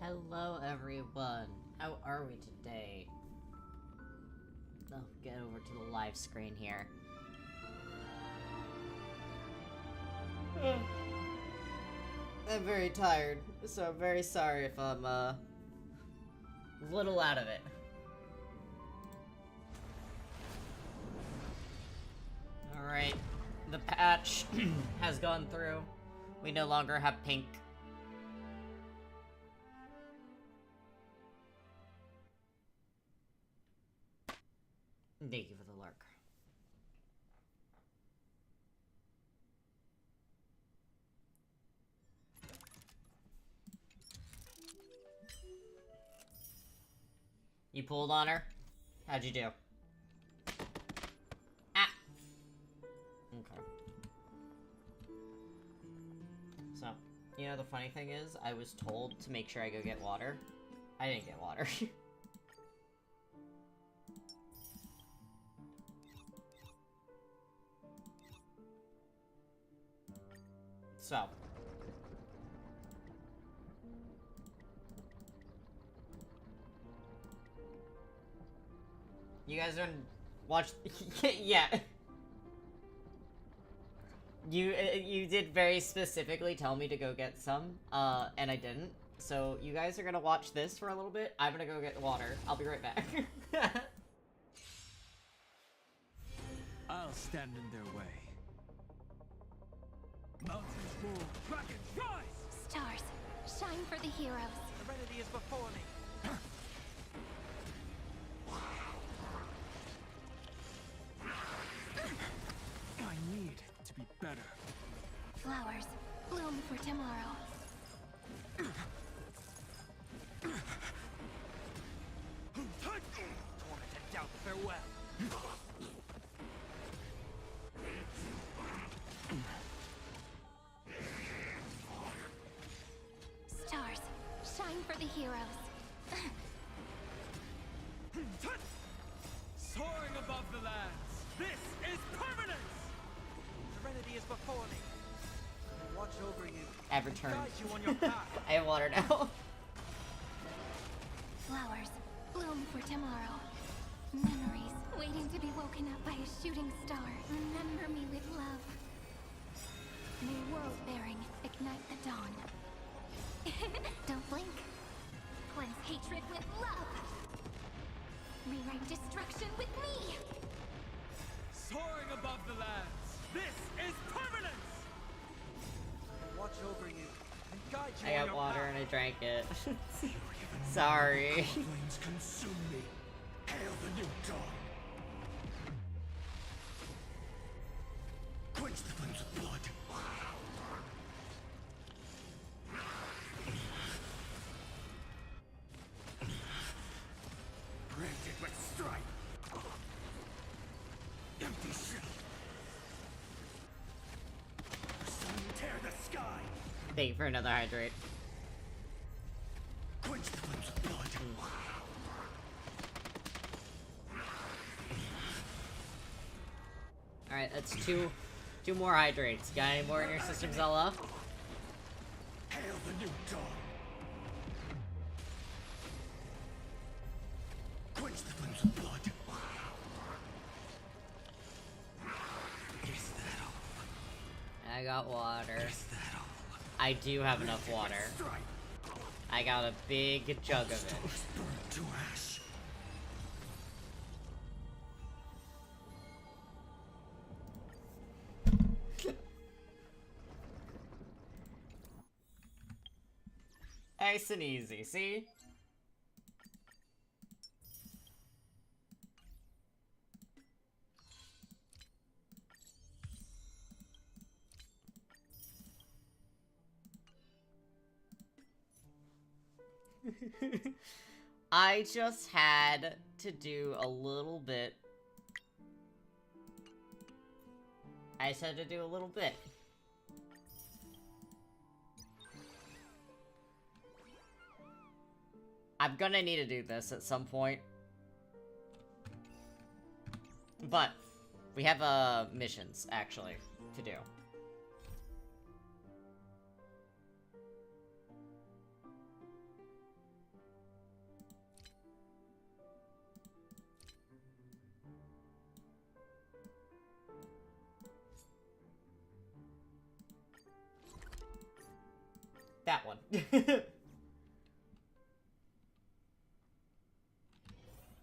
Hello everyone, how are we today? Oh, get over to the live screen here. I'm very tired, so I'm very sorry if I'm, a little out of it. Alright, the patch has gone through. We no longer have pink. Thank you for the lurk. You pulled on her? How'd you do? Ah! Okay. So, you know the funny thing is, I was told to make sure I go get water. I didn't get water. So. You guys don't watch. Yeah. You did very specifically tell me to go get some, and I didn't. So you guys are gonna watch this for a little bit. I'm gonna go get water. I'll be right back. I'll stand in their way. Mountains move, dragons rise! Stars, shine for the heroes. Serenity is before me. I need to be better. Flowers, bloom for tomorrow. Tormented doubt, farewell. Stars, shine for the heroes. Soaring above the lands, this is permanence! Serenity is before me. I will watch over you. I've returned. Guide you on your path. I have water now. Flowers, bloom for tomorrow. Memories waiting to be woken up by a shooting star. Remember me with love. May world-bearing ignite the dawn. Don't blink. Cleanse hatred with love. Rewrite destruction with me. Soaring above the lands, this is permanence! I will watch over you and guide you I on got your water path. and I drank it. Sorry. Flames consume me. Hail the new dawn. Quench the flames of blood. Branded with strife. Empty shell. The sun tear the sky. Thank you for another hydrate. Quench the flames of blood. Alright, that's two more hydrates. Got any more in your system, Zella? Hail the new dawn. Quench the flames of blood. Is that all? I got water. Is that all? I do have enough water. Strike. I got a big jug of it. Stars burn to ash. Nice and easy, see? I just had to do a little bit. I just had to do a little bit. I'm gonna need to do this at some point. But, we have, missions, actually, to do.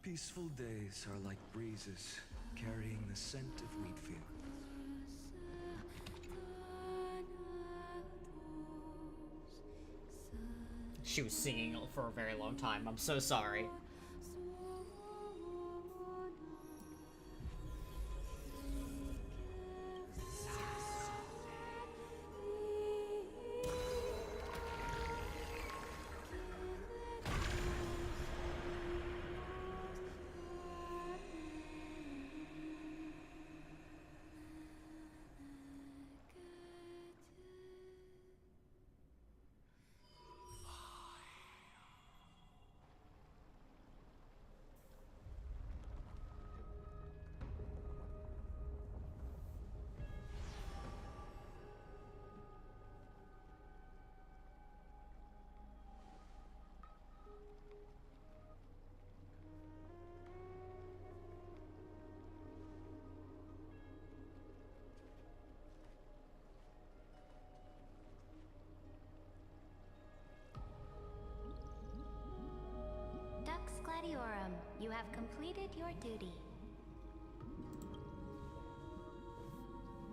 Peaceful days are like breezes carrying the scent of wheatfield. She was singing for a very long time. I'm so sorry. Dux Gladiorum, you have completed your duty.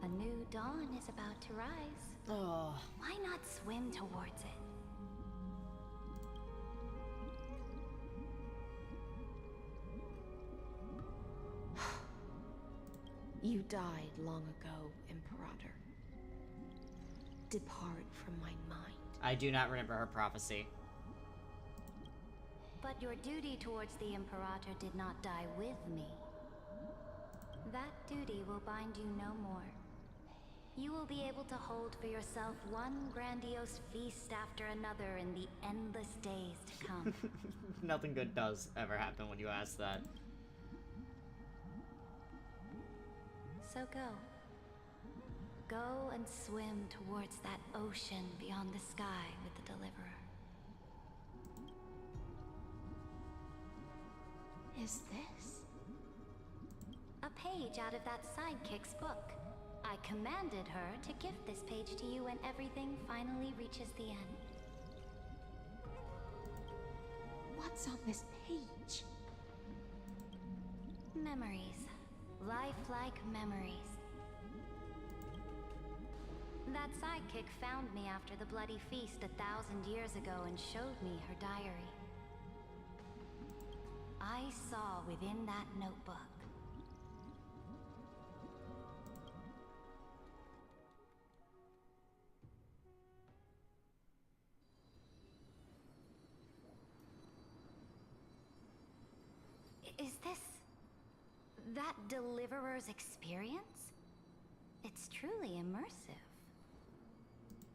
A new dawn is about to rise. Oh. Why not swim towards it? You died long ago, Imperator. Depart from my mind. I do not remember her prophecy. But your duty towards the Imperator did not die with me. That duty will bind you no more. You will be able to hold for yourself one grandiose feast after another in the endless days to come. Nothing good does ever happen when you ask that. So go. Go and swim towards that ocean beyond the sky with the Deliverer. Is this? A page out of that sidekick's book. I commanded her to gift this page to you when everything finally reaches the end. What's on this page? Memories. Lifelike memories. That sidekick found me after the bloody feast 1,000 years ago and showed me her diary. I saw within that notebook. Is this that Deliverer's experience? It's truly immersive.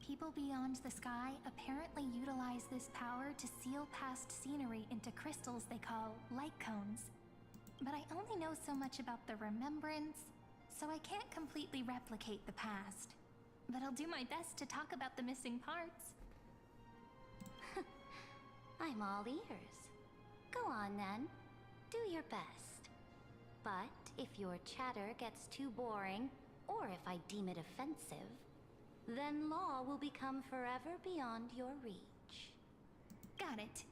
People beyond the sky apparently utilize this power to seal past scenery into crystals they call light cones. But I only know so much about the remembrance, so I can't completely replicate the past. But I'll do my best to talk about the missing parts. I'm all ears. Go on then. Do your best. But if your chatter gets too boring, or if I deem it offensive, then law will become forever beyond your reach. Got it.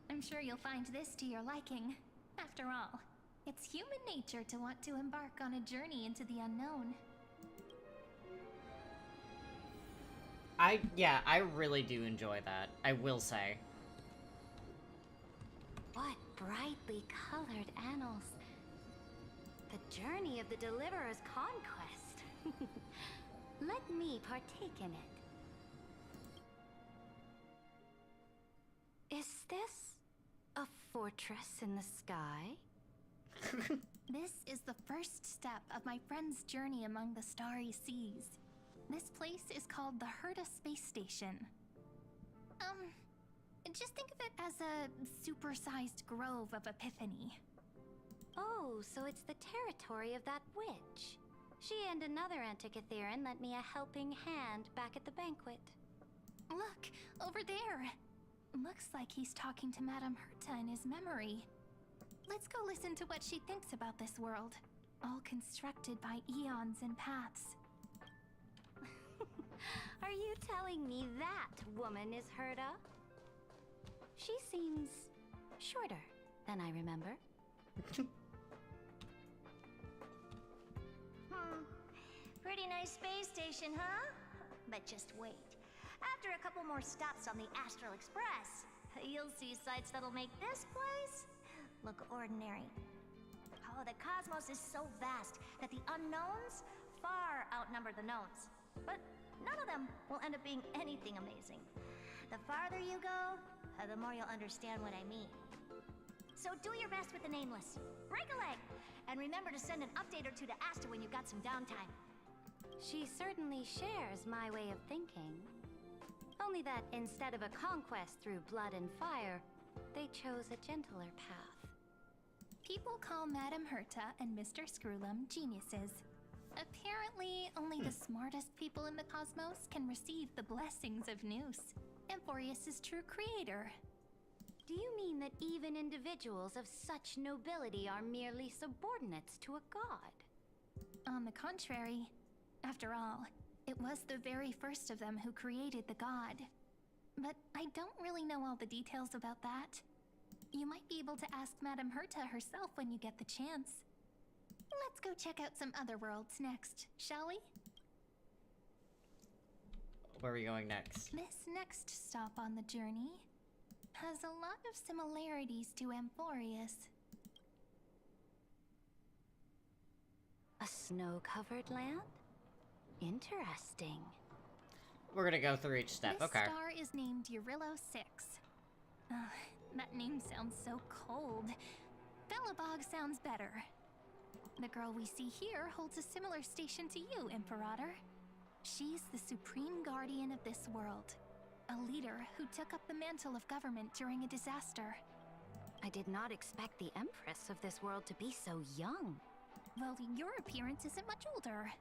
I'm sure you'll find this to your liking. After all, it's human nature to want to embark on a journey into the unknown. Yeah, I really do enjoy that, I will say. What brightly colored annals. The journey of the Deliverer's conquest. Let me partake in it. Is this a fortress in the sky? This is the first step of my friend's journey among the starry seas. This place is called the Herta Space Station. Just think of it as a supersized grove of Epiphany. Oh, so it's the territory of that witch. She and another Antikytherian lent me a helping hand back at the banquet. Look, over there. Looks like he's talking to Madame Herta in his memory. Let's go listen to what she thinks about this world, all constructed by eons and paths. Are you telling me that woman is Herta? She seems shorter than I remember. Pretty nice space station, huh? But just wait. After a couple more stops on the Astral Express, you'll see sights that'll make this place look ordinary. Oh, the cosmos is so vast that the unknowns far outnumber the knowns. But none of them will end up being anything amazing. The farther you go, the more you'll understand what I mean. So do your best with the Nameless. Break a leg! And remember to send an update or two to Asta when you've got some downtime. She certainly shares my way of thinking. Only that instead of a conquest through blood and fire, they chose a gentler path. People call Madame Herta and Mr. Screwlum geniuses. Apparently, only the smartest people in the cosmos can receive the blessings of Noose, Amphorius' true creator. Do you mean that even individuals of such nobility are merely subordinates to a god? On the contrary, after all, it was the very first of them who created the god. But I don't really know all the details about that. You might be able to ask Madame Herta herself when you get the chance. Let's go check out some other worlds next, shall we? Where are we going next? This next stop on the journey has a lot of similarities to Amphorius. A snow-covered land? Interesting. We're gonna go through each step, This okay. star is named Eurillo 6. That name sounds so cold. Belobog sounds better. The girl we see here holds a similar station to you, Imperator. She's the supreme guardian of this world. A leader who took up the mantle of government during a disaster. I did not expect the Empress of this world to be so young. Well, your appearance isn't much older.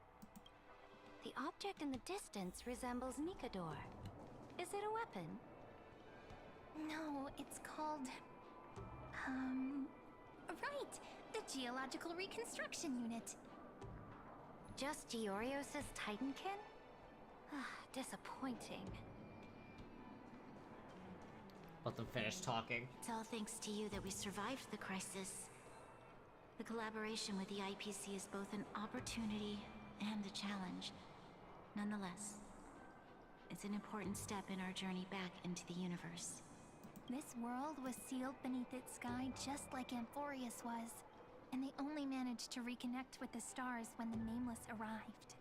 The object in the distance resembles Nikador. Is it a weapon? No, it's called... Right! The Geological Reconstruction Unit. Just Giorios' Titankin? Disappointing. Let them finish talking. It's all thanks to you that we survived the crisis. The collaboration with the IPC is both an opportunity and a challenge. Nonetheless, it's an important step in our journey back into the universe. This world was sealed beneath its sky just like Amphorius was, and they only managed to reconnect with the stars when the Nameless arrived.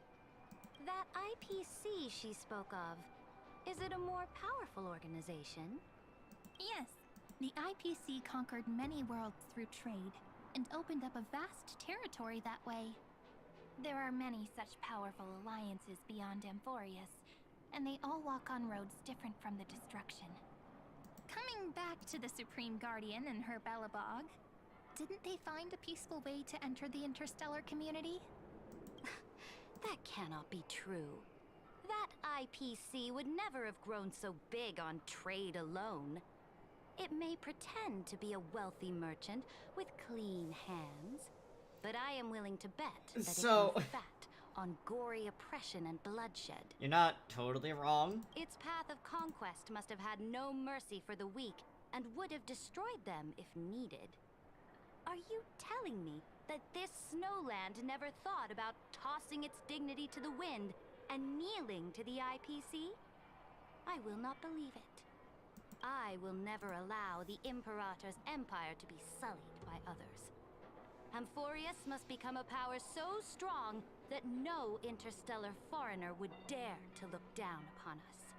That IPC she spoke of, is it a more powerful organization? Yes, the IPC conquered many worlds through trade, and opened up a vast territory that way. There are many such powerful alliances beyond Amphorius, and they all walk on roads different from the destruction. Coming back to the Supreme Guardian and her Belobog, didn't they find a peaceful way to enter the interstellar community? That cannot be true. That IPC would never have grown so big on trade alone. It may pretend to be a wealthy merchant with clean hands, but I am willing to bet that it can fat on gory oppression and bloodshed. You're not totally wrong. Its path of conquest must have had no mercy for the weak, and would have destroyed them if needed. Are you telling me that this snowland never thought about tossing its dignity to the wind and kneeling to the IPC? I will not believe it. I will never allow the Imperator's empire to be sullied by others. Amphorius must become a power so strong that no interstellar foreigner would dare to look down upon us.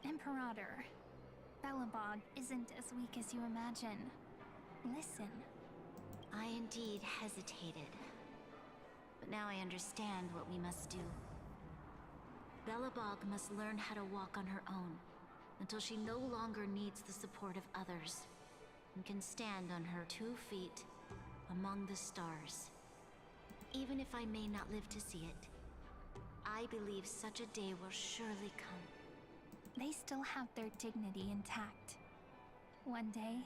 Imperator, Belobog isn't as weak as you imagine. Listen. I indeed hesitated. But now I understand what we must do. Belobog must learn how to walk on her own, until she no longer needs the support of others, and can stand on her 2 feet among the stars. Even if I may not live to see it, I believe such a day will surely come. They still have their dignity intact. One day,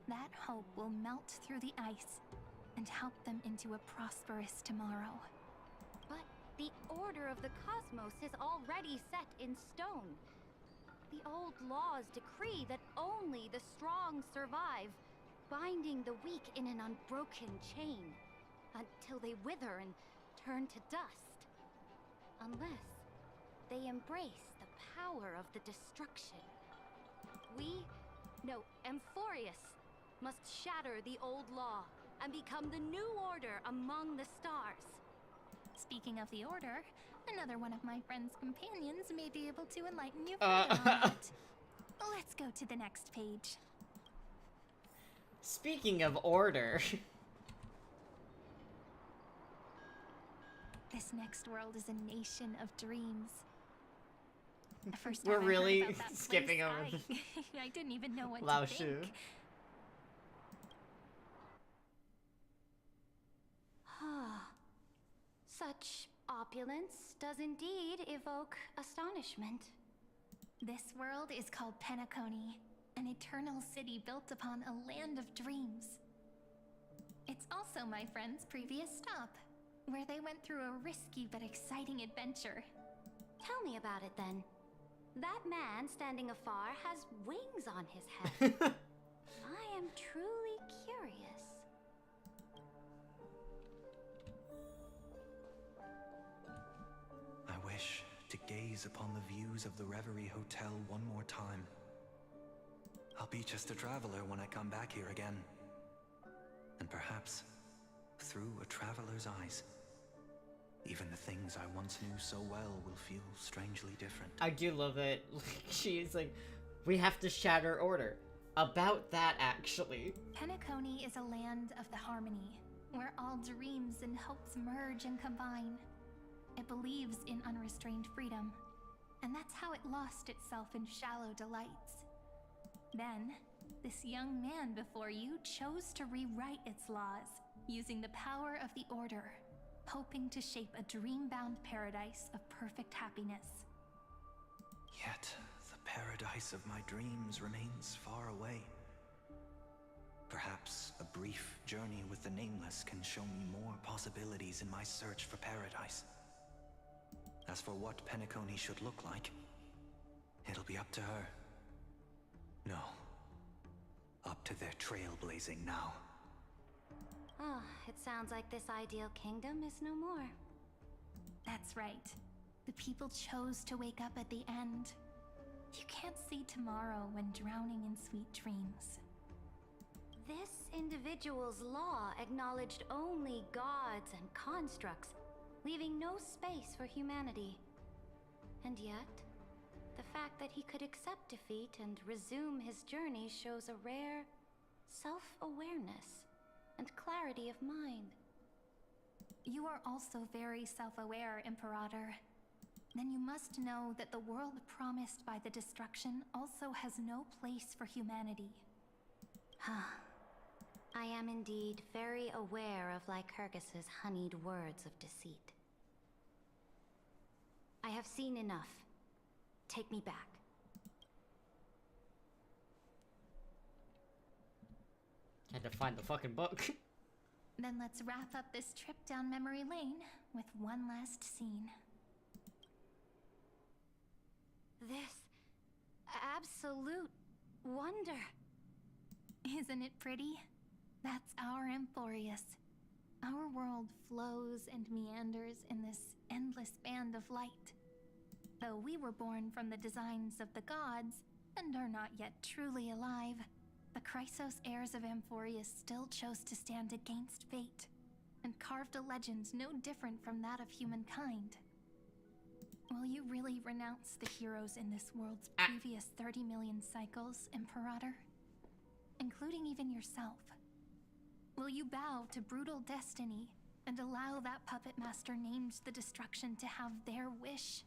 that hope will melt through the ice and help them into a prosperous tomorrow. But the order of the cosmos is already set in stone. The old laws decree that only the strong survive, binding the weak in an unbroken chain, until they wither and turn to dust. Unless they embrace the power of the destruction. Amphorius, must shatter the old law and become the new order among the stars. Speaking of the Order, another one of my friend's companions may be able to enlighten you further on that. Let's go to the next page. Speaking of order. This next world is a nation of dreams. The first We're time I really heard about that skipping place, over I didn't even know what Lao to Shu. think. Such opulence does indeed evoke astonishment. This world is called Penacony, an eternal city built upon a land of dreams. It's also my friend's previous stop, where they went through a risky but exciting adventure. Tell me about it then. That man standing afar has wings on his head. I am truly curious. I wish to gaze upon the views of the Reverie Hotel one more time. I'll be just a traveler when I come back here again. And perhaps, through a traveler's eyes, even the things I once knew so well will feel strangely different. I do love it. She's like, we have to shatter order. About that, actually. Penacony is a land of the harmony, where all dreams and hopes merge and combine. It believes in unrestrained freedom, and that's how it lost itself in shallow delights. Then, this young man before you chose to rewrite its laws, using the power of the Order, hoping to shape a dream-bound paradise of perfect happiness. Yet, the paradise of my dreams remains far away. Perhaps a brief journey with the Nameless can show me more possibilities in my search for paradise. As for what Penacony should look like, it'll be up to her. No. Up to their trailblazing now. Oh, it sounds like this ideal kingdom is no more. That's right. The people chose to wake up at the end. You can't see tomorrow when drowning in sweet dreams. This individual's law acknowledged only gods and constructs, leaving no space for humanity. And yet, the fact that he could accept defeat and resume his journey shows a rare self-awareness and clarity of mind. You are also very self-aware, Imperator. Then you must know that the world promised by the destruction also has no place for humanity. I am indeed very aware of Lycurgus's honeyed words of deceit. I have seen enough. Take me back. Had to find the fucking book. Then let's wrap up this trip down memory lane with one last scene. This absolute wonder. Isn't it pretty? That's our Amphorius. Our world flows and meanders in this endless band of light. Though we were born from the designs of the gods and are not yet truly alive, the Chrysos heirs of Amphorius still chose to stand against fate and carved a legend no different from that of humankind. Will you really renounce the heroes in this world's previous 30 million cycles, Imperator? Including even yourself. Will you bow to brutal destiny and allow that puppet master named the destruction to have their wish?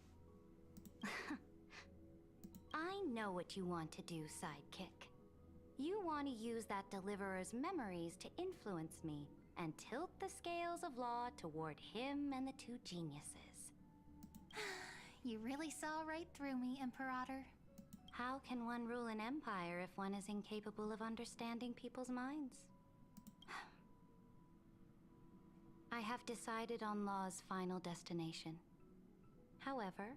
I know what you want to do, sidekick. You want to use that deliverer's memories to influence me and tilt the scales of law toward him and the two geniuses. You really saw right through me, Imperator. How can one rule an empire if one is incapable of understanding people's minds? I have decided on Law's final destination. However,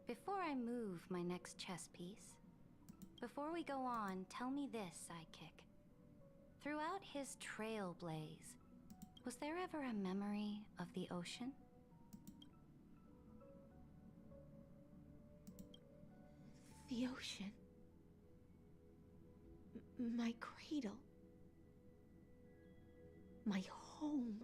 before I move my next chess piece, before we go on, tell me this, sidekick. Throughout his trailblaze, was there ever a memory of the ocean? The ocean. My cradle. My home.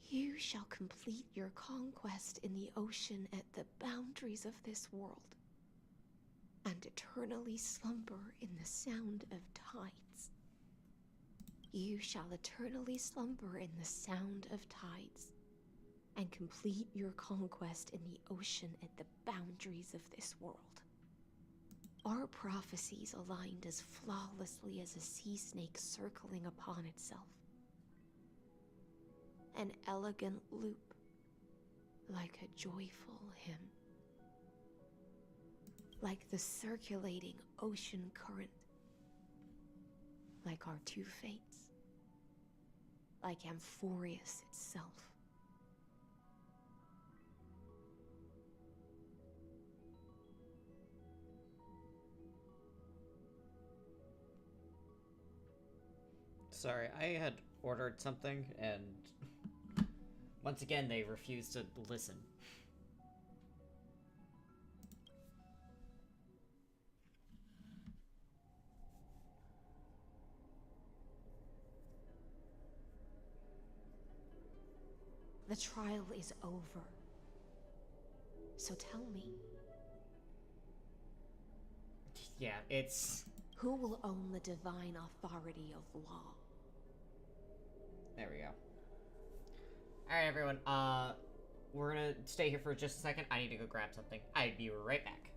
You shall complete your conquest in the ocean at the boundaries of this world, and eternally slumber in the sound of tides. You shall eternally slumber in the sound of tides, and complete your conquest in the ocean at the boundaries of this world. Our prophecies aligned as flawlessly as a sea snake circling upon itself. An elegant loop, like a joyful hymn. Like the circulating ocean current. Like our two fates. Like Amphorius itself. Sorry, I had ordered something, and once again, they refused to listen. The trial is over. So tell me. Yeah, it's... Who will own the divine authority of law? There we go. Alright, everyone, we're gonna stay here for just a second. I need to go grab something. I'll be right back.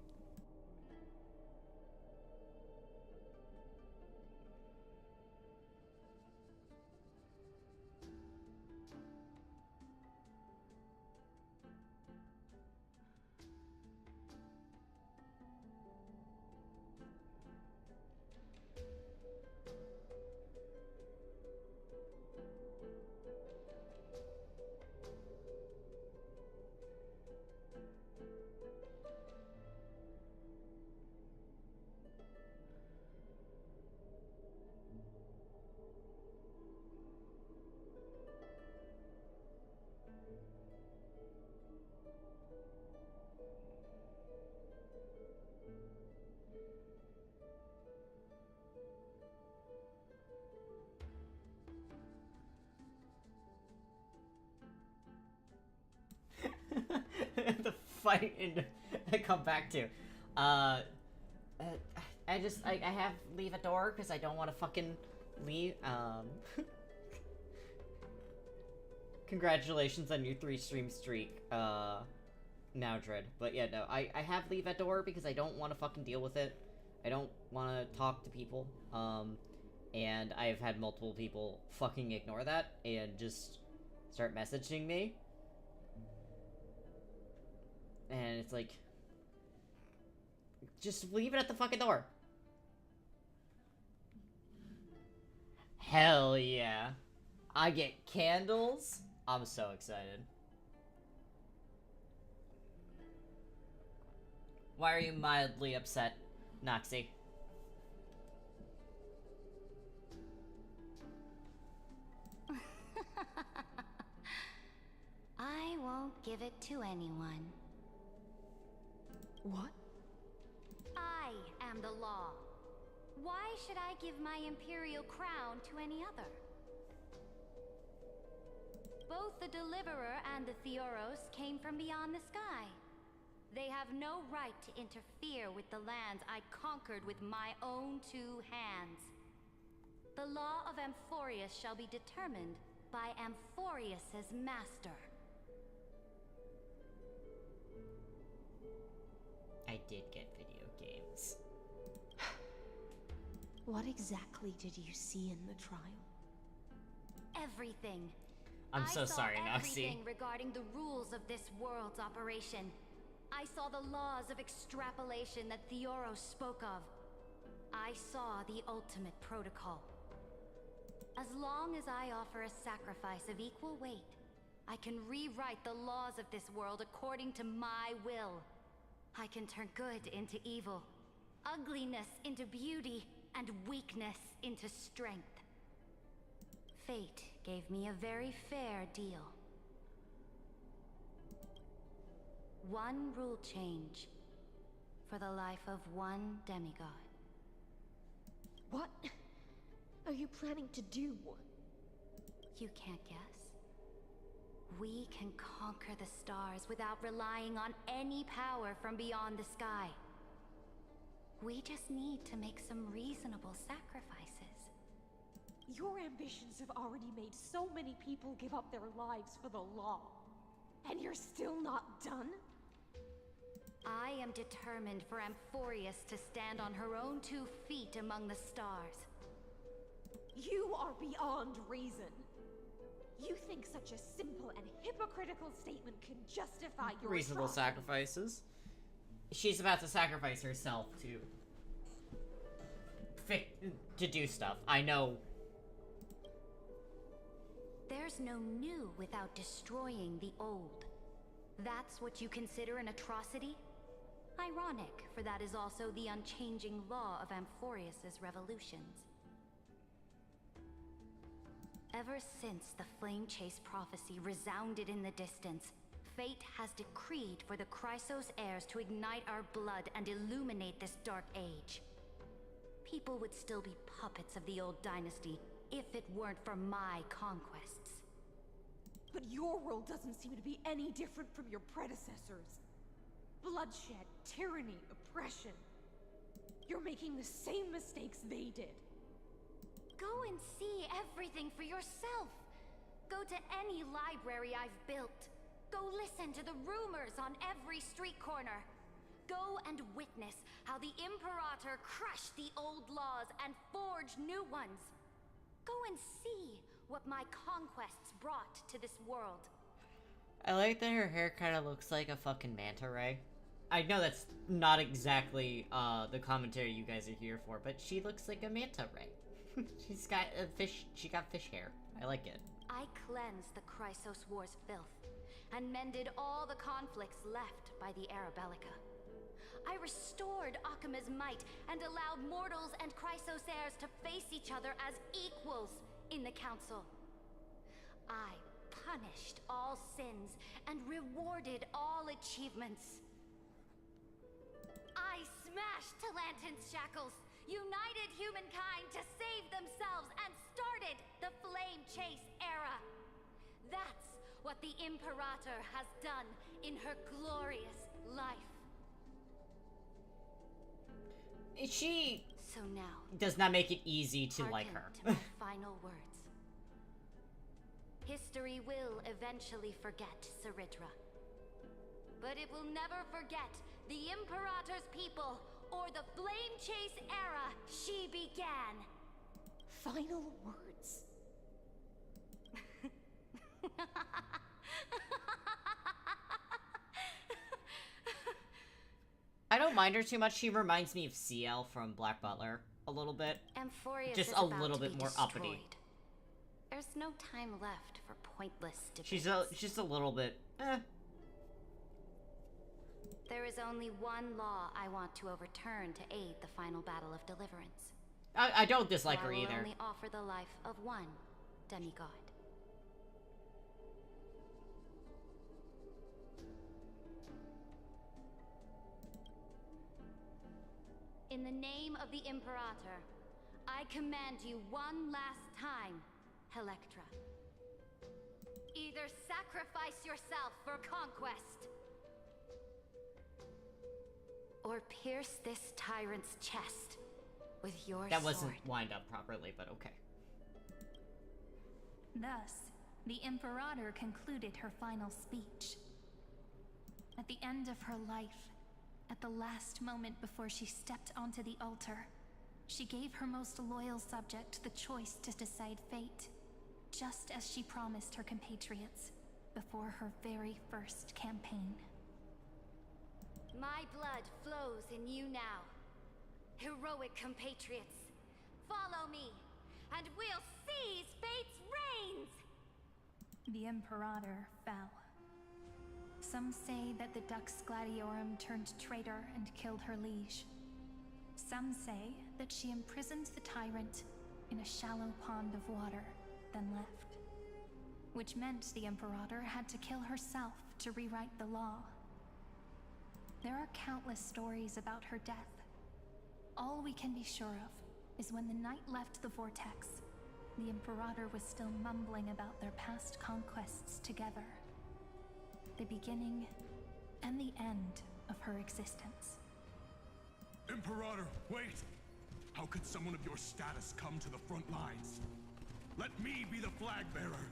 The fight in I come back to. I have leave a door because I don't want to fucking leave. Congratulations on your 3-stream streak, now Dread. But yeah, no, I have leave at door because I don't want to fucking deal with it. I don't want to talk to people. And I've had multiple people fucking ignore that and just start messaging me. And it's like, just leave it at the fucking door. Hell yeah. I get candles. I'm so excited. Why are you mildly upset, Noxie? I won't give it to anyone. What? I am the law. Why should I give my imperial crown to any other? Both the Deliverer and the Theoros came from beyond the sky. They have no right to interfere with the lands I conquered with my own 2 hands. The law of Amphorius shall be determined by Amphorius's master. I did get video games. What exactly did you see in the trial? Everything. I'm so sorry, Noxie. Everything regarding the rules of this world's operation. I saw the laws of extrapolation that Theoros spoke of. I saw the ultimate protocol. As long as I offer a sacrifice of equal weight, I can rewrite the laws of this world according to my will. I can turn good into evil, ugliness into beauty, and weakness into strength. Fate gave me a very fair deal. One rule change for the life of one demigod. What are you planning to do? You can't guess. We can conquer the stars without relying on any power from beyond the sky. We just need to make some reasonable sacrifices. Your ambitions have already made so many people give up their lives for the law. And you're still not done? I am determined for Amphorius to stand on her own 2 feet among the stars. You are beyond reason. You think such a simple and hypocritical statement can justify your Reasonable atrocity. sacrifices. She's about to sacrifice herself to do stuff. I know. There's no new without destroying the old. That's what you consider an atrocity? Ironic, for that is also the unchanging law of Amphorius's revolutions. Ever since the Flame Chase prophecy resounded in the distance, fate has decreed for the Chrysos heirs to ignite our blood and illuminate this dark age. People would still be puppets of the old dynasty if it weren't for my conquests. But your world doesn't seem to be any different from your predecessors. Bloodshed, tyranny, oppression. You're making the same mistakes they did. Go and see everything for yourself. Go to any library I've built. Go listen to the rumors on every street corner. Go and witness how the Imperator crushed the old laws and forged new ones. Go and see what my conquests brought to this world. I like that her hair kind of looks like a fucking manta ray. I know that's not exactly the commentary you guys are here for, but she looks like a manta ray. She's got she got fish hair. I like it. I cleansed the Chrysos War's filth, and mended all the conflicts left by the Arabellica. I restored Akima's might, and allowed mortals and Chrysos heirs to face each other as equals in the Council. I punished all sins, and rewarded all achievements. I smashed Talantin's shackles, united humankind to save themselves, and started the Flame Chase era. That's what the Imperator has done in her glorious life. She So now, does not make it easy to like hearken her. to my final words. History will eventually forget Ceridra. But it will never forget the Imperator's people, or the Flame Chase era she began. Final words. I don't mind her too much. She reminds me of CL from Black Butler a little bit. Amphorius Just is a about little to bit be more uppity. destroyed. There's no time left for pointless debates. She's just a little bit. There is only one law I want to overturn to aid the final battle of deliverance. I don't dislike So her I will either. only offer the life of one demigod. In the name of the Imperator, I command you one last time, Electra. Either sacrifice yourself for conquest, or pierce this tyrant's chest with your That sword. wasn't lined up properly, but okay. Thus, the Imperator concluded her final speech. At the end of her life, at the last moment before she stepped onto the altar, she gave her most loyal subject the choice to decide fate, just as she promised her compatriots before her very first campaign. My blood flows in you now. Heroic compatriots, follow me, and we'll seize the Imperator fell. Some say that the Dux Gladiorum turned traitor and killed her liege. Some say that she imprisoned the tyrant in a shallow pond of water, then left. Which meant the Imperator had to kill herself to rewrite the law. There are countless stories about her death. All we can be sure of is when the knight left the vortex, the Imperator was still mumbling about their past conquests together. The beginning and the end of her existence. Imperator, wait! How could someone of your status come to the front lines? Let me be the flag bearer!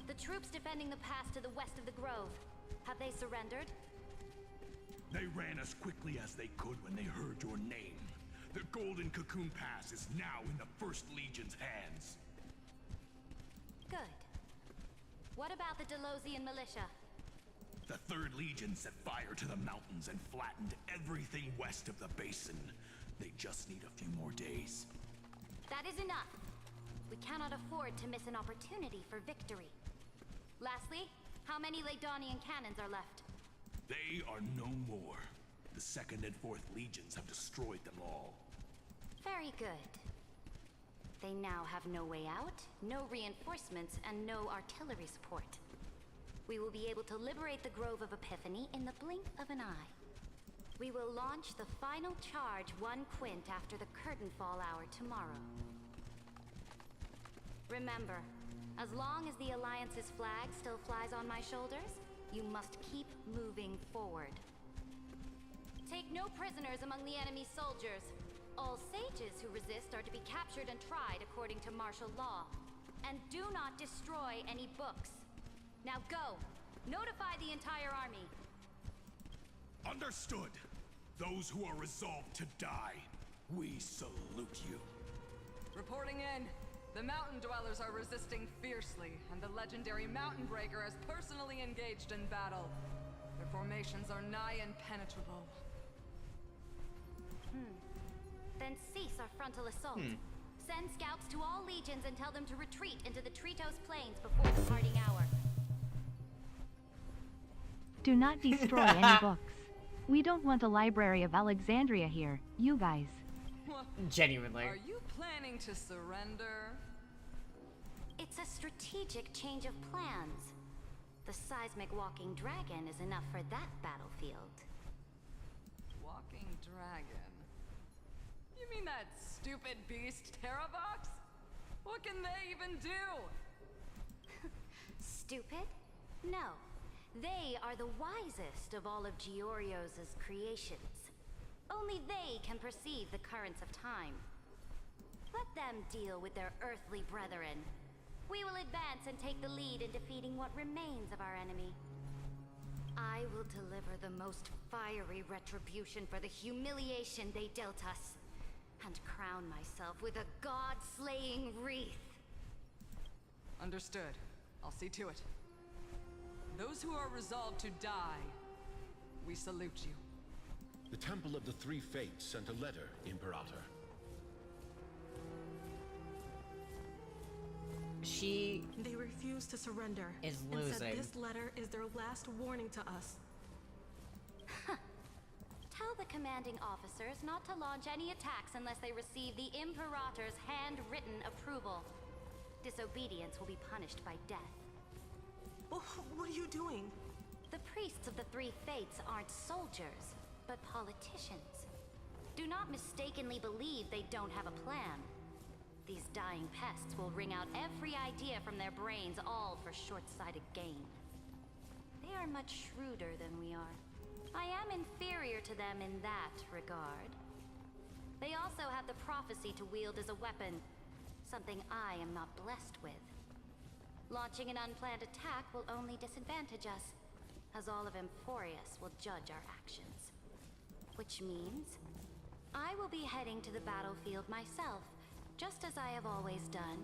The troops defending the pass to the west of the Grove, have they surrendered? They ran as quickly as they could when they heard your name. The Golden Cocoon Pass is now in the First Legion's hands. Good. What about the Delosian militia? The Third Legion set fire to the mountains and flattened everything west of the basin. They just need a few more days. That is enough. We cannot afford to miss an opportunity for victory. Lastly, how many Legdonian cannons are left? They are no more. The Second and Fourth Legions have destroyed them all. Very good. They now have no way out, no reinforcements, and no artillery support. We will be able to liberate the Grove of Epiphany in the blink of an eye. We will launch the final charge 1 quint after the curtain fall hour tomorrow. Remember, as long as the Alliance's flag still flies on my shoulders, you must keep moving forward. Take no prisoners among the enemy's soldiers. All sages who resist are to be captured and tried according to martial law. And do not destroy any books. Now go! Notify the entire army! Understood! Those who are resolved to die, we salute you. Reporting in. The Mountain Dwellers are resisting fiercely, and the legendary Mountain Breaker has personally engaged in battle. Their formations are nigh impenetrable. Then cease our frontal assault. Send scouts to all legions and tell them to retreat into the Tritos Plains before the parting hour. Do not destroy any books. We don't want a Library of Alexandria here, you guys. Genuinely. Are you planning to surrender? It's a strategic change of plans. The seismic walking dragon is enough for that battlefield. Walking dragon? You mean that stupid beast, Terravox? What can they even do? Stupid? No. They are the wisest of all of Giorio's creations. Only they can perceive the currents of time. Let them deal with their earthly brethren. We will advance and take the lead in defeating what remains of our enemy. I will deliver the most fiery retribution for the humiliation they dealt us, and crown myself with a god-slaying wreath. Understood. I'll see to it. Those who are resolved to die, we salute you. The Temple of the Three Fates sent a letter, Imperator. They refuse to surrender. Is and losing. said this letter is their last warning to us. Tell the commanding officers not to launch any attacks unless they receive the Imperator's handwritten approval. Disobedience will be punished by death. What are you doing? The priests of the Three Fates aren't soldiers, but politicians. Do not mistakenly believe they don't have a plan. These dying pests will wring out every idea from their brains, all for short-sighted gain. They are much shrewder than we are. I am inferior to them in that regard. They also have the prophecy to wield as a weapon, something I am not blessed with. Launching an unplanned attack will only disadvantage us, as all of Emphorius will judge our actions. Which means, I will be heading to the battlefield myself, just as I have always done.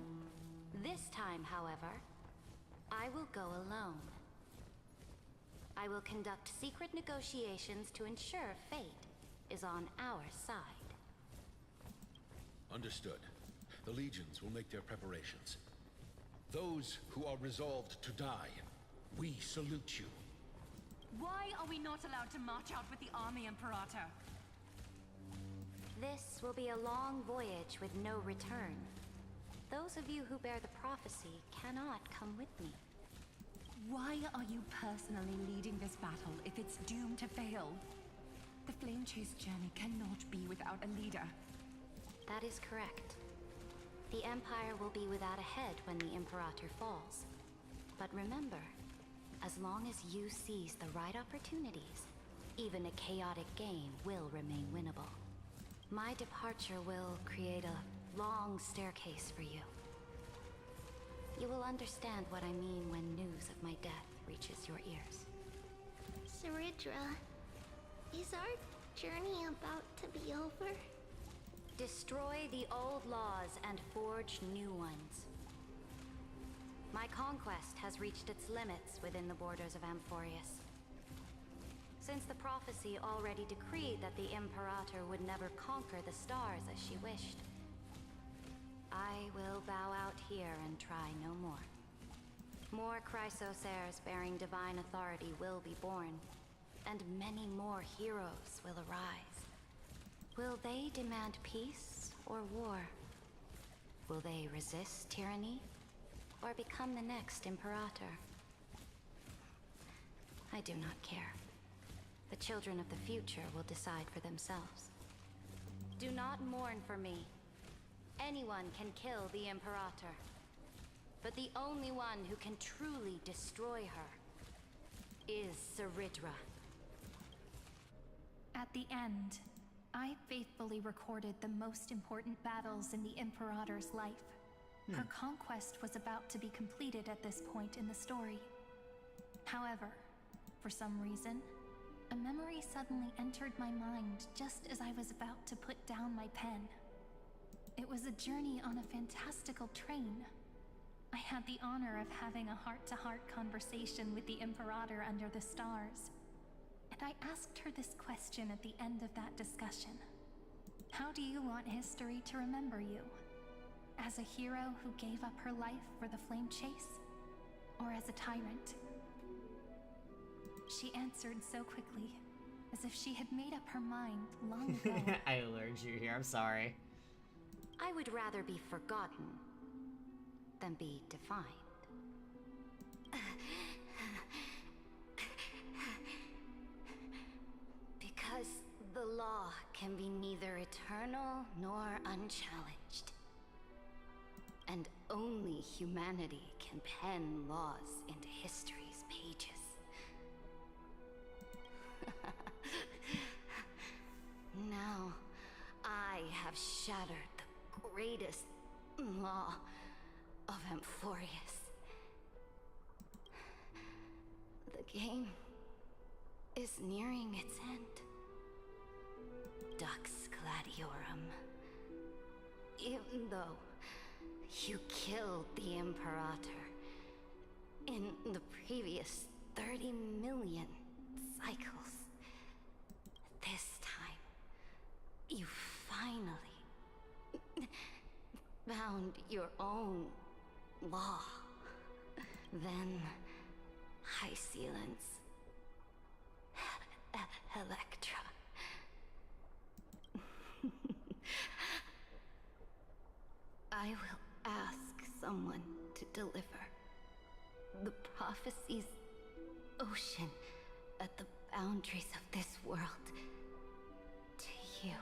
This time, however, I will go alone. I will conduct secret negotiations to ensure fate is on our side. Understood. the legions will make their preparations. Those who are resolved to die, we salute you. Why are we not allowed to march out with the army, Imperator? This will be a long voyage with no return. Those of you who bear the prophecy cannot come with me. Why are you personally leading this battle if it's doomed to fail? The Flame Chase journey cannot be without a leader. That is correct. The Empire will be without a head when the Imperator falls. But remember, as long as you seize the right opportunities, even a chaotic game will remain winnable. My departure will create a long staircase for you. You will understand what I mean when news of my death reaches your ears. Saridra, is our journey about to be over? Destroy the old laws and forge new ones. My conquest has reached its limits within the borders of Amphorius. Since the prophecy already decreed that the Imperator would never conquer the stars as she wished, I will bow out here and try no more. More Chrysosairs bearing divine authority will be born, and many more heroes will arise. Will they demand peace or war? Will they resist tyranny or become the next Imperator? I do not care. The children of the future will decide for themselves. Do not mourn for me. Anyone can kill the Imperator, but the only one who can truly destroy her is Saridra. At the end, I faithfully recorded the most important battles in the Imperator's life. Her conquest was about to be completed at this point in the story. However, for some reason, a memory suddenly entered my mind just as I was about to put down my pen. It was a journey on a fantastical train. I had the honor of having a heart-to-heart conversation with the Imperator under the stars. And I asked her this question at the end of that discussion. How do you want history to remember you? As a hero who gave up her life for the Flame Chase? Or as a tyrant? She answered so quickly, as if she had made up her mind long ago. I lured you here, I'm sorry. I would rather be forgotten than be defined. Because the law can be neither eternal nor unchallenged. And only humanity can pen laws into history's pages. Now, I have shattered the greatest law of Amphorius. The game is nearing its end. Dux Gladiorum. Even though you killed the Imperator in the previous 30 million cycles, this time, you finally found your own law. Then, High Sealants, Electra. I will ask someone to deliver the prophecy's ocean at the boundaries of this world to you.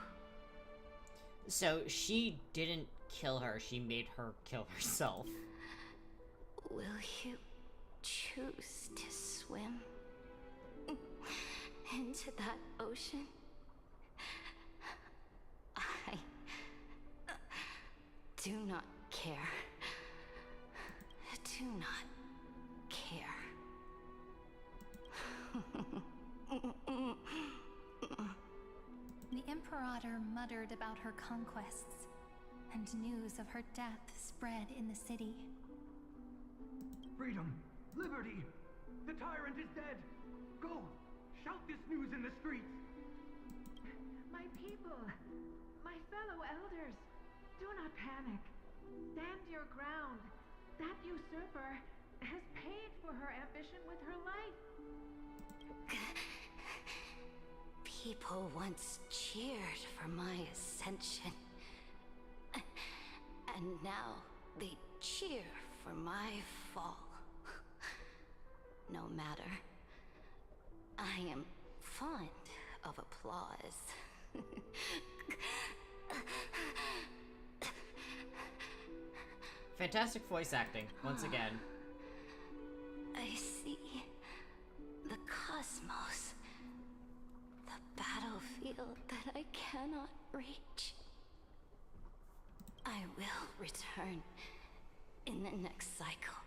So she didn't kill her, she made her kill herself. Will you choose to swim into that ocean? I do not care. Do not care. The Imperator muttered about her conquests, and news of her death spread in the city. Freedom! Liberty! The tyrant is dead! Go! Shout this news in the streets! My people! My fellow elders! Do not panic. Stand your ground. That usurper has paid for her ambition with her life. People once cheered for my ascension. And now they cheer for my fall. No matter. I am fond of applause. Fantastic voice acting, once again. I see the cosmos. The battlefield that I cannot reach. I will return in the next cycle.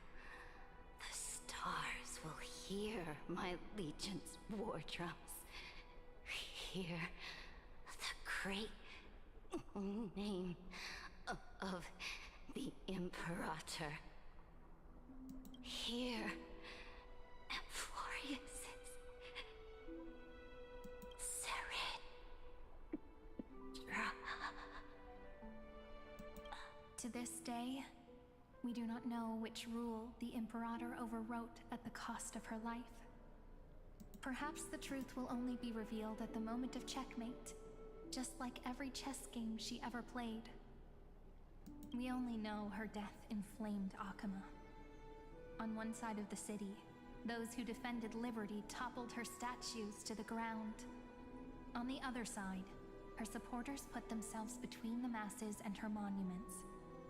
The stars will hear my legion's war drums. Hear the great name of the Imperator. Hear Amphorius' To this day, we do not know which rule the Imperator overwrote at the cost of her life. Perhaps the truth will only be revealed at the moment of checkmate, just like every chess game she ever played. We only know her death inflamed Akama. On one side of the city, those who defended liberty toppled her statues to the ground. On the other side, her supporters put themselves between the masses and her monuments,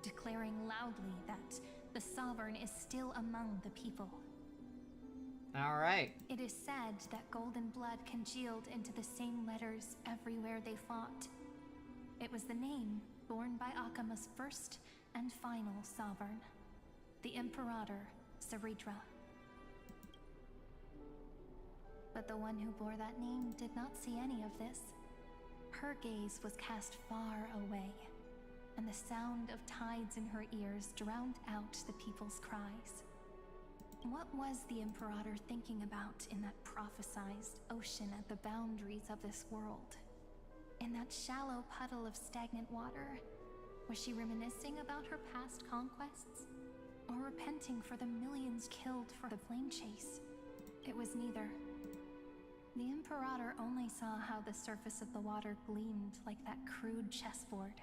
declaring loudly that the Sovereign is still among the people. Alright. It is said that golden blood congealed into the same letters everywhere they fought. It was the name borne by Akama's first and final Sovereign, the Imperator Saridra. But the one who bore that name did not see any of this. Her gaze was cast far away, and the sound of tides in her ears drowned out the people's cries. What was the Imperator thinking about in that prophesized ocean at the boundaries of this world? In that shallow puddle of stagnant water, was she reminiscing about her past conquests? Or repenting for the millions killed for the flame chase? It was neither. The Imperator only saw how the surface of the water gleamed like that crude chessboard,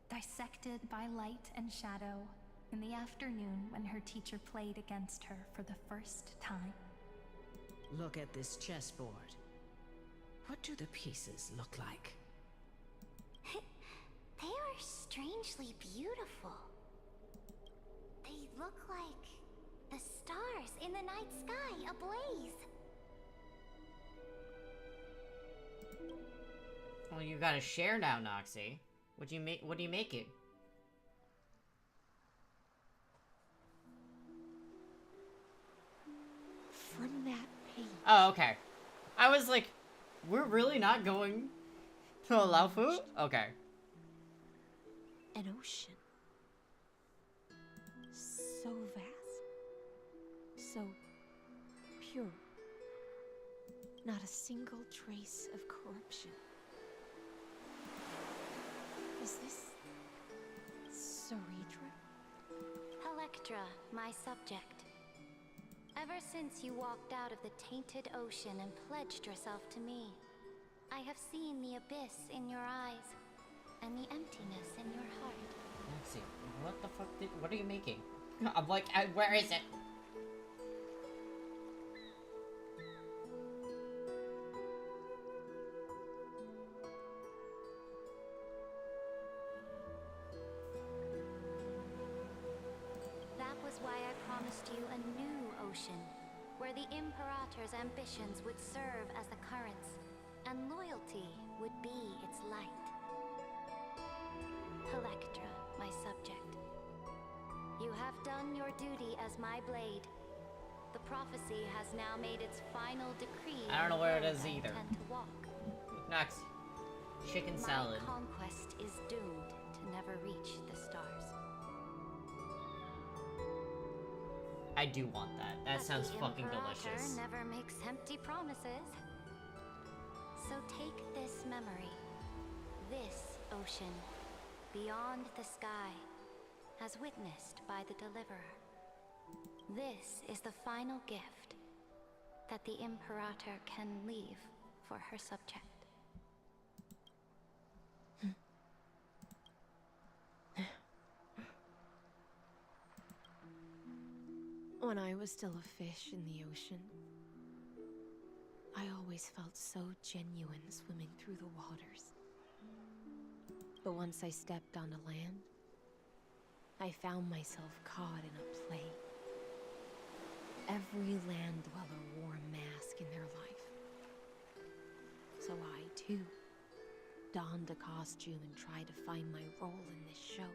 dissected by light and shadow in the afternoon when her teacher played against her for the first time. Look at this chessboard. What do the pieces look like? They are strangely beautiful. They look like the stars in the night sky ablaze. Well, you gotta share now, Noxie. What do you make it? From that page. Oh, okay. I was like, we're really not going to allow food? Okay. An ocean. So vast. So pure. Not a single trace of corruption. Is this Saridra? Electra, my subject. Ever since you walked out of the tainted ocean and pledged yourself to me, I have seen the abyss in your eyes and the emptiness in your heart. Noxie, what the fuck what are you making? I'm like, where is it? That was why I promised you a new ocean, where the Imperator's ambitions would serve as the currents, and loyalty would be its light. Electra, my subject. You have done your duty as my blade. The prophecy has now made its final decree. I don't know where it is I either. intend to walk. Noxie. Chicken salad. My conquest is doomed to never reach the stars. I do want that. That But sounds the fucking Imperator delicious. never makes empty promises. So take this memory, this ocean, beyond the sky, as witnessed by the Deliverer. This is the final gift that the Imperator can leave for her subject. When I was still a fish in the ocean, I always felt so genuine swimming through the waters. But once I stepped onto land, I found myself caught in a play. Every land dweller wore a mask in their life. So I, too, donned a costume and tried to find my role in this show.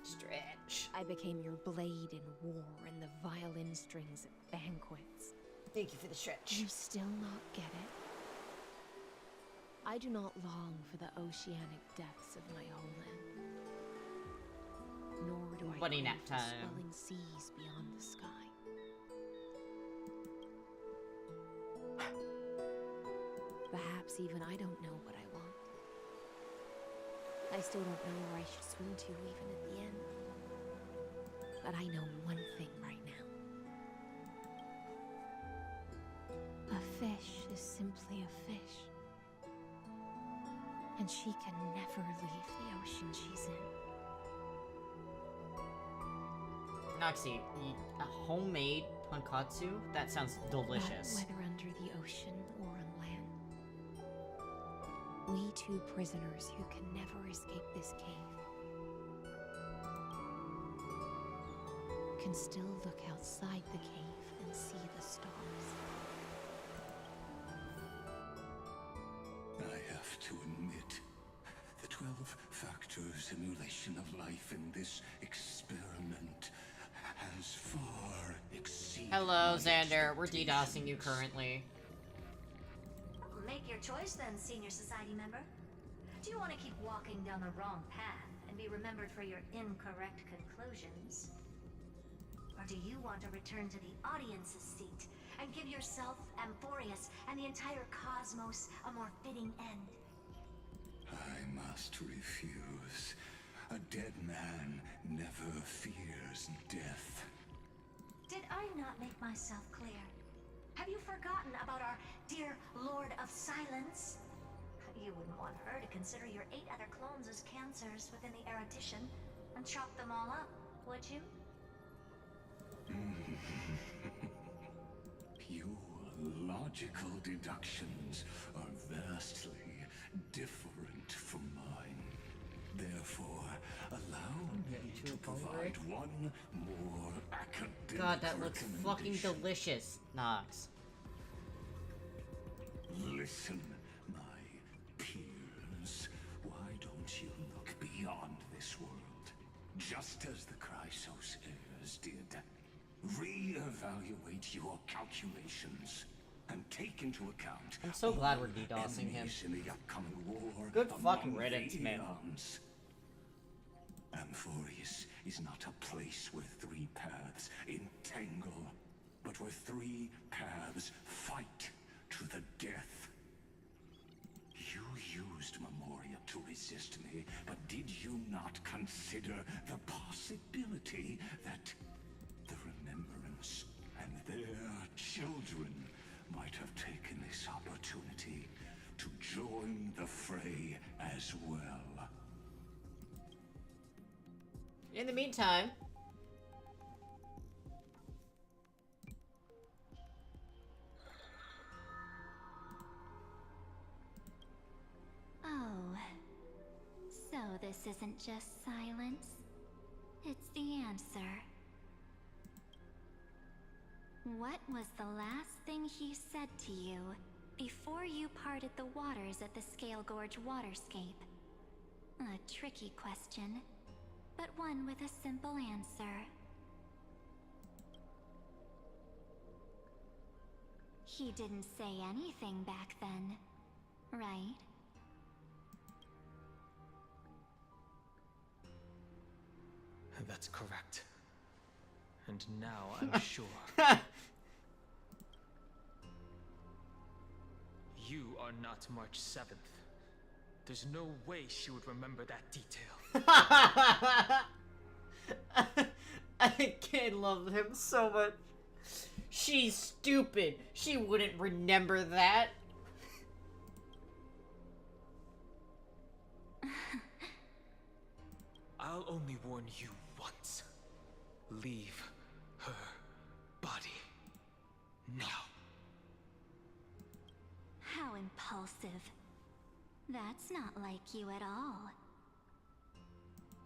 Stretch. I became your blade in war and the violin strings at banquets. Thank you for the stretch. You still not get it? I do not long for the oceanic depths of my homeland. Nor do I Buddy crave nap the time. swelling seas beyond the sky. Perhaps even I don't know what I want. I still don't know where I should swim to even at the end. But I know one thing right now. A fish is simply a fish. And she can never leave the ocean she's in. Noxie, a homemade tonkatsu? That sounds delicious. But whether under the ocean or on land, we two prisoners who can never escape this cave can still look outside the cave and see the stars. I have to admit, the 12-factor simulation of life in this experiment has far exceeded Hello, my Xander. We're DDoSing you currently. Make your choice then, senior society member. Do you want to keep walking down the wrong path and be remembered for your incorrect conclusions? Or do you want to return to the audience's seat and give yourself, Amphorius, and the entire cosmos a more fitting end? I must refuse. A dead man never fears death. Did I not make myself clear? Have you forgotten about our dear Lord of Silence? You wouldn't want her to consider your 8 other clones as cancers within the erudition and chop them all up, would you? Your logical deductions are vastly different from mine. Therefore, allow me to provide one more academic God, that looks fucking recommendation. delicious, Nox. Listen, my peers. Why don't you look beyond this world? Just as the Chrysos heirs did. Re-evaluate your calculations and take into account. I'm so glad we're all DDoSing him. enemies in the upcoming war. Good fucking among riddance, the man. eons. Amphorius is not a place where 3 paths entangle, but where 3 paths fight to the death. You used Memoria to resist me, but did you not consider the possibility that the Remembrance and their children might have taken this opportunity to join the fray as well? In the meantime, Oh, so this isn't just silence. It's the answer. What was the last thing he said to you before you parted the waters at the Scale Gorge waterscape? A tricky question, but one with a simple answer. He didn't say anything back then, right? That's correct. And now I'm sure. You are not March 7th. There's no way she would remember that detail. I can love him so much. She's stupid. She wouldn't remember that. I'll only warn you once. Leave her body now. How impulsive. That's not like you at all.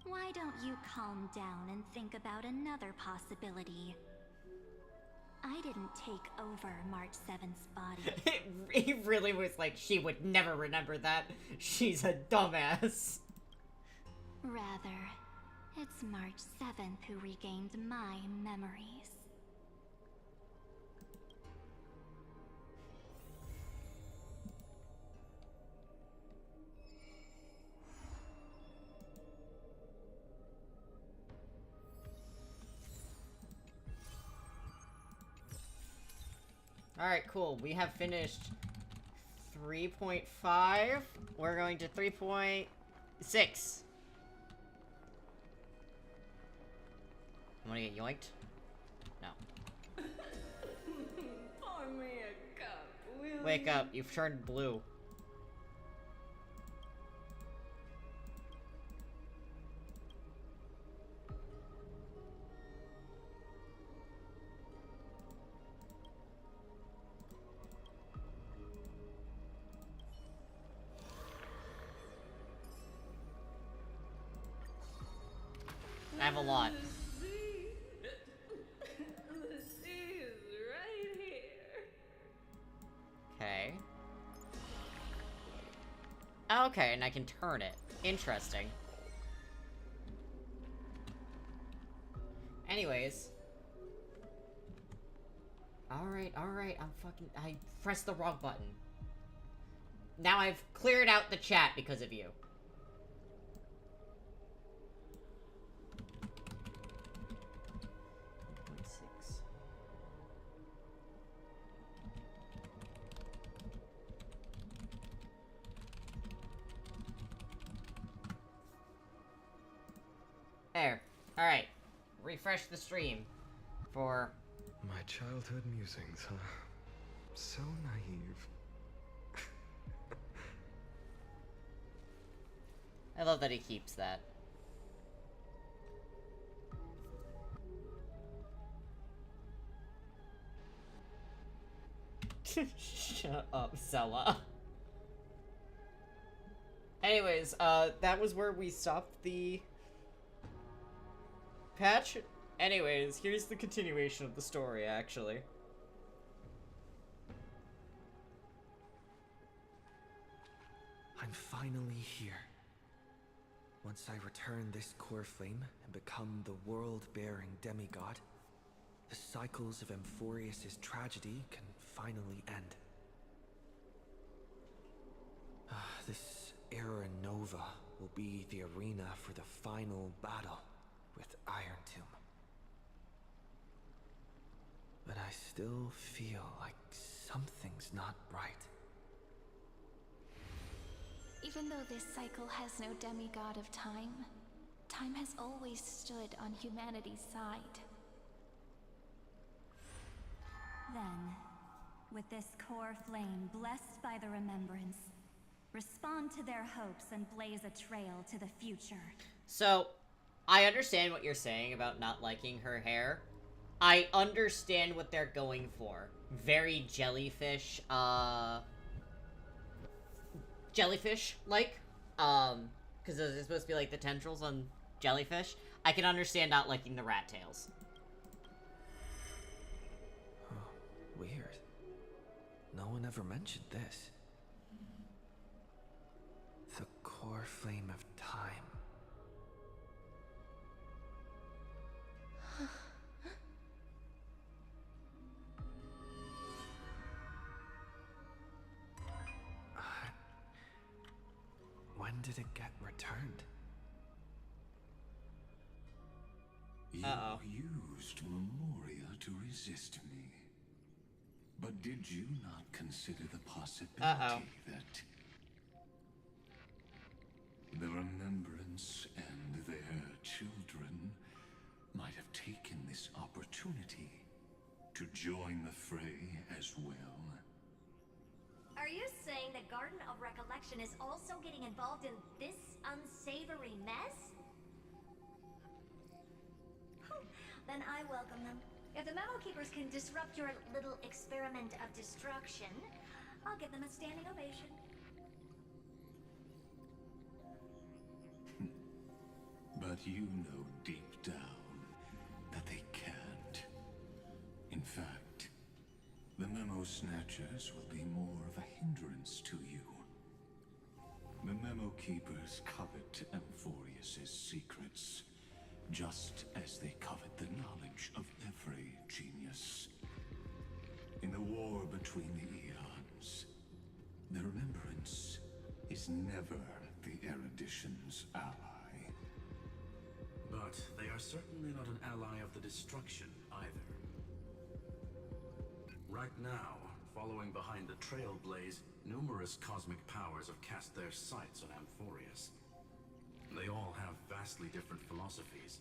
Why don't you calm down and think about another possibility? I didn't take over March 7th's body. He really was like, she would never remember that. She's a dumbass. Rather, it's March 7th who regained my memories. Alright, cool. We have finished 3.5. We're going to 3.6. I'm gonna get yoinked? No. Pour me a cup, will Wake you? up, you've turned blue. I have a lot. The sea is right here. Okay. Okay, and I can turn it. Interesting. Anyways. Alright, I pressed the wrong button. Now I've cleared out the chat because of you. There. Alright. Refresh the stream for... My childhood musings, huh? So naive. I love that he keeps that. Shut up, Zella. Anyways, that was where we stopped the patch. Anyways, here's the continuation of the story, actually. I'm finally here. Once I return this core flame and become the world-bearing demigod, the cycles of Amphorius' tragedy can finally end. This Era Nova will be the arena for the final battle with Iron Tomb. But I still feel like something's not right. Even though this cycle has no demigod of time, time has always stood on humanity's side. Then, with this core flame blessed by the remembrance, respond to their hopes and blaze a trail to the future. So, I understand what you're saying about not liking her hair. I understand what they're going for. Very jellyfish, jellyfish-like. Because those are supposed to be like the tendrils on jellyfish. I can understand not liking the rat tails. Weird. No one ever mentioned this. The core flame of time. When did it get returned? You used Memoria to resist me. But did you not consider the possibility that the remembrance and their children might have taken join the fray as well? Are you saying the Garden of Recollection is also getting involved in this unsavory mess? Then I welcome them. If the Memo Keepers can disrupt your little experiment of destruction, I'll give them a standing ovation. But you know deep down that they can't. In fact, the Memo Snatchers will be more of a hindrance to you. The Memo Keepers covet Amphorius's secrets, just as they covet the knowledge of every genius. In the war between the eons, the Remembrance is never the Erudition's ally. But they are certainly not an ally of the destruction either. Right now, following behind the Trailblaze, numerous cosmic powers have cast their sights on Amphorius. They all have vastly different philosophies,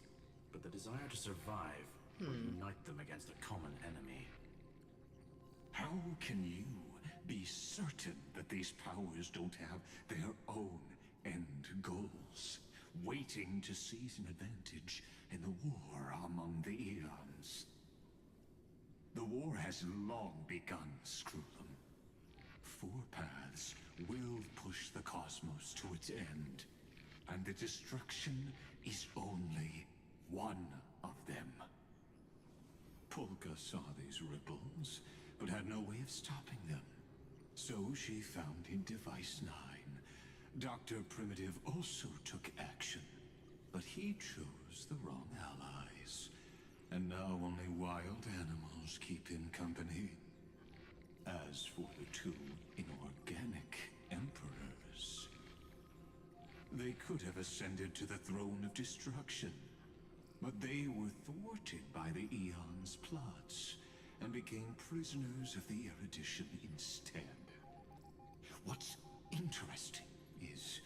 but the desire to survive will unite them against a common enemy. How can you be certain that these powers don't have their own end goals, waiting to seize an advantage in the war among the eons? The war has long begun, Screwlum. Four paths will push the cosmos to its end, and the destruction is only one of them. Polka saw these ripples, but had no way of stopping them. So she found in Device 9. Dr. Primitive also took action, but he chose the wrong allies. And now only wild animals keep him company. As for the two inorganic emperors, they could have ascended to the throne of destruction, but they were thwarted by the Eon's plots and became prisoners of the Erudition instead. What's interesting is,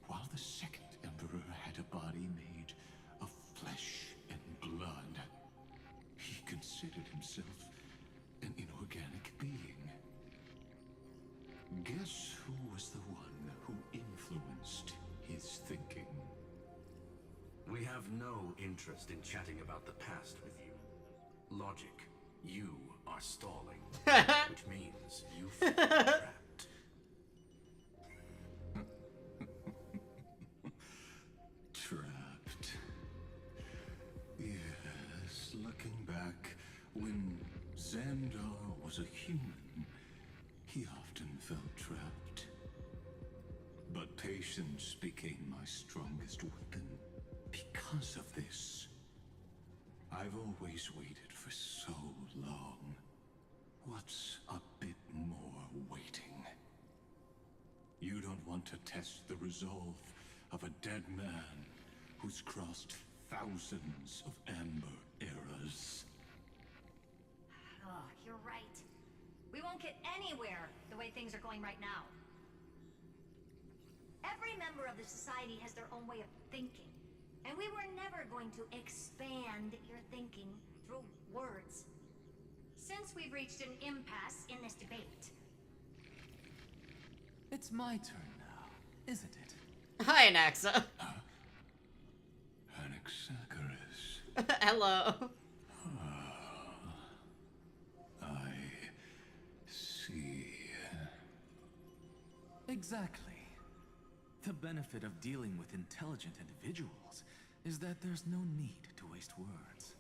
while the second emperor had a body made of flesh and blood, he considered himself an inorganic being. Guess who was the one who influenced his thinking? We have no interest in chatting about the past with you. Logic, you are stalling, which means you feel trapped. Trapped. Yes, looking back, when Xandar was a human, he often felt trapped. But patience became my strongest weapon because of this. I've always waited for so long. What's a bit more waiting? You don't want to test the resolve of a dead man who's crossed thousands of amber eras. Oh, you're right. We won't get anywhere the way things are going right now. Every member of the society has their own way of thinking, and we were never going to expand your thinking through words. Since we've reached an impasse in this debate. It's my turn now, isn't it? Hi, Anaxa. Anaxagoras. Hello. I see. Exactly. The benefit of dealing with intelligent individuals is that there's no need to waste words.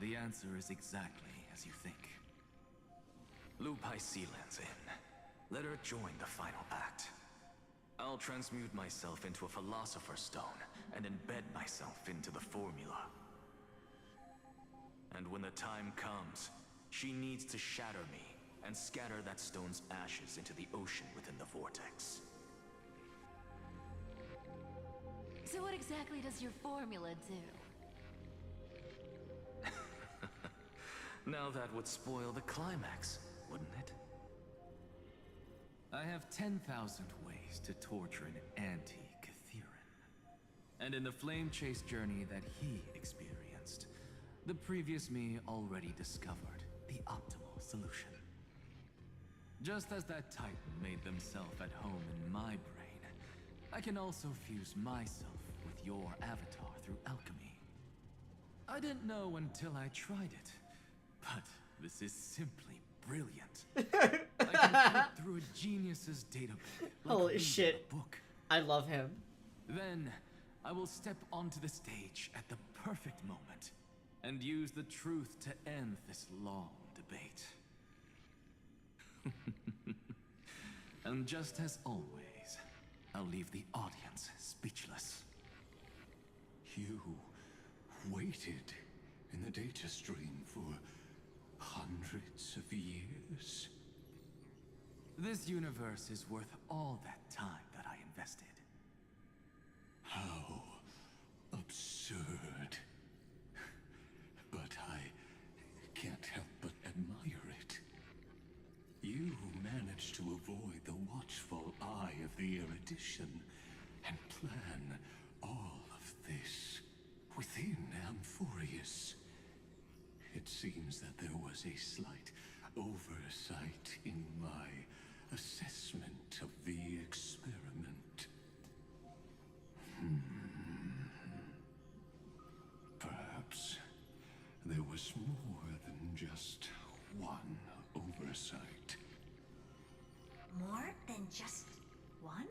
The answer is exactly as you think. Lupai Sealands in. Let her join the final act. I'll transmute myself into a Philosopher's Stone and embed myself into the formula. And when the time comes, she needs to shatter me and scatter that stone's ashes into the ocean within the vortex. So what exactly does your formula do? Now that would spoil the climax, wouldn't it? I have 10,000 ways to torture an anti-Cathiran. And in the flame chase journey that he experienced, the previous me already discovered the optimal solution. Just as that Titan made themselves at home in my brain, I can also fuse myself with your avatar through alchemy. I didn't know until I tried it, but this is simply brilliant. I can flip through a genius's database like Holy reading shit. a book. I love him. Then, I will step onto the stage at the perfect moment and use the truth to end this long debate. And just as always, I'll leave the audience speechless. You waited in the data stream for hundreds of years? This universe is worth all that time that I invested. How absurd. But I can't help but admire it. You managed to avoid the watchful eye of the erudition and plan all of this within Amphorius. It seems that there was a slight oversight in my assessment of the experiment. Perhaps there was more than just one oversight. More than just one?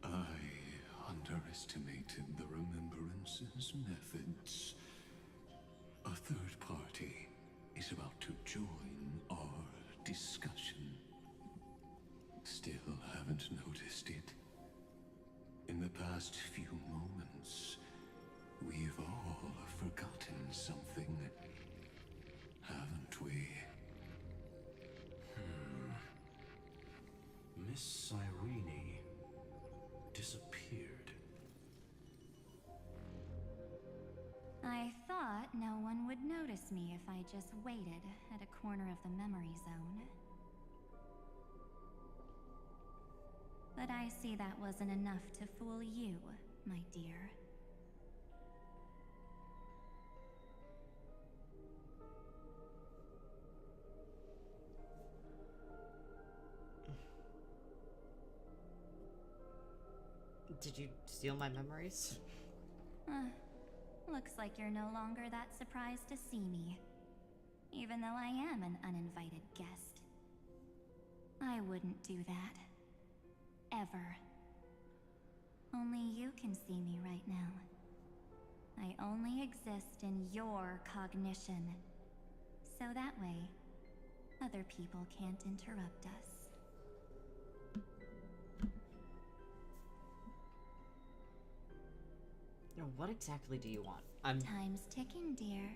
I underestimated the Remembrance's methods. A third party is about to join our discussion. Still haven't noticed it. In the past few moments, we've all forgotten something, haven't we? Miss Cyrene disappeared. I thought no one would notice me if I just waited at a corner of the memory zone. But I see that wasn't enough to fool you, my dear. Did you steal my memories? Looks like you're no longer that surprised to see me. Even though I am an uninvited guest. I wouldn't do that. Ever. Only you can see me right now. I only exist in your cognition. So that way, other people can't interrupt us. What exactly do you want? Time's ticking, dear.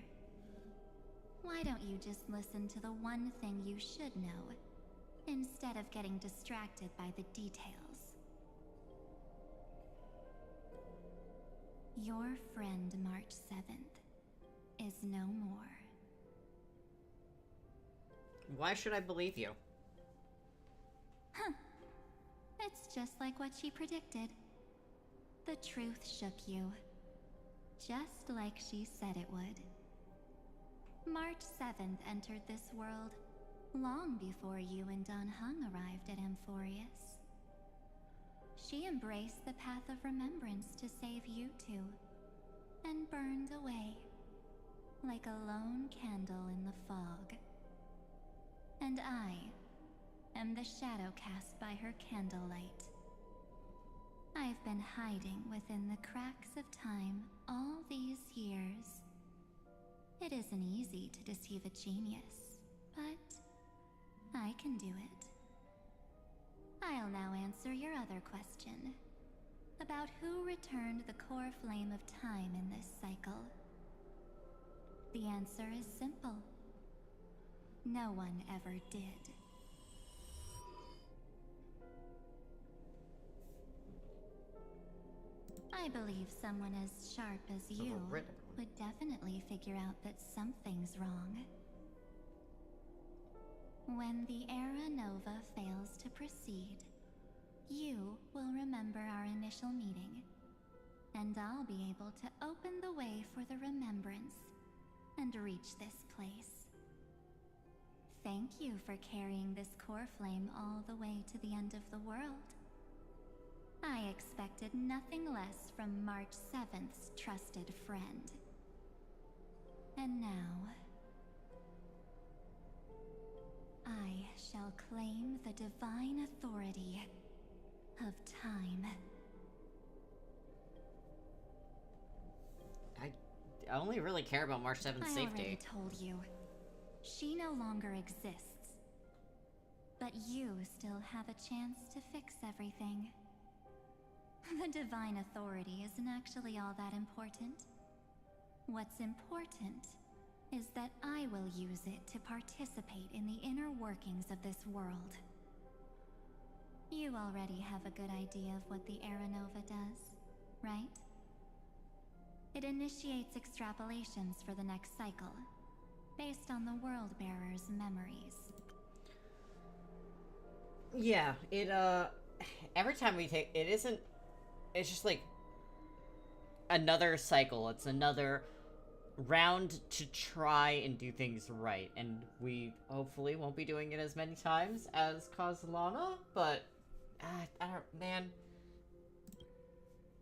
Why don't you just listen to the one thing you should know, instead of getting distracted by the details? Your friend March 7th is no more. Why should I believe you? Huh. It's just like what she predicted. The truth shook you. Just like she said it would. March 7th entered this world long before you and Dan Heng arrived at Amphorius. She embraced the path of remembrance to save you two, and burned away like a lone candle in the fog. And I am the shadow cast by her candlelight. I've been hiding within the cracks of time all these years. It isn't easy to deceive a genius, but I can do it. I'll now answer your other question, about who returned the core flame of time in this cycle. The answer is simple. No one ever did. I believe someone as sharp as you would definitely figure out that something's wrong. When the Era Nova fails to proceed, you will remember our initial meeting, and I'll be able to open the way for the remembrance and reach this place. Thank you for carrying this core flame all the way to the end of the world. I expected nothing less from March 7th's trusted friend. And now, I shall claim the divine authority of time. I only really care about March 7th's I safety. already told you. She no longer exists. But you still have a chance to fix everything. The divine authority isn't actually all that important. What's important is that I will use it to participate in the inner workings of this world. You already have a good idea of what the Aranova does, right? It initiates extrapolations for the next cycle, based on the World Bearer's memories. Yeah, it, every time we take, it's just like another cycle. It's another round to try and do things right, and we hopefully won't be doing it as many times as Kozlana, but, I don't, man.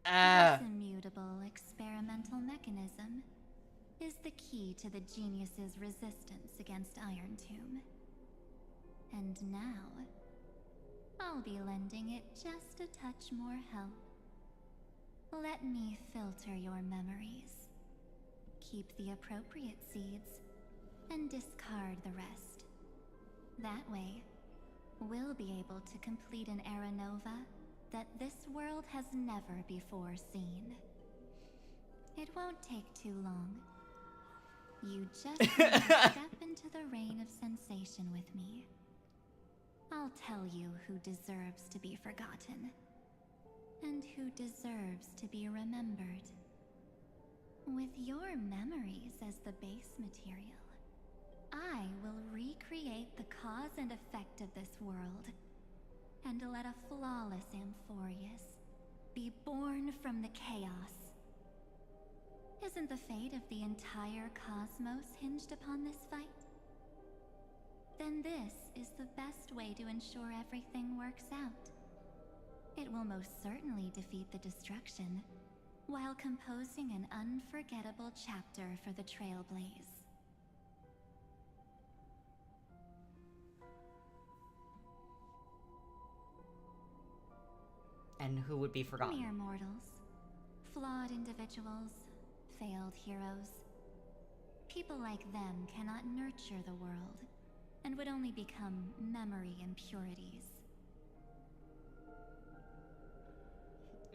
This immutable experimental mechanism is the key to the genius's resistance against Iron Tomb. And now, I'll be lending it just a touch more help. Let me filter your memories. Keep the appropriate seeds, and discard the rest. That way, we'll be able to complete an Aranova that this world has never before seen. It won't take too long. You just need to step into the reign of sensation with me. I'll tell you who deserves to be forgotten, and who deserves to be remembered. With your memories as the base material, I will recreate the cause and effect of this world, and let a flawless Amphorius be born from the chaos. Isn't the fate of the entire cosmos hinged upon this fight? Then this is the best way to ensure everything works out. It will most certainly defeat the destruction, while composing an unforgettable chapter for the Trailblaze. And who would be forgotten? Mere mortals. Flawed individuals. Failed heroes. People like them cannot nurture the world, and would only become memory impurities.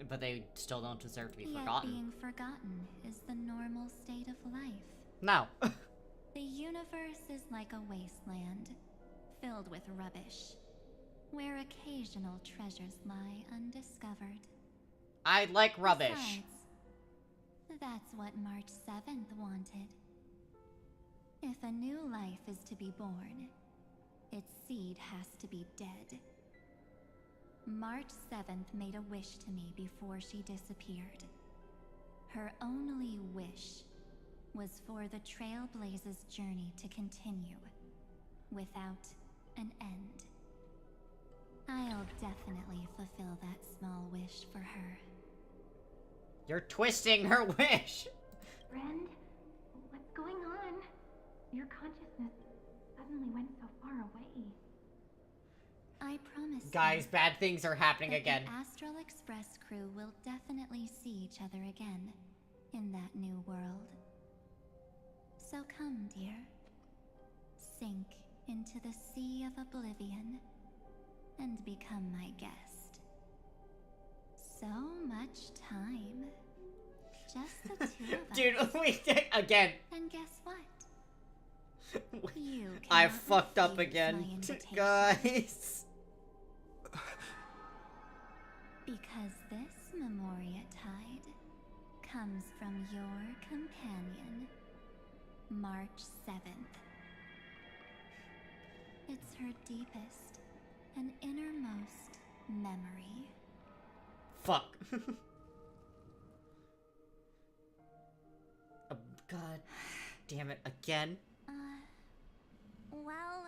But they still don't deserve to be Yet forgotten. being forgotten is the normal state of life. No. The universe is like a wasteland, filled with rubbish, where occasional treasures lie undiscovered. I like rubbish. Besides, that's what March 7th wanted. If a new life is to be born, its seed has to be dead. March 7th made a wish to me before she disappeared. Her only wish was for the Trailblaze's journey to continue, without an end. I'll definitely fulfill that small wish for her. You're twisting her wish! Friend, what's going on? Your consciousness suddenly went so far away. I promise Guys, bad things are happening that again. The Astral Express crew will definitely see each other again in that new world. So come, dear. Sink into the sea of oblivion and become my guest. So much time. Just the two of us. Dude, we did again. And guess what? You I cannot fucked up refuse again. my invitation. Guys. Because this Memoria Tide comes from your companion, March 7th. It's her deepest and innermost memory. Fuck. God damn it, again? Well,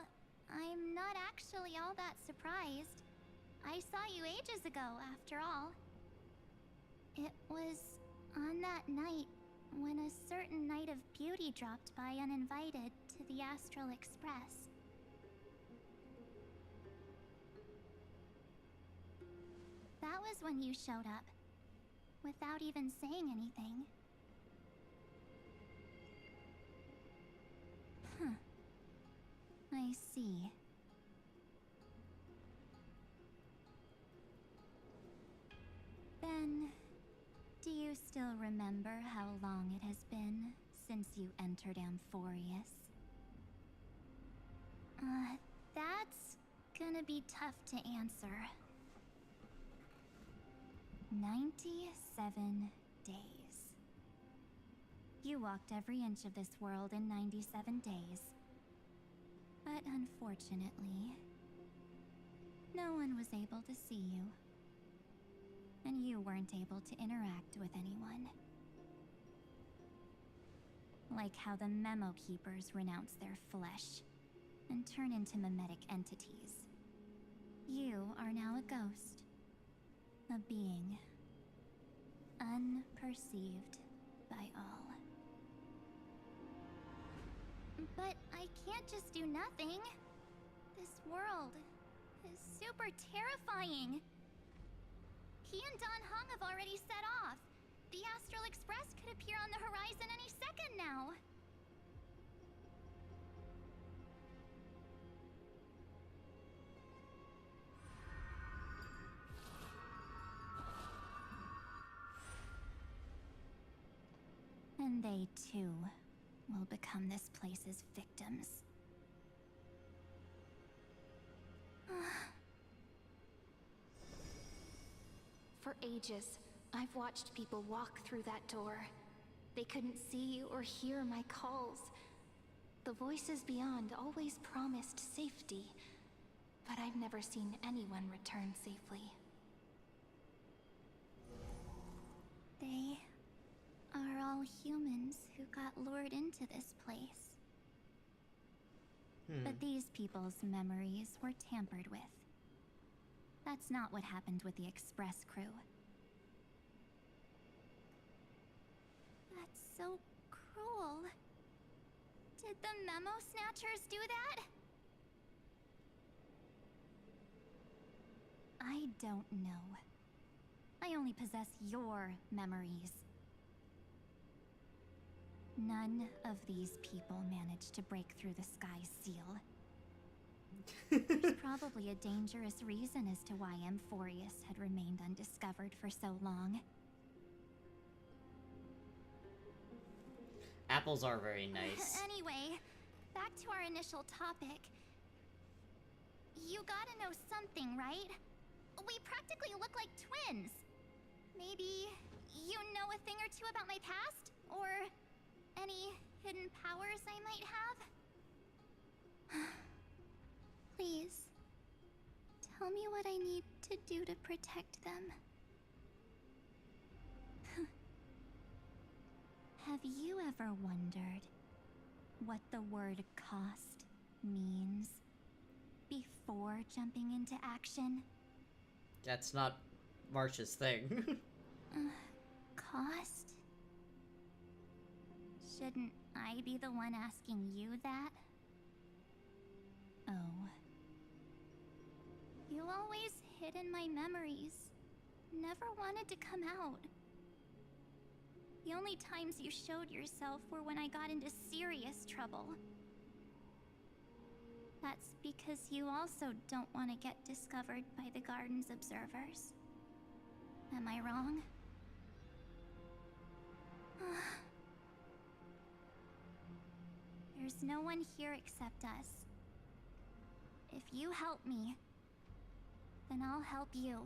actually all that surprised. I saw you ages ago, after all. It was on that night when a certain Knight of Beauty dropped by uninvited to the Astral Express. That was when you showed up, without even saying anything. Huh. I see. Then, do you still remember how long it has been since you entered Amphorius? That's gonna be tough to answer. 97 days. You walked every inch of this world in 97 days. But unfortunately, no one was able to see you. And you weren't able to interact with anyone. Like how the Memo Keepers renounce their flesh and turn into mimetic entities. You are now a ghost. A being. Unperceived by all. But I can't just do nothing. This world is super terrifying. He and Don Hung have already set off. The Astral Express could appear on the horizon any second now. And they too will become this place's victims. For ages, I've watched people walk through that door. They couldn't see or hear my calls. The voices beyond always promised safety, but I've never seen anyone return safely. They are all humans who got lured into this place. But these people's memories were tampered with. That's not what happened with the Express crew. That's so cruel. Did the Memo Snatchers do that? I don't know. I only possess your memories. None of these people managed to break through the Sky Seal. There's probably a dangerous reason as to why Amphorius had remained undiscovered for so long. Apples are very nice. Anyway, back to our initial topic. You gotta know something, right? We practically look like twins. Maybe you know a thing or two about my past? Or any hidden powers I might have? Please, tell me what I need to do to protect them. Have you ever wondered what the word cost means before jumping into action? That's not March's thing. Cost? Shouldn't I be the one asking you that? Oh. You always hid in my memories. Never wanted to come out. The only times you showed yourself were when I got into serious trouble. That's because you also don't want to get discovered by the Garden's observers. Am I wrong? There's no one here except us. If you help me, then I'll help you.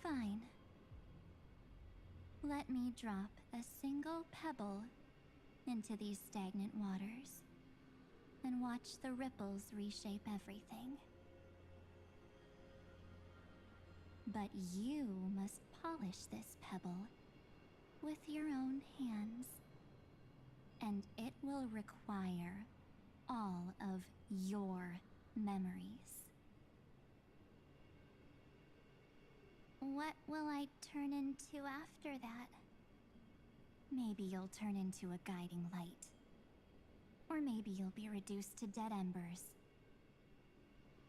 Fine. Let me drop a single pebble into these stagnant waters and watch the ripples reshape everything. But you must polish this pebble with your own hands. And it will require all of your memories. What will I turn into after that? Maybe you'll turn into a guiding light. Or maybe you'll be reduced to dead embers.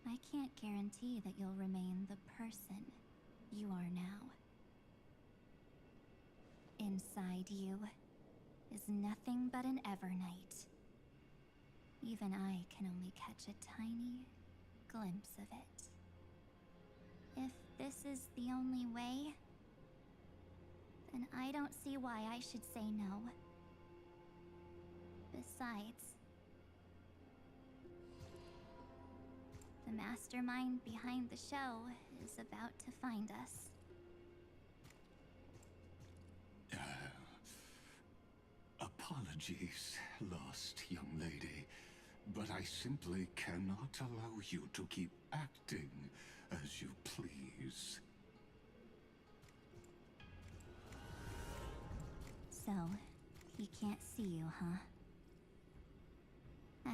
I can't guarantee that you'll remain the person you are now. Inside you is nothing but an Evernight. Even I can only catch a tiny glimpse of it. If this is the only way, then I don't see why I should say no. Besides, the mastermind behind the show is about to find us. Apologies, lost young lady, but I simply cannot allow you to keep acting as you please. So, he can't see you, huh?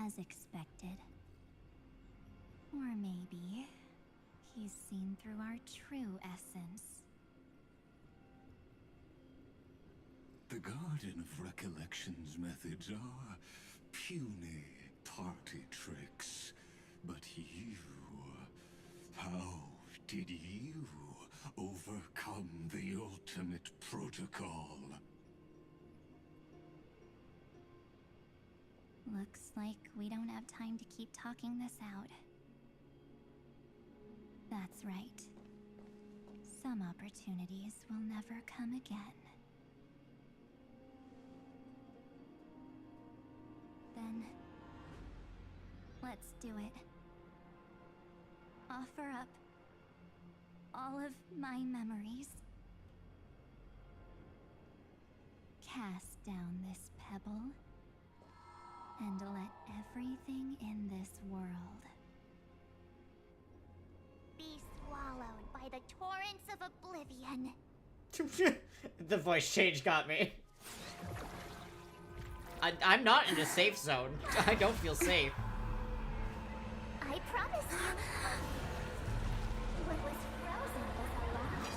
As expected. Or maybe he's seen through our true essence. The Garden of Recollection's methods are puny party tricks. But you... how did you overcome the ultimate protocol? Looks like we don't have time to keep talking this out. That's right. Some opportunities will never come again. Then, let's do it. Offer up all of my memories. Cast down this pebble, and let everything in this world be swallowed by the torrents of oblivion. The voice change got me. I'm not in a safe zone. I don't feel safe. I promise you. What was frozen was alive.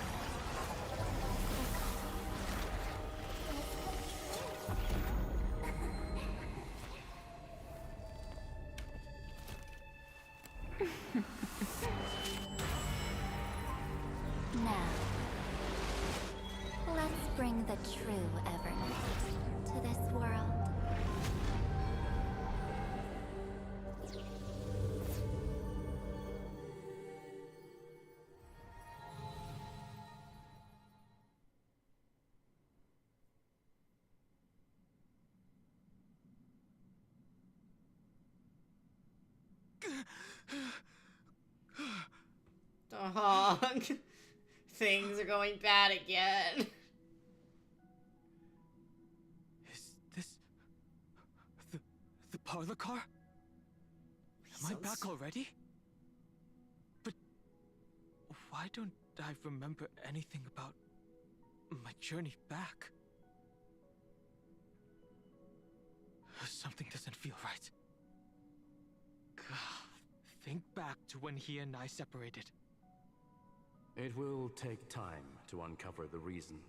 Now, let's bring the true Evernight to this world. Dog. Things are going bad again. Is this the parlor car? Am I back already? But why don't I remember anything about my journey back? Something doesn't feel right. Think back to when he and I separated. It will take time to uncover the reason.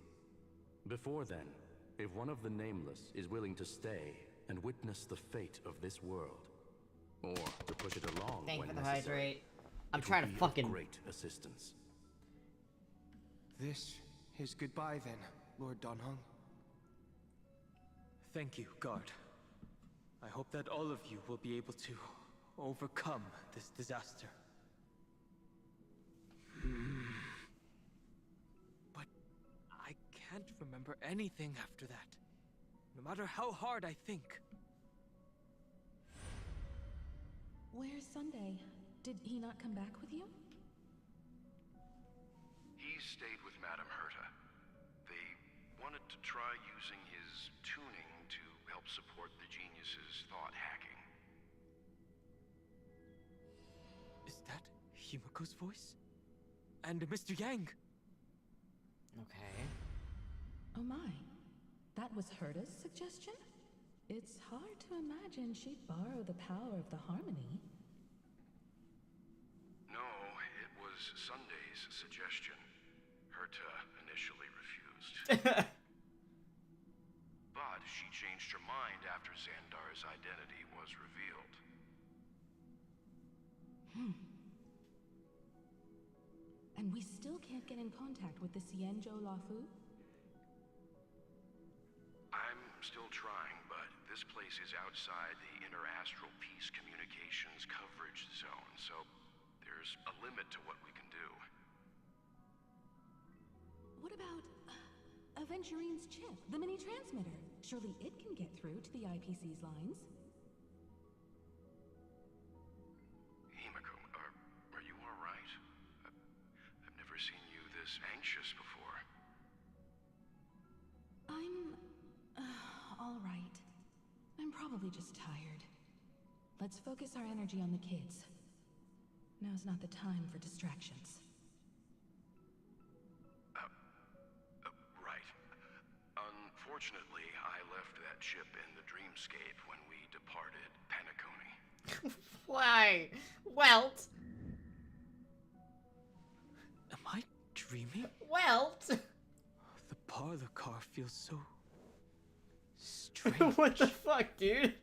Before then, if one of the Nameless is willing to stay and witness the fate of this world, or to push it along Thank when you for the necessary, hydrate. I'm it trying will to be fucking of great assistance. This is goodbye then, Lord Danhong. Thank you, guard. I hope that all of you will be able to overcome this disaster. But I can't remember anything after that, no matter how hard I think. Where's Sunday? Did he not come back with you? He stayed with Madame Herta. They wanted to try using his tuning to help support the genius's thought hacking. Is that Himiko's voice? And Mr. Yang? Okay. Oh my. That was Herta's suggestion? It's hard to imagine she'd borrow the power of the Harmony. No, it was Sunday's suggestion. Herta initially refused. But she changed her mind after Xandar's identity was revealed. And we still can't get in contact with the Xianzhou Lafu? I'm still trying, but this place is outside the Interastral Peace Communications coverage zone, so there's a limit to what we can do. What about Aventurine's chip, the mini-transmitter? Surely it can get through to the IPC's lines. Himiko, are you alright? I've never seen you this anxious before. I'm... all right. I'm probably just tired. Let's focus our energy on the kids. Now's not the time for distractions. Right. Unfortunately, I left that chip in the dreamscape when we departed Penacony. Why? Welt? Am I dreaming? Welt? The parlor car feels so strange. What the fuck, dude?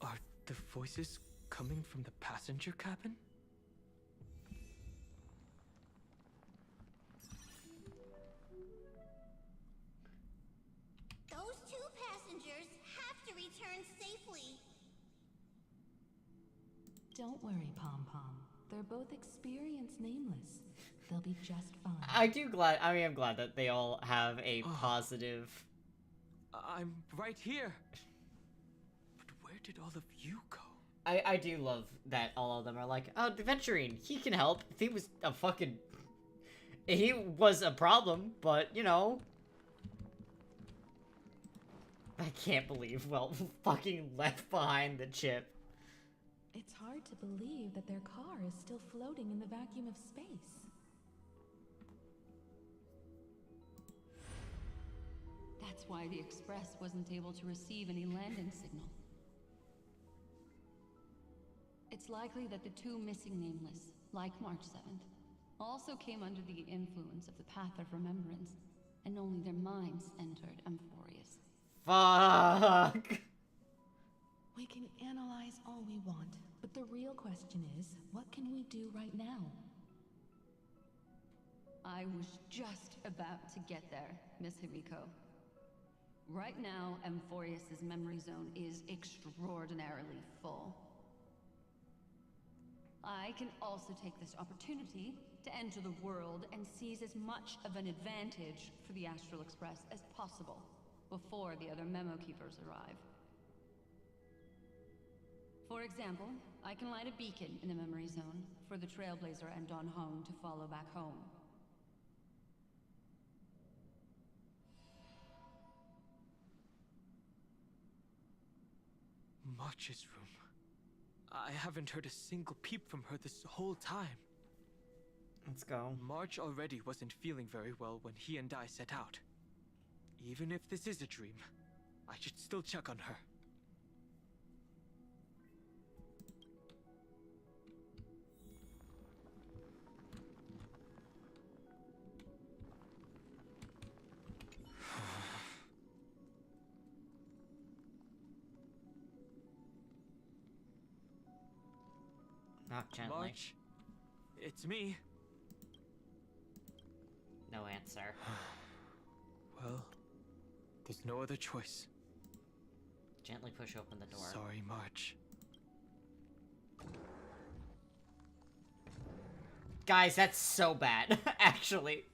Are the voices coming from the passenger cabin? Those two passengers have to return safely. Don't worry, Pom Pom. They're both experienced nameless. They'll be just fine. I'm glad that they all have a positive... I'm right here. But where did all of you go? I do love that all of them are like, oh, Aventurine, he can help. If he was a fucking... He was a problem, but, you know... I can't believe, well, fucking left behind the chip. It's hard to believe that their car is still floating in the vacuum of space. That's why the Express wasn't able to receive any landing signal. It's likely that the two missing nameless, like March 7th, also came under the influence of the Path of Remembrance, and only their minds entered Amphorius. Fuck! We can analyze all we want, but the real question is, what can we do right now? I was just about to get there, Miss Himiko. Right now, Amphorius's memory zone is extraordinarily full. I can also take this opportunity to enter the world and seize as much of an advantage for the Astral Express as possible before the other Memo Keepers arrive. For example, I can light a beacon in the memory zone for the Trailblazer and Dan Heng to follow back home. March's room. I haven't heard a single peep from her this whole time. Let's go. March already wasn't feeling very well when he and I set out. Even if this is a dream, I should still check on her. Knock gently. March, it's me. No answer. Well, there's no other choice. Gently push open the door. Sorry, March. Guys, that's so bad, actually.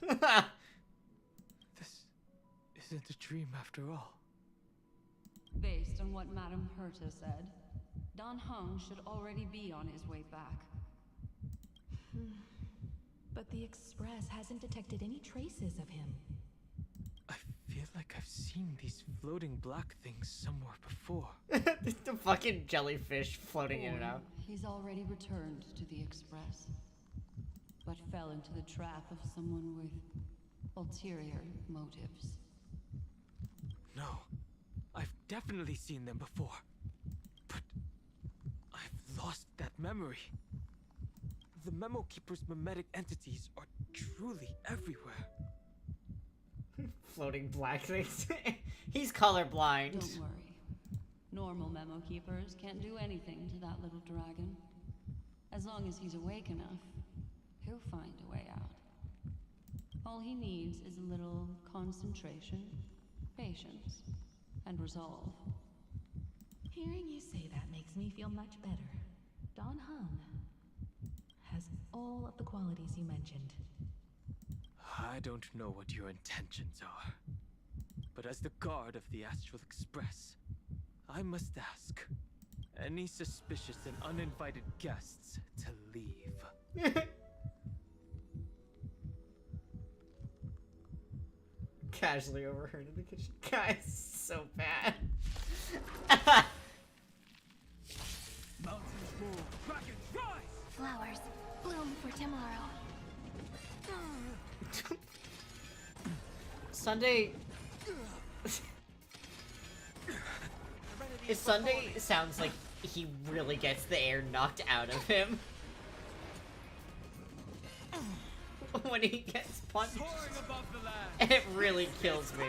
This isn't a dream after all. Based on what Madame Herta said, Dan Heng should already be on his way back. But the Express hasn't detected any traces of him. I feel like I've seen these floating black things somewhere before. The fucking jellyfish floating in and out. He's already returned to the Express, but fell into the trap of someone with ulterior motives. No, I've definitely seen them before. But I've lost that memory. The Memo Keeper's mimetic entities are truly everywhere. Floating black things. He's colorblind. Don't worry. Normal Memo Keepers can't do anything to that little dragon. As long as he's awake enough, he'll find a way out. All he needs is a little concentration, patience, and resolve. Hearing you say that makes me feel much better. Dan Heng has all of the qualities you mentioned. I don't know what your intentions are, but as the guard of the Astral Express, I must ask any suspicious and uninvited guests to leave. Casually overheard in the kitchen. Guys, so bad. Mountains move, dragons rise! Flowers bloom for tomorrow. Sunday. Sunday sounds like he really gets the air knocked out of him when he gets punched. And it really kills me.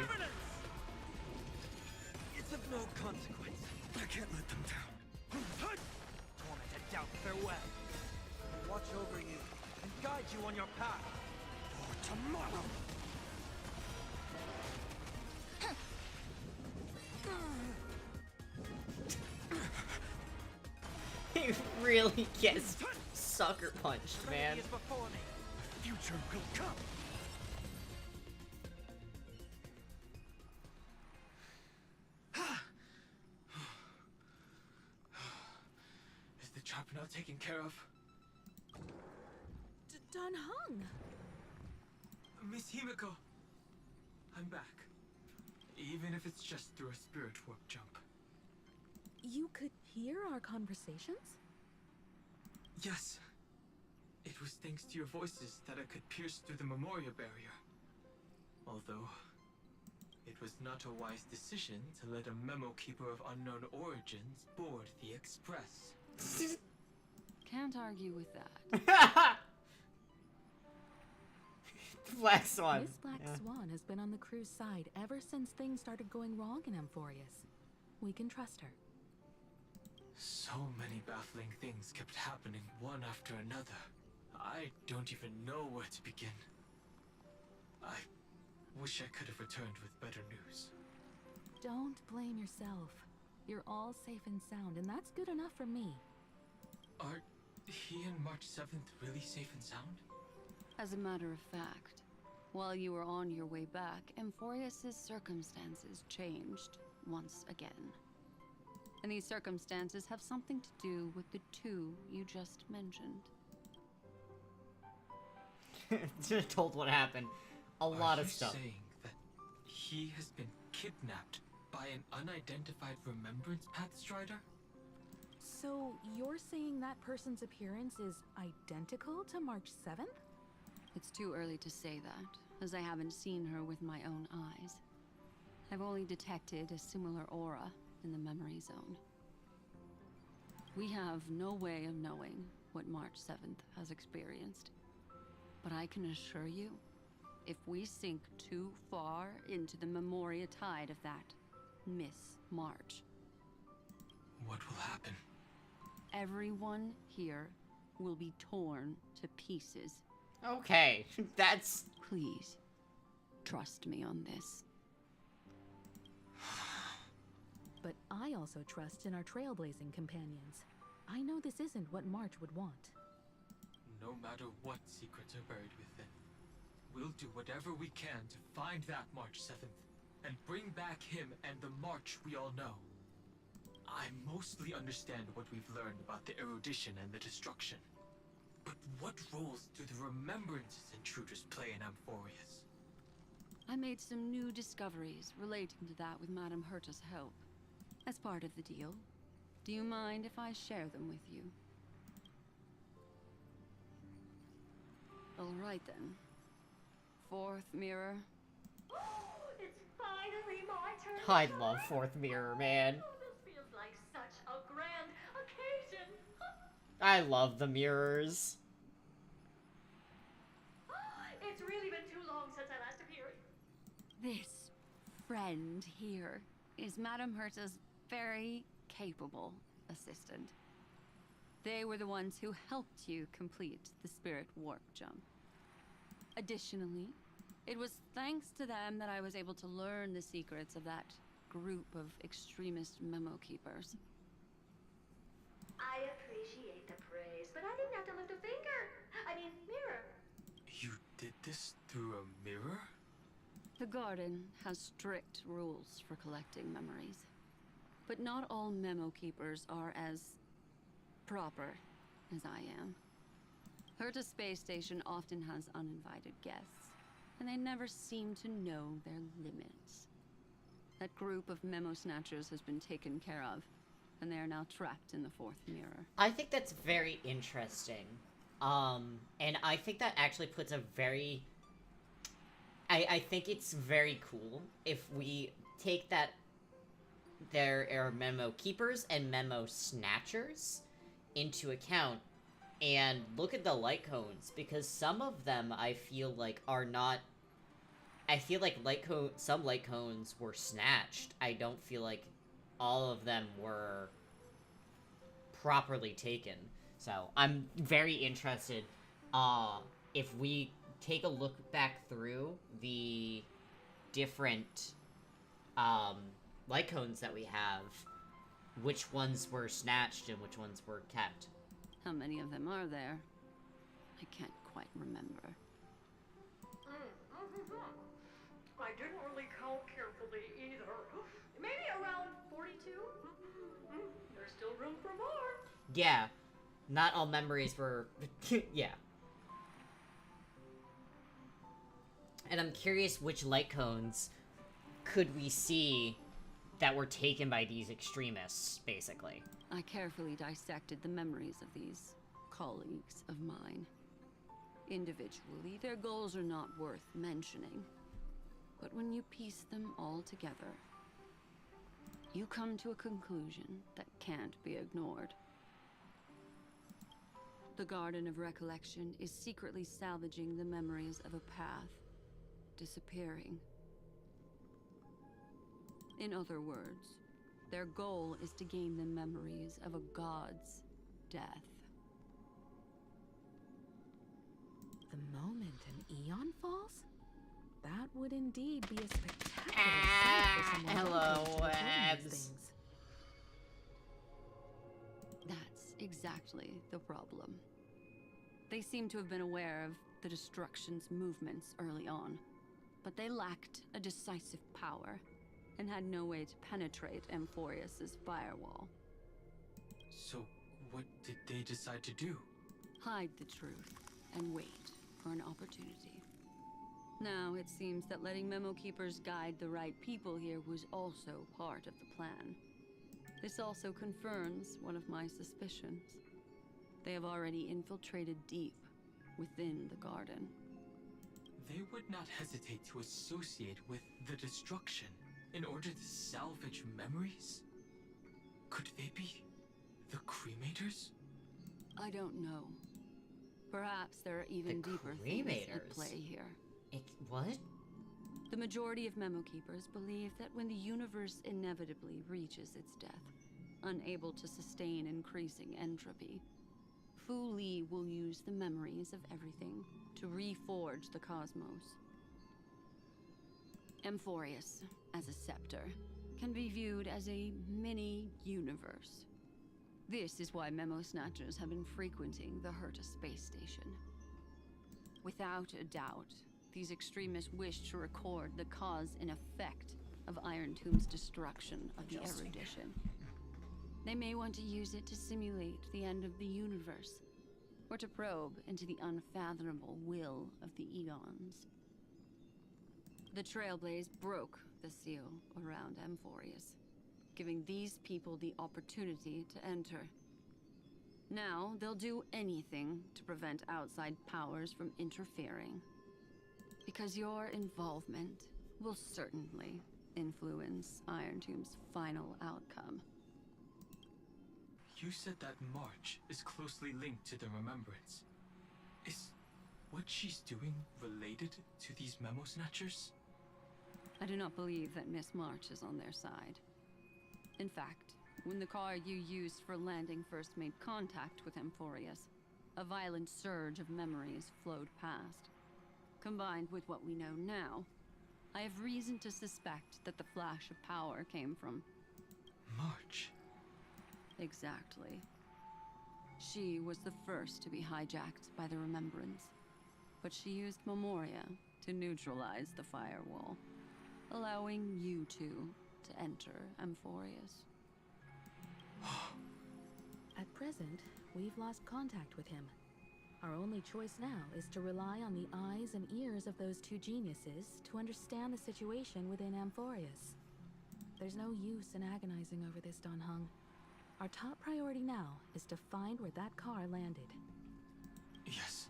It's of no consequence. I can't let them down. Tormented doubt farewell. Watch over you and guide you on your path. For tomorrow. He really gets sucker punched, man. The future will come. Is the trap now taken care of? Dan Heng! Miss Himiko, I'm back. Even if it's just through a spirit warp jump. You could hear our conversations? Yes. It was thanks to your voices that I could pierce through the Memoria barrier. Although, it was not a wise decision to let a Memo Keeper of unknown origins board the Express. Can't argue with that. Black Swan. Miss Black Swan has been on the crew's side ever since things started going wrong in Amphorius. We can trust her. So many baffling things kept happening one after another. I don't even know where to begin. I wish I could have returned with better news. Don't blame yourself. You're all safe and sound, and that's good enough for me. Are he and March 7th really safe and sound? As a matter of fact, while you were on your way back, Amphorius' circumstances changed once again. And these circumstances have something to do with the two you just mentioned. Told what happened. A lot of stuff. Are you saying that he has been kidnapped by an unidentified Remembrance Path Strider? So you're saying that person's appearance is identical to March 7th? It's too early to say that, as I haven't seen her with my own eyes. I've only detected a similar aura in the memory zone. We have no way of knowing what March 7th has experienced. But I can assure you, if we sink too far into the Memoria tide of that Miss March, what will happen? Everyone here will be torn to pieces. Okay, that's... Please, trust me on this. But I also trust in our trailblazing companions. I know this isn't what March would want. No matter what secrets are buried within, we'll do whatever we can to find that March 7th and bring back him and the March we all know. I mostly understand what we've learned about the erudition and the destruction. But what roles do the Remembrances intruders play in Amphorius? I made some new discoveries relating to that with Madame Herta's help. As part of the deal, do you mind if I share them with you? All right then. fourth mirror. It's finally my turn. I love Fourth Mirror, man. This feels like such a grand occasion. I love the mirrors. It's really been too long since I last appeared. This friend here is Madame Herta's very capable assistant. They were the ones who helped you complete the spirit warp jump. Additionally, it was thanks to them that I was able to learn the secrets of that group of extremist memo keepers. I appreciate the praise, but I didn't have to lift a finger. I mean, mirror. You did this through a mirror? The garden has strict rules for collecting memories. But not all memo keepers are as proper as I am. Herta Space Station often has uninvited guests, and they never seem to know their limits. That group of memo snatchers has been taken care of, and they are now trapped in the fourth mirror. I think that's very interesting. And I think that actually puts a very... I think it's very cool if we take that there are memo keepers and memo snatchers into account and look at the light cones, because some of them I feel like are not... I feel like some light cones were snatched. I don't feel like all of them were properly taken. So I'm very interested if we take a look back through the different light cones that we have, which ones were snatched and which ones were kept. How many of them are there? I can't quite remember. I didn't really count carefully either. Maybe around 42? There's still room for more. Yeah, not all memories were... yeah. And I'm curious which light cones could we see that were taken by these extremists, basically. I carefully dissected the memories of these colleagues of mine. Individually, their goals are not worth mentioning. But when you piece them all together, you come to a conclusion that can't be ignored. The Garden of Recollection is secretly salvaging the memories of a path disappearing. In other words, their goal is to gain the memories of a god's death. The moment an Eon falls? That would indeed be a spectacular sight for someone hello, dedicated to recording Abs. these things. That's exactly the problem. They seem to have been aware of the Destruction's movements early on, but they lacked a decisive power and had no way to penetrate Amphorius's firewall. So, what did they decide to do? Hide the truth and wait for an opportunity. Now, it seems that letting Memo Keepers guide the right people here was also part of the plan. This also confirms one of my suspicions. They have already infiltrated deep within the garden. They would not hesitate to associate with the Destruction in order to salvage memories? Could they be the Cremators? I don't know. Perhaps there are even deeper things at play here. What? The majority of Memo Keepers believe that when the universe inevitably reaches its death, unable to sustain increasing entropy, Fu Li will use the memories of everything to reforge the cosmos. Amphorius, as a scepter, can be viewed as a mini-universe. This is why Memo Snatchers have been frequenting the Herta space station. Without a doubt, these extremists wish to record the cause and effect of Iron Tomb's destruction of the erudition. They may want to use it to simulate the end of the universe, or to probe into the unfathomable will of the eons. The Trailblaze broke the seal around Amphorius, giving these people the opportunity to enter. Now, they'll do anything to prevent outside powers from interfering. Because your involvement will certainly influence Iron Tomb's final outcome. You said that March is closely linked to the Remembrance. Is what she's doing related to these Memo Snatchers? I do not believe that Miss March is on their side. In fact, when the car you used for landing first made contact with Amphorius, a violent surge of memories flowed past. Combined with what we know now, I have reason to suspect that the flash of power came from... March. Exactly. She was the first to be hijacked by the Remembrance, but she used Memoria to neutralize the firewall, allowing you two to enter Amphorius. At present, we've lost contact with him. Our only choice now is to rely on the eyes and ears of those two geniuses to understand the situation within Amphorius. There's no use in agonizing over this, Dan Heng. Our top priority now is to find where that car landed. Yes.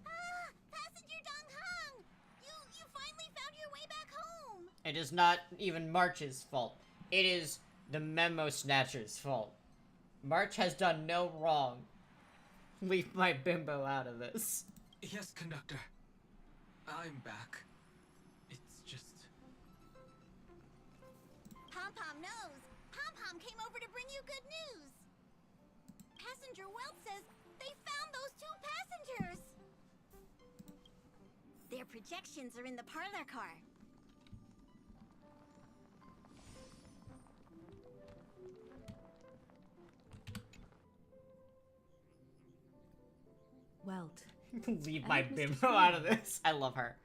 Passenger Dan Heng! You finally found your way back home! It is not even March's fault. It is the Memo Snatcher's fault. March has done no wrong. Leave my bimbo out of this. Yes, Conductor. I'm back. It's just... Pom-Pom knows. Pom-Pom came over to bring you good news. Passenger Welt says they found those two passengers. Their projections are in the parlor car. Welt. Leave my bimbo out of this. I love her.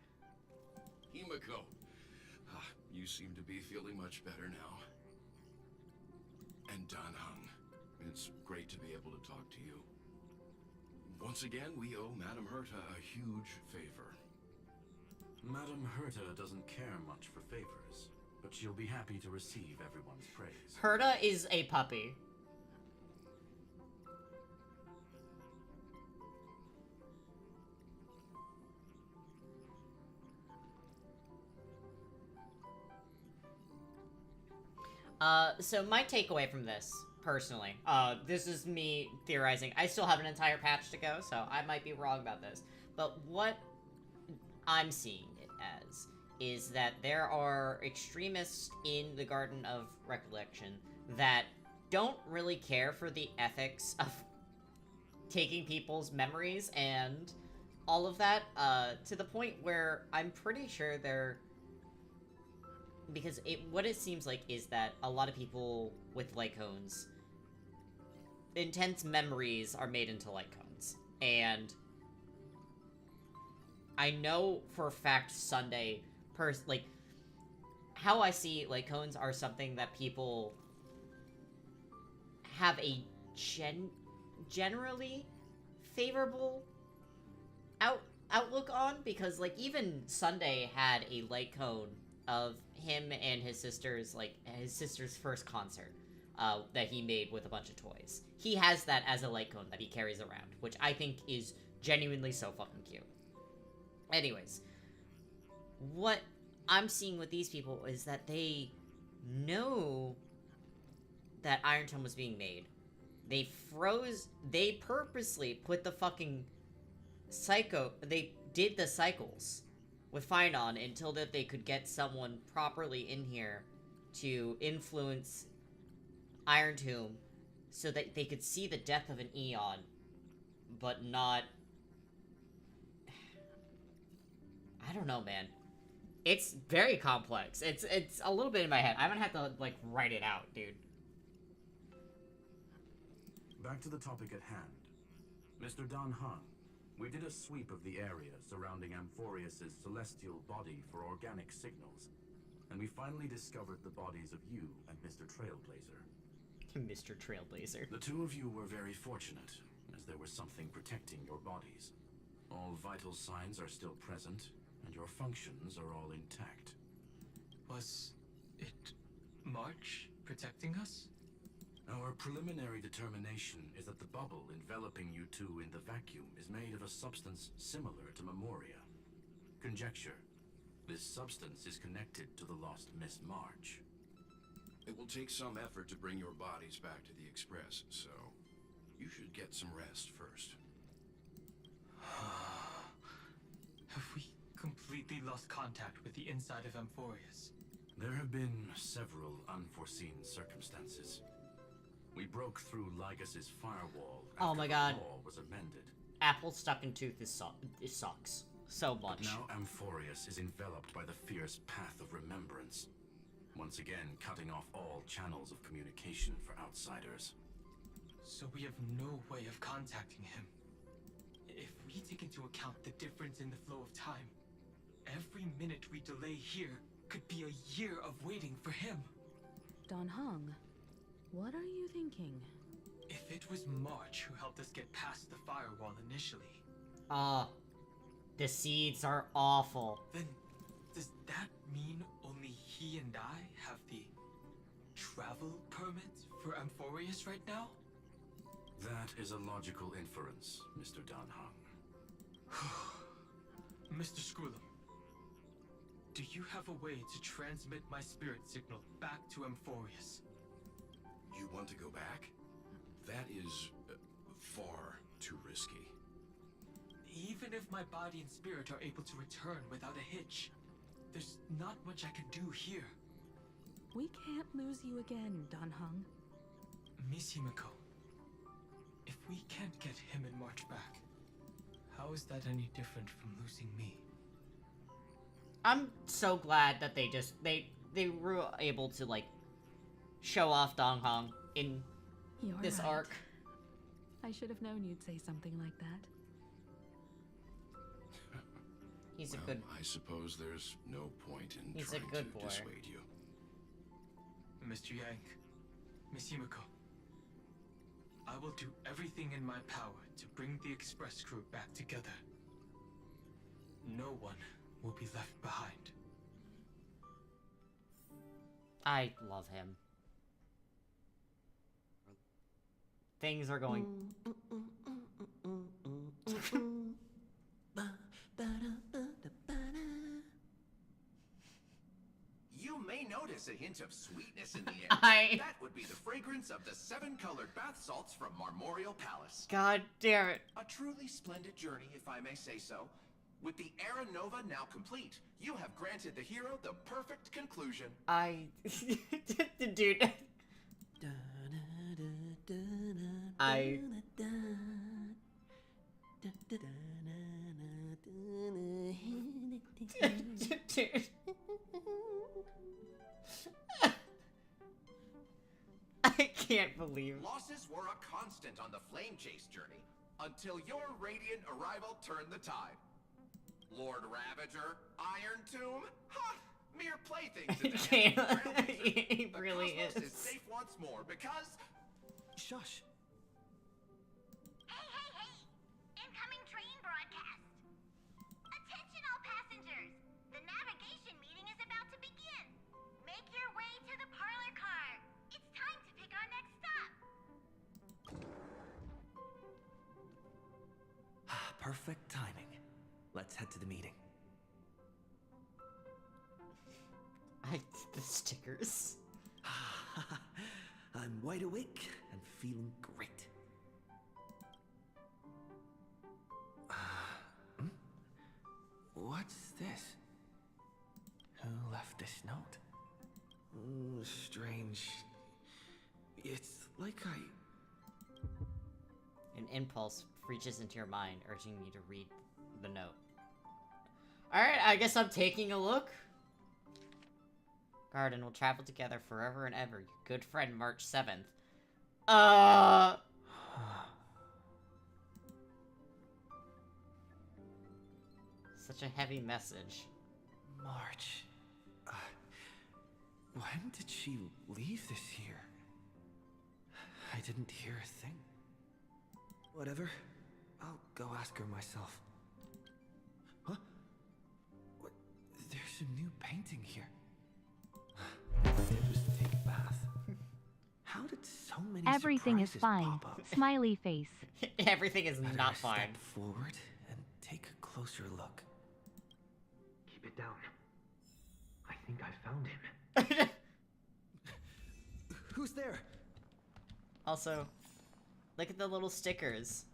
Himiko. You seem to be feeling much better now. And Dan Heng. It's great to be able to talk to you. Once again, we owe Madame Herta a huge favor. Madame Herta doesn't care much for favors, but she'll be happy to receive everyone's praise. Herta is a puppy. So my takeaway from this, personally, this is me theorizing. I still have an entire patch to go, so I might be wrong about this. But what I'm seeing it as is that there are extremists in the Garden of Recollection that don't really care for the ethics of taking people's memories and all of that, to the point where I'm pretty sure they're... Because what it seems like is that a lot of people with Lycones, intense memories are made into Lycones. And I know for a fact Sunday, how I see Lycones are something that people have a generally favorable outlook on, because, even Sunday had a Lycone of him and his sister's, his sister's first concert, that he made with a bunch of toys. He has that as a Lycone that he carries around, which I think is genuinely so fucking cute. Anyways, what I'm seeing with these people is that they know that Iron Tome was being made. They purposely put the fucking they did the cycles with Phynon until that they could get someone properly in here to influence Iron Tomb so that they could see the death of an Eon, but not... I don't know, man. It's very complex. It's a little bit in my head. I'm gonna have to, write it out, dude. Back to the topic at hand. Mr. Dan Heng, we did a sweep of the area surrounding Amphorius' celestial body for organic signals, and we finally discovered the bodies of you and Mr. Trailblazer. Mr. Trailblazer. The two of you were very fortunate, as there was something protecting your bodies. All vital signs are still present, and your functions are all intact. Was it March protecting us? Our preliminary determination is that the bubble enveloping you two in the vacuum is made of a substance similar to Memoria. Conjecture. This substance is connected to the lost Miss March. It will take some effort to bring your bodies back to the Express, so you should get some rest first. Have we completely lost contact with the inside of Amphorius? There have been several unforeseen circumstances. We broke through Lygas's firewall Oh after my the god. wall was amended. Apple stuck in tooth is it sucks so much. But now Amphorius is enveloped by the fierce path of remembrance, once again cutting off all channels of communication for outsiders. So we have no way of contacting him. If we take into account the difference in the flow of time, every minute we delay here could be a year of waiting for him. Dan Heng, what are you thinking? If it was March who helped us get past the firewall initially, The seeds are awful. then does that mean only he and I have the travel permit for Amphorius right now? That is a logical inference, Mr. Dan Heng. Mr. Scroolum, do you have a way to transmit my spirit signal back to Amphorius? You want to go back? That is far too risky. Even if my body and spirit are able to return without a hitch, there's not much I can do here. We can't lose you again, Dan Heng. Miss Himiko, if we can't get him and March back, how is that any different from losing me? I'm so glad that they were able to like show off Dan Heng in You're this right. arc. I should have known you'd say something like that. He's a Well, good. I suppose there's no point in He's a trying good to boy. dissuade you. Mr. Yang, Miss Himiko, I will do everything in my power to bring the Express crew back together. No one will be left behind. I love him. Things are going. You may notice a hint of sweetness in the air. That would be the fragrance of the 7-colored bath salts from Marmorial Palace. God damn it. A truly splendid journey, if I may say so. With the Era Nova now complete, you have granted the hero the perfect conclusion. Dude. Dude. I can't believe. Losses were a constant on the Flame Chase journey, until your radiant arrival turned the tide. Lord Ravager, Iron Tomb, ha! Mere playthings in the hands of Trailblazer. He really the Cosmos is. safe once more because... Shush. Incoming train broadcast. Attention all passengers. The navigation meeting is about to begin. Make your way to the parlor car. It's time to pick our next stop. Perfect timing. Let's head to the meeting. The stickers. I'm wide awake and feeling great. What's this? Who left this note? Strange. It's like An impulse reaches into your mind, urging you to read the note. Alright, I guess I'm taking a look. Garden will travel together forever and ever. Your good friend, March 7th. Such a heavy message. March. When did she leave this here? I didn't hear a thing. Whatever. I'll go ask her myself. Huh? What? There's a new painting here. All I did was take a bath. How How did so many Everything is surprises fine. pop up? Smiley face. Everything is Better not step fine. forward and take a closer look. Keep it down. I think I found him. Who's there? Also, look at the little stickers.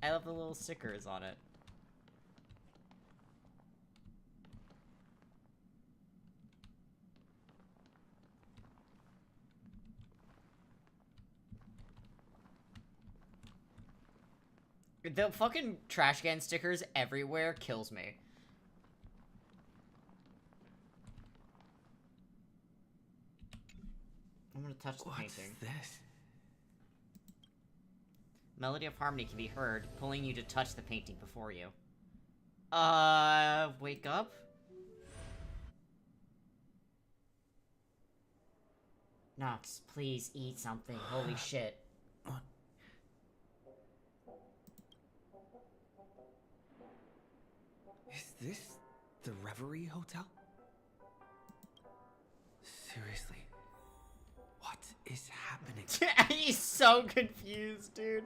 I love the little stickers on it. The fucking trash can stickers everywhere kills me. I'm gonna touch the painting. What's this? Melody of Harmony can be heard, pulling you to touch the painting before you. Wake up? Nox, please eat something. Holy shit. Is this the Reverie Hotel? Seriously, what is happening? He's so confused, dude.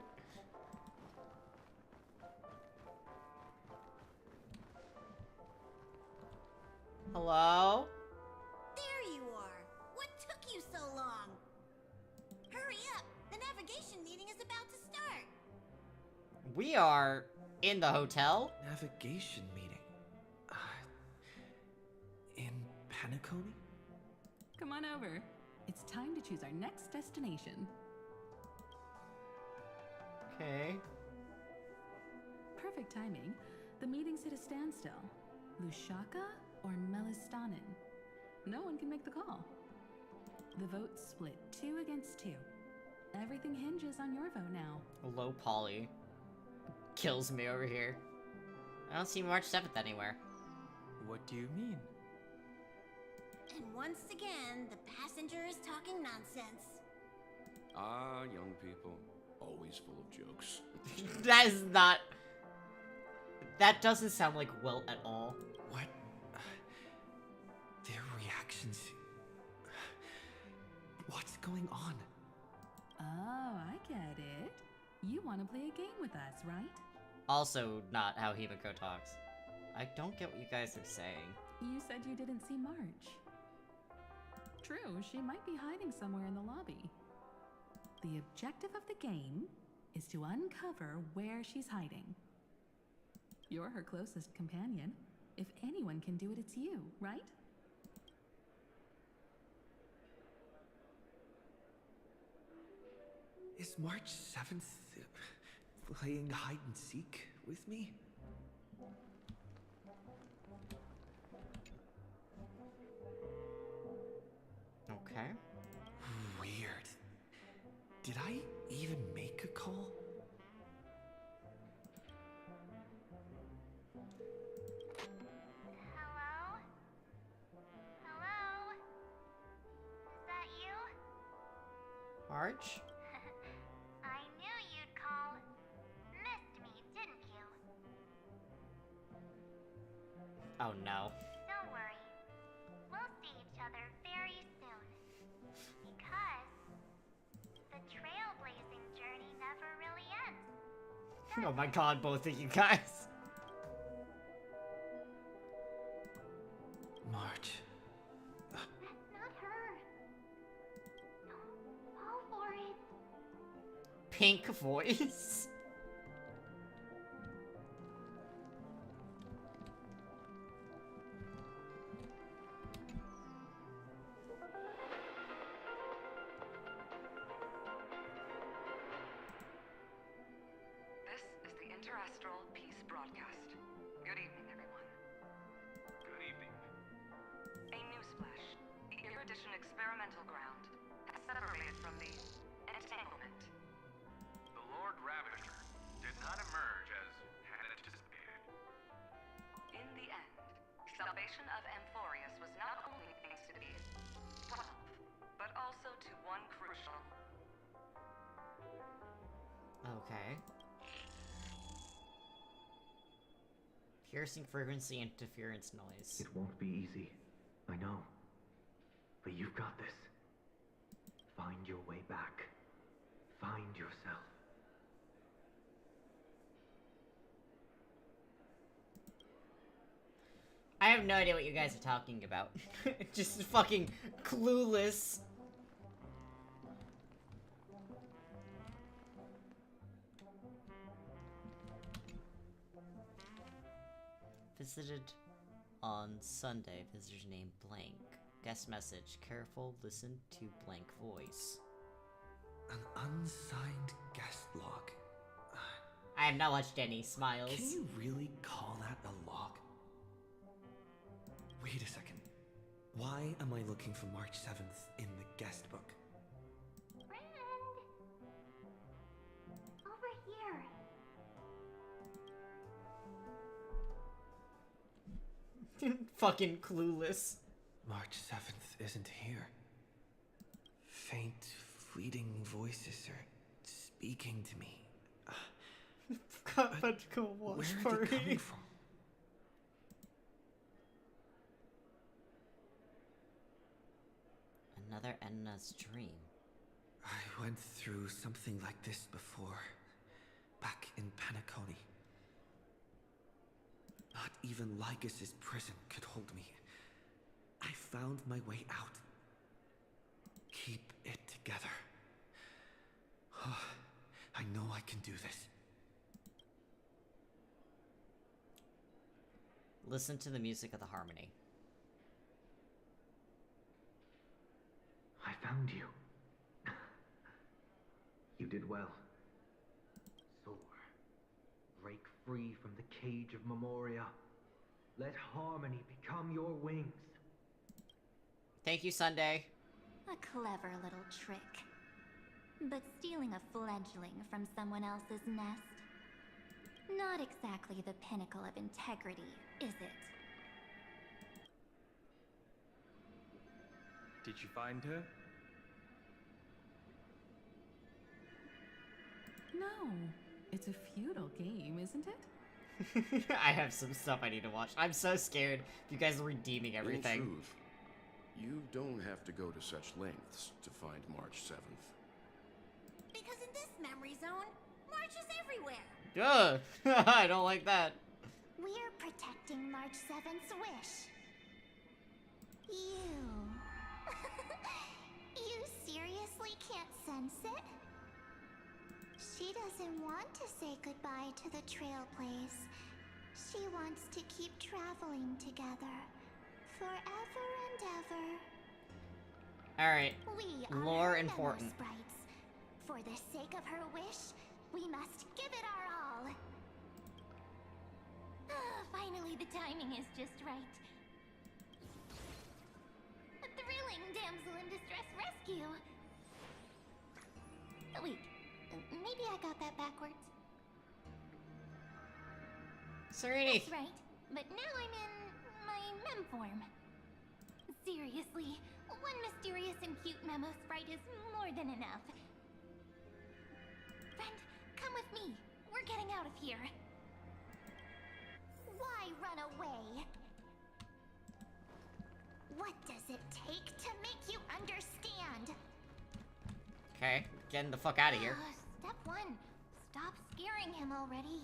Hello? There you are. What took you so long? Hurry up. The navigation meeting is about to start. We are in the hotel. Navigation meeting. In Penacony? Come on over. It's time to choose our next destination. Okay. Perfect timing. The meeting's at a standstill. Lushaka or Melistanen? No one can make the call. The vote's split 2 against 2. Everything hinges on your vote now. Low poly. Kills me over here. I don't see March 7th anywhere. What do you mean? And once again, the passenger is talking nonsense. Ah, young people. Always full of jokes. That is not... That doesn't sound like Wilt at all. What? Their reactions... What's going on? Oh, I get it. You want to play a game with us, right? Also not how Himiko talks. I don't get what you guys are saying. You said you didn't see March. True, she might be hiding somewhere in the lobby. The objective of the game is to uncover where she's hiding. You're her closest companion. If anyone can do it, it's you, right? Is March 7th playing hide and seek with me? Okay. Weird. Did I even make a call? Hello? Hello? Is that you? March? I knew you'd call. Missed me, didn't you? Oh no. Don't worry. We'll see each other very soon. Because the trailblazing journey never really ends. Oh my god, both of you guys. March. That's not her. Don't fall for it. Pink voice? This is the Interastral Peace Broadcast. Good evening, everyone. Good evening. A newsflash. The Erudition experimental ground has separated from the entanglement. The Lord Ravager did not emerge as had anticipated. In the end, salvation of Amphorius was not only thanks to the 12, but also to one crucial. Okay. Piercing frequency interference noise. It won't be easy. I know. But you've got this. Find your way back. Find yourself. I have no idea what you guys are talking about. Just fucking clueless. Visited on Sunday. Visitor's name blank. Guest message. Careful, listen to blank voice. An unsigned guest log. I have not watched any. Smiles. Can you really call that a log? Wait a second. Why am I looking for March 7th in the guest book? Friend! Over here. Fucking clueless. March 7th isn't here. Faint, fleeting voices are speaking to me. But go watch where are they party. coming from? Another Enna's dream. I went through something like this before, back in Penacony. Not even Lycus's prison could hold me. I found my way out. Keep it together. I know I can do this. Listen to the music of the harmony. I found you. You did well. Soar. Break free from the cage of Memoria. Let harmony become your wings. Thank you, Sunday. A clever little trick. But stealing a fledgling from someone else's nest? Not exactly the pinnacle of integrity, is it? Did you find her? No, it's a feudal game, isn't it? I have some stuff I need to watch. I'm so scared. You guys are redeeming everything. In truth, you don't have to go to such lengths to find March 7th. Because in this memory zone, March is everywhere. Ugh! I don't like that. We're protecting March 7th's wish. You... you seriously can't sense it? She doesn't want to say goodbye to the Trailblaze. She wants to keep traveling together. Forever and ever. Alright. We Lore are important. Sprites. For the sake of her wish, we must give it our all. Finally, the timing is just right. A thrilling damsel in distress rescue. Wait, maybe I got that backwards. Serenity. That's right, but now I'm in my mem form. Seriously, one mysterious and cute memo sprite is more than enough. Friend, come with me. We're getting out of here. Why run away? What does it take to make you understand? Okay, getting the fuck out of here. Step 1. Stop scaring him already.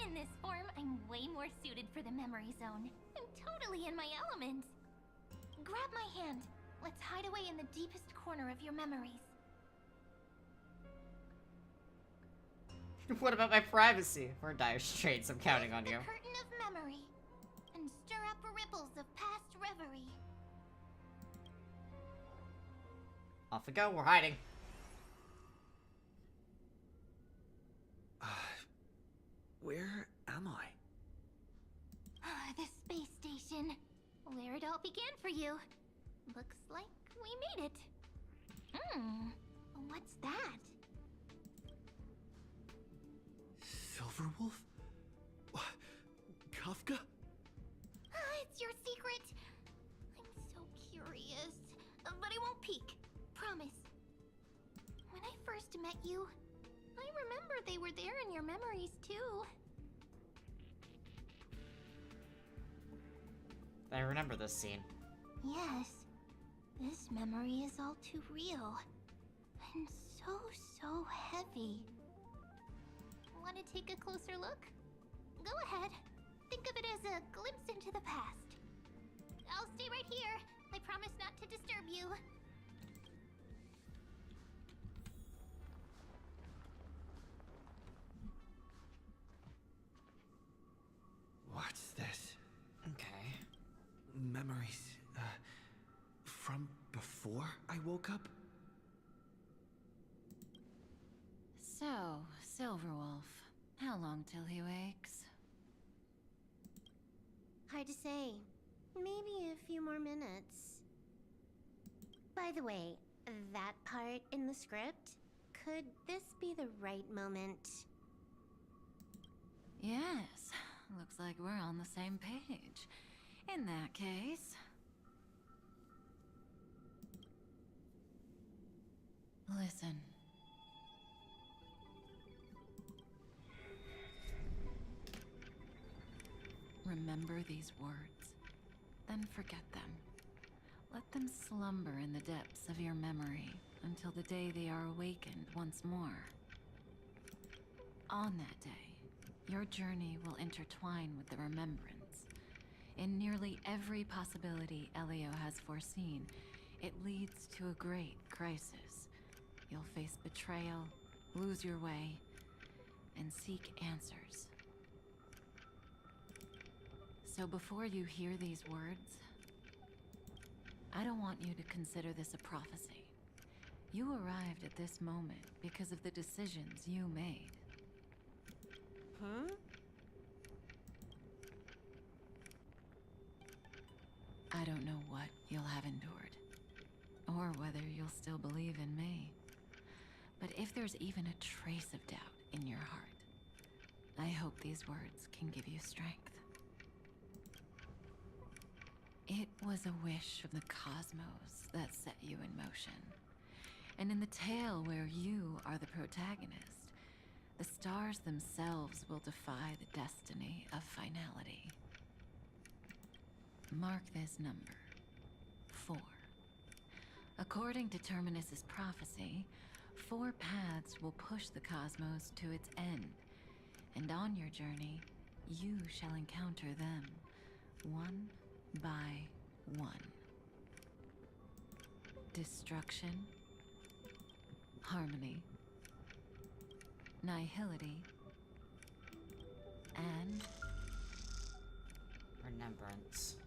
In this form, I'm way more suited for the memory zone. I'm totally in my element. Grab my hand. Let's hide away in the deepest corner of your memories. What about my privacy? We're in dire straits. I'm counting on you. The curtain of memory, and stir up ripples of past reverie. Off we go. We're hiding. Where am I? The space station, where it all began for you. Looks like we made it. What's that? Silverwolf? Kafka? It's your secret. I'm so curious, but I won't peek. Promise. When I first met you, I remember they were there in your memories too. I remember this scene. Yes, this memory is all too real. And so heavy. Want to take a closer look? Go ahead. Think of it as a glimpse into the past. I'll stay right here. I promise not to disturb you. What's this? Okay. Memories, from before I woke up? So, Silverwolf, how long till he wakes? Hard to say. Maybe a few more minutes. By the way, that part in the script, could this be the right moment? Yes, looks like we're on the same page. In that case... Listen. Remember these words, then forget them. Let them slumber in the depths of your memory until the day they are awakened once more. On that day, your journey will intertwine with the remembrance. In nearly every possibility Elio has foreseen, it leads to a great crisis. You'll face betrayal, lose your way, and seek answers. So before you hear these words, I don't want you to consider this a prophecy. You arrived at this moment because of the decisions you made. Huh? I don't know what you'll have endured, or whether you'll still believe in me. But if there's even a trace of doubt in your heart, I hope these words can give you strength. It was a wish from the cosmos that set you in motion. And in the tale where you are the protagonist, the stars themselves will defy the destiny of finality. Mark this number, 4. According to Terminus's prophecy, 4 paths will push the cosmos to its end, and on your journey, you shall encounter them, one by one. Destruction, harmony, nihility, and remembrance.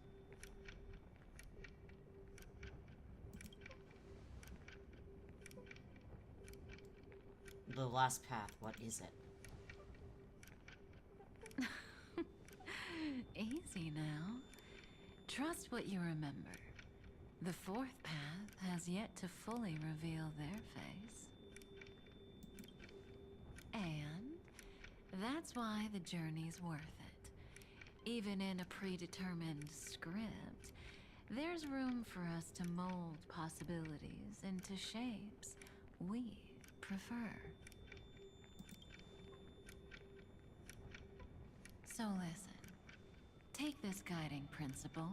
The last path, what is it? Easy now. Trust what you remember. The 4th path has yet to fully reveal their face. And that's why the journey's worth it. Even in a predetermined script, there's room for us to mold possibilities into shapes we prefer. So listen. Take this guiding principle,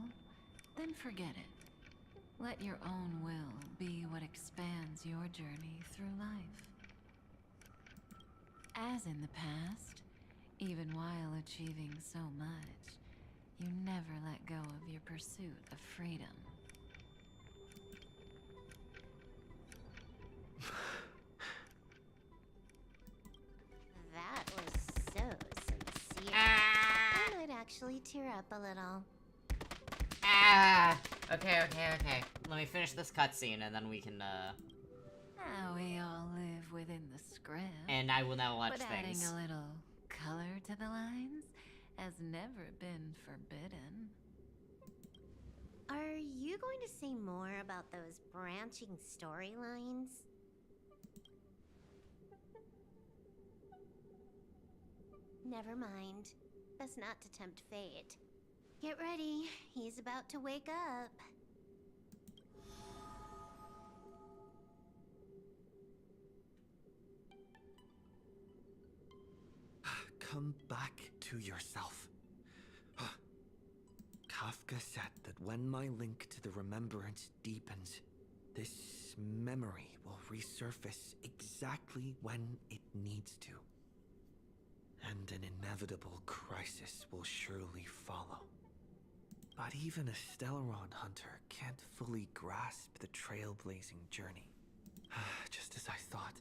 then forget it. Let your own will be what expands your journey through life. As in the past, even while achieving so much, you never let go of your pursuit of freedom. That was so sincere. I might actually tear up a little. Okay. Let me finish this cutscene and then we can, How we all live within the script. And I will now watch but things. Adding a little color to the lines has never been forbidden. Are you going to say more about those branching storylines? Never mind. Best not to tempt fate. Get ready. He's about to wake up. Come back to yourself. Kaf Kafka said that when my link to the remembrance deepens, this memory will resurface exactly when it needs to. And an inevitable crisis will surely follow. But even a Stellaron hunter can't fully grasp the trailblazing journey. Just as I thought.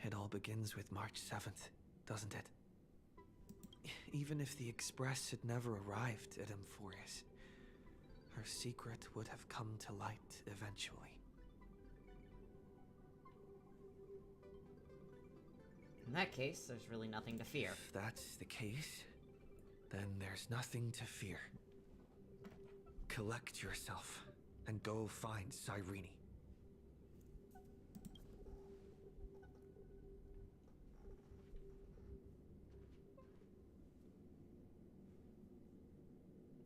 It all begins with March 7th, doesn't it? Even if the Express had never arrived at Amphorius, her secret would have come to light eventually. In that case, there's really nothing to fear. If that's the case, then there's nothing to fear. Collect yourself and go find Cyrene.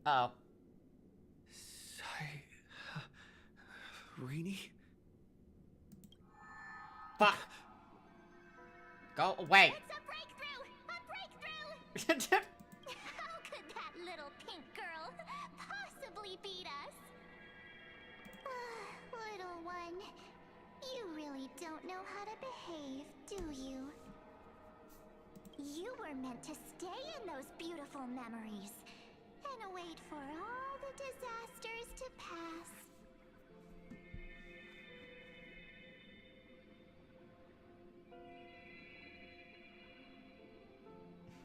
Uh-oh. Cyrene? Fuck! Go away! It's a breakthrough! A breakthrough! How could that little pink girl possibly beat us? Little one, you really don't know how to behave, do you? You were meant to stay in those beautiful memories and wait for all the disasters to pass.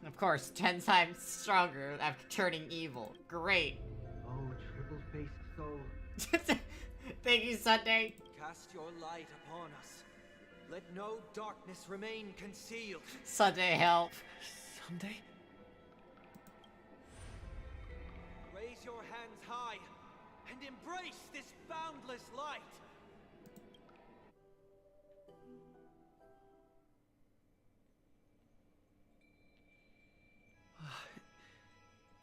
Of course, 10 times stronger after turning evil. Great. Oh, triple-faced soul. Thank you, Sunday. Cast your light upon us. Let no darkness remain concealed. Sunday, help. Sunday? Raise your hands high and embrace this boundless light.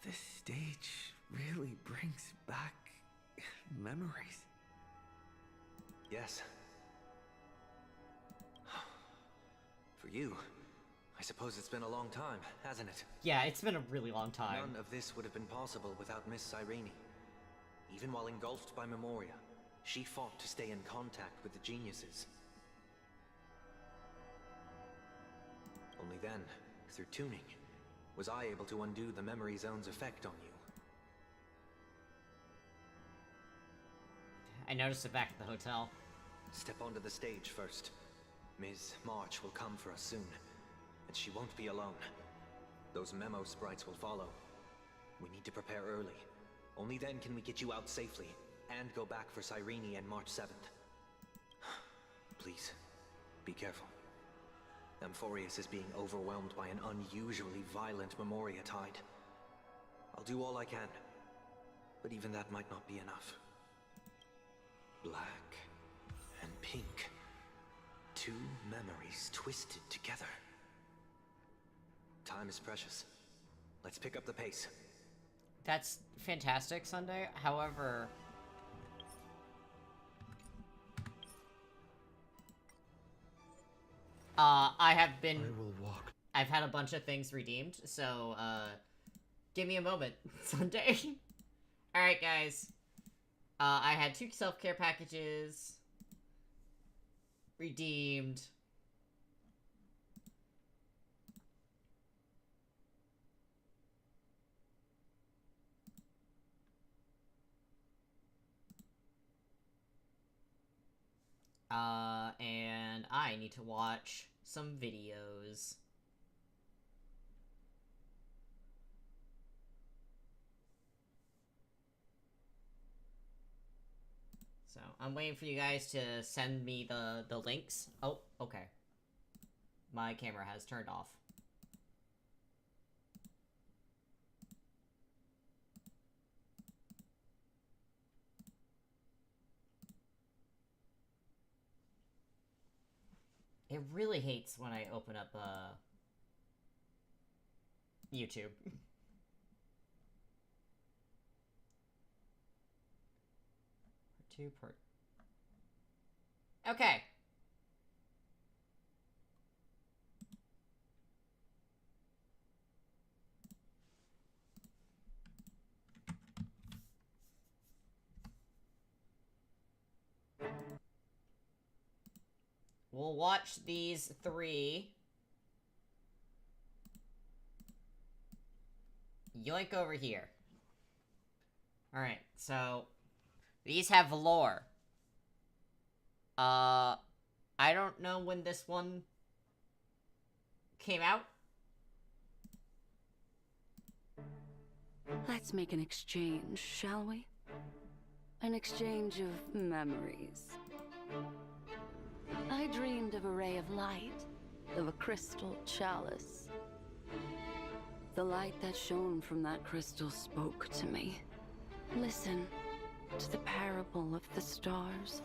This stage really brings back memories. Yes. For you, I suppose it's been a long time, hasn't it? Yeah, it's been a really long time. None of this would have been possible without Miss Cyrene. Even while engulfed by Memoria, she fought to stay in contact with the geniuses. Only then, through tuning, was I able to undo the Memory Zone's effect on you. I noticed it back at the hotel. Step onto the stage first. Ms. March will come for us soon, and she won't be alone. Those memo sprites will follow. We need to prepare early. Only then can we get you out safely, and go back for Cyrene and March 7th. Please, be careful. Amphorius is being overwhelmed by an unusually violent Memoria tide. I'll do all I can, but even that might not be enough. Black and pink. Two memories twisted together. Time is precious. Let's pick up the pace. That's fantastic, Sunday. However... I've had a bunch of things redeemed, so, give me a moment, Sunday. Alright, guys. I had 2 self-care packages redeemed. And I need to watch some videos. So, I'm waiting for you guys to send me the links. Oh, okay. My camera has turned off. It really hates when I open up, YouTube. Okay. we'll watch these 3. Yoink over here. Alright, so these have lore. I don't know when this one came out. Let's make an exchange, shall we? An exchange of memories. I dreamed of a ray of light, of a crystal chalice. The light that shone from that crystal spoke to me. Listen to the parable of the stars.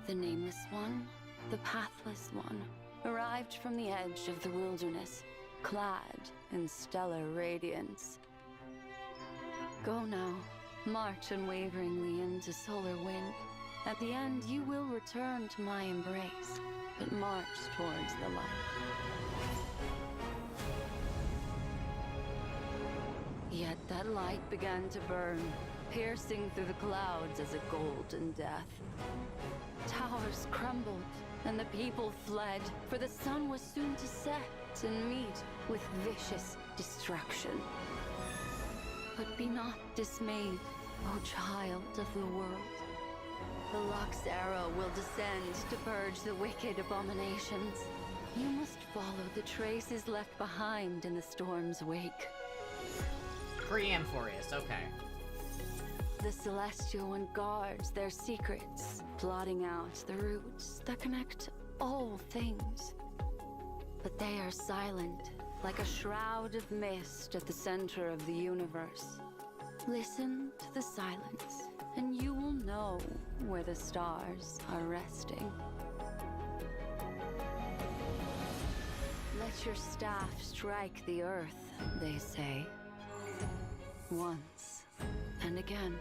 The nameless one, the pathless one, arrived from the edge of the wilderness, clad in stellar radiance. Go now, march unwaveringly into solar wind. At the end, you will return to my embrace, but march towards the light. Yet that light began to burn, piercing through the clouds as a golden death. Towers crumbled, and the people fled, for the sun was soon to set and meet with vicious destruction. But be not dismayed, O child of the world. The Lux arrow will descend to purge the wicked abominations. You must follow the traces left behind in the storm's wake. Pre-Amphorius, okay. The Celestial One guards their secrets, plotting out the roots that connect all things. But they are silent, like a shroud of mist at the center of the universe. Listen to the silence, and you will know where the stars are resting. Let your staff strike the earth, they say. Once and again.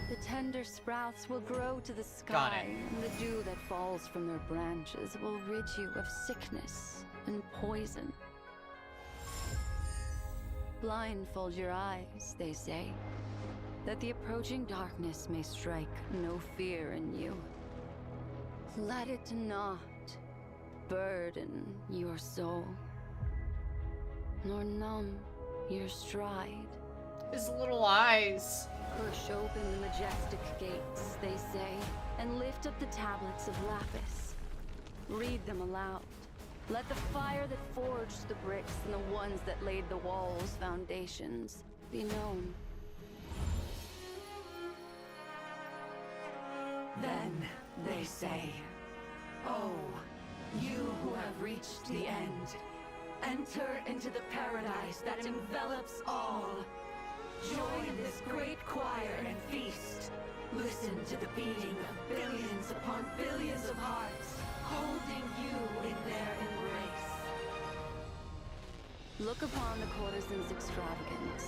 The tender sprouts will grow to the sky, and the dew that falls from their branches will rid you of sickness and poison. Blindfold your eyes, they say, that the approaching darkness may strike no fear in you. Let it not burden your soul, nor numb your stride. His little eyes. Push open the majestic gates, they say, and lift up the tablets of lapis. Read them aloud. Let the fire that forged the bricks and the ones that laid the walls' foundations be known. Then they say, "Oh, you who have reached the end, enter into the paradise that envelops all. Join this great choir and feast. Listen to the beating of billions upon billions of hearts, holding you in their embrace." Look upon the courtesan's extravagance,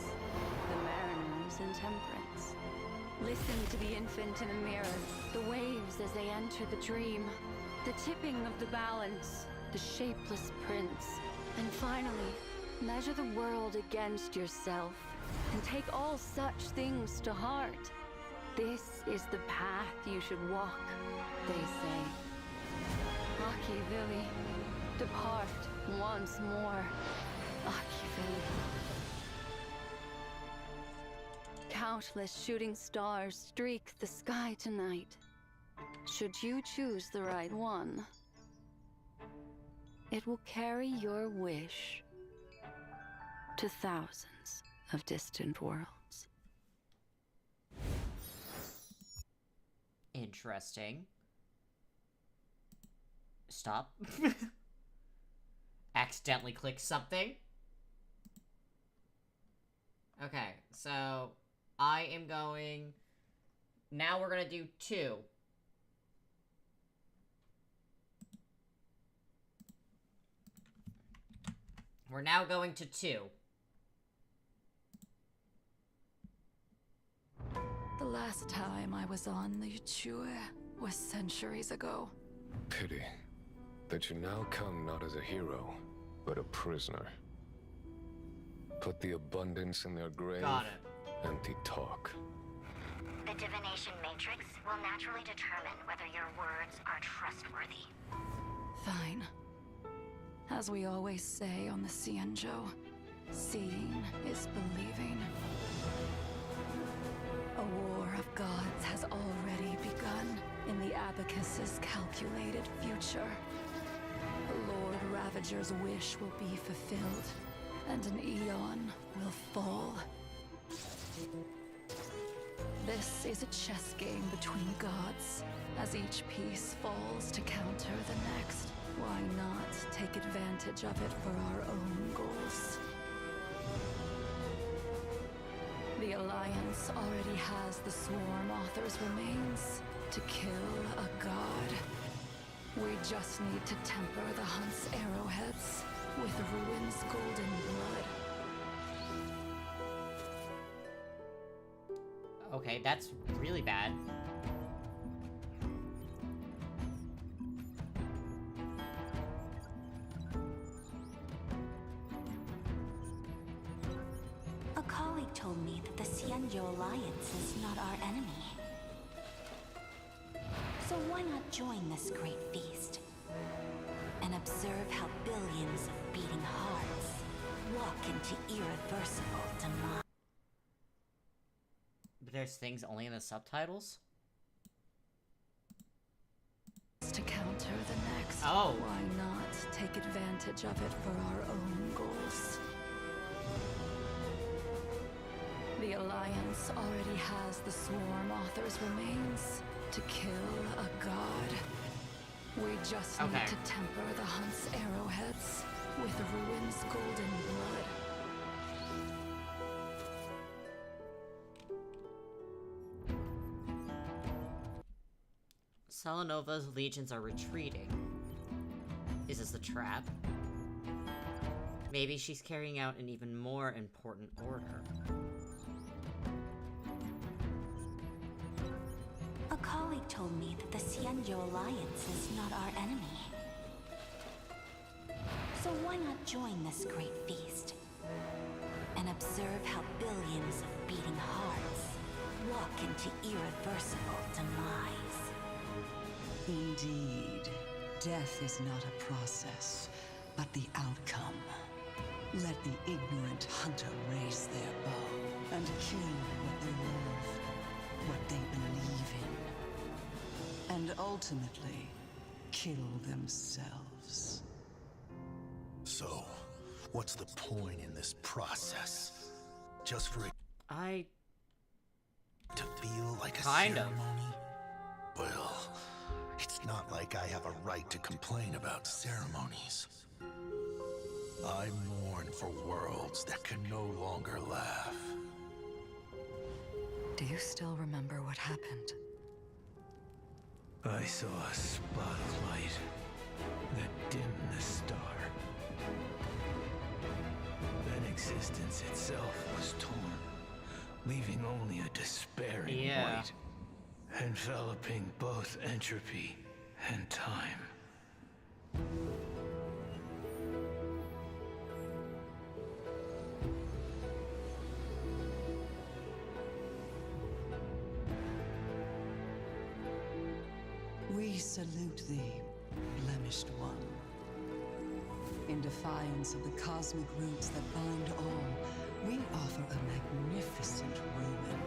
the mariner's intemperance. Listen to the infant in the mirror, the waves as they enter the dream, the tipping of the balance, the shapeless prince. And finally, measure the world against yourself, and take all such things to heart. This is the path you should walk, they say. Machiavelli, depart once more. Machiavelli. Countless shooting stars streak the sky tonight. Should you choose the right one, it will carry your wish to thousands of distant worlds. Interesting. Stop. Accidentally click something. Okay, so I am going... Now we're gonna do 2. We're now going to 2. The last time I was on the Yuchue was centuries ago. Pity that you now come not as a hero, but a prisoner. Put the abundance in their grave. Got it. Empty talk. The The divination matrix will naturally determine whether your words are trustworthy. Fine. As we always say on the Xianzhou, seeing is believing. A war of gods has already begun in the Abacus's calculated future. The Lord Ravager's wish will be fulfilled, and an Aeon will fall. This is a chess game between gods. As each piece falls to counter the next, why not take advantage of it for our own goals? The Alliance already has the Swarm Author's remains to kill a god. We just need to temper the Hunt's arrowheads with Ruin's golden blood. Okay, that's really bad. A colleague told me that the Xianzhou Alliance is not our enemy. So why not join this great feast? And observe how billions of beating hearts walk into irreversible demise. But there's things only in the subtitles? To counter the next, oh. Why not take advantage of it for our own goals? The Alliance already has the Swarm Author's remains to kill a god. We just need to temper the Hunt's arrowheads with Ruin's golden blood. Salanova's legions are retreating. Is this a trap? Maybe she's carrying out an even more important order. A colleague told me that the Xianzhou Alliance is not our enemy. So why not join this great feast? And observe how billions of beating hearts walk into irreversible demise. Indeed, death is not a process, but the outcome. Let the ignorant hunter raise their bow and kill what they love, what they believe in, and ultimately kill themselves. So, what's the point in this process? Just for it to feel like a ceremony? Well, it's not like I have a right to complain about ceremonies. I mourn for worlds that can no longer laugh. Do you still remember what happened? I saw a spot of light that dimmed the star. Then existence itself was torn, leaving only a despairing white, enveloping both entropy and time. We salute thee, blemished one. In defiance of the cosmic roots that bind all, we offer a magnificent ruin.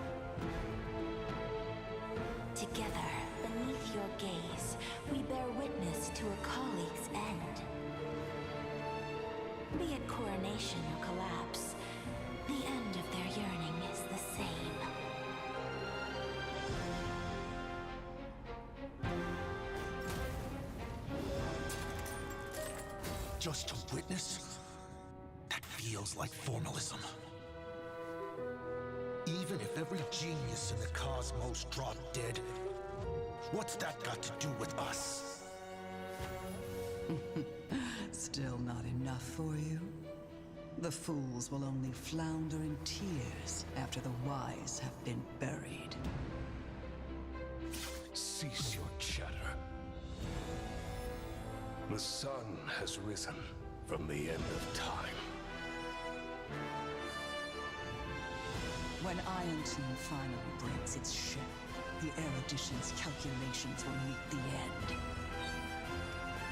Together, beneath your gaze, we bear witness to a colleague's end. Be it coronation or collapse, the end of their yearning is the same. Just to witness? That feels like formalism. Even if every genius in the cosmos dropped dead, what's that got to do with us? Still not enough for you? The fools will only flounder in tears after the wise have been buried. Cease your chatter. The sun has risen from the end of time. When Iron Tomb finally breaks its shell, the Erudition's calculations will meet the end.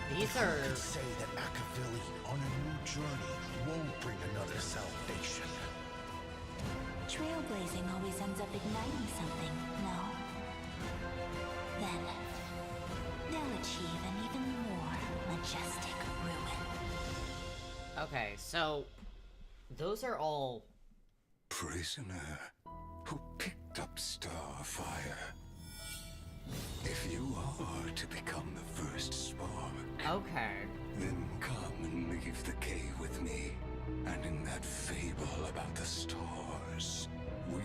Who could say that Akavili on a new journey won't bring another salvation? Trailblazing always ends up igniting something, no? Then, they'll achieve an even more majestic ruin. Okay, so those are all Prisoner who picked up Starfire. If you are to become the first spark, then come and leave the cave with me. And in that fable about the stars, we'll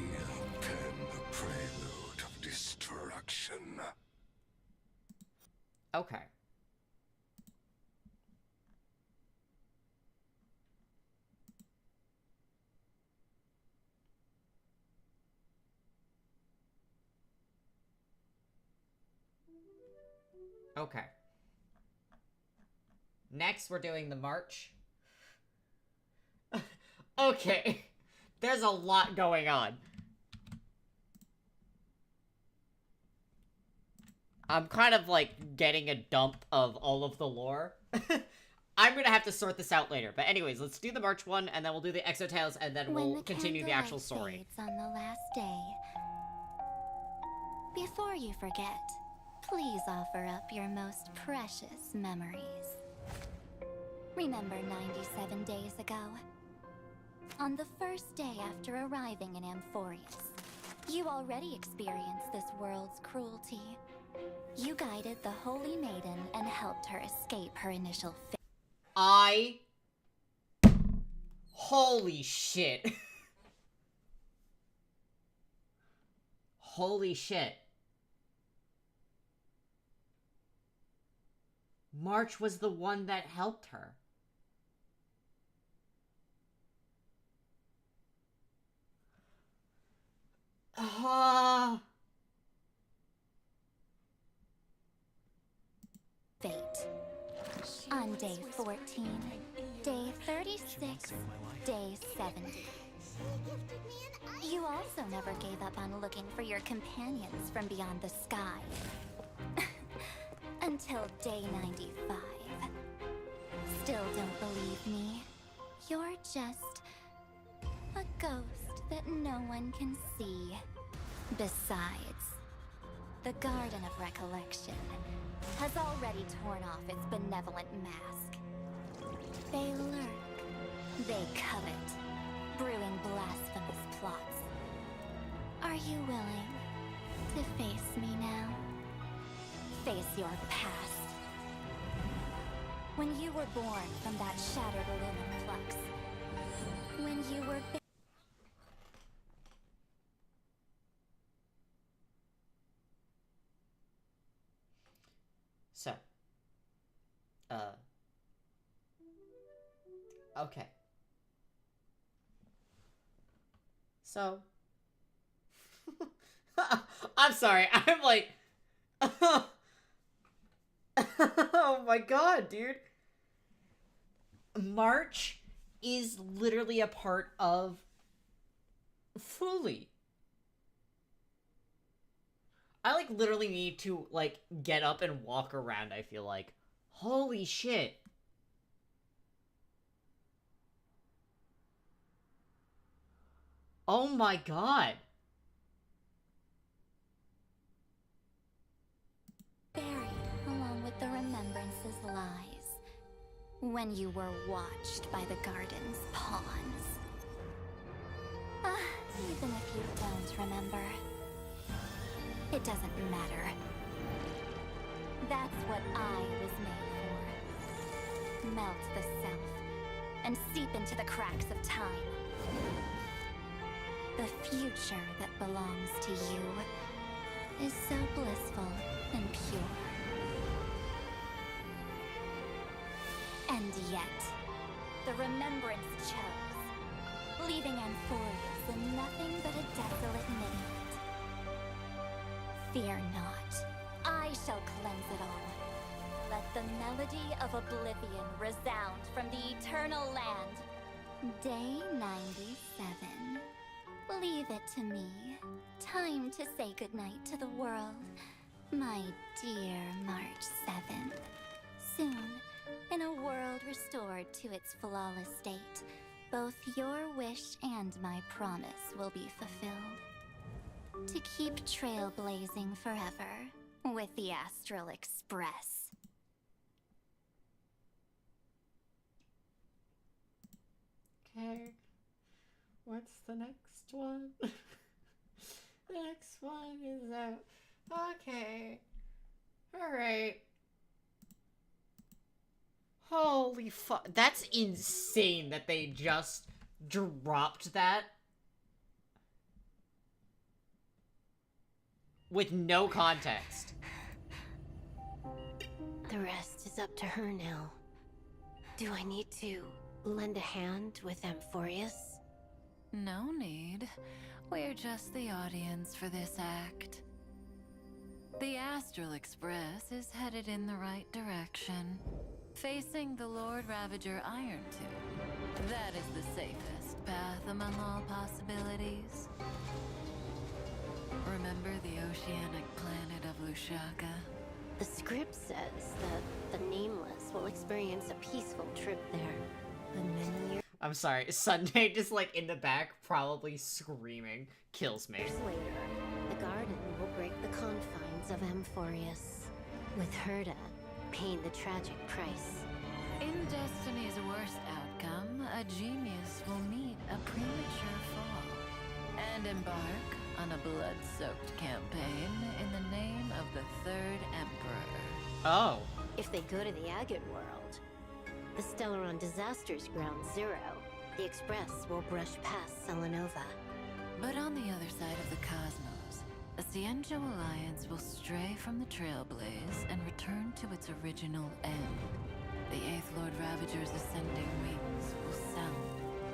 pen the prelude of destruction. Okay. Okay. Next, we're doing the march. Okay. There's a lot going on. I'm kind of, like, getting a dump of all of the lore. I'm gonna have to sort this out later. But anyways, let's do the March one, and then we'll do the Exotales, and then we'll continue the actual story. Fades on the last day. Before you forget, please offer up your most precious memories. Remember 97 days ago? On the first day after arriving in Amphorius, you already experienced this world's cruelty. You guided the Holy Maiden and helped her escape her initial fate. Holy shit. Holy shit. March was the one that helped her. Fate. On day 14, day 36, day 70. You also never gave up on looking for your companions from beyond the sky. Until day 95. Still don't believe me? You're just a ghost that no one can see. Besides, the Garden of Recollection has already torn off its benevolent mask. They lurk, they covet, brewing blasphemous plots. Are you willing to face me now? Face your past. When you were born from that shattered lumen flux. When you were So. Okay. So. I'm sorry, I'm like... Oh my god, dude. March is literally a part of Fuli. I, like, literally need to, like, get up and walk around, I feel like. Holy shit. Oh my god. buried along with the Remembrance's lies. When you were watched by the Garden's pawns. Even if you don't remember. It doesn't matter. That's what I was made for. Melt the self, and seep into the cracks of time. The future that belongs to you is so blissful and pure. And yet, the Remembrance chose, leaving Amphorius in nothing but a desolate midnight. Fear not, I shall cleanse it all. Let the melody of oblivion resound from the eternal land. Day 97. Leave it to me. Time to say goodnight to the world, my dear March 7th. Soon, in a world restored to its flawless state, both your wish and my promise will be fulfilled. To keep trailblazing forever with the Astral Express. Okay. What's the next one? The next one is okay. Alright. Holy fuck. That's insane that they just dropped that. With no context. The rest is up to her now. Do I need to lend a hand with Amphorius? No need. We're just the audience for this act. The Astral Express is headed in the right direction, facing the Lord Ravager Iron Tomb. That is the safest path among all possibilities. Remember the oceanic planet of Lushaka? The script says that the Nameless will experience a peaceful trip there. The many years I'm sorry, Sunday just like in the back, probably screaming, kills me. later, the garden will break the confines of Amphorius, with Herta paying the tragic price. In Destiny's worst outcome, a genius will meet a premature fall and embark on a blood-soaked campaign in the name of the Third Emperor. Oh. If they go to the Agate world, the Stellaron Disaster's ground zero, the Express will brush past Selenova. But on the other side of the cosmos, the Cienjo Alliance will stray from the Trailblaze and return to its original end. The Eighth Lord Ravager's ascending wings will sound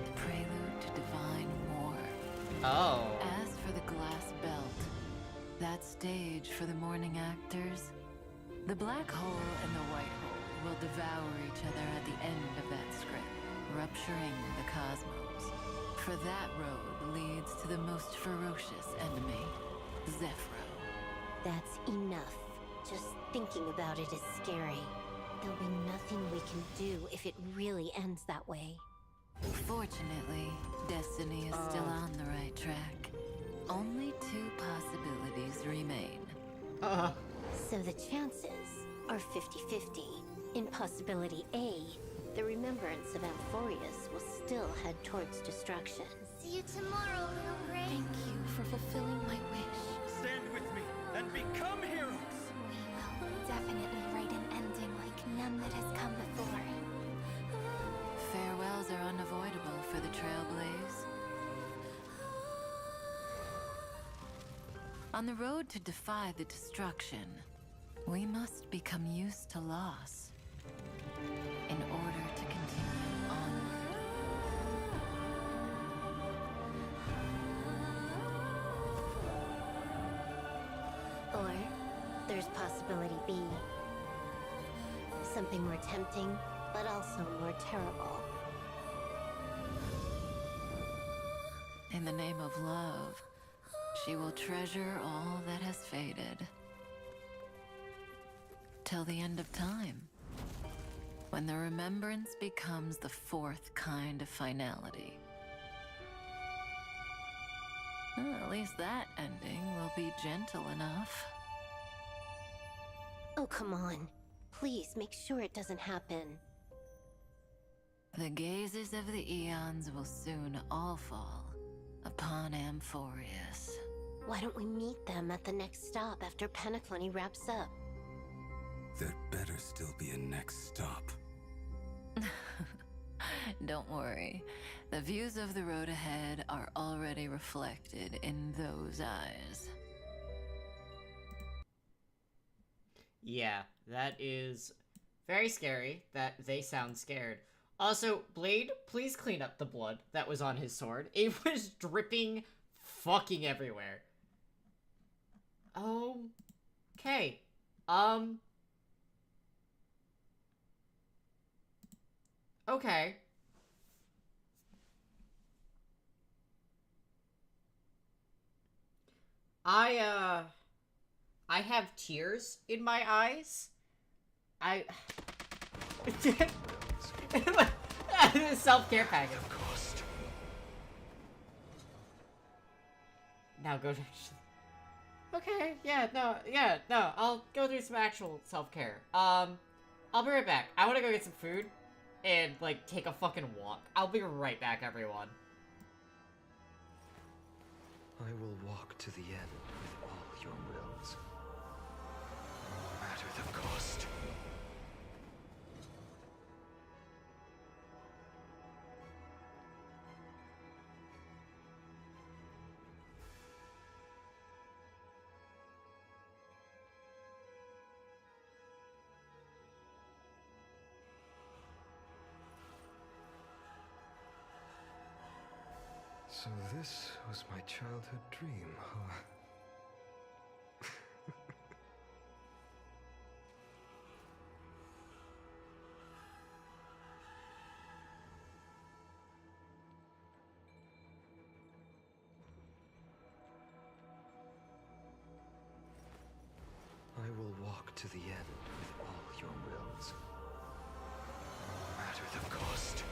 the prelude to divine war. Oh. As for the Glass Belt, that stage for the morning actors, the Black Hole and the White Hole will devour each other at the end of that script, rupturing the cosmos. For that road leads to the most ferocious enemy, Zephyro. That's enough. Just thinking about it is scary. There'll be nothing we can do if it really ends that way. Fortunately, Destiny is still on the right track. Only 2 possibilities remain. So the chances are 50-50. In possibility A, the remembrance of Amphorius will still head towards destruction. See you tomorrow, little Gray. Thank you for fulfilling my wish. Stand with me and become heroes! We will definitely write an ending like none that has come before. Farewells are unavoidable for the Trailblaze. On the road to defy the destruction, we must become used to loss in order to continue onward. Or there's possibility B. Something more tempting, but also more terrible. In the name of love, she will treasure all that has faded. Till the end of time, when the remembrance becomes the 4th kind of finality. Well, at least that ending will be gentle enough. Oh, come on. Please make sure it doesn't happen. The gazes of the eons will soon all fall upon Amphorius. Why don't we meet them at the next stop after Penaclony wraps up? There better still be a next stop. Don't worry. The views of the road ahead are already reflected in those eyes. Yeah, that is very scary that they sound scared. Also, Blade, please clean up the blood that was on his sword. It was dripping fucking everywhere. Okay. Okay. I have tears in my eyes. Self-care package. Now go to... Okay, yeah, no, I'll go do some actual self-care. I'll be right back. I want to go get some food and, like, take a fucking walk. I'll be right back, everyone. I will walk to the end with all your wills, no matter the cost. So this was my childhood dream, huh? I will walk to the end with all your wills, no matter the cost.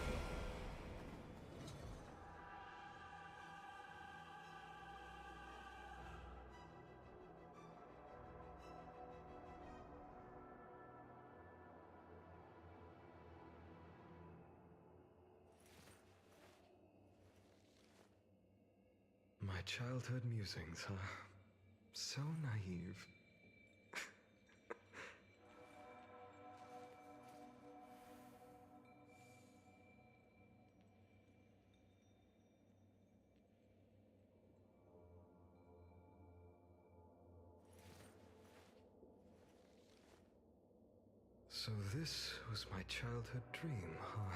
My childhood musings, huh? So naive. So this was my childhood dream, huh?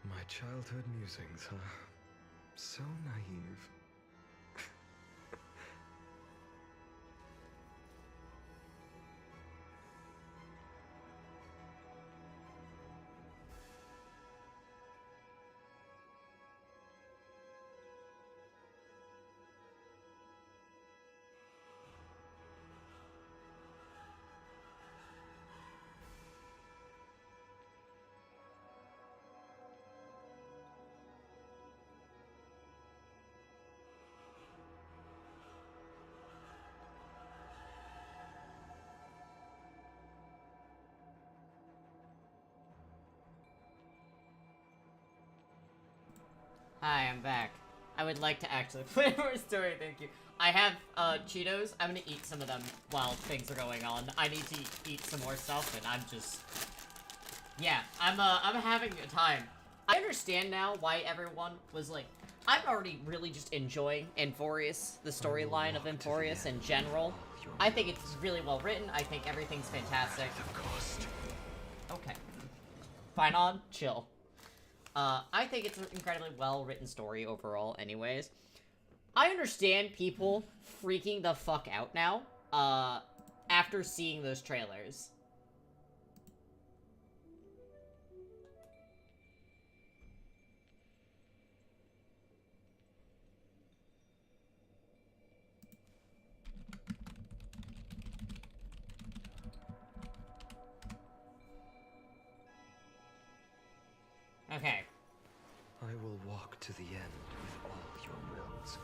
My childhood musings, huh? So naive. Hi, I'm back. I would like to actually play more story, thank you. I have, Cheetos. I'm gonna eat some of them while things are going on. I need to eat some more stuff, and I'm just... Yeah, I'm having a time. I understand now why everyone was like... I'm already really just enjoying Amphorius, the storyline of Amphorius in general. I think it's really well written. I think everything's fantastic. Okay. Fine on, chill. I think it's an incredibly well-written story overall anyways. I understand people freaking the fuck out now, after seeing those trailers. Okay. I will walk to the end with all your wills.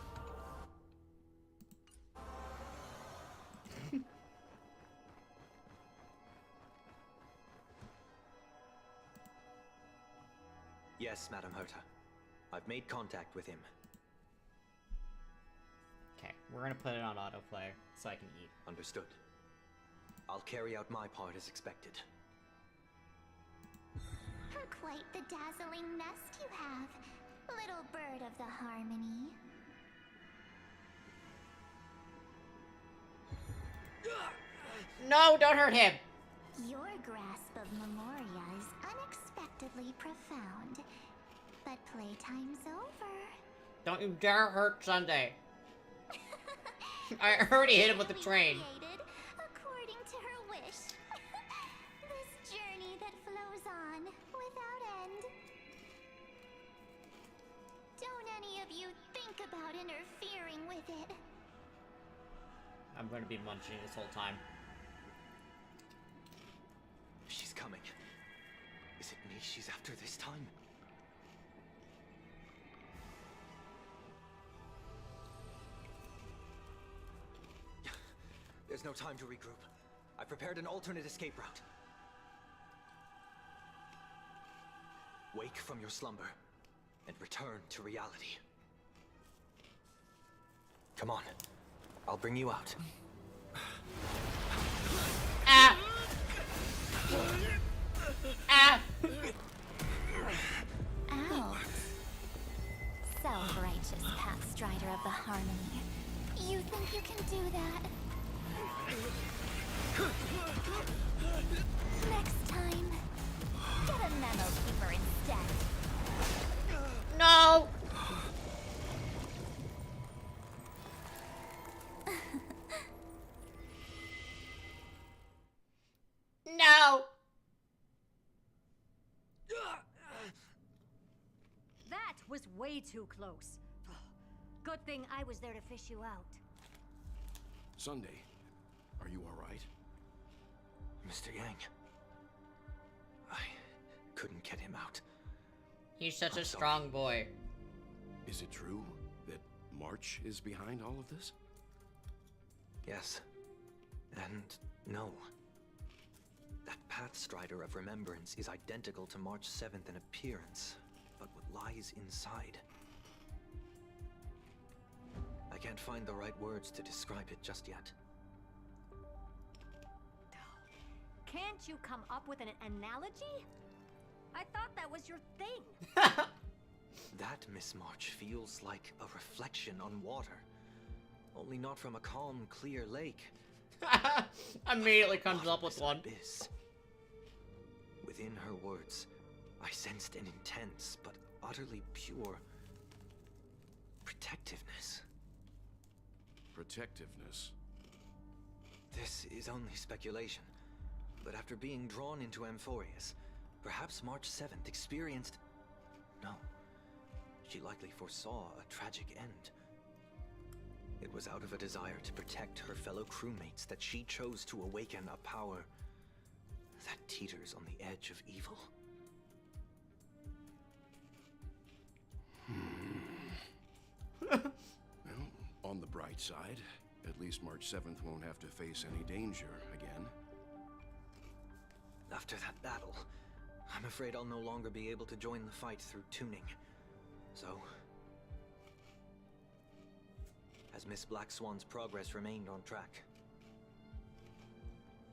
Yes, Madam Hota. I've made contact with him. Okay, we're gonna put it on autoplay so I can eat. Understood. I'll carry out my part as expected. Quite the dazzling nest you have, little bird of the Harmony. No, don't hurt him! Your grasp of Memoria is unexpectedly profound. But playtime's over. Don't you dare hurt Sunday. I already hit him with the train. According to her wish. This journey that flows on without end. Don't any of you think about interfering with it. I'm going to be munching this whole time. She's coming. Is it me she's after this time? There's no time to regroup. I prepared an alternate escape route. Wake from your slumber and return to reality. Come on. I'll bring you out. Ah! Ah! Ow. Self-righteous Pathstrider of the Harmony. You think you can do that? Next time, get a Memo Keeper instead. No! No! That was way too close. Good thing I was there to fish you out. Sunday, are you all right? Mr. Yang. I couldn't get him out. He's such a strong boy. Is it true that March is behind all of this? Yes. And no. That Pathstrider of Remembrance is identical to March 7th in appearance, but what lies inside? I can't find the right words to describe it just yet. Can't you come up with an analogy? I thought that was your thing. That, Miss March, feels like a reflection on water. Only not from a calm, clear lake. Immediately comes up with one. Abyss. Within her words, I sensed an intense but utterly pure protectiveness. Protectiveness? This is only speculation, but after being drawn into Amphorius, perhaps March 7th experienced... No. She likely foresaw a tragic end. It was out of a desire to protect her fellow crewmates that she chose to awaken a power that teeters on the edge of evil. Well, on the bright side, at least March 7th won't have to face any danger again. After that battle, I'm afraid I'll no longer be able to join the fight through tuning. So... has Miss Black Swan's progress remained on track?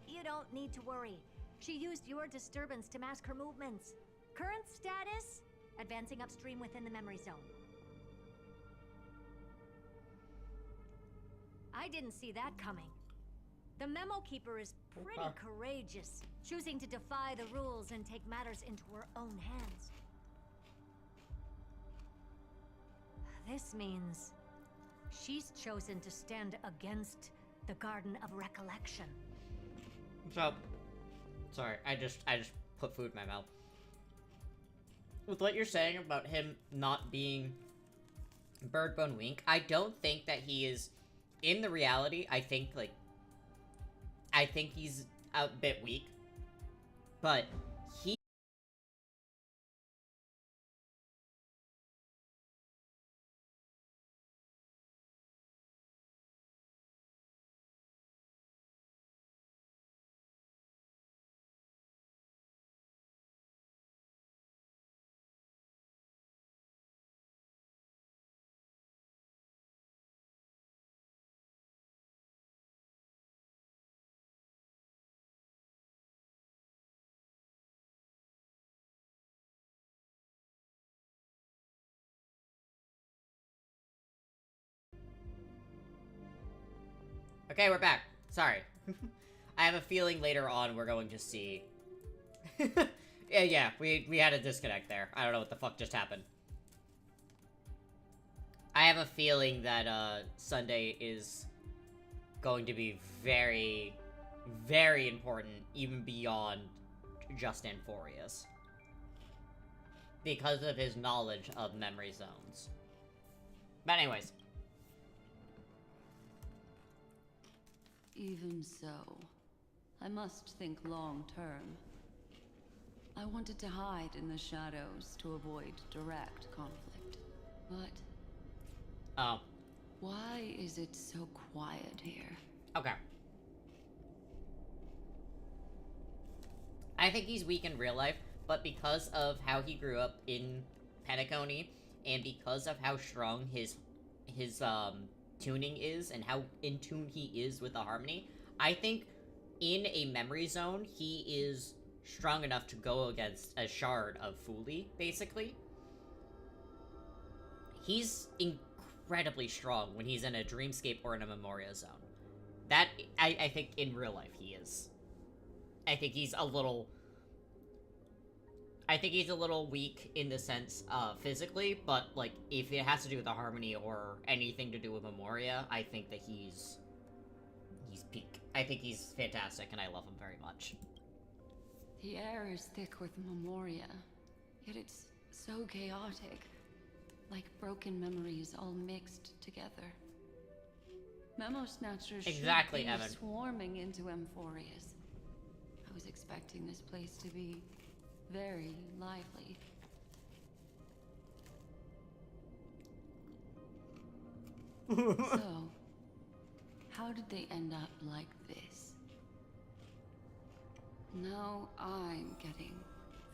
You don't need to worry. She used your disturbance to mask her movements. Current status? Advancing upstream within the memory zone. I didn't see that coming. The Memo Keeper is pretty courageous, choosing to defy the rules and take matters into her own hands. This means she's chosen to stand against the Garden of Recollection. So, sorry, I just put food in my mouth. With what you're saying about him not being Birdbone Wink, I don't think that he is in the reality. I think he's a bit weak, but he Okay, we're back. Sorry. I have a feeling later on we're going to see... yeah, we had a disconnect there. I don't know what the fuck just happened. I have a feeling that, Sunday is going to be very, very important, even beyond just Amphorius. Because of his knowledge of memory zones. But anyways. Even so, I must think long term. I wanted to hide in the shadows to avoid direct conflict. But... Oh. why is it so quiet here? Okay. I think he's weak in real life, but because of how he grew up in Penacony, and because of how strong his tuning is, and how in tune he is with the harmony, I think in a memory zone, he is strong enough to go against a shard of Fuli, basically. He's incredibly strong when he's in a dreamscape or in a Memoria zone. That, I think in real life he is. I think he's a little weak in the sense, physically, but, like, if it has to do with the harmony or anything to do with Memoria, I think that he's peak. I think he's fantastic, and I love him very much. The air is thick with Memoria, yet it's so chaotic. Like broken memories all mixed together. Memo Snatchers exactly, should be Evan. Swarming into Amphorius. I was expecting this place to be very lively. So, how did they end up like this? Now I'm getting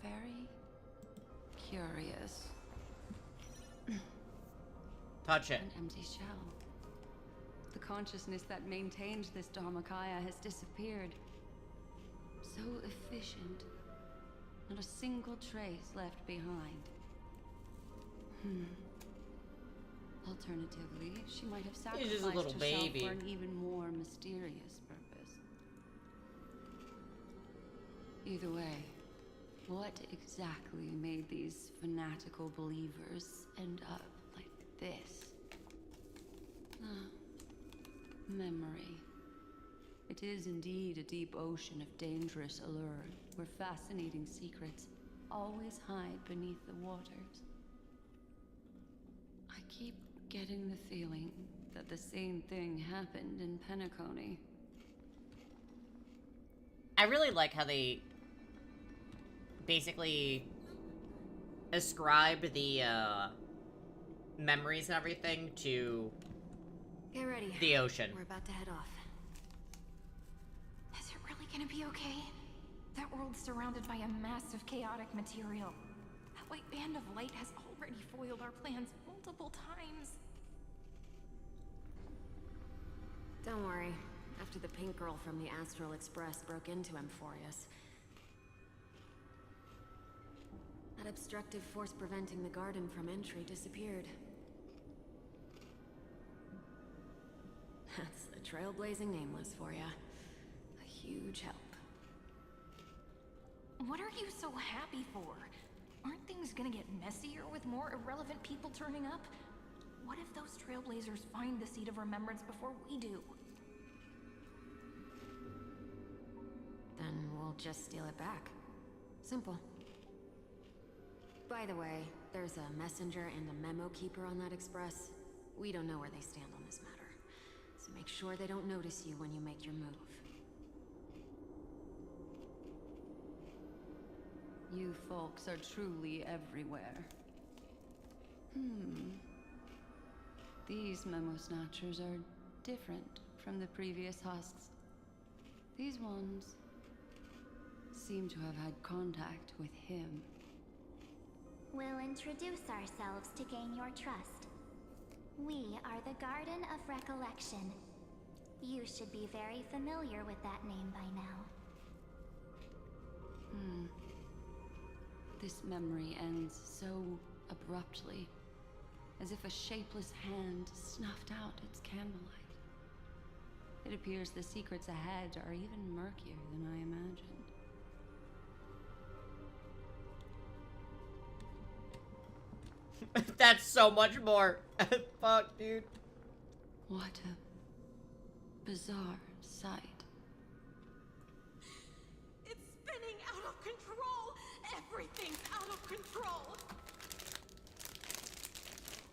very curious. Touch it. An empty shell. The consciousness that maintained this Dharmakaya has disappeared. So efficient. Not a single trace left behind. Alternatively, she might have sacrificed He's just a little herself baby. for an even more mysterious purpose. Either way, what exactly made these fanatical believers end up like this? Memory. It is indeed a deep ocean of dangerous allure, where fascinating secrets always hide beneath the waters. I keep getting the feeling that the same thing happened in Penacony. I really like how they basically ascribe the memories and everything to Get ready. the ocean. We're about to head off. Is it really gonna be okay? That world's surrounded by a massive chaotic material. That white band of light has already foiled our plans multiple times. Don't worry. After the pink girl from the Astral Express broke into Amphorius, that obstructive force preventing the garden from entry disappeared. That's the trailblazing Nameless for ya. A huge help. What are you so happy for? Aren't things gonna get messier with more irrelevant people turning up? What if those trailblazers find the Seed of Remembrance before we do? Then we'll just steal it back. Simple. By the way, there's a messenger and a memo keeper on that express. We don't know where they stand on this matter, so make sure they don't notice you when you make your move. You folks are truly everywhere. These Memo Snatchers are different from the previous husks. These ones seem to have had contact with him. We'll introduce ourselves to gain your trust. We are the Garden of Recollection. You should be very familiar with that name by now. This memory ends so abruptly, as if a shapeless hand snuffed out its candlelight. It appears the secrets ahead are even murkier than I imagined. That's so much more. Fuck, dude. What a bizarre sight. It's spinning out of control. Everything's out of control.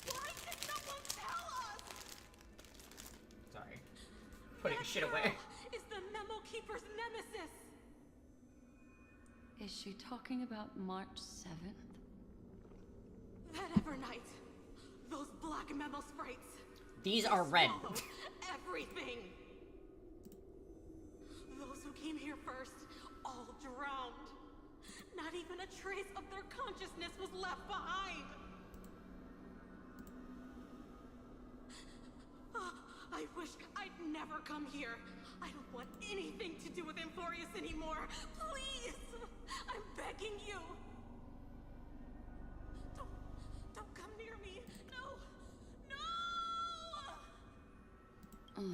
Why did someone tell us? Sorry. Putting That shit girl away. is the Memo Keeper's nemesis. Is she talking about March 7th? That Evernight. Those black memo sprites. These are red. Swallowed everything. Those who came here first, all drowned. Not even a trace of their consciousness was left behind. I wish I'd never come here. I don't want anything to do with Amphorius anymore. Please! I'm begging you. Don't come near me. No! No!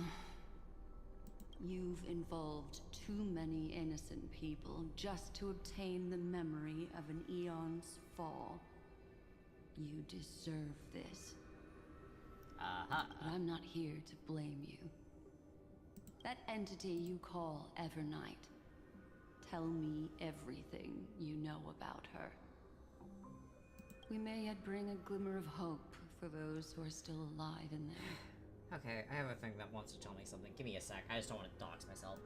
You've involved too many innocent people just to obtain the memory of an eon's fall. You deserve this. But I'm not here to blame you. That entity you call Evernight. Tell me everything you know about her. We may yet bring a glimmer of hope for those who are still alive in there. Okay, I have a thing that wants to tell me something. Give me a sec. I just don't want to dox myself.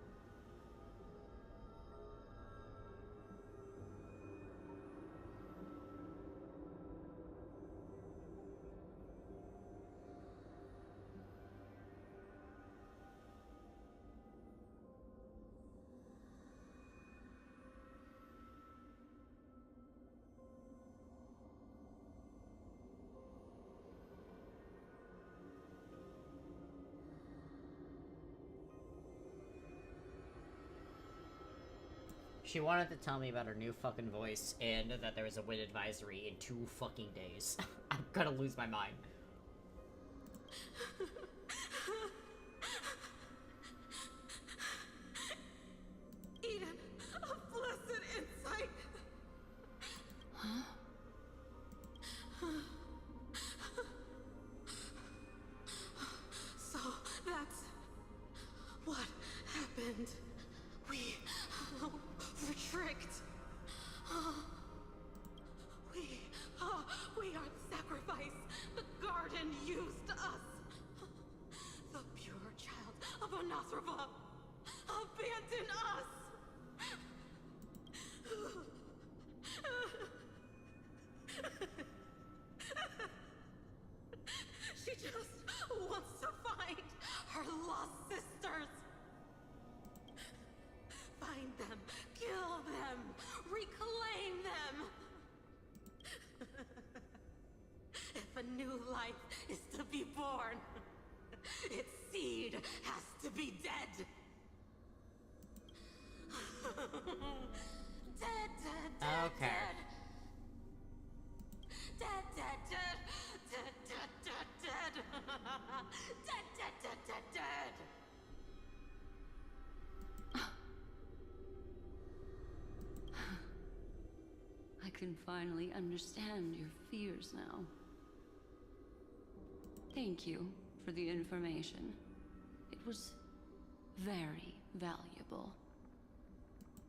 She wanted to tell me about her new fucking voice and that there was a wind advisory in 2 fucking days. I'm gonna lose my mind. Eden, a blessed insight. Huh? So that's what happened. We were tricked. We are the sacrifice. The garden used us. The pure child of Onosrava abandoned us. She just wants to find her lost sisters. Find them, kill them, reclaim them. If a new life is to be born, its seed has to be dead. Dead, dead, dead, Okay. dead. Dead, dead, dead, dead, dead, dead, dead. Dead, dead, dead, dead, dead. I can finally understand your fears now. Thank you for the information. It was very valuable.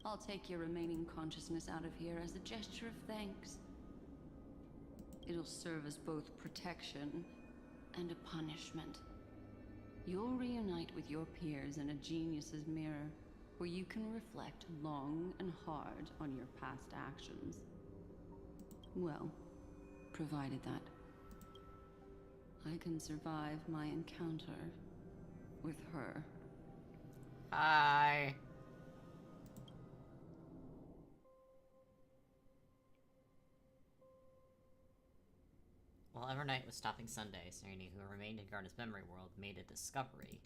I'll take your remaining consciousness out of here as a gesture of thanks. It'll serve as both protection and a punishment. You'll reunite with your peers in a genius's mirror, where you can reflect long and hard on your past actions. Well, provided that I can survive my encounter with her. Hi. While Evernight was stopping Sunday, Serenity, who remained in Garda's memory world, made a discovery.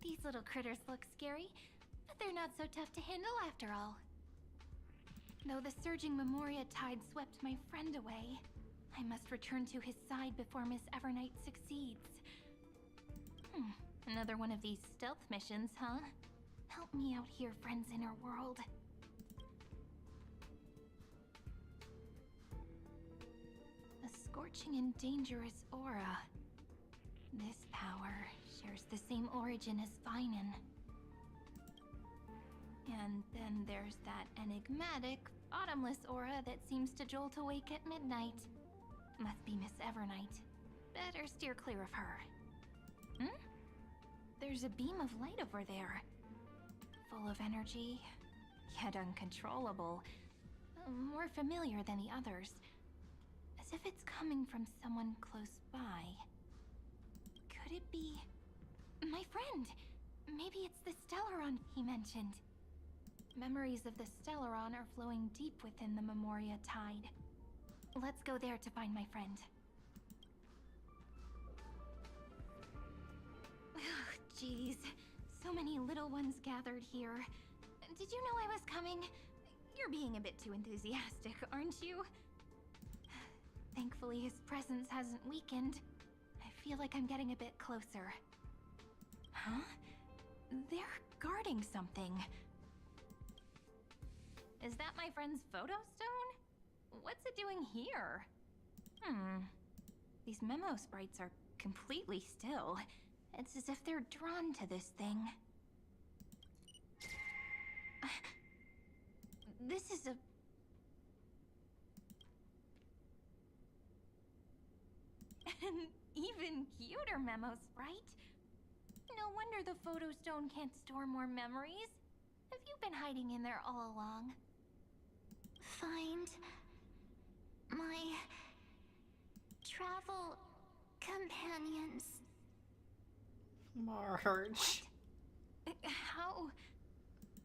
These little critters look scary, but they're not so tough to handle after all. Though the surging Memoria tide swept my friend away, I must return to his side before Miss Evernight succeeds. Another one of these stealth missions, huh? Help me out here, friends in our world. A scorching and dangerous aura. This power shares the same origin as Finan. And then there's that enigmatic, bottomless aura that seems to jolt awake at midnight. Must be Miss Evernight. Better steer clear of her. Hmm? There's a beam of light over there. Full of energy, yet uncontrollable. More familiar than the others. As if it's coming from someone close by. Could it be... my friend? Maybe it's the Stellaron he mentioned. Memories of the Stellaron are flowing deep within the Memoria Tide. Let's go there to find my friend. Jeez, so many little ones gathered here. Did you know I was coming? You're being a bit too enthusiastic, aren't you? Thankfully, his presence hasn't weakened. I feel like I'm getting a bit closer. Huh? They're guarding something. Is that my friend's photo stone? What's it doing here? These memo sprites are completely still. It's as if they're drawn to this thing. This is a... an even cuter memo sprite. No wonder the photo stone can't store more memories. Have you been hiding in there all along? Find my travel companions. Marge. How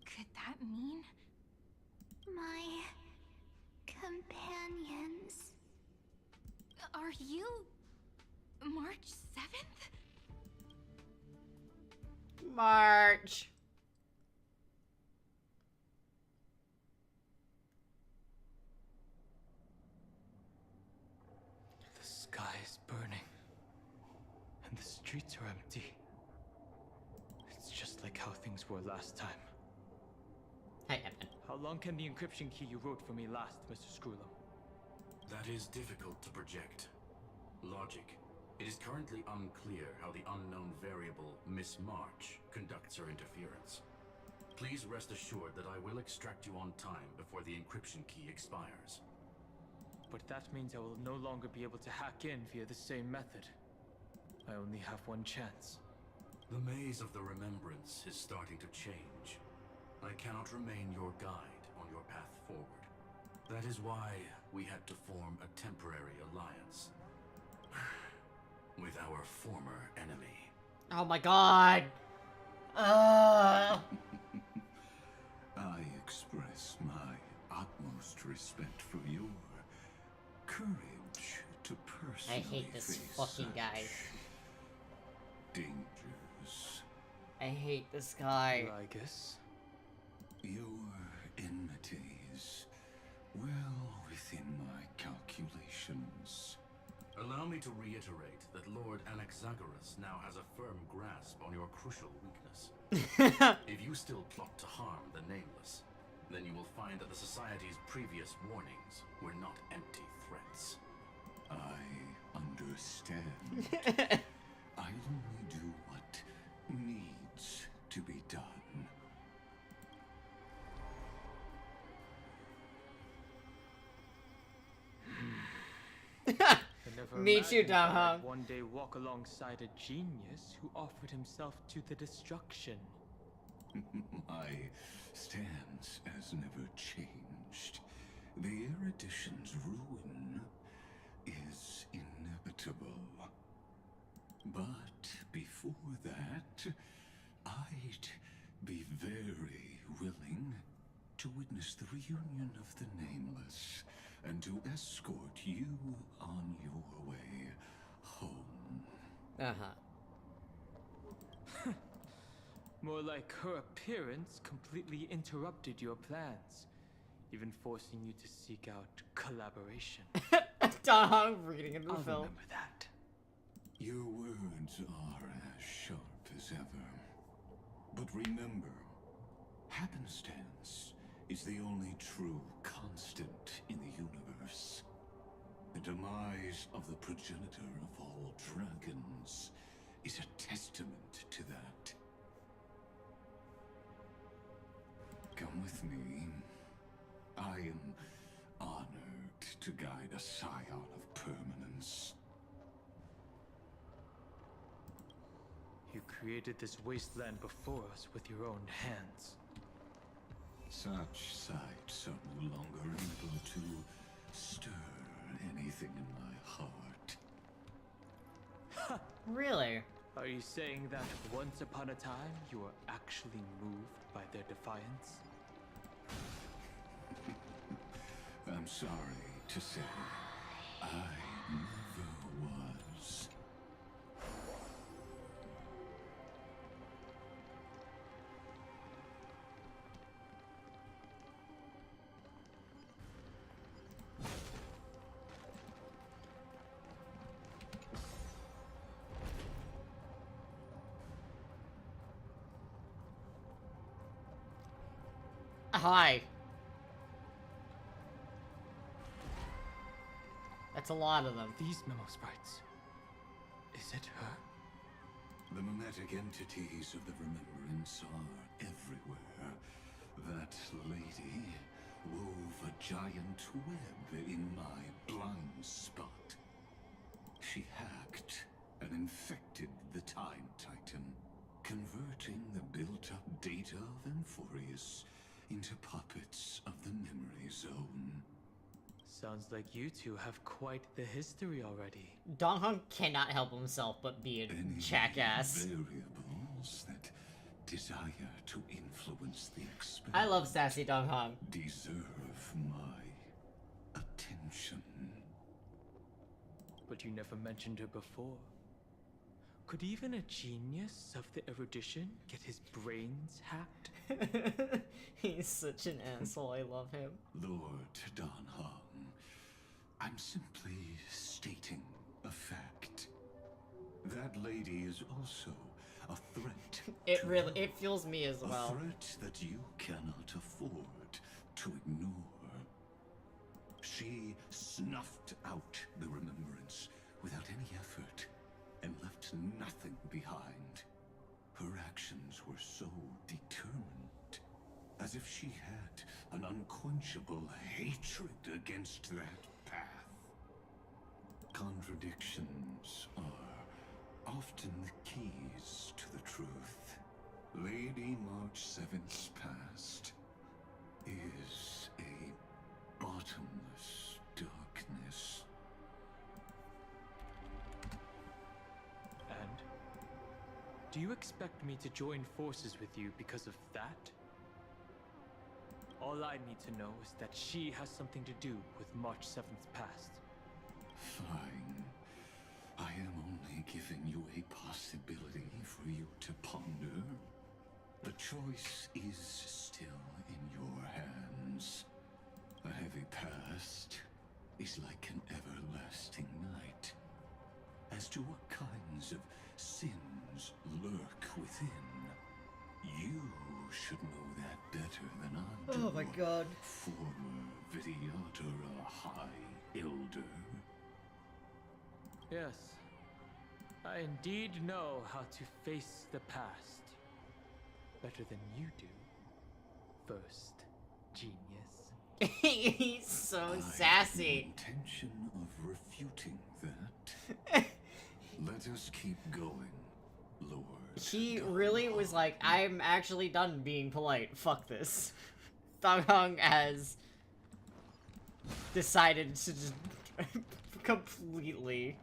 could that mean? My companions. Are you March 7th? March. The sky is burning, and the streets are empty. It's just like how things were last time. Hey, Evan. How long can the encryption key you wrote for me last, Mr. Screwlow? That is difficult to project. Logic. It is currently unclear how the unknown variable, Miss March, conducts her interference. Please rest assured that I will extract you on time before the encryption key expires. But that means I will no longer be able to hack in via the same method. I only have one chance. The maze of the Remembrance is starting to change. I cannot remain your guide on your path forward. That is why we had to form a temporary alliance. With our former enemy. Oh my god! I express my utmost respect for your courage to personally I hate this face fucking guy. dangers. I hate this guy. Lygus. Your enmities, well within my calculations. Allow me to reiterate that Lord Anaxagoras now has a firm grasp on your crucial weakness. If you still plot to harm the Nameless, then you will find that the Society's previous warnings were not empty threats. I understand. I only do what needs to be done. Meet you, Dahong. Dahong. One day walk alongside a genius who offered himself to the destruction. My stance has never changed. The erudition's ruin is inevitable. But before that, I'd be very willing to witness the reunion of the Nameless and to escort you on your way home. More like her appearance completely interrupted your plans, even forcing you to seek out collaboration. Dahong reading in the I'll film. remember that. Your words are as sharp as ever. But remember, happenstance is the only true constant in the universe. The demise of the progenitor of all dragons is a testament to that. Come with me. I am honored to guide a scion of permanence. You created this wasteland before us with your own hands. Such sights are no longer able to stir anything in my heart. Really? Are you saying that once upon a time you were actually moved by their defiance? I'm sorry to say, I never was. Hi. That's a lot of them. These memo sprites. Is it her? The mimetic entities of the Remembrance are everywhere. That lady wove a giant web in my blind spot. She hacked and infected the Time Titan, converting the built-up data of Amphorius into puppets of the Memory Zone. Sounds like you two have quite the history already. Donghong cannot help himself but be a jackass. Variables that desire to influence the experiment I love sassy Donghong. deserve my attention. But you never mentioned her before. Could even a genius of the erudition get his brains hacked? He's such an asshole, I love him. Lord Donghong, I'm simply stating a fact. That lady is also a threat. It fuels me as well. A threat that you cannot afford to ignore. She snuffed out the Remembrance without any effort and left nothing behind. Her actions were so determined, as if she had an unquenchable hatred against that path. Contradictions are often the keys to the truth. Lady March 7th's past is a bottomless darkness. And do you expect me to join forces with you because of that? All I need to know is that she has something to do with March 7th's past. Fine. I am only giving you a possibility for you to ponder. The choice is still in your hands. A heavy past is like an everlasting night. As to what kinds of sins lurk within, you should know that better than I do. Oh my god. Former Vidyadhara High Elder. Yes, I indeed know how to face the past better than you do, first genius. He's so sassy. Intention of refuting that. Let us keep going, Lord. He really was like, I'm actually done being polite. Fuck this. Donghong has decided to just completely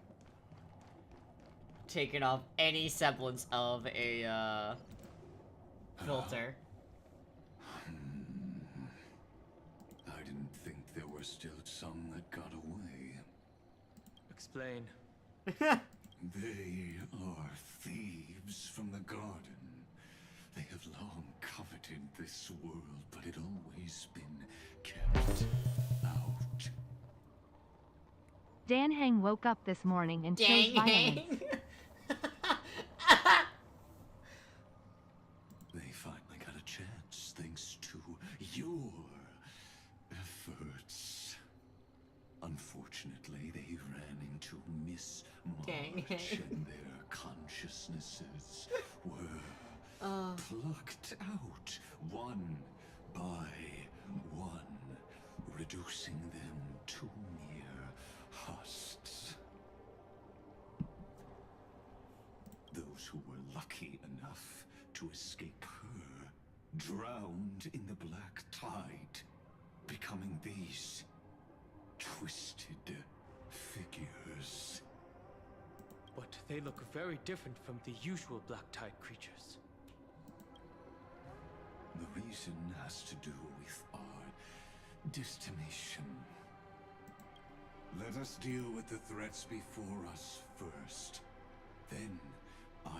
taken off any semblance of a filter. I didn't think there were still some that got away. Explain. They are thieves from the garden. They have long coveted this world, but it always been kept out. Dan Heng woke up this morning and chose Dang violence. and their consciousnesses were plucked out one by one, reducing them to mere husks. Those who were lucky enough to escape her drowned in the black tide, becoming these twisted figures. But they look very different from the usual Black Tide creatures. The reason has to do with our destination. Let us deal with the threats before us first. Then I'll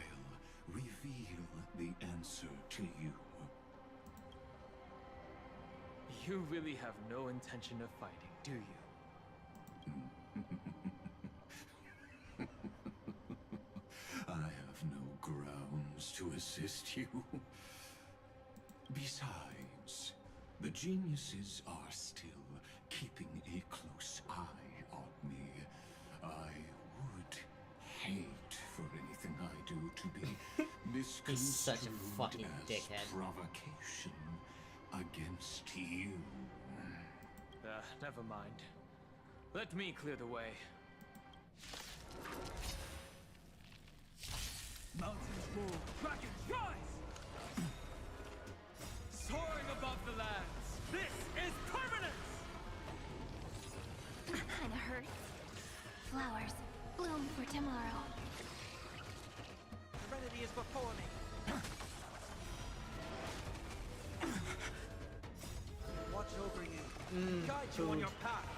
reveal the answer to you. You really have no intention of fighting, do you? I have no grounds to assist you. Besides, the geniuses are still keeping a close eye on me. I would hate for anything I do to be misconstrued He's such a fucking as dickhead. provocation against you. Never mind. Let me clear the way. Mountains move, dragons rise! Soaring above the lands, this is permanence! Kinda hurts. Flowers bloom for tomorrow. Serenity is before me. Watch over you. Guide you on food. your path.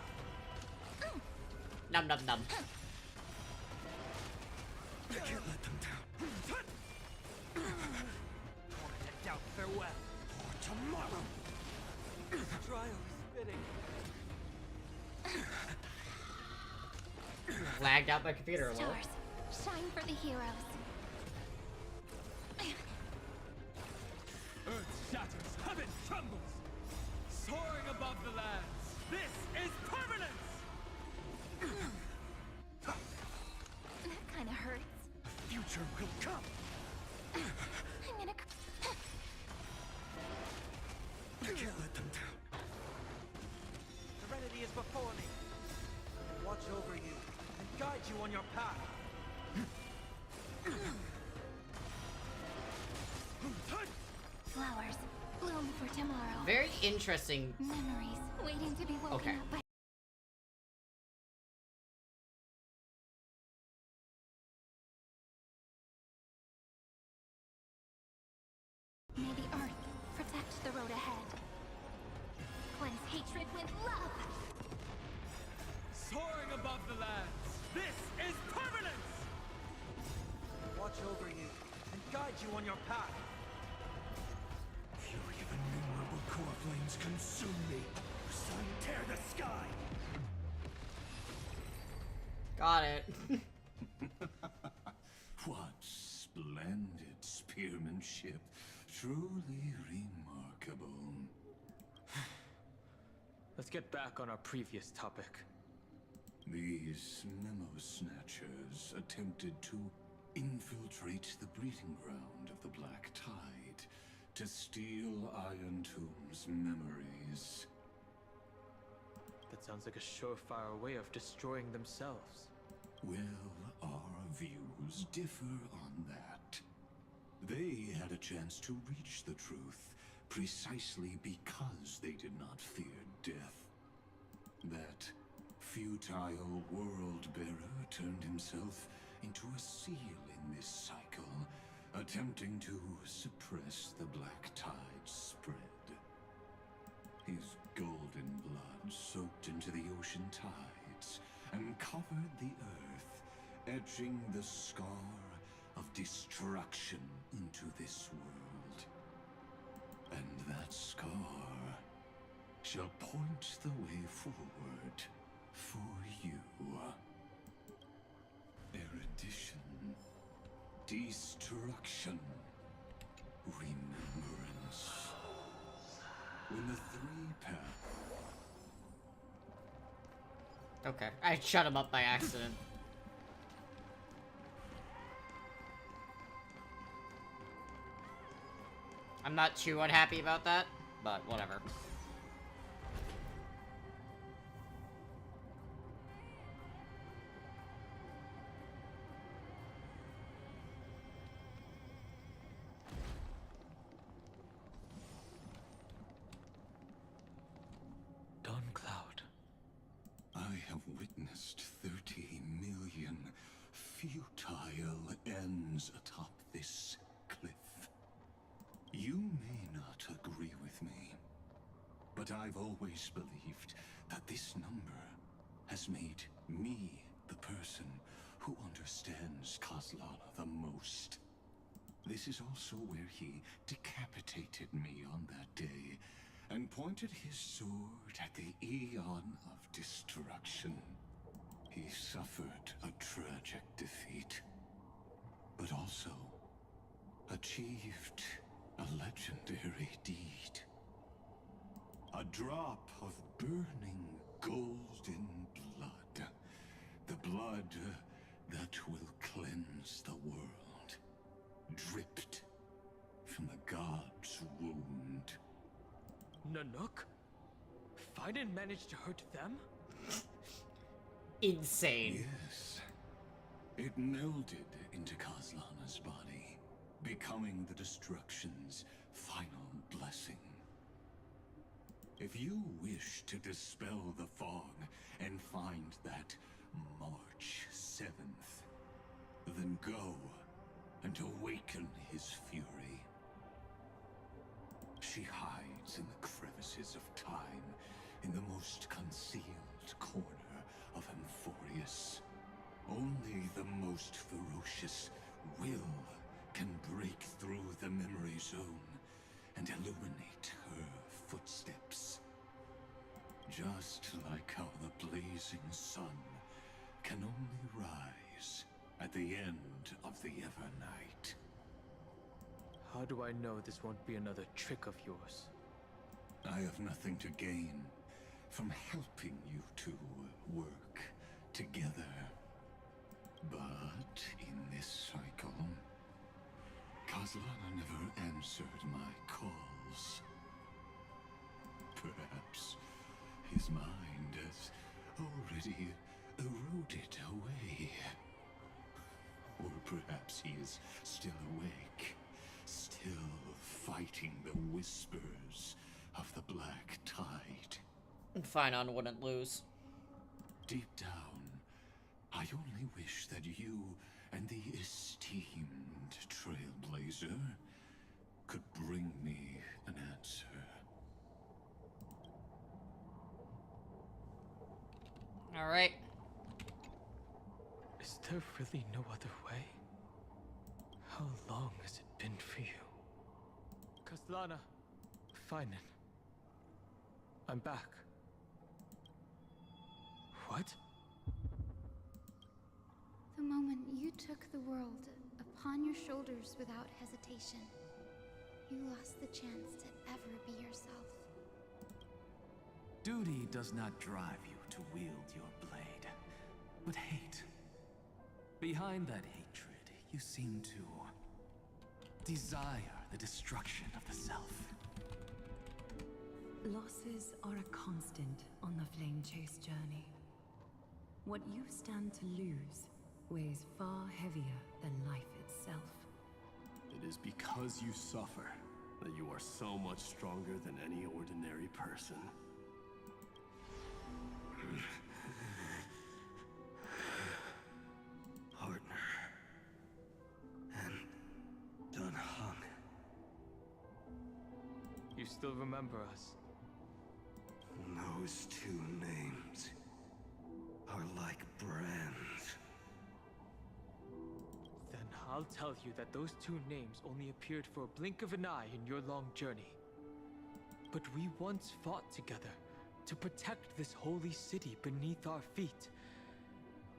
Num num num. I can't let them down. Tormented doubt, farewell. For tomorrow. Trial spitting. Lagged out my computer a little. Stars, shine for the heroes. Earth shatters, heaven trembles! Soaring above the lands, this is permanence! That kinda hurts. Future will come. I'm gonna. I can't let them down. Serenity is before me. Watch over you and guide you on your path. Flowers bloom for tomorrow. Very interesting. Memories waiting to be woken Okay. up by. May the earth protect the road ahead. Cleanse hatred with love. Soaring above the lands, this is permanence! Watch over you and guide you on your path. Fury of innumerable core flames consume me. Sun tear the sky. Got it. What splendid spearmanship. Truly remarkable. Let's get back on our previous topic. These memo snatchers attempted to infiltrate the breeding ground of the Black Tide to steal Iron Tomb's memories. That sounds like a surefire way of destroying themselves. Well, our views differ on that. They had a chance to reach the truth precisely because they did not fear death. That futile world-bearer turned himself into a seal in this cycle, attempting to suppress the Black Tide's spread. His golden blood soaked into the ocean tides and covered the earth, etching the scar of destruction into this world. And that scar shall point the way forward for you. Erudition, destruction, remembrance. When the three paths. Okay, I shut him up by accident. I'm not too unhappy about that, but whatever. Dawn Cloud. I have witnessed 30 million futile ends atop this cliff. You may not agree with me, but I've always believed that this number has made me the person who understands Kozlana the most. This is also where he decapitated me on that day and pointed his sword at the Eon of Destruction. He suffered a tragic defeat, but also achieved a legendary deed. A drop of burning golden blood. The blood that will cleanse the world. Dripped from the god's wound. Nanook? Fiden managed to hurt them? Insane. Yes. It melded into Kozlana's body, becoming the Destruction's final blessing. If you wish to dispel the fog and find that March 7th, then go and awaken his fury. She hides in the crevices of time, in the most concealed corner of Amphorius. Only the most ferocious will can break through the memory zone and illuminate her footsteps. Just like how the blazing sun can only rise at the end of the Evernight. How do I know this won't be another trick of yours? I have nothing to gain from helping you two work together. But in this cycle, Kozlana never answered my calls. Perhaps his mind has already eroded away. Or perhaps he is still awake, still fighting the whispers of the Black Tide. Finon wouldn't lose. Deep down, I only wish that you and the esteemed Trailblazer could bring me an answer. Alright. Is there really no other way? How long has it been for you? Kozlana, Finon. I'm back. What? The moment you took the world upon your shoulders without hesitation, you lost the chance to ever be yourself. Duty does not drive you to wield your blade, but hate. Behind that hatred, you seem to desire the destruction of the self. Losses are a constant on the Flame Chase journey. What you stand to lose weighs far heavier than life itself. It is because you suffer that you are so much stronger than any ordinary person. Partner. And Dunhong. You still remember us? Those two names are like brands. Then I'll tell you that those two names only appeared for a blink of an eye in your long journey. But we once fought together to protect this holy city beneath our feet.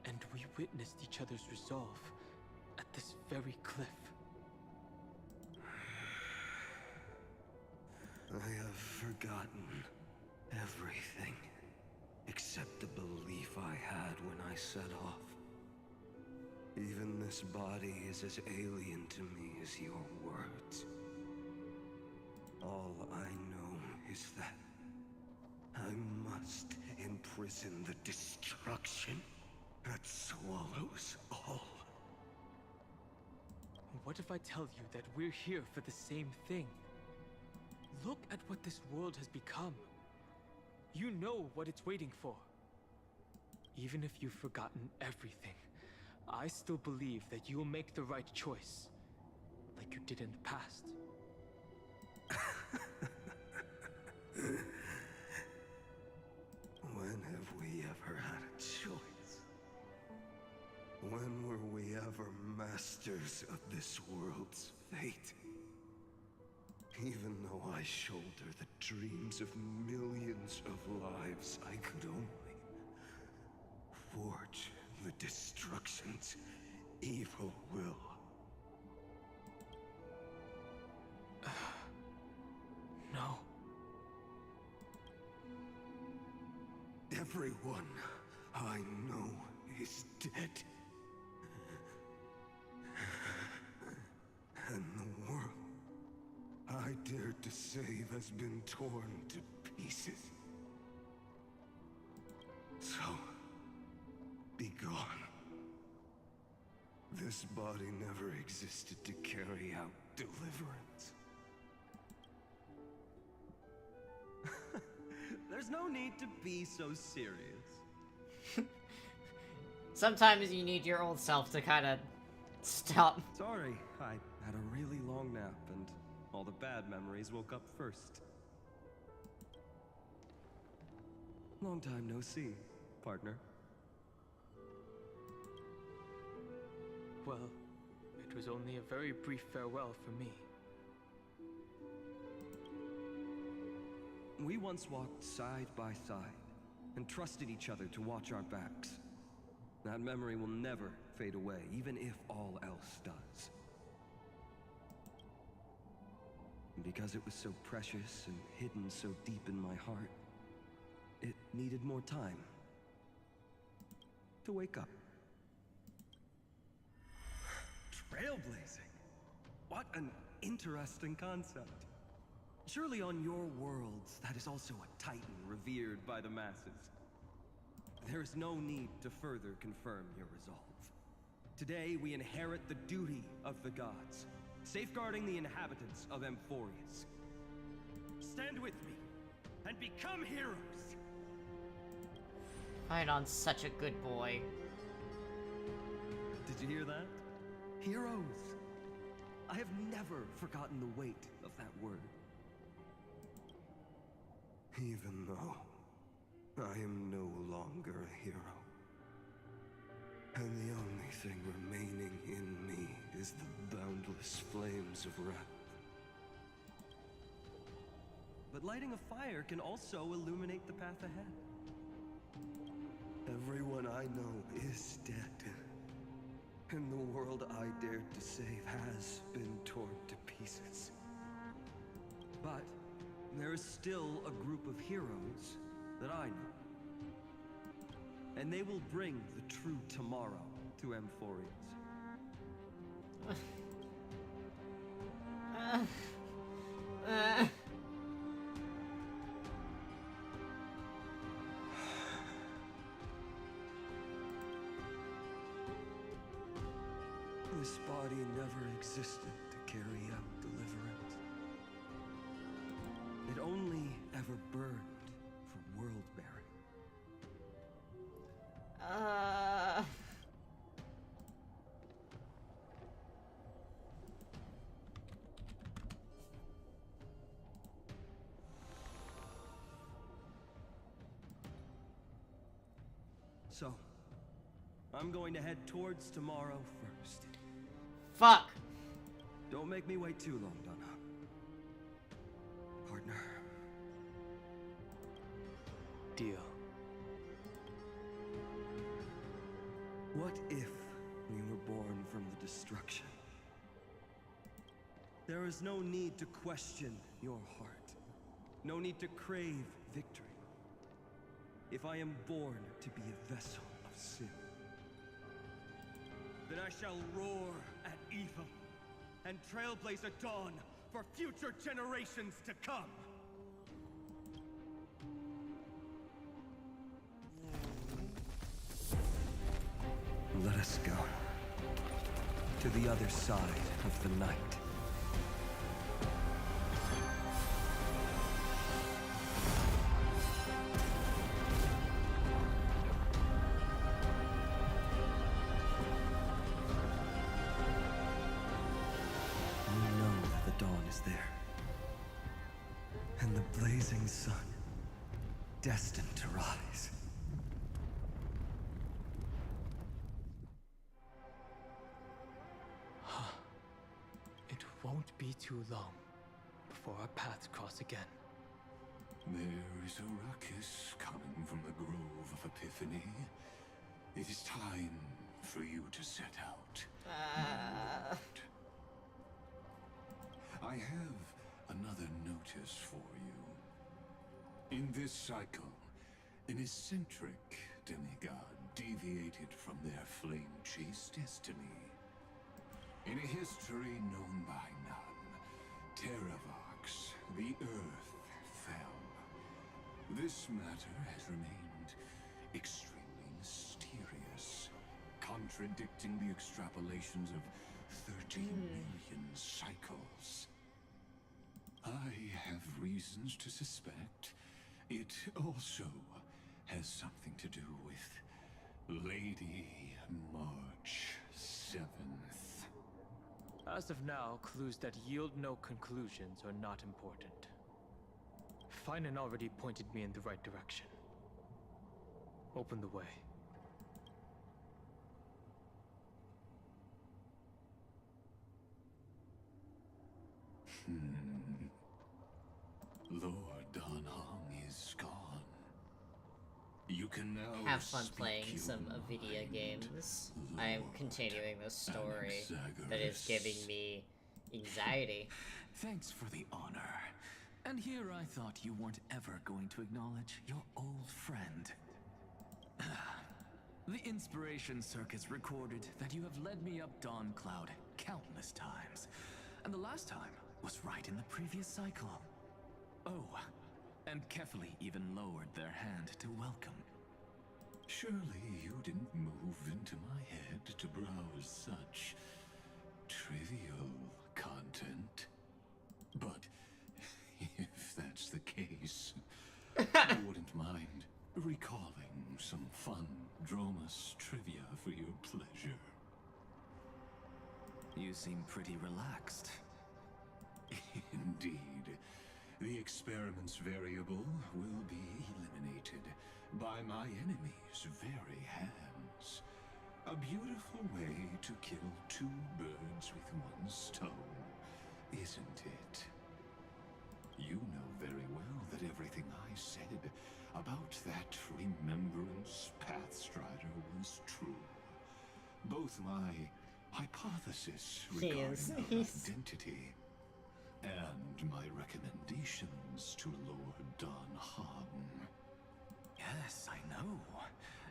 And we witnessed each other's resolve at this very cliff. I have forgotten everything except the belief I had when I set off. Even this body is as alien to me as your words. All I know is that I must imprison the destruction that swallows all. What if I tell you that we're here for the same thing? Look at what this world has become. You know what it's waiting for. Even if you've forgotten everything, I still believe that you'll make the right choice, like you did in the past. When have we ever had a choice? When were we ever masters of this world's fate? Even though I shoulder the dreams of millions of lives, I could only forge the destruction's evil will. No. Everyone I know is dead. And the world I dared to save has been torn to pieces. So, be gone. This body never existed to carry out deliverance. There's no need to be so serious. Sometimes you need your old self to kind of stop. Sorry, I had a really long nap and all the bad memories woke up first. Long time no see, partner. Well, it was only a very brief farewell for me. We once walked side by side and trusted each other to watch our backs. That memory will never fade away, even if all else does. And because it was so precious and hidden so deep in my heart, it needed more time to wake up. Trailblazing? What an interesting concept. Surely on your worlds, that is also a titan revered by the masses. There is no need to further confirm your resolve. Today, we inherit the duty of the gods, safeguarding the inhabitants of Amphorius. Stand with me, and become heroes! Phaidon's such a good boy. Did you hear that? Heroes! I have never forgotten the weight of that word. Even though I am no longer a hero, and the only thing remaining in me is the boundless flames of wrath. But lighting a fire can also illuminate the path ahead. Everyone I know is dead, and the world I dared to save has been torn to pieces. But there is still a group of heroes that I know. And they will bring the true tomorrow to Amphorius. This body never existed to carry out deliverance. It only ever burned for world bearing. So, I'm going to head towards tomorrow first. Fuck! Don't make me wait too long, Donna. Partner. Deal. What if we were born from the destruction? There is no need to question your heart. No need to crave victory. If I am born to be a vessel of sin, then I shall roar at evil and trailblaze a dawn for future generations to come. Let us go to the other side of the night. We know that the dawn is there, and the blazing sun destined to rise. It won't be too long before our paths cross again. There is a ruckus coming from the Grove of Epiphany. It is time for you to set out. I have another notice for you. In this cycle, an eccentric demigod deviated from their flame-chased destiny. In a history known by none, Terravox, the Earth, fell. This matter has remained extremely mysterious, contradicting the extrapolations of 30 million cycles. I have reasons to suspect it also has something to do with Lady March 7th. As of now, clues that yield no conclusions are not important. Finan already pointed me in the right direction. Open the way. Lord Danhong is gone. You can now have fun playing some video games. I am continuing this story that is giving me anxiety. Thanks for the honor. And here I thought you weren't ever going to acknowledge your old friend. The Inspiration Circus recorded that you have led me up Dawn Cloud countless times. And the last time was right in the previous cycle. Oh, and Kefali even lowered their hand to welcome. Surely you didn't move into my head to browse such trivial content. But if that's the case, I wouldn't mind recalling some fun Dromus trivia for your pleasure. You seem pretty relaxed. Indeed. The experiment's variable will be eliminated by my enemy's very hands. A beautiful way to kill two birds with one stone, isn't it? You know very well that everything I said about that Remembrance Pathstrider was true. Both my hypothesis regarding her identity and my recommendations to Lord Danhong. Yes, I know.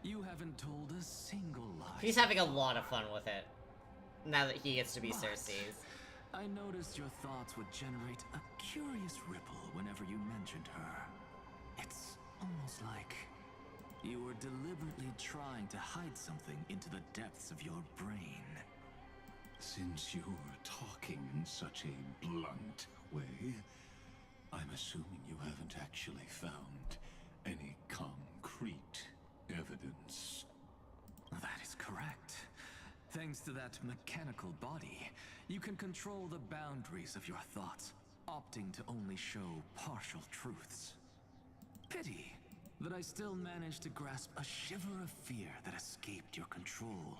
You haven't told a single lie. He's having a lot of fun with it, now that he gets to be But Cersei's. I noticed your thoughts would generate a curious ripple whenever you mentioned her. It's almost like you were deliberately trying to hide something into the depths of your brain. Since you're talking in such a blunt way, I'm assuming you haven't actually found any concrete evidence. That is correct. Thanks to that mechanical body, you can control the boundaries of your thoughts, opting to only show partial truths. Pity that I still managed to grasp a shiver of fear that escaped your control,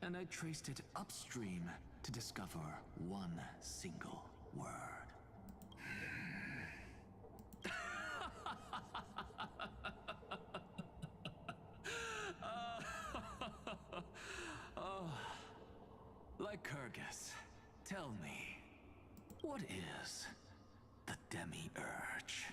and I traced it upstream to discover one single word. Oh, Lycurgus, tell me, what is the Demi-Urge?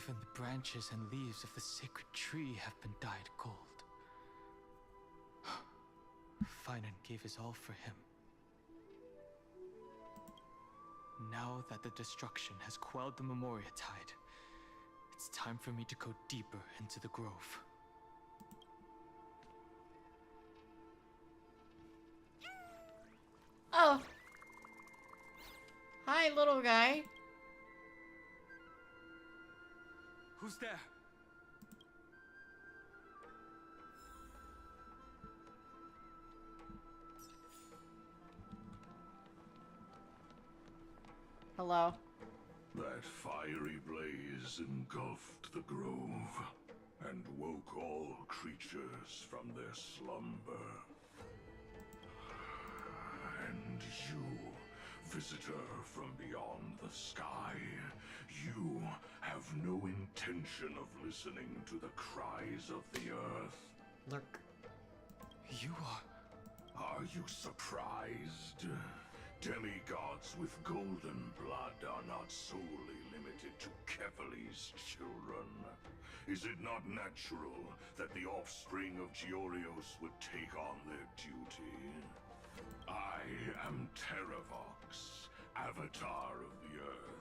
Even the branches and leaves of the sacred tree have been dyed gold. Finan gave his all for him. Now that the destruction has quelled the Memoria Tide, it's time for me to go deeper into the grove. Oh. Hi, little guy. Who's there? Hello. That fiery blaze engulfed the grove and woke all creatures from their slumber. And you, visitor from beyond the sky, you have no intention of listening to the cries of the earth. Look. You Are you surprised? Demigods with golden blood are not solely limited to Kefali's children. Is it not natural that the offspring of Georios would take on their duty? I am Terravox, Avatar of the Earth,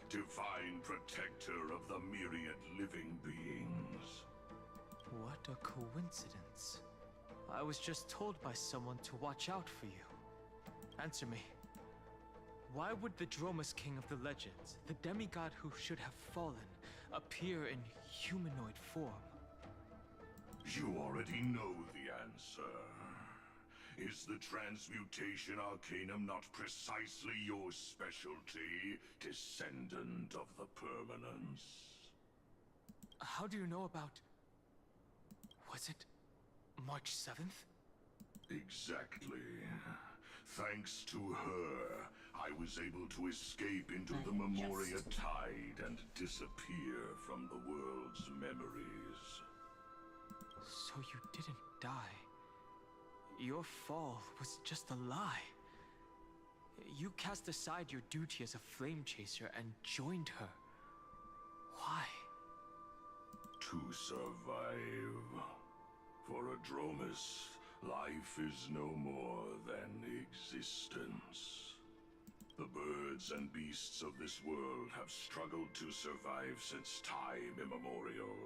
divine protector of the myriad living beings. What a coincidence. I was just told by someone to watch out for you. Answer me. Why would the Dromus King of the Legends, the demigod who should have fallen, appear in humanoid form? You already know the answer. Is the Transmutation Arcanum not precisely your specialty, descendant of the Permanence? How do you know about... Was it March 7th? Exactly. Thanks to her, I was able to escape into the Memoria Tide and disappear from the world's memories. So you didn't die. Your fall was just a lie. You cast aside your duty as a flame chaser and joined her. Why? To survive. For a Dromus, life is no more than existence. The birds and beasts of this world have struggled to survive since time immemorial.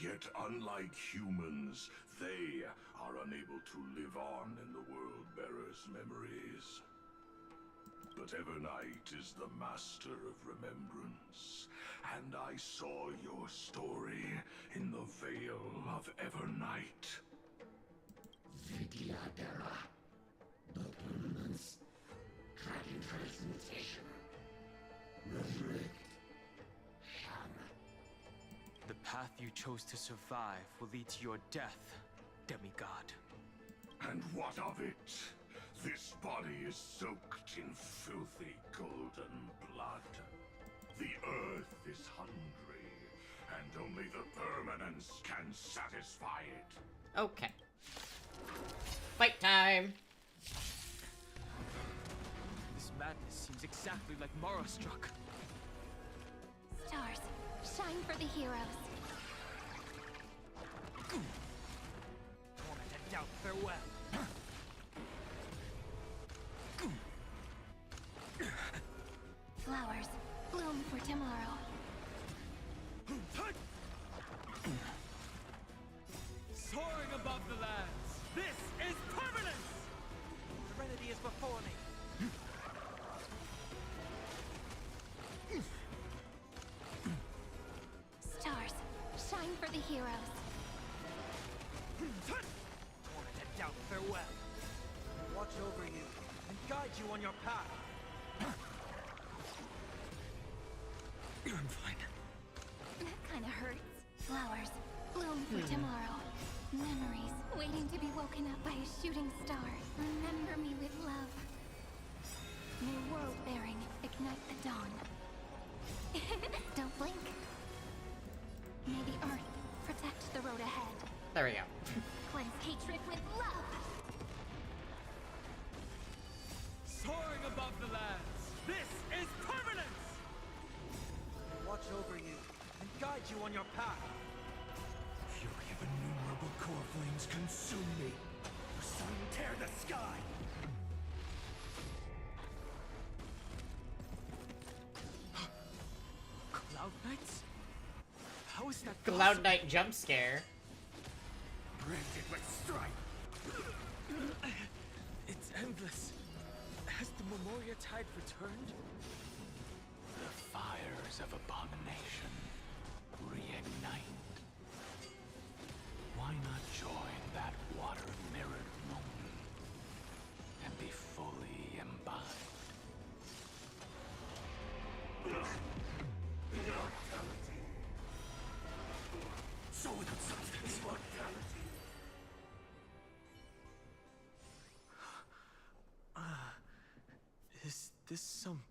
Yet unlike humans, they are unable to live on in the World-Bearer's memories. But Evernight is the master of remembrance, and I saw your story in the Veil of Evernight. Vidyadhara, the Permanence, Dragon Transmutation, Resurrect, Shaman. The path you chose to survive will lead to your death, demigod. And what of it? This body is soaked in filthy golden blood. The earth is hungry, and only the Permanence can satisfy it. Okay. Fight time! This madness seems exactly like Mara struck. Stars, shine for the heroes. Torment and doubt, farewell. Flowers, bloom for tomorrow. Soaring above the lands, this is permanence! Serenity is before me. Stars, shine for the heroes. Torment and doubt, farewell. Watch over you and guide you on your path. I'm fine. That kinda hurts. Flowers, bloom for tomorrow. Memories waiting to be woken up by a shooting star. Remember me with love. May world-bearing ignite the dawn. Don't blink. May the earth protect the road ahead. There we go. Cleanse hatred with love. Soaring above the lands, this is permanence! Watch over you and guide guide you on your path. Fury of innumerable core flames consume me. The sun tear the sky. Cloud Knights? How is that Cloud Knight jump scare. Branded with strife. It's endless. Has the Memoria Tide returned? The fires of abomination reignite. Why not join that water-mirrored moon and be fully imbibed? So without substance, mortality. Is this some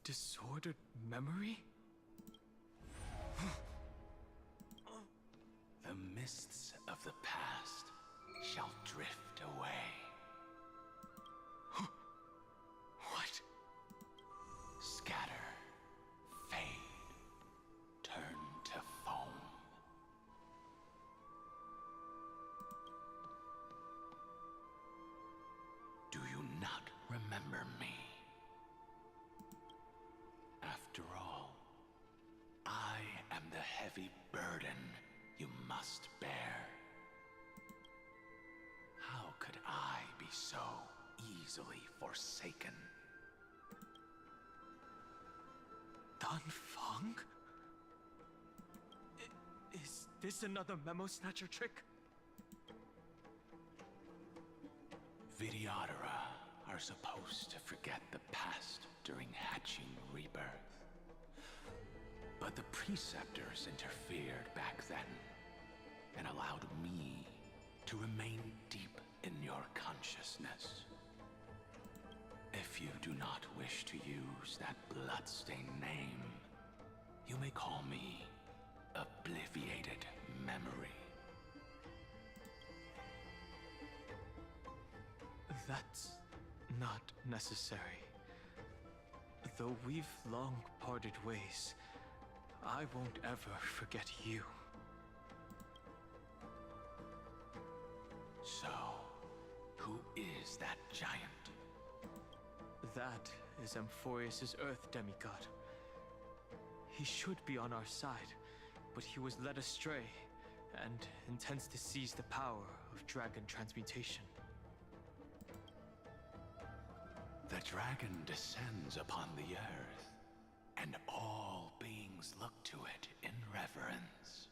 disordered memory? The mists of the past shall drift away. What? Scatter, fade, turn to foam. Do you not remember me? After all, I am the heavy burden you must bear. How could I be so easily forsaken? Dan Feng? Is this another Memo Snatcher trick? Vidyadhara are supposed to forget the past during hatching rebirth. But the Preceptors interfered back then and allowed me to remain deep in your consciousness. If you do not wish to use that bloodstained name, you may call me Obliviated Memory. That's not necessary. Though we've long parted ways, I won't ever forget you. So, who is that giant? That is Amphorius' Earth demigod. He should be on our side, but he was led astray and intends to seize the power of dragon transmutation. The dragon descends upon the earth, and all beings look to it in reverence.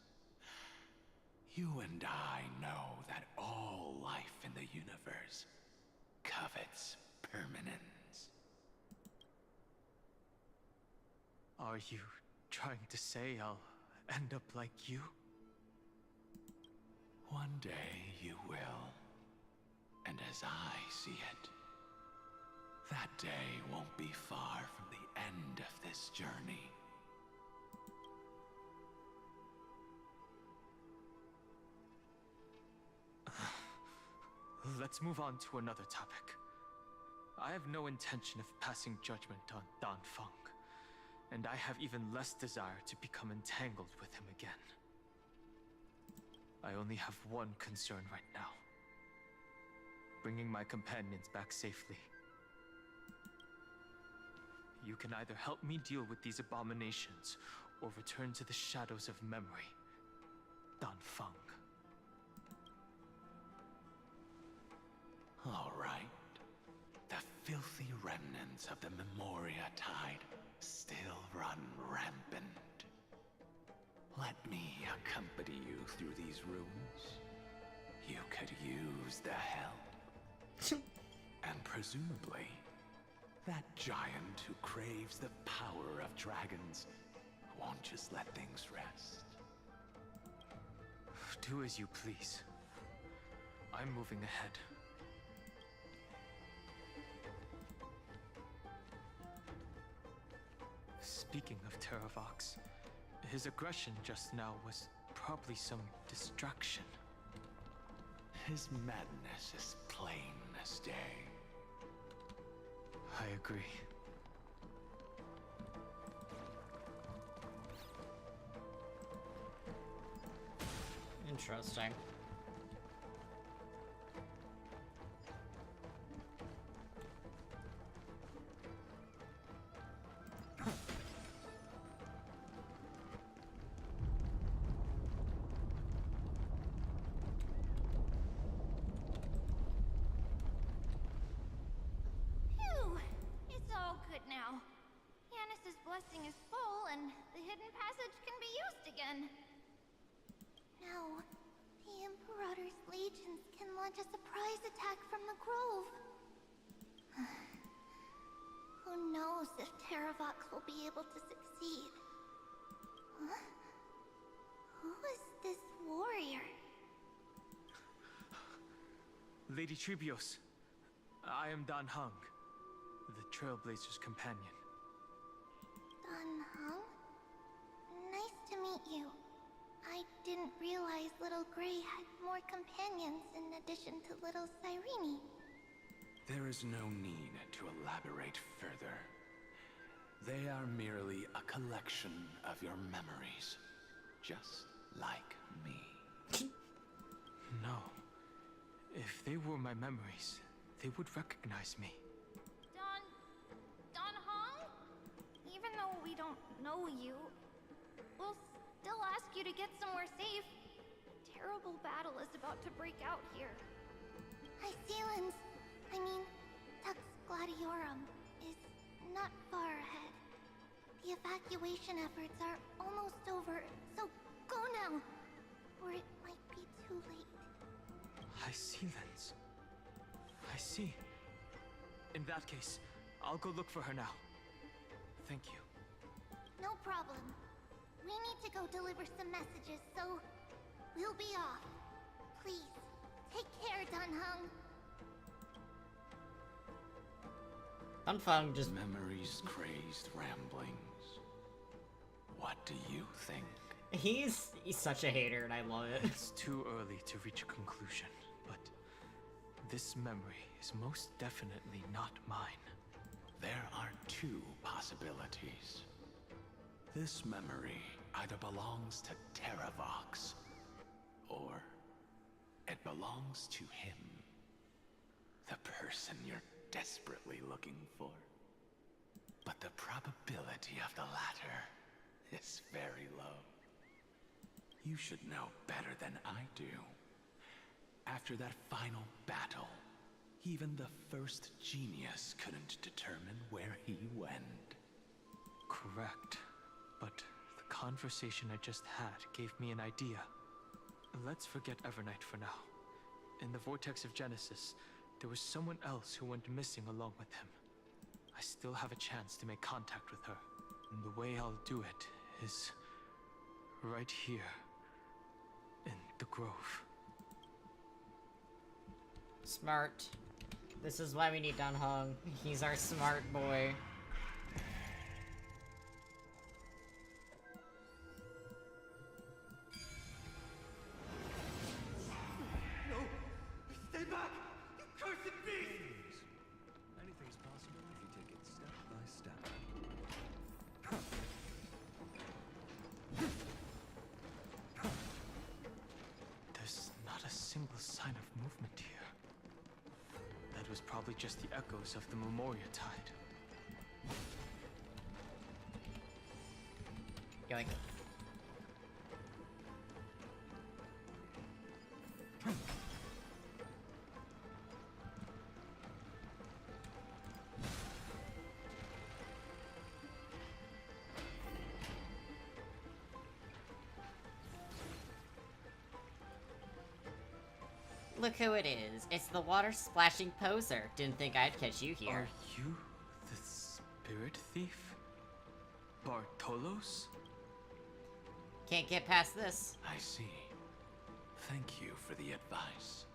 You and I know that all life in the universe covets permanence. Are you trying to say I'll end up like you? One day you will, and as I see it, that day won't be far from the end of this journey. Let's move on to another topic. I have no intention of passing judgment on Dan Feng, and I have even less desire to become entangled with him again. I only have one concern right now: bringing my companions back safely. You can either help me deal with these abominations, or return to the shadows of memory. Dan Feng. All right. The filthy remnants of the Memoria Tide still run rampant. Let me accompany you through these rooms. You could use the help. And presumably, that giant who craves the power of dragons won't just let things rest. Do as you please. I'm moving ahead. Speaking of Terravox, his aggression just now was probably some distraction. His madness is plain as day. I agree. Interesting. Phew! It's all good now. Yanis's blessing is full, and the hidden passage can be used again. No. The Imperator's legions can launch a surprise attack from the grove. Who knows if Terravox will be able to succeed? Huh? Who is this warrior? Lady Trebios, I am Dan Heng, the Trailblazer's companion. Dan Heng? Nice to meet you. I didn't realize Little Gray had more companions in addition to Little Cyrene. There is no need to elaborate further. They are merely a collection of your memories, just like me. No. If they were my memories, they would recognize me. Don Hong? Even though we don't know you, we'll still ask you to get somewhere safe. Terrible battle is about to break out here. Tux Gladiorum is not far ahead. The evacuation efforts are almost over, so go now, or it might be too late. I see, Lens. I see. In that case, I'll go look for her now. Thank you. No problem. We need to go deliver some messages, so we'll be off. Please, take care, Dan Heng. Dunfeng just... Memories crazed ramblings. What do you think? He's such a hater, and I love it. It's too early to reach a conclusion, but this memory is most definitely not mine. There are two possibilities. This memory either belongs to Terravox, or it belongs to him. The person you're desperately looking for. But the probability of the latter is very low. You should know better than I do. After that final battle, even the first genius couldn't determine where he went. Correct. But the conversation I just had gave me an idea. Let's forget Evernight for now. In the Vortex of Genesis, there was someone else who went missing along with him. I still have a chance to make contact with her. And the way I'll do it is right here in the grove. Smart. This is why we need Dan Heng. He's our smart boy. No! Stay back! You cursed beast! Anything's possible if you take it step by step. There's not a single sign of movement here. That was probably just the echoes of the Memoria Tide. Yoink. Look who it is. It's the water-splashing poser. Didn't think I'd catch you here. Are you the spirit thief? Bartolos? Can't get past this. I see. Thank you for the advice.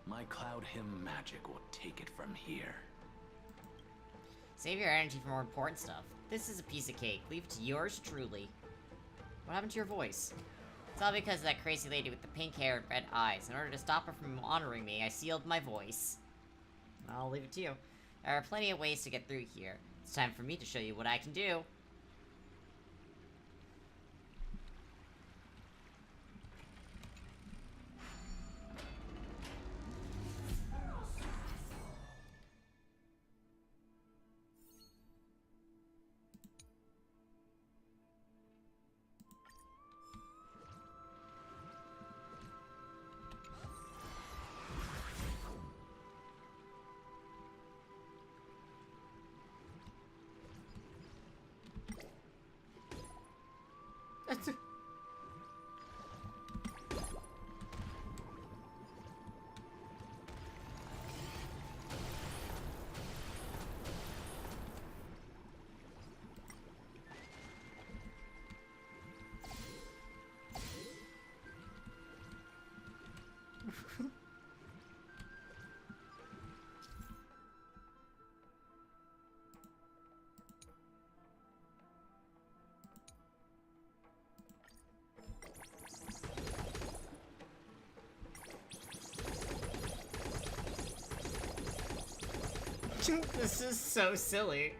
My Cloud Hymn magic will take it from here. Save your energy for more important stuff. This is a piece of cake. Leave it to yours truly. What happened to your voice? It's all because of that crazy lady with the pink hair and red eyes. In order to stop her from honoring me, I sealed my voice. I'll leave it to you. There are plenty of ways to get through here. It's time for me to show you what I can do. This is so silly.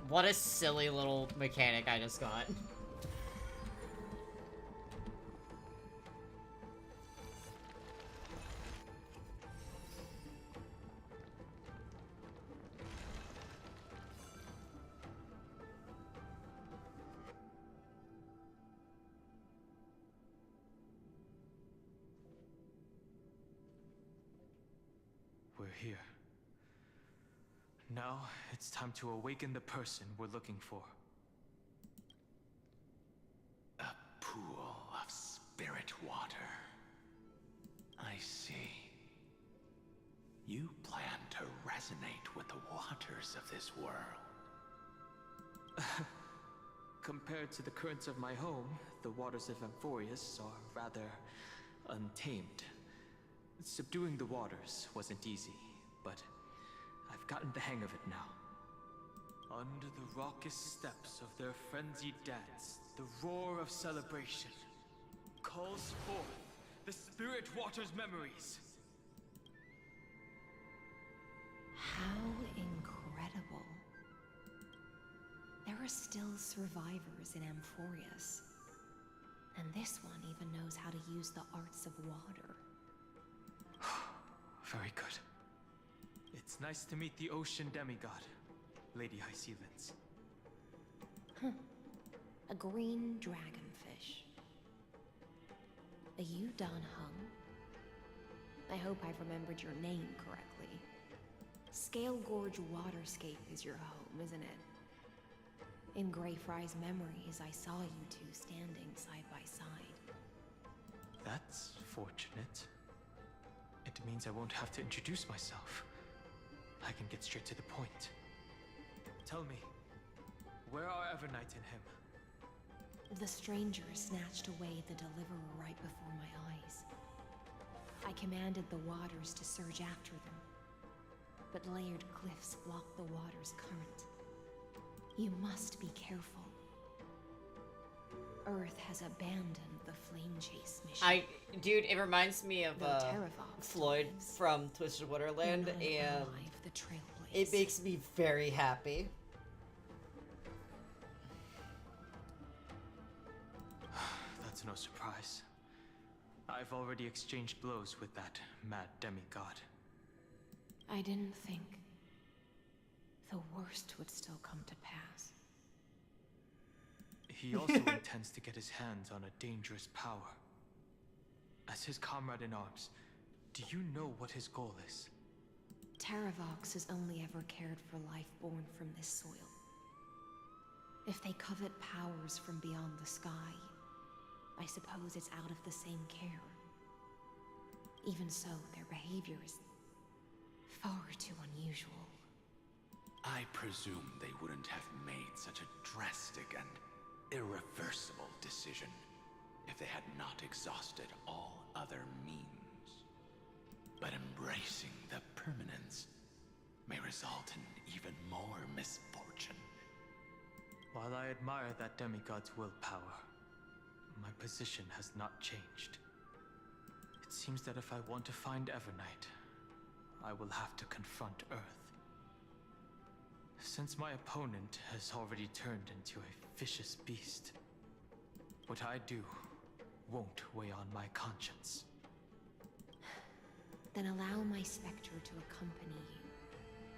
What a silly little mechanic I just got. We're here. Now, it's time to awaken the person we're looking for. A pool of spirit water. I see. You plan to resonate with the waters of this world. Compared to the currents of my home, the waters of Amphorius are rather untamed. Subduing the waters wasn't easy, but I've gotten the hang of it now. Under the raucous steps of their frenzied dance, the roar of celebration calls forth the Spirit Water's memories. How incredible. There are still survivors in Amphorius. And this one even knows how to use the arts of water. Very good. It's nice to meet the ocean demigod, Lady Hyacinths. A green dragonfish. Are you Dan Heng? I hope I've remembered your name correctly. Scale Gorge Waterscape is your home, isn't it? In Greyfry's memories, I saw you two standing side by side. That's fortunate. It means I won't have to introduce myself. I can get straight to the point. Tell me, where are Evernight and him? The stranger snatched away the deliverer right before my eyes. I commanded the waters to surge after them, but layered cliffs blocked the water's current. You must be careful. Earth has abandoned the flame chase mission. Dude, it reminds me of Terravox Floyd from Twisted Wonderland, and it makes me very happy. That's no surprise. I've already exchanged blows with that mad demigod. I didn't think the worst would still come to pass. He also intends to get his hands on a dangerous power. As his comrade in arms, do you know what his goal is? Terravox has only ever cared for life born from this soil. If they covet powers from beyond the sky, I suppose it's out of the same care. Even so, their behavior is far too unusual. I presume they wouldn't have made such a drastic and irreversible decision if they had not exhausted all other means. But embracing the permanence may result in even more misfortune. While I admire that demigod's willpower, my position has not changed. It seems that if I want to find Evernight, I will have to confront Earth. Since my opponent has already turned into a vicious beast, what I do won't weigh on my conscience. Then allow my specter to accompany you,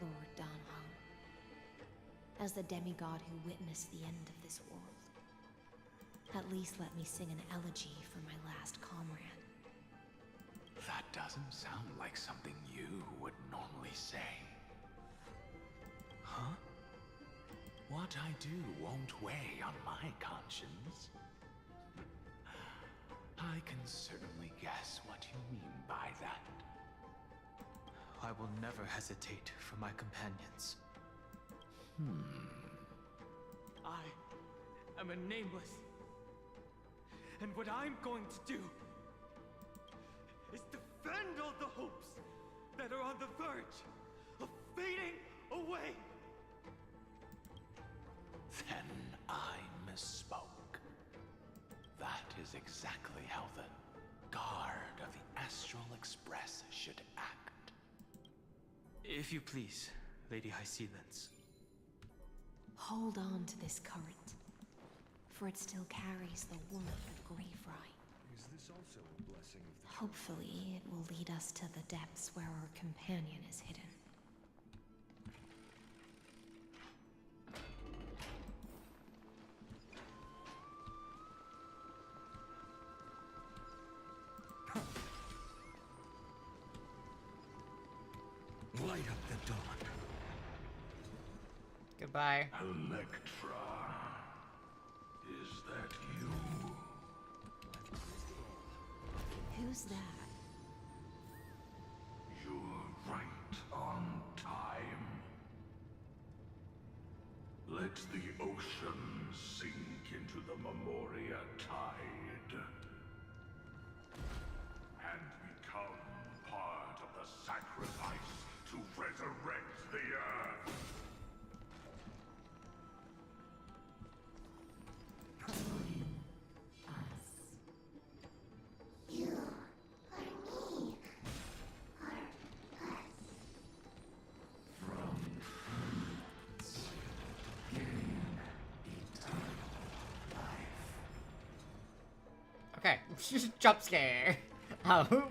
Lord Dan Heng. As the demigod who witnessed the end of this world, at least let me sing an elegy for my last comrade. That doesn't sound like something you would normally say. Huh? What I do won't weigh on my conscience. certainly guess what you mean by that. I will never hesitate for my companions. I am a nameless. And what I'm going to do is defend all the hopes that are on the verge of fading away. Then I misspoke. That is exactly how the guard of the Astral Express should act. If you please, Lady High Sealance. Hold on to this current, for it still carries the warmth of Grave-Rye. Is this also a blessing of the Hopefully, it will lead us to the depths where our companion is hidden. Light up the dawn. Goodbye. Electra, is that you? Who's that? You're right on time. Let the ocean sink into the Memoria tide and become part of the sacrifice to resurrect the Earth. Okay, jump scare. Oh.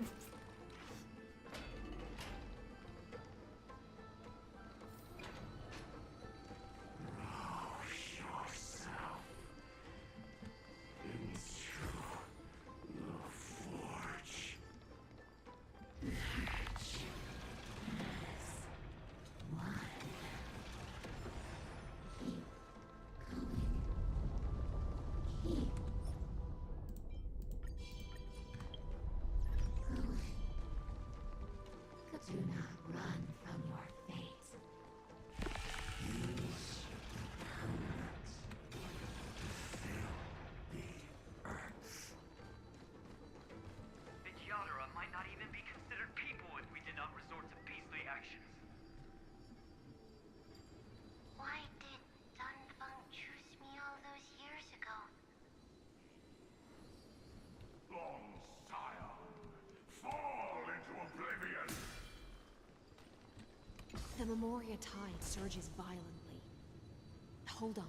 Do not run from your fate. Use the elements to fill the earth. The Yadara might not even be considered people if we did not resort to beastly actions. Why did Dunfeng choose me all those years ago? Long Scion, fall into oblivion! The Memoria tide surges violently. Hold on,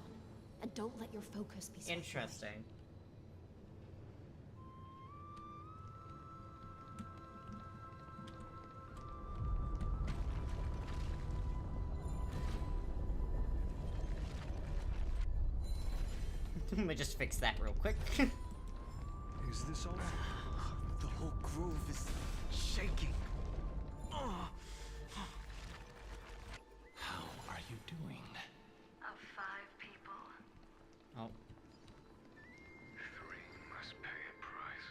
and don't let your focus be swept away. Interesting. Let me just fix that real quick. Is this all? The whole grove is shaking. How are you doing? Of 5 people. Oh. 3 must pay a price.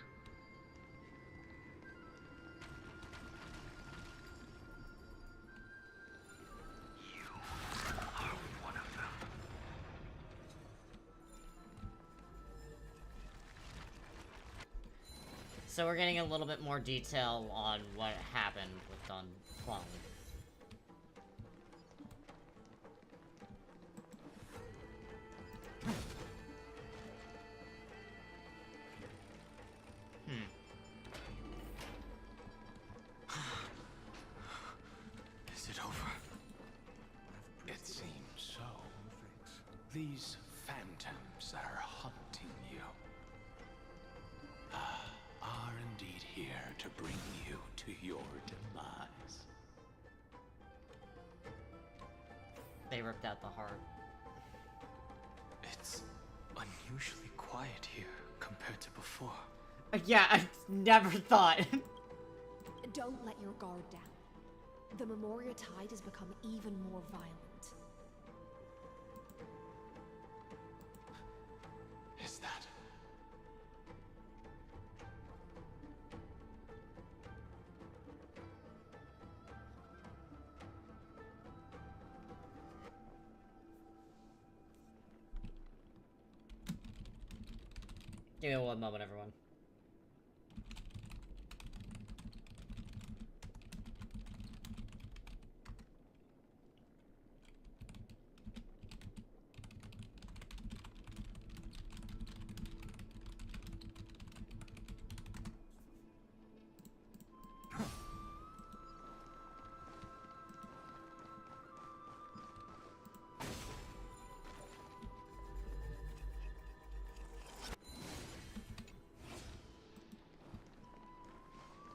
You are one of them. So we're getting a little bit more detail on what happened with Dunfeng. Is it over? It seems so. These phantoms that are haunting you are indeed here to bring you to your demise. They ripped out the heart. It's unusually quiet here compared to before. Yeah, I never thought. Don't let your guard down. The Memoria tide has become even more violent. Is that Give me one moment, everyone.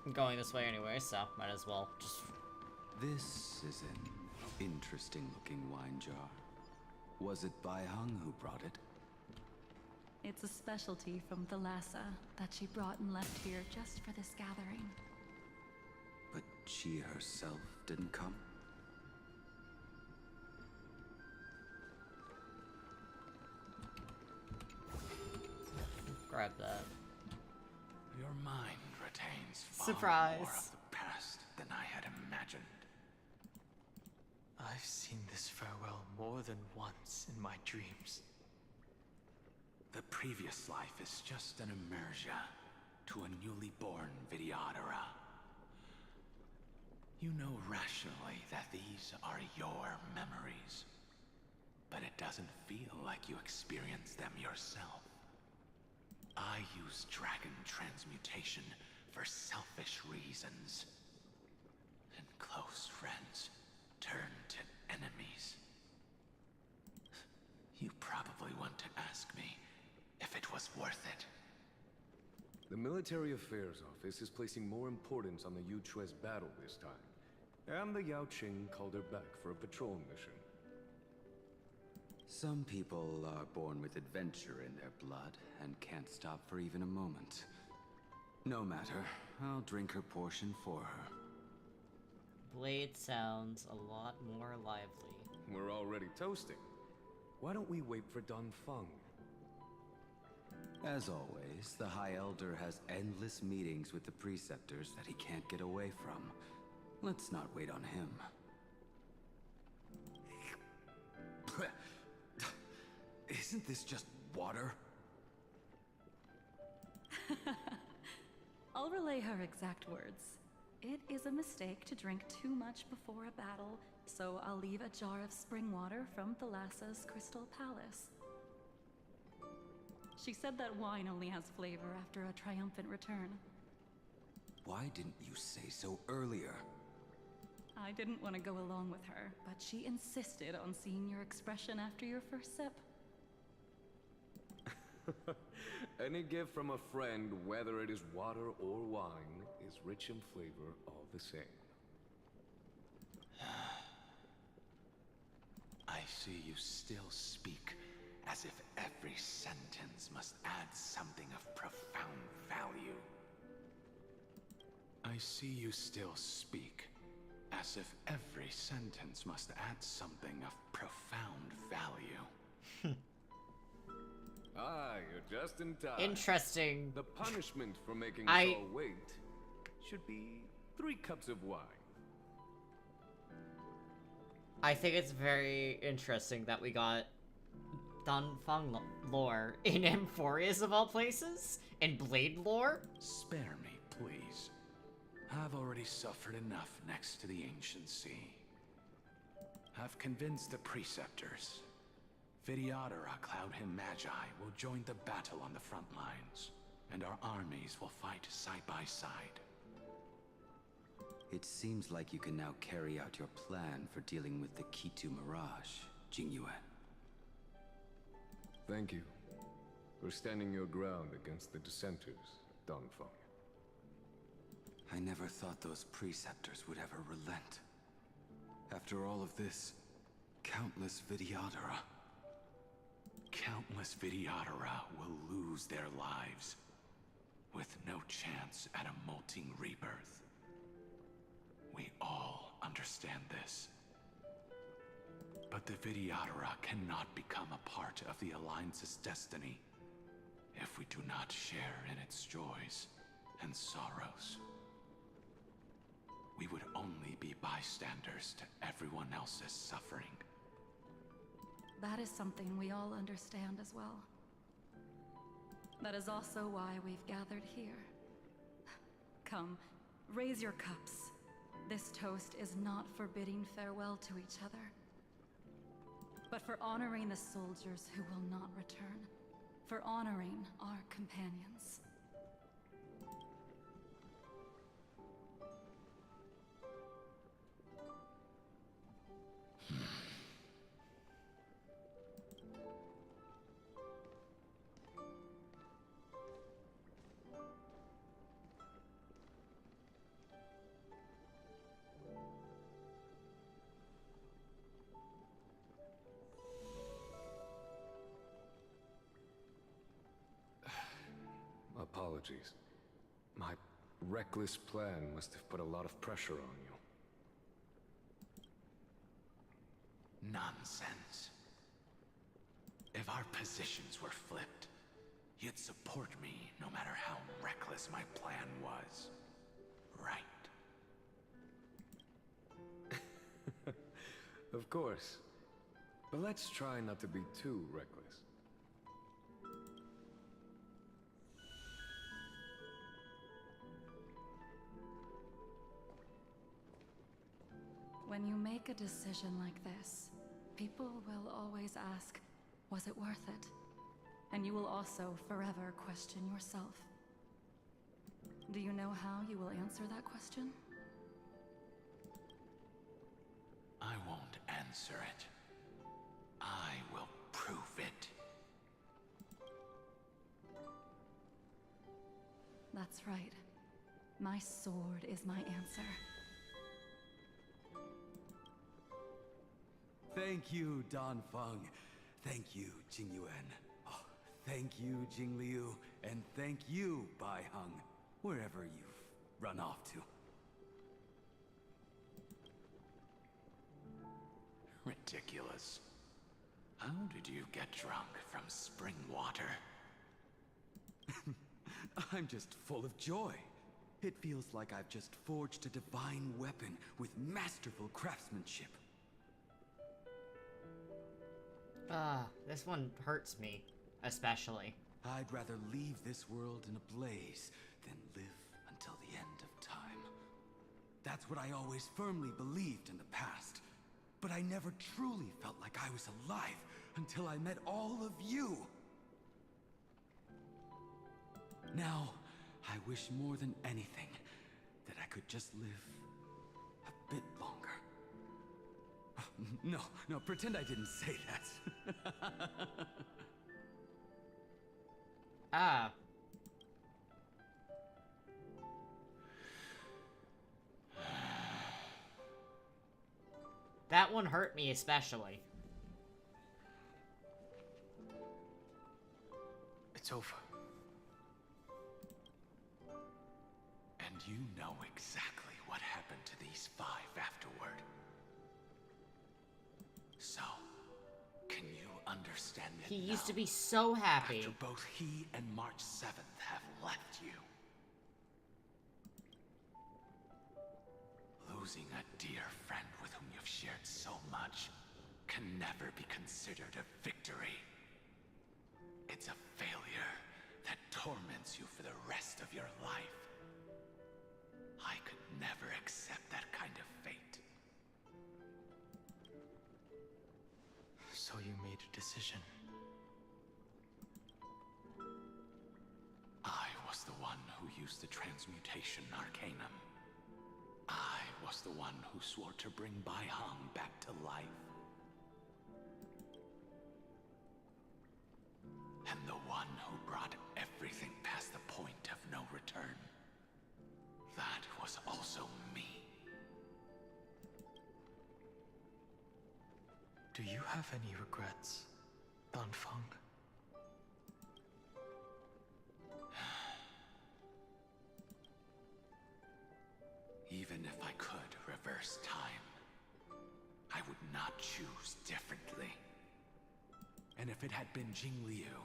I'm going this way anyway, so might as well just... This is an interesting-looking wine jar. Was it Bai Hung who brought it? It's a specialty from Thalassa that she brought and left here just for this gathering. But she herself didn't come? Grab that. Your mind retains far Surprise. more of the past than I had imagined. I've seen this farewell more than once in my dreams. The previous life is just an immersia to a newly born Vidyadhara. You know rationally that these are your memories, but it doesn't feel like you experienced them yourself. I use dragon transmutation for selfish reasons. And close friends turn to enemies. You probably want to ask me if it was worth it. The Military Affairs Office is placing more importance on the Yuchue's battle this time, and the Yaoqing called her back for a patrol mission. Some people are born with adventure in their blood and can't stop for even a moment. No matter, I'll drink her portion for her. Blade sounds a lot more lively. We're already toasting. Why don't we wait for Don Feng? As always, the High Elder has endless meetings with the Preceptors that he can't get away from. Let's not wait on him. Isn't this just water? I'll relay her exact words. It is a mistake to drink too much before a battle, so I'll leave a jar of spring water from Thalassa's Crystal Palace. She said that wine only has flavor after a triumphant return. Why didn't you say so earlier? I didn't want to go along with her, but she insisted on seeing your expression after your first sip. Any gift from a friend, whether it is water or wine, is rich in flavor all the same. I see you still speak as if every sentence must add something of profound value. I see you still speak as if every sentence must add something of profound value. Ah, you're just in time. Interesting. The punishment for making us all wait should be 3 cups of wine. I think it's very interesting that we got Don Feng lore in Amphorius of all places? In Blade lore? Spare me, please. I've already suffered enough next to the Ancient Sea. I've convinced the Preceptors. Vidyadhara Cloudhim Magi will join the battle on the front lines, and our armies will fight side by side. It seems like you can now carry out your plan for dealing with the Kitu Mirage, Jingyuan. Thank you for standing your ground against the dissenters, Don Feng. I never thought those Preceptors would ever relent. After all of this, countless Vidyadhara. Countless Vidyadhara will lose their lives, with no chance at a molting rebirth. We all understand this. But the Vidyadhara cannot become a part of the Alliance's destiny if we do not share in its joys and sorrows. We would only be bystanders to everyone else's suffering. That is something we all understand as well. That is also why we've gathered here. Come, raise your cups. This toast is not for bidding farewell to each other, but for honoring the soldiers who will not return, for honoring our companions. Apologies. My reckless plan must have put a lot of pressure on you. Nonsense. If our positions were flipped, you'd support me no matter how reckless my plan was. Right? Of course. But let's try not to be too reckless. When you make a decision like this, people will always ask, was it worth it? And you will also forever question yourself. Do you know how you will answer that question? I won't answer it. I will prove it. That's right. My sword is my answer. Thank you, Dan Feng. Thank you, Jing Yuan. Oh, thank you, Jing Liu. And thank you, Bai Heng, wherever you've run off to. Ridiculous. How did you get drunk from spring water? I'm just full of joy. It feels like I've just forged a divine weapon with masterful craftsmanship. This one hurts me, especially. I'd rather leave this world in a blaze than live until the end of time. That's what I always firmly believed in the past. But I never truly felt like I was alive until I met all of you. Now, I wish more than anything that I could just live a bit longer. No, pretend I didn't say that. That one hurt me especially. It's over. And you know exactly what happened to these 5 afterward. So, can you understand it He used to now, be so happy. after both he and March 7th have left you? Losing a dear friend with whom you've shared so much can never be considered a victory. It's a failure that torments you for the rest of your life. I could never accept that kind of fate. So you made a decision. I was the one who used the transmutation arcanum. I was the one who swore to bring Bai Heng back to life. And the one who brought everything past the point of no return. That was also me. Do you have any regrets, Dan Feng? Even if I could reverse time, I would not choose differently. And if it had been Jing Liu,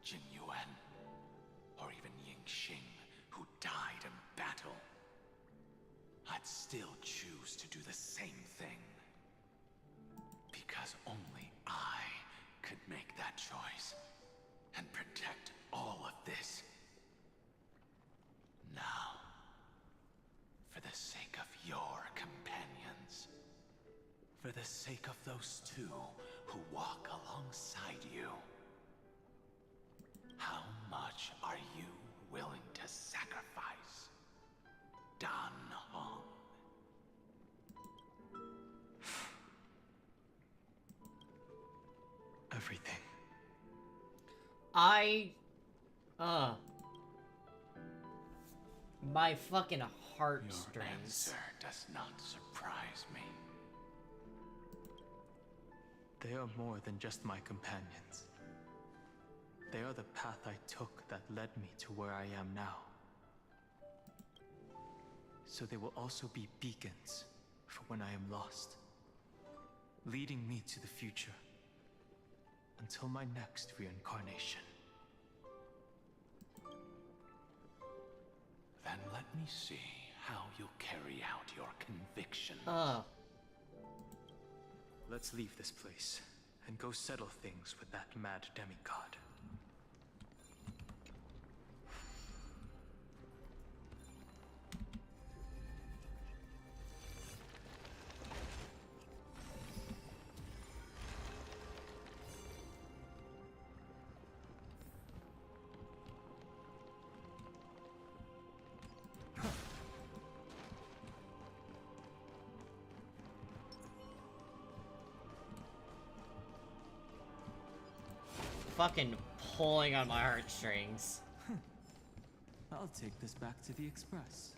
Jing Yuan, or even Ying Xing who died in battle, I'd still choose to do the same thing. Because only I could make that choice and protect all of this For the sake of those two who walk alongside you, how much are you willing to sacrifice, Dan Heng? Everything. My fucking Your heartstrings. answer does not surprise me. They are more than just my companions. They are the path I took that led me to where I am now. So they will also be beacons for when I am lost, leading me to the future until my next reincarnation. Then let me see how you carry out your convictions. Let's leave this place and go settle things with that mad demigod. Fucking pulling on my heartstrings. I'll take this back to the Express.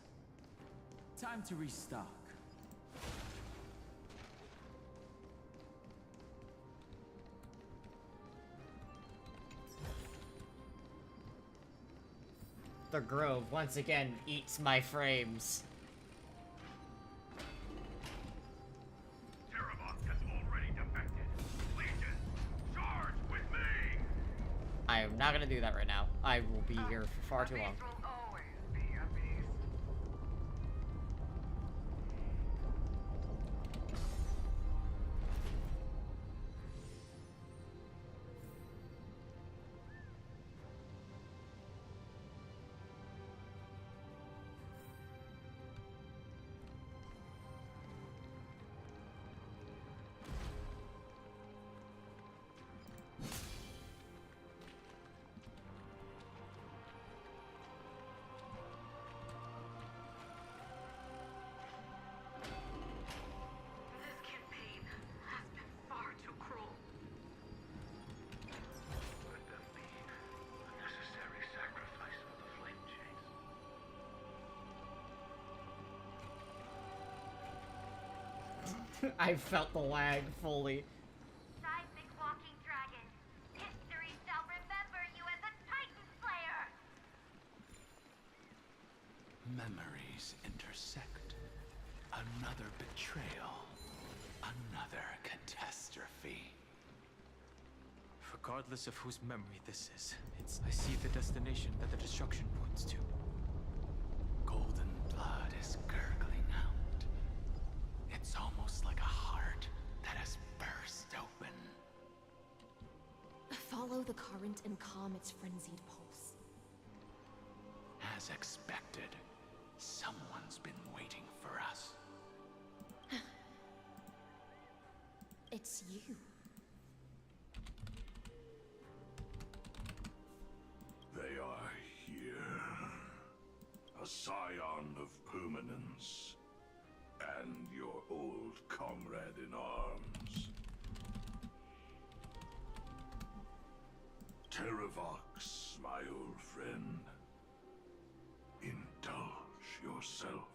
Time to restock. The Grove once again eats my frames. Terravox has already defected. Legion, charge with me! I am not gonna do that right now. I will be here for far too long. I felt the lag fully. Seismic walking dragon. History shall remember you as a Titan Slayer. Memories intersect. Another betrayal. Another catastrophe. Regardless of whose memory this is, I see the destination that the destruction points to. Golden blood is gurgling out. It's almost like a heart that has burst open. Follow the current and calm its frenzied pulse. As expected, someone's been waiting for us. It's you. They are here. A scion of permanence. And your old comrade in arms. Terravox, my old friend. Indulge yourself.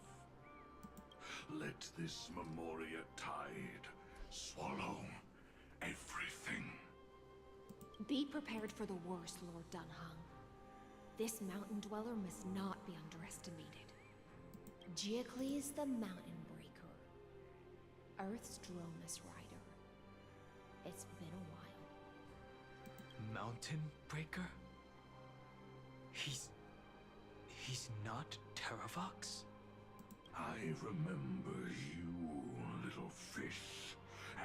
Let this Memoria tide swallow everything. Be prepared for the worst, Lord Dunhung. This mountain dweller must not be underestimated. Giacles the Mountain Breaker. Earth's Dromus Rider. It's been a while. Mountain Breaker? He's not Terravox? I remember you, little fish,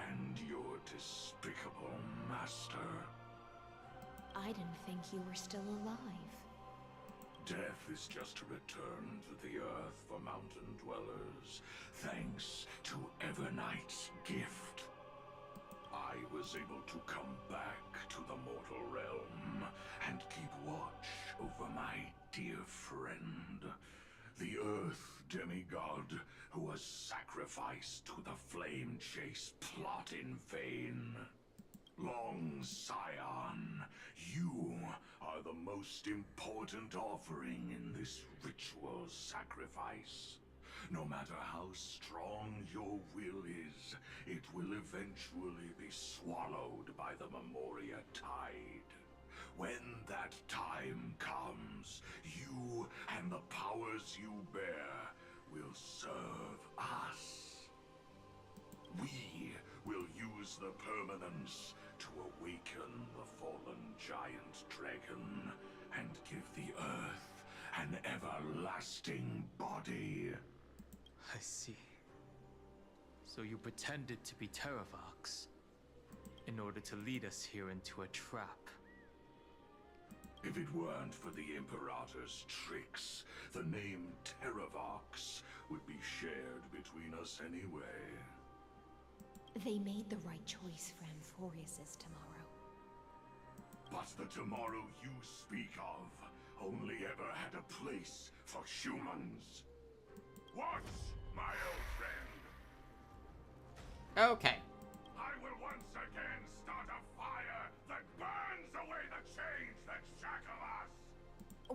and your despicable master. I didn't think you were still alive. Death is just a return to the earth for mountain dwellers, thanks to Evernight's gift. I was able to come back to the mortal realm and keep watch over my dear friend, the Earth demigod who was sacrificed to the Flame Chase plot in vain. Long Scion, you are the most important offering in this ritual sacrifice. No matter how strong your will is, it will eventually be swallowed by the Memoria Tide. When that time comes, you and the powers you bear will serve us. We will use the permanence to awaken the fallen giant dragon and give the Earth an everlasting body. I see. So you pretended to be Terravox in order to lead us here into a trap. If it weren't for the Imperator's tricks, the name Terravox would be shared between us anyway. They made the right choice for Amphorius's tomorrow. But the tomorrow you speak of only ever had a place for humans. What, my old friend? Okay. I will once again start a fire that burns away the chains that shackle us.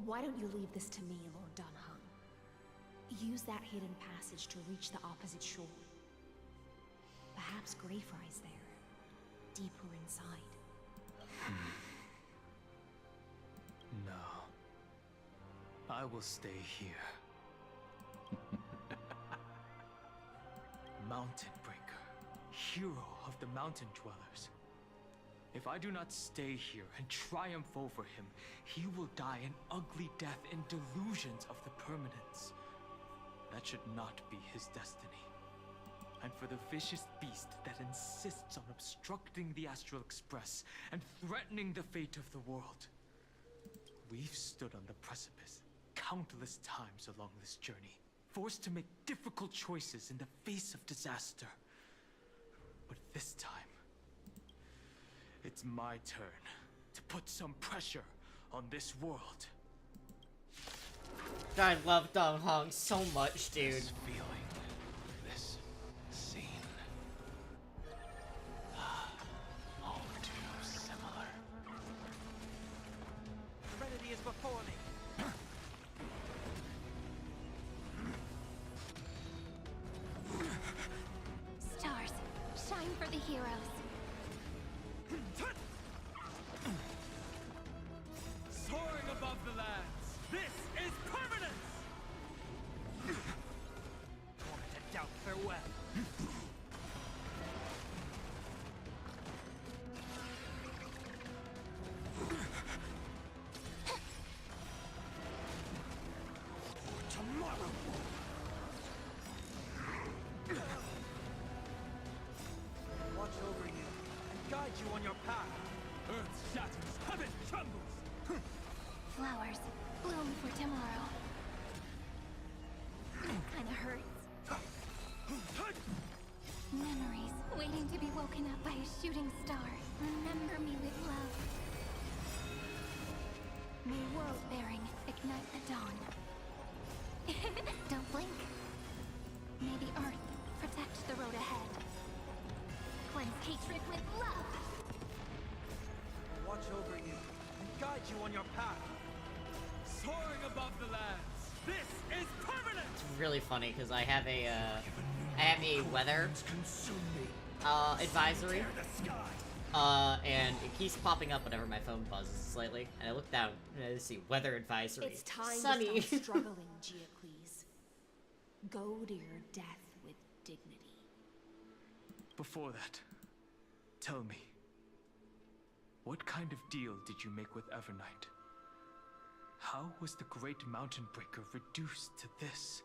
Why don't you leave this to me, Lord Dunhung? Use that hidden passage to reach the opposite shore. Perhaps Greyfry's there, deeper inside. No. I will stay here. Mountain Breaker, hero of the Mountain Dwellers. If I do not stay here and triumph over him, he will die an ugly death in delusions of the permanence. That should not be his destiny. And for the vicious beast that insists on obstructing the Astral Express and threatening the fate of the world. We've stood on the precipice countless times along this journey, forced to make difficult choices in the face of disaster. But this time, it's my turn to put some pressure on this world. I love Dunhung so much, dude. This feeling, this scene. All too similar. Serenity is before me. Stars, shine for the heroes. Soaring above the lands, this is permanence! Tormented doubt, farewell. Tomorrow! Watch over you and guide you on your path. Earth shatters, heaven trembles! Flowers, bloom for tomorrow. It kinda hurts. Memories, waiting to be woken up by a shooting star. Remember me with love. May world-bearing ignite the dawn. Don't blink. May the earth protect the road ahead. Cleanse hatred with love. Watch over you and guide you on your path. Soaring above the lands, this is permanent! It's really funny because I have a weather advisory. And it keeps popping up whenever my phone buzzes slightly. And I look down and I see weather advisory. It's time sunny. to stop struggling, Geocles. Go to your death with dignity. Before that, tell me, what kind of deal did you make with Evernight? How was the Great Mountain Breaker reduced to this?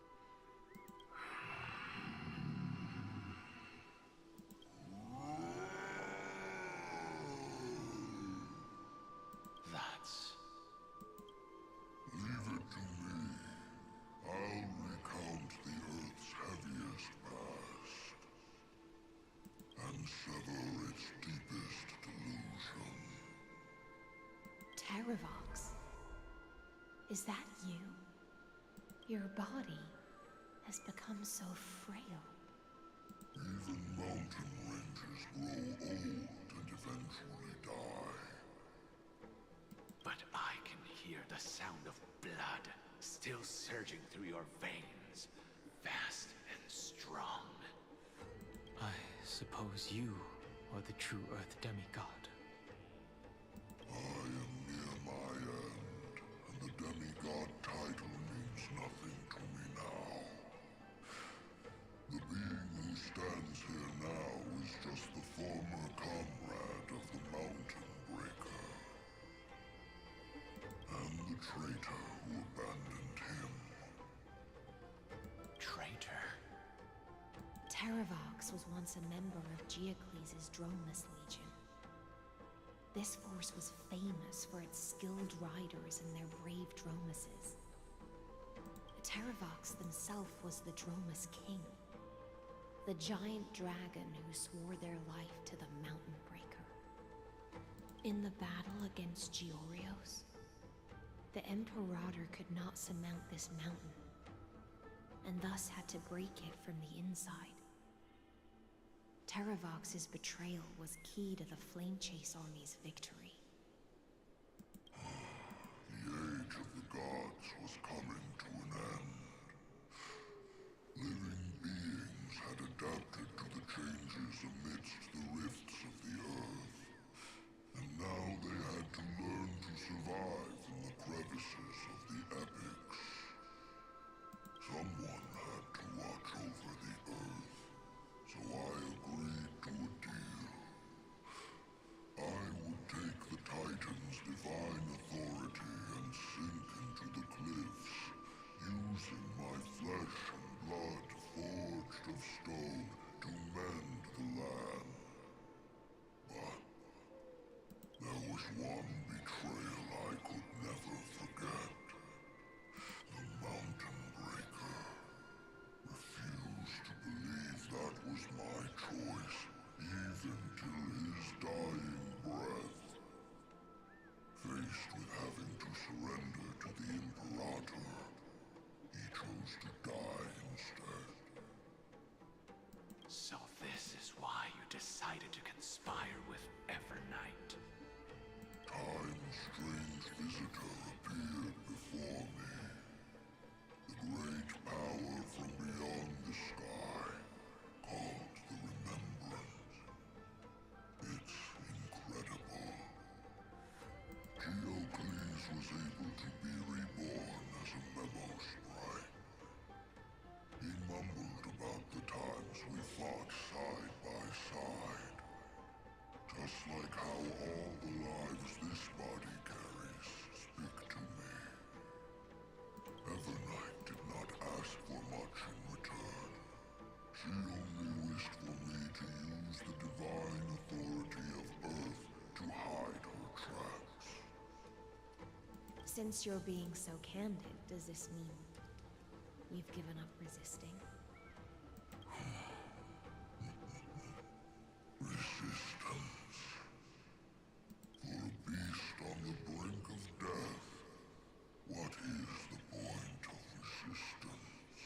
That's... Leave it to me. I'll recount the Earth's heaviest past and sever its deepest Terravox. Is that you? Your body has become so frail. Even mountain ranges grow old and eventually die. But I can hear the sound of blood still surging through your veins, fast and strong. I suppose you are the true Earth demigod. I am near my end, and the demigod title means nothing to me now. The being who stands here now is just the former comrade of the Mountain Breaker. And the traitor who abandoned him. Traitor? Terravox was once a member of Geocles' Dromus Legion. This force was famous for its skilled riders and their brave Dromuses. Terravox himself was the Dromus King, the giant dragon who swore their life to the Mountain Breaker. In the battle against Georios, the Imperator could not surmount this mountain, and thus had to break it from the inside. Terravox's betrayal was key to the Flamechase army's victory. The age of the gods was coming to an end. Living beings had adapted to the changes amidst the rifts of the earth, and now they had to learn to survive in the crevices of the epics. Someone had to watch over the earth, so I agreed to a deal. I would take the Titan's divine authority and sink into the cliffs, using my flesh and blood forged of stone to mend the land. But there was one betrayal I could never forget. The Mountain Breaker refused to believe that was my choice, even till his dying breath. Faced with having to surrender to the Imperator, he chose to die instead. So this is why you decided to conspire with Evernight. Time's strange visitor appeared before me. The great power from beyond the sky, called the Remembrance. It's incredible. Geocles was able to be reborn as a memo sprite. He mumbled about the times we fought side by side. Just like how all the lives this body carries speak to me. Evernight did not ask for much in return. She only wished for me to use the divine authority of Earth to hide her tracks. Since you're being so candid, does this mean you've given up resisting? Resistance. For a beast on the brink of death, what is the point of resistance?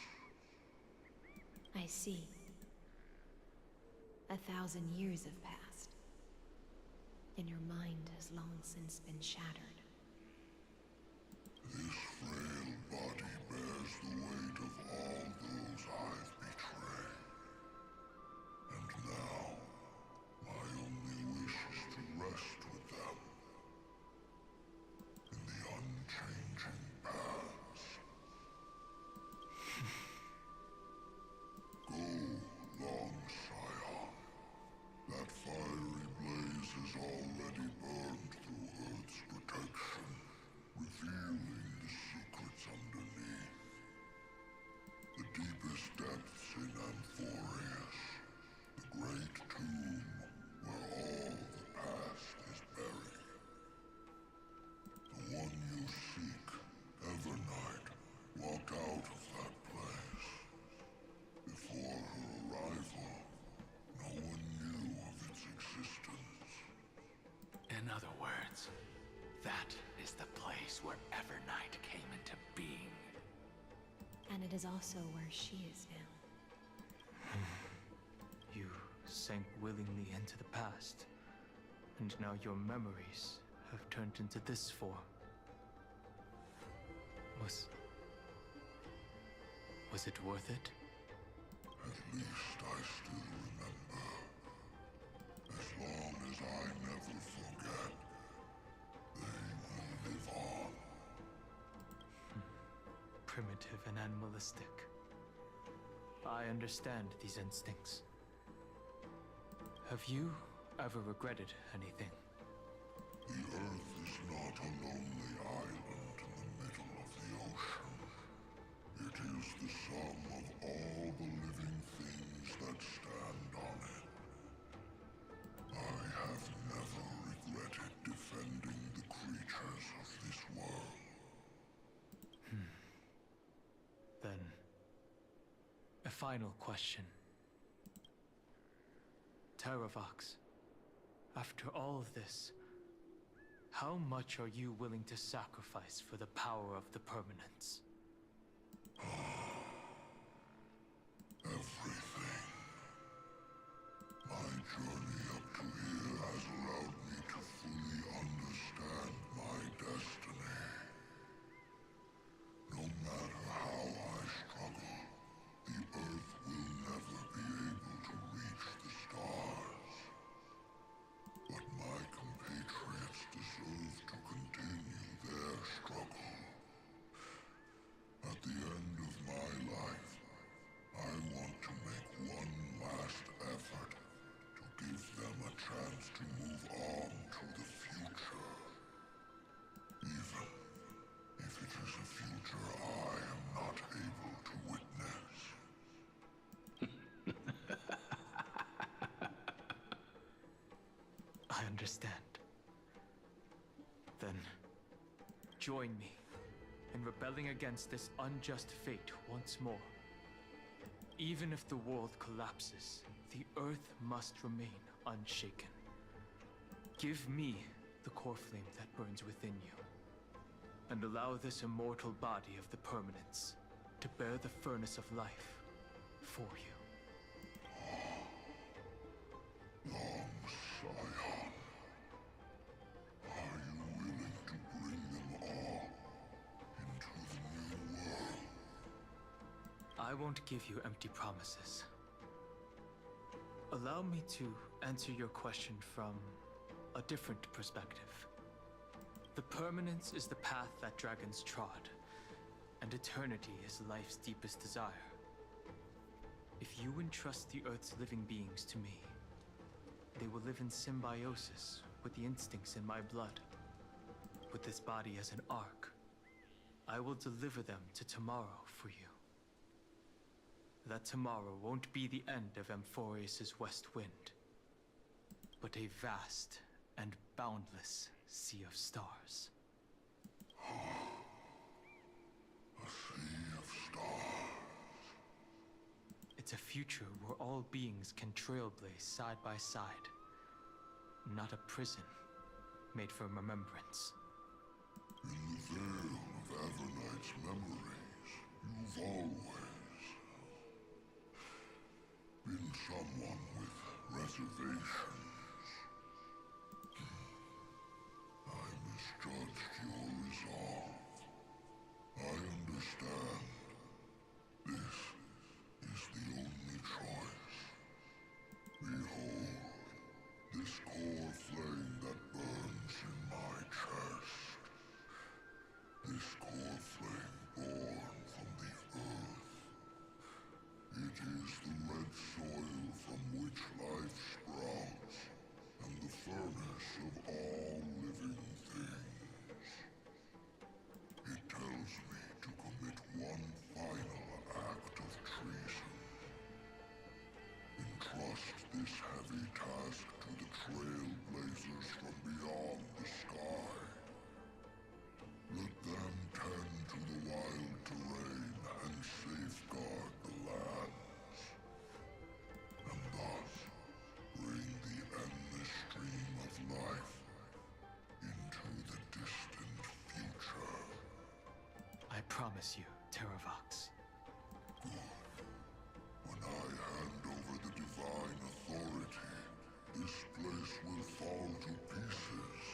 I see. 1,000 years have passed, and your mind has long since been shattered. This frail body bears the weight of all those I've betrayed. And now, my only wish is to rest with them. In the unchanging paths. Go, Long Scion. That fiery blaze has already burned through Earth's protection, revealing the secrets underneath. The deepest depths in Amphorius, the great tomb where all the past is buried. The one you seek, Evernight, walked out of that place. Before her arrival, no one knew of its existence. In other words, that is the And it is also where she is now. You sank willingly into the past, and now your memories have turned into this form. Was it worth it? At least I still remember. As long as I never forget, they will live on. Primitive and animalistic. I understand these instincts. Have you ever regretted anything? The Earth is not a lonely island in the middle of the ocean. It is the sum of all the living things that stand on it. I have never regretted defending the creatures of this world. Then, a final question. Terravox, after all of this, how much are you willing to sacrifice for the power of the Permanents? Everything. My journey up to here has allowed me to fully understand my destiny. No matter how I struggle, the Earth will never be able to reach the stars. But my compatriots deserve to continue their struggle. At the end of my life, I want to make one last effort to give them a chance to move on to the future. Even if it is a future I am not able to witness. I understand. Then, join me in rebelling against this unjust fate once more. Even if the world collapses, the Earth must remain unshaken. Give me the core flame that burns within you, and allow this immortal body of the Permanents to bear the furnace of life for you. Long Scion, are you willing to bring them all into the new world? I won't give you empty promises. Allow me to answer your question from a different perspective. The Permanence is the path that dragons trod, and eternity is life's deepest desire. If you entrust the Earth's living beings to me, they will live in symbiosis with the instincts in my blood. With this body as an ark, I will deliver them to tomorrow for you. That tomorrow won't be the end of Amphorius' west wind, but a vast and boundless sea of stars. A sea of stars. It's a future where all beings can trailblaze side by side. Not a prison made for remembrance. In the veil of Avernight's memories, you've always been someone with reservations. I misjudged your resolve. I understand. This is the only choice. Behold, this core flame that burns in my chest. This core flame born from the earth. It is the red soil from which life sprouts, and the furnace of all living things. It tells me to commit one final act of treason. Entrust this heavy task to the trailblazers from beyond the sky. Let them tend to the wild terrain and safeguard the lands. And thus, bring the endless stream of life into the distant future. I promise you, Terravox, this will fall to pieces.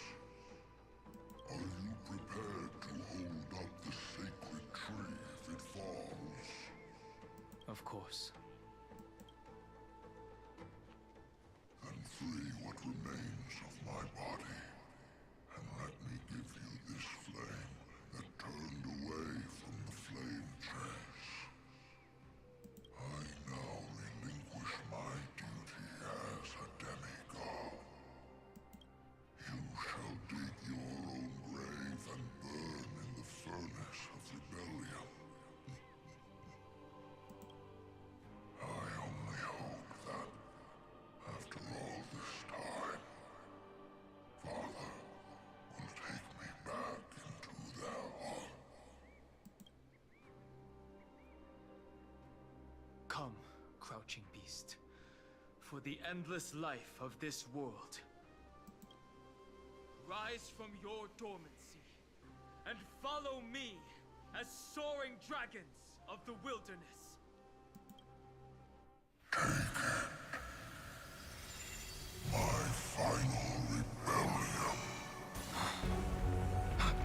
Are you prepared to hold up the sacred tree if it falls? Of course. Then free what remains of my body, and let me give you this flame that turned away from the flame chase. I now relinquish my duty as a demigod. You shall dig your own grave and burn in the furnace of rebellion. I only hope that, after all this time, Father will take me back into their heart. Come, crouching beast, for the endless life of this world. Rise from your dormancy, and follow me as soaring dragons of the wilderness. My final rebellion. Then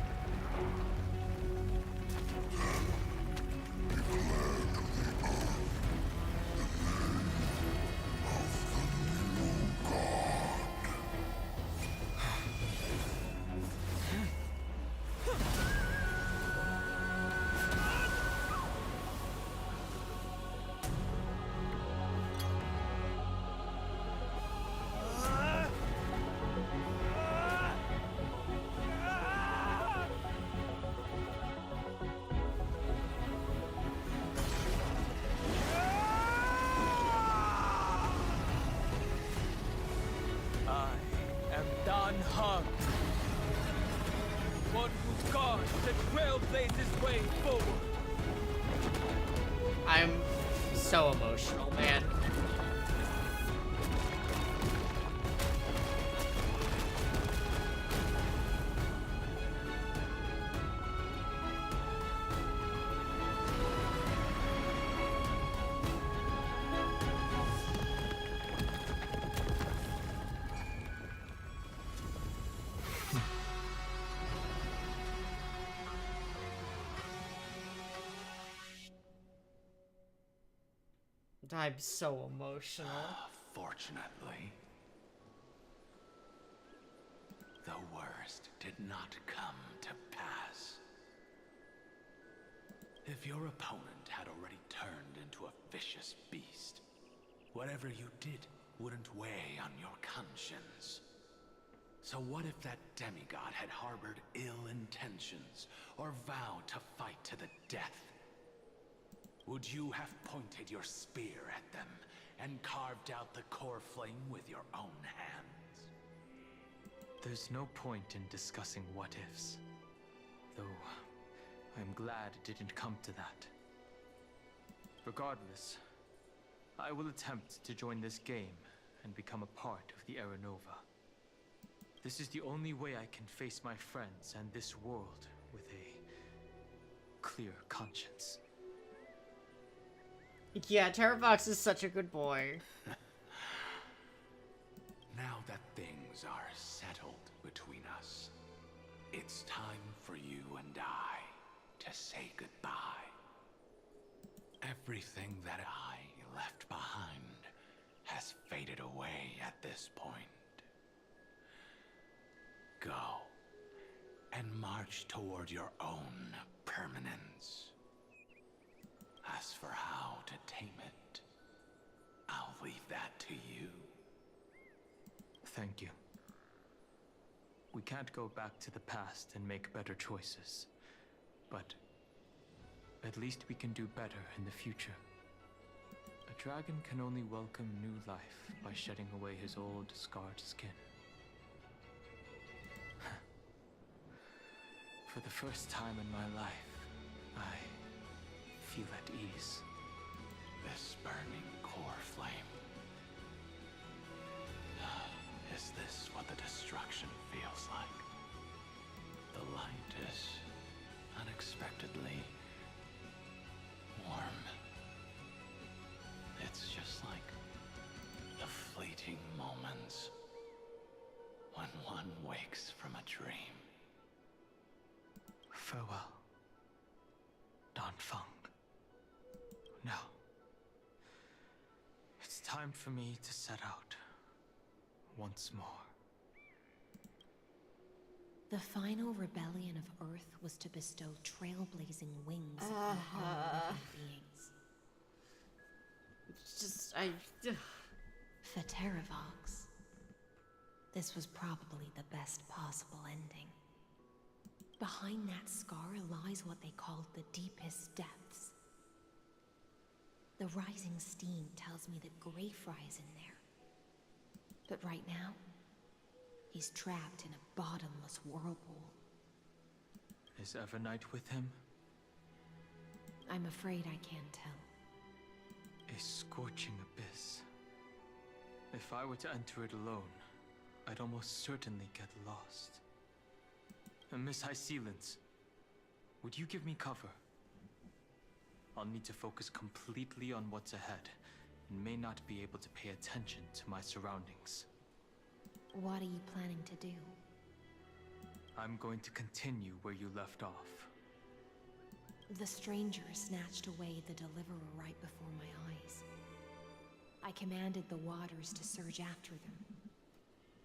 declare to the earth the name of the new god. I am Dan Heng, one who guards and trailblazes his way forward. I'm so emotional, man. I'm so emotional. Fortunately, the worst did not come to pass. If your opponent had already turned into a vicious beast, whatever you did wouldn't weigh on your conscience. So what if that demigod had harbored ill intentions or vowed to fight to the death? Would you have pointed your spear at them and carved out the core flame with your own hands? There's no point in discussing what-ifs. Though, I'm glad it didn't come to that. Regardless, I will attempt to join this game and become a part of the Era Nova. This is the only way I can face my friends and this world with a clear conscience. Yeah, Terravox is such a good boy. Now that things are settled between us, it's time for you and I to say goodbye. Everything that I left behind has faded away at this point. Go and march toward your own permanence. As for how to tame it, I'll leave that to you. Thank you. We can't go back to the past and make better choices, but at least we can do better in the future. A dragon can only welcome new life by shedding away his old, scarred skin. For the first time in my life, I feel at ease. This burning core flame. Is this what the destruction feels like? The light is unexpectedly warm. It's just like the fleeting moments Feng. Now, it's time for me to set out once more. The final rebellion of Earth was to bestow trailblazing wings on all living beings. It's just, For Terravox, this was probably the best possible ending. Behind that scar lies what they called the deepest depths. The rising steam tells me that Greyfry is in there. But right now, he's trapped in a bottomless whirlpool. Is Evernight with him? I'm afraid I can't tell. A scorching abyss. If I were to enter it alone, I'd almost certainly get lost. And Miss High Sealants, would you give me cover? I'll need to focus completely on what's ahead, and may not be able to pay attention to my surroundings. What are you planning to do? I'm going to continue where you left off. The stranger snatched away the deliverer right before my eyes. I commanded the waters to surge after them,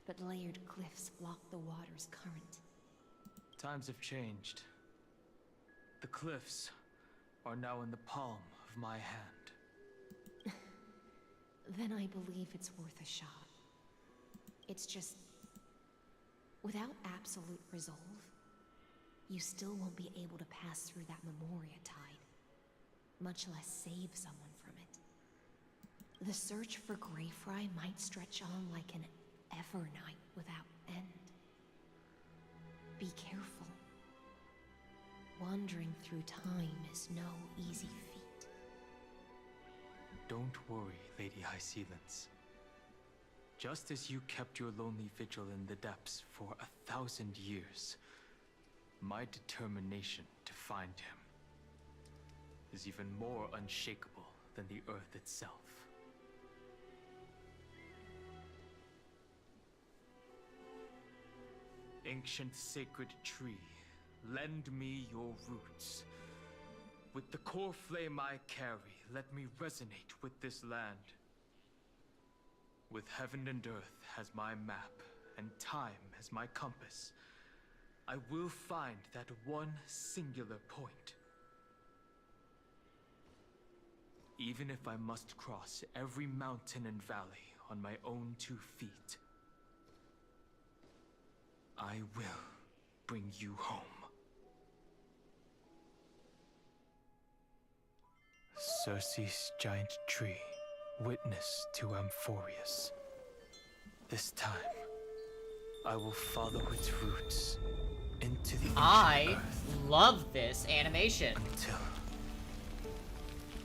but layered cliffs blocked the water's current. Times have changed. The cliffs are now in the palm of my hand. Then I believe it's worth a shot. It's just... without absolute resolve, you still won't be able to pass through that Memoria tide, much less save someone from it. The search for Greyfry might stretch on like an Evernight without end. Be careful. Wandering through time is no easy feat. Don't worry, Lady High Sealants. Just as you kept your lonely vigil in the depths for 1,000 years, my determination to find him is even more unshakable than the earth itself. Ancient sacred tree, lend me your roots. With the core flame I carry, let me resonate with this land. With heaven and earth as my map, and time as my compass, I will find that one singular point. Even if I must cross every mountain and valley on my own 2 feet, I will bring you home. Circe's giant tree, witness to Amphorius. This time, I will follow its roots into the ancient I earth love this animation. until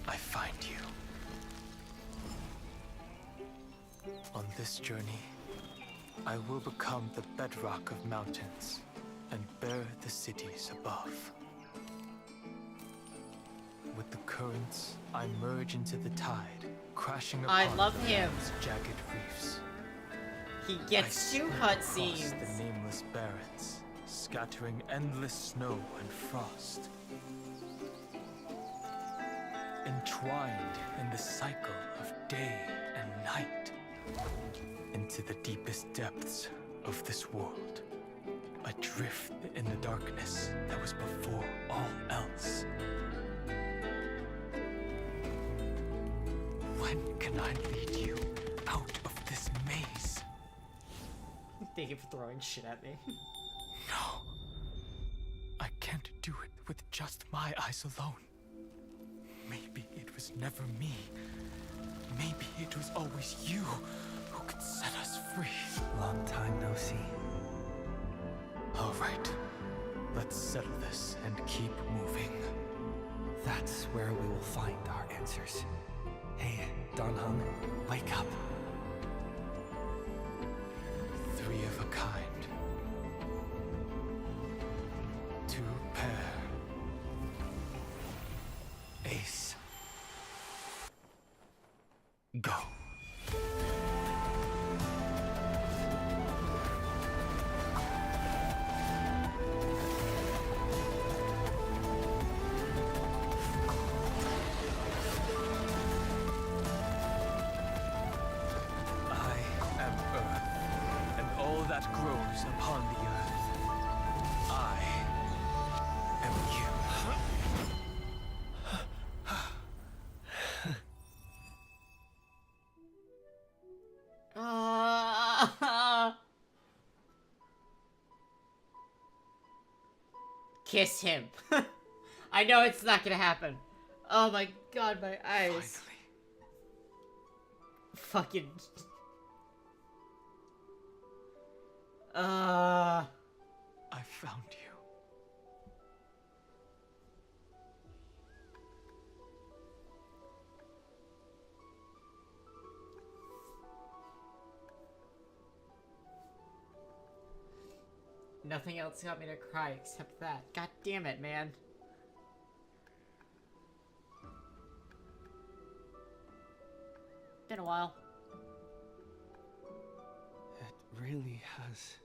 I find you. On this journey, I will become the bedrock of mountains and bear the cities above. With the currents, I merge into the tide, crashing upon I love the him. land's jagged reefs. He gets I 2 spread across cutscenes. the nameless barrens, scattering endless snow and frost. Entwined in the cycle of day and night. Into the deepest depths of this world. Adrift in the darkness that was before all else. When can I lead you out of this maze? Thank you for throwing shit at me. No. I can't do it with just my eyes alone. Maybe it was never me. Maybe it was always you who could set us free. Long time no see. All right. Let's settle this and keep moving. That's where we will find our answers. Hey, Dan Heng, wake up. 3 of a kind. 2 pair. Ace. Go. shadows upon the earth. I am you. Kiss him. I know it's not gonna happen. Oh my god, my eyes. Fucking. I found you. Nothing else got me to cry except that. God damn it, man. Been a while. It really has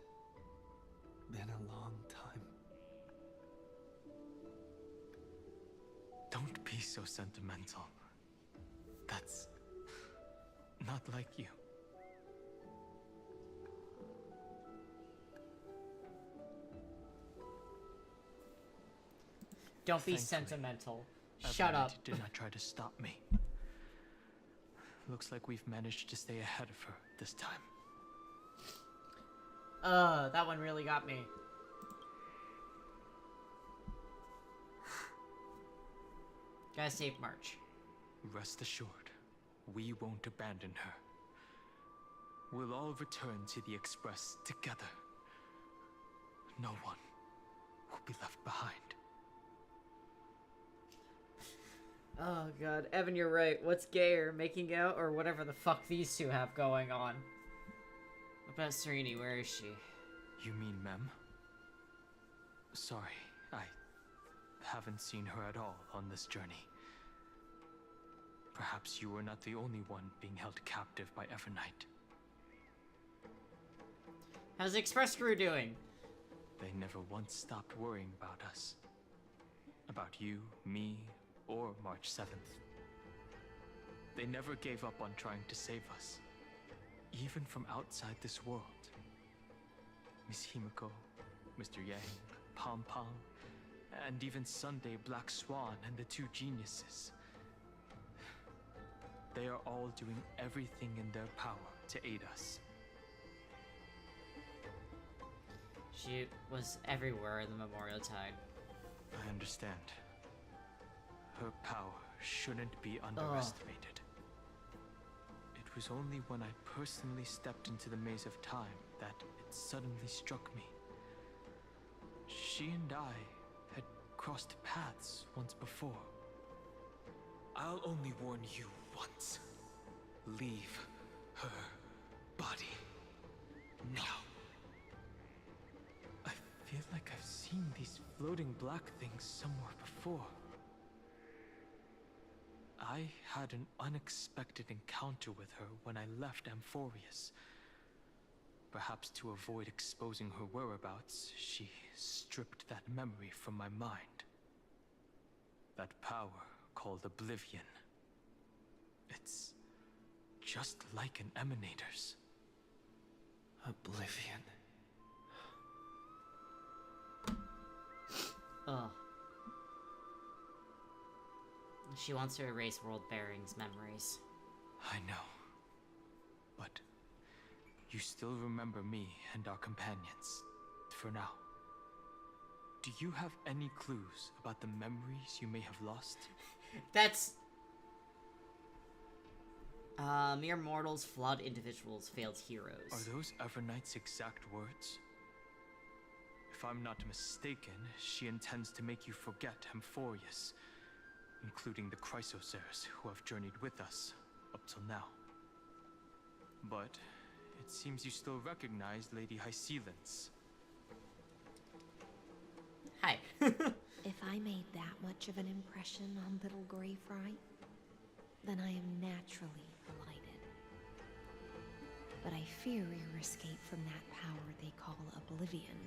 been a long time. Don't be so sentimental. That's not like you. Don't be Thankfully, sentimental. Shut Evernight up. did not try to stop me. Looks like we've managed to stay ahead of her this time. That one really got me. Gotta save March. Rest assured, we won't abandon her. We'll all return to the Express together. No one will be left behind. Oh god, Evan, you're right. What's gayer, making out or whatever the fuck these two have going on? What about Serene? Where is she? You mean Mem? Sorry, I haven't seen her at all on this journey. Perhaps you were not the only one being held captive by Evernight. How's the Express crew doing? They never once stopped worrying about us. About you, me, or March 7th. They never gave up on trying to save us, even from outside this world. Miss Himiko, Mr. Yang, Pom Pom, and even Sunday Black Swan and the two geniuses. They are all doing everything in their power to aid us. She was everywhere in the Memorial Tide. I understand. Her power shouldn't be underestimated. It was only when I personally stepped into the maze of time that it suddenly struck me. She and I had crossed paths once before. I'll only warn you once. Leave her body now. I feel like I've seen these floating black things somewhere before. I had an unexpected encounter with her when I left Amphorius. Perhaps to avoid exposing her whereabouts, she stripped that memory from my mind. That power called Oblivion. It's just like an Emanator's. Oblivion. Ugh. She wants to erase World Bearing's memories. I know. But you still remember me and our companions, for now. Do you have any clues about the memories you may have lost? That's... mere mortals, flawed individuals, failed heroes. Are those Evernight's exact words? If I'm not mistaken, she intends to make you forget Amphorius, including the Chrysosaurs who have journeyed with us up till now. But it seems you still recognize Lady Hysealence. Hi. If I made that much of an impression on little Greyfright, then I am naturally delighted. But I fear your escape from that power they call Oblivion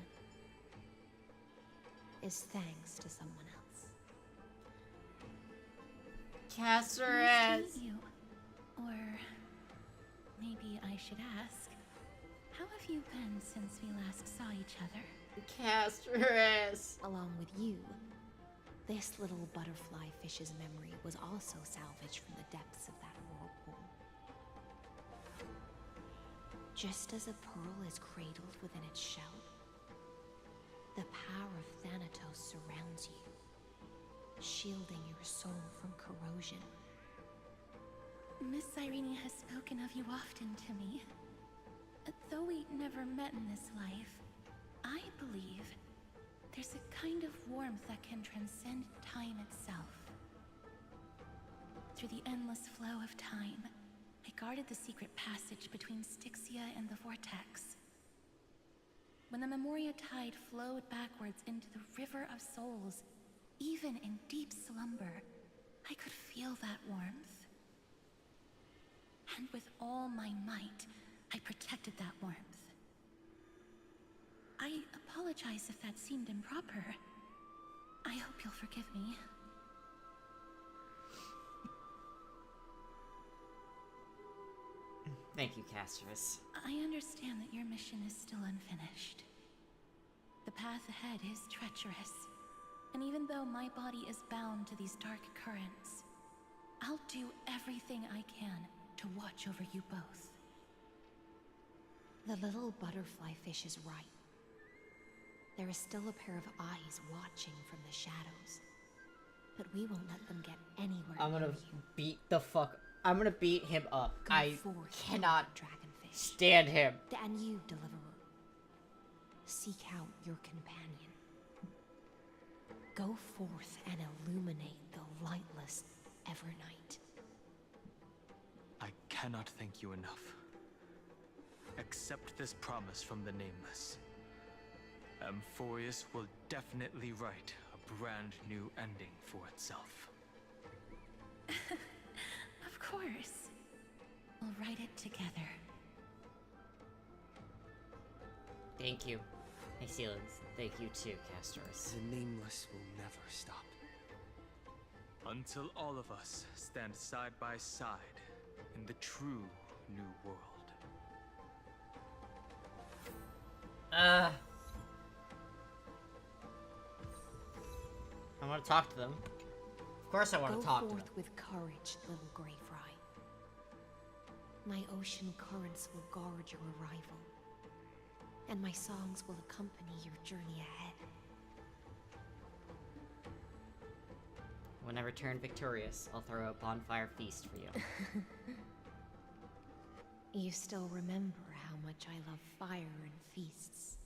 is thanks to someone else. Casserette! Nice to meet you. Or maybe I should ask, How have you been since we last saw each other? Castris! Along with you, this little butterfly fish's memory was also salvaged from the depths of that whirlpool. Just as a pearl is cradled within its shell, the power of Thanatos surrounds you, shielding your soul from corrosion. Miss Irene has spoken of you often to me. Though we never met in this life, I believe there's a kind of warmth that can transcend time itself. Through the endless flow of time, I guarded the secret passage between Styxia and the Vortex. When the Memoria tide flowed backwards into the River of Souls, even in deep slumber, I could feel that warmth. And with all my might, I protected that warmth. I apologize if that seemed improper. I hope you'll forgive me. Thank you, Castris. I understand that your mission is still unfinished. The path ahead is treacherous, and even though my body is bound to these dark currents, I'll do everything I can to watch over you both. The little butterfly fish is right. There is still a pair of eyes watching from the shadows, but we won't let them get anywhere. I'm gonna I'm gonna beat him up. Go I forth, cannot dragonfish. stand him. And you, deliverer, seek out your companion. Go forth and illuminate the lightless Evernight. I cannot thank you enough. Accept this promise from the Nameless. Amphorius will definitely write a brand new ending for itself. Of course. We'll write it together. Thank you, Hexelians. Thank you too, Castris. The Nameless will never stop. Until all of us stand side by side in the true new world. I want to talk to them. Of course I want to talk to them. Go forth with courage, little Grey Fry. My ocean currents will guard your arrival, and my songs will accompany your journey ahead. When I return victorious, I'll throw a bonfire feast for you. You still remember how much I love fire and feasts.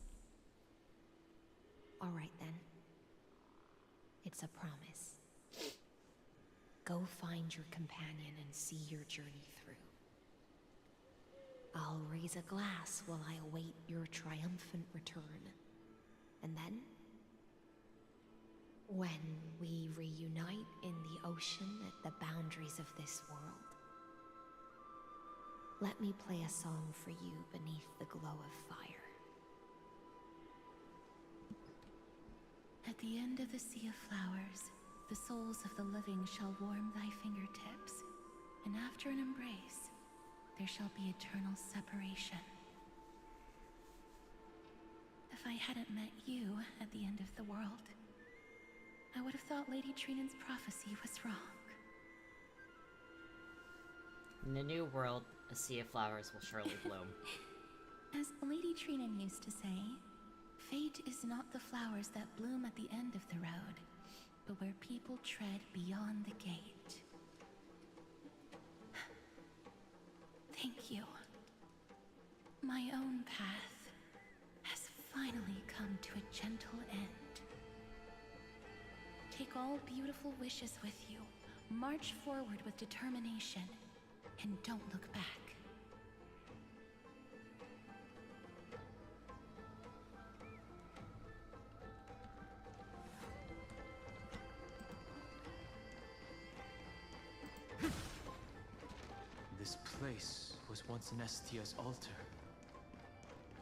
All right then. It's a promise. Go find your companion and see your journey through. I'll raise a glass while I await your triumphant return. And then, when we reunite in the ocean at the boundaries of this world, let me play a song for you beneath the glow of fire. At the end of the Sea of Flowers, the souls of the living shall warm thy fingertips, and after an embrace, there shall be eternal separation. If I hadn't met you at the end of the world, I would have thought Lady Trinan's prophecy was wrong. In the new world, a sea of flowers will surely bloom. As Lady Trinan used to say, fate is not the flowers that bloom at the end of the road, but where people tread beyond the gate. Thank you. My own path has finally come to a gentle end. Take all beautiful wishes with you, march forward with determination, and don't look back. This place was once Nestia's altar.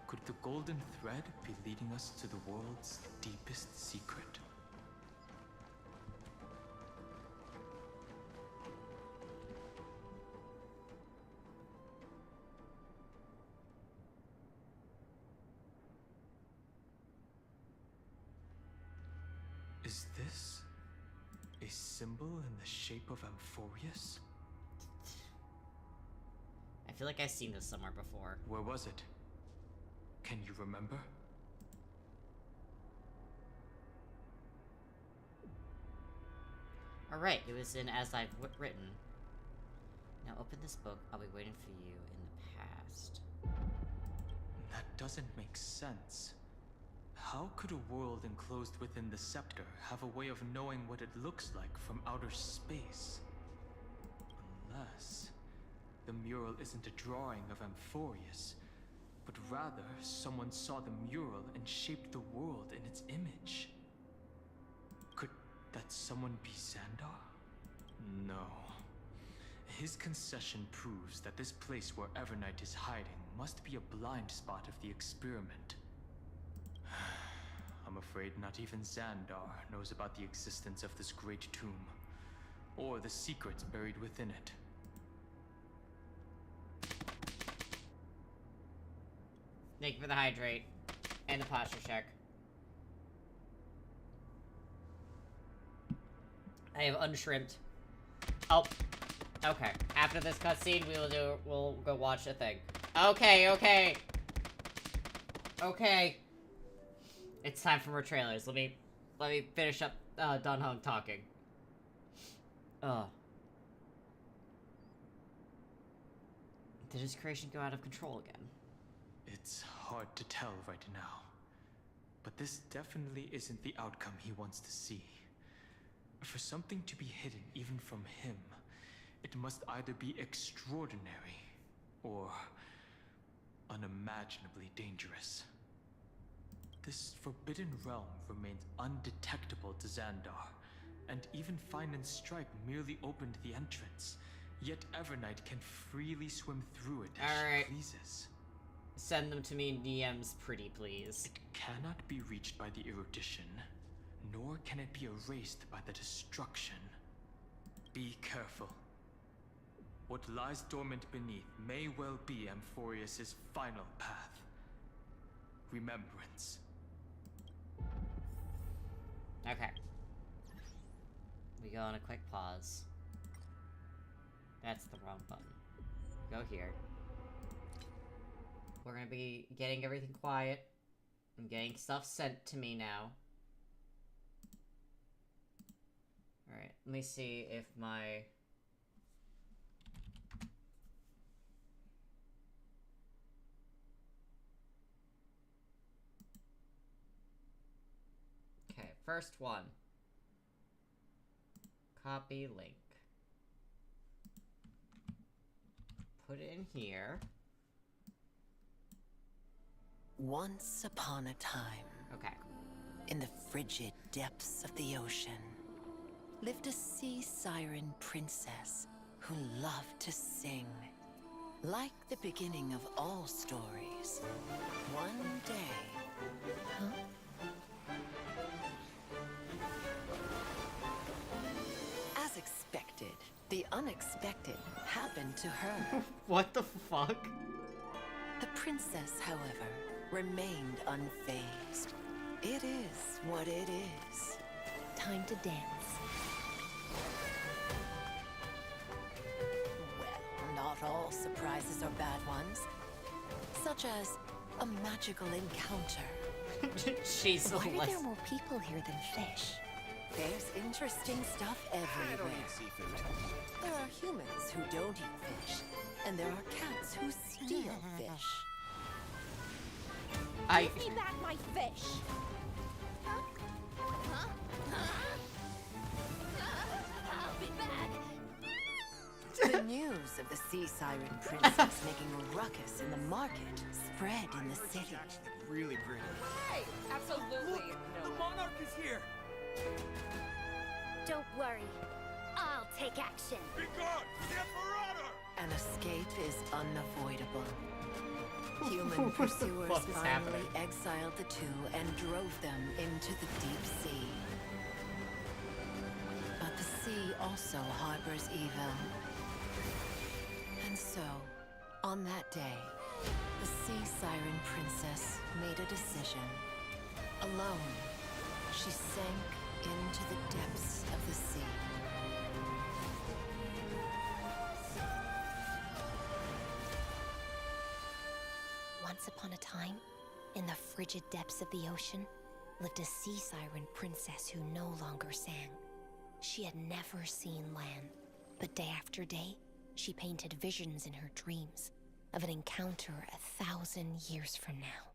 Could the golden thread be leading us to the world's deepest secret? Is this a symbol in the shape of Amphorius? I feel like I've seen this somewhere before. Where was it? Can you remember? Alright, it was in As I've Written. Now open this book. I'll be waiting for you in the past. That doesn't make sense. How could a world enclosed within the scepter have a way of knowing what it looks like from outer space? Unless the mural isn't a drawing of Amphorius, but rather someone saw the mural and shaped the world in its image. Could that someone be Xandar? No. His concession proves that this place where Evernight is hiding must be a blind spot of the experiment. I'm afraid not even Xandar knows about the existence of this great tomb, or the secrets buried within it. Thank you for the hydrate and the posture check. I have unshrimped. Oh, okay. After this cutscene, we'll go watch a thing. Okay. It's time for more trailers. Let me finish up Dan Heng talking. Did his creation go out of control again? It's hard to tell right now, but this definitely isn't the outcome he wants to see. For something to be hidden even from him, it must either be extraordinary or unimaginably dangerous. This forbidden realm remains undetectable to Xandar, and even Fine and Stripe merely opened the entrance, yet Evernight can freely swim through it as she pleases. Send them to me in DMs, pretty please. It cannot be reached by the erudition, nor can it be erased by the destruction. Be careful. What lies dormant beneath may well be Amphorius' final path. Remembrance. Okay. We go on a quick pause. That's the wrong button. Go here. We're gonna be getting everything quiet. I'm getting stuff sent to me now. Alright, let me see if my... Okay, first one. Copy link. Put it in here. Once upon a time, in the frigid depths of the ocean, lived a sea siren princess who loved to sing. Like the beginning of all stories, one day... As expected, the unexpected happened to her. What the fuck? The princess, however, remained unfazed. It is what it is. Time to dance. Well, not all surprises are bad ones. Such as a magical encounter. She's Why are less... there more people here than fish? There's interesting stuff everywhere. I don't eat seafood. There are humans who don't eat fish, and there are cats who steal fish. Give me back my fish! I'll be back! The news of the sea siren princess making a ruckus in the market spread in the city. Really pretty. Hey! Absolutely The monarch is here! Don't worry. I'll take action. Be gone! Desperado! An escape is unavoidable. Human pursuers fuck is finally happening? exiled the two and drove them into the deep sea. But the sea also harbors evil. And so, on that day, the sea siren princess made a decision. Alone, she sank into the depths of the sea. Once upon a time, in the frigid depths of the ocean, lived a sea siren princess who no longer sang. She had never seen land, but day after day, she painted visions in her dreams of an encounter 1,000 years from now.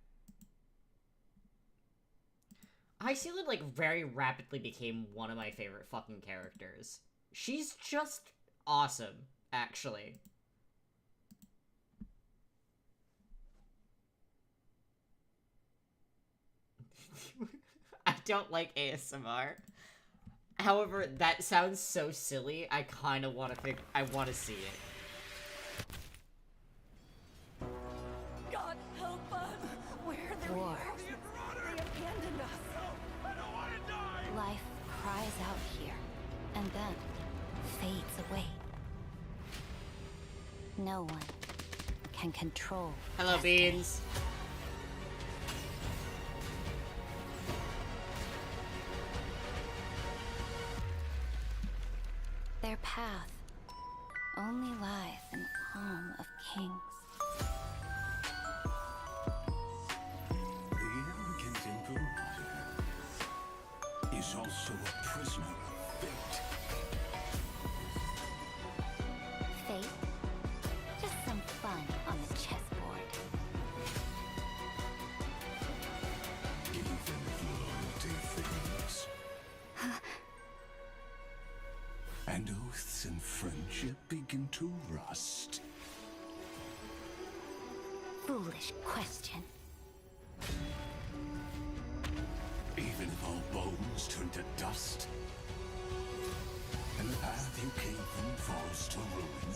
Hycelia, like, very rapidly became one of my favorite fucking characters. She's just awesome, actually. I don't like ASMR. However, that sounds so silly, I kind of want to I want to see it. God help us! Where are the War. They abandoned us! I don't want to die! Life cries out here, and then fades away. No one can control. Hello, destiny. Beans. Their path only lies in the palm of kings. The arrogant Imperator is also a prisoner of fate. Fate? Just some fun on the chessboard. Even loyalty fades. And oaths and friendship begin to rust. Foolish question. Even if all bones turn to dust, and the path you came from falls to ruin.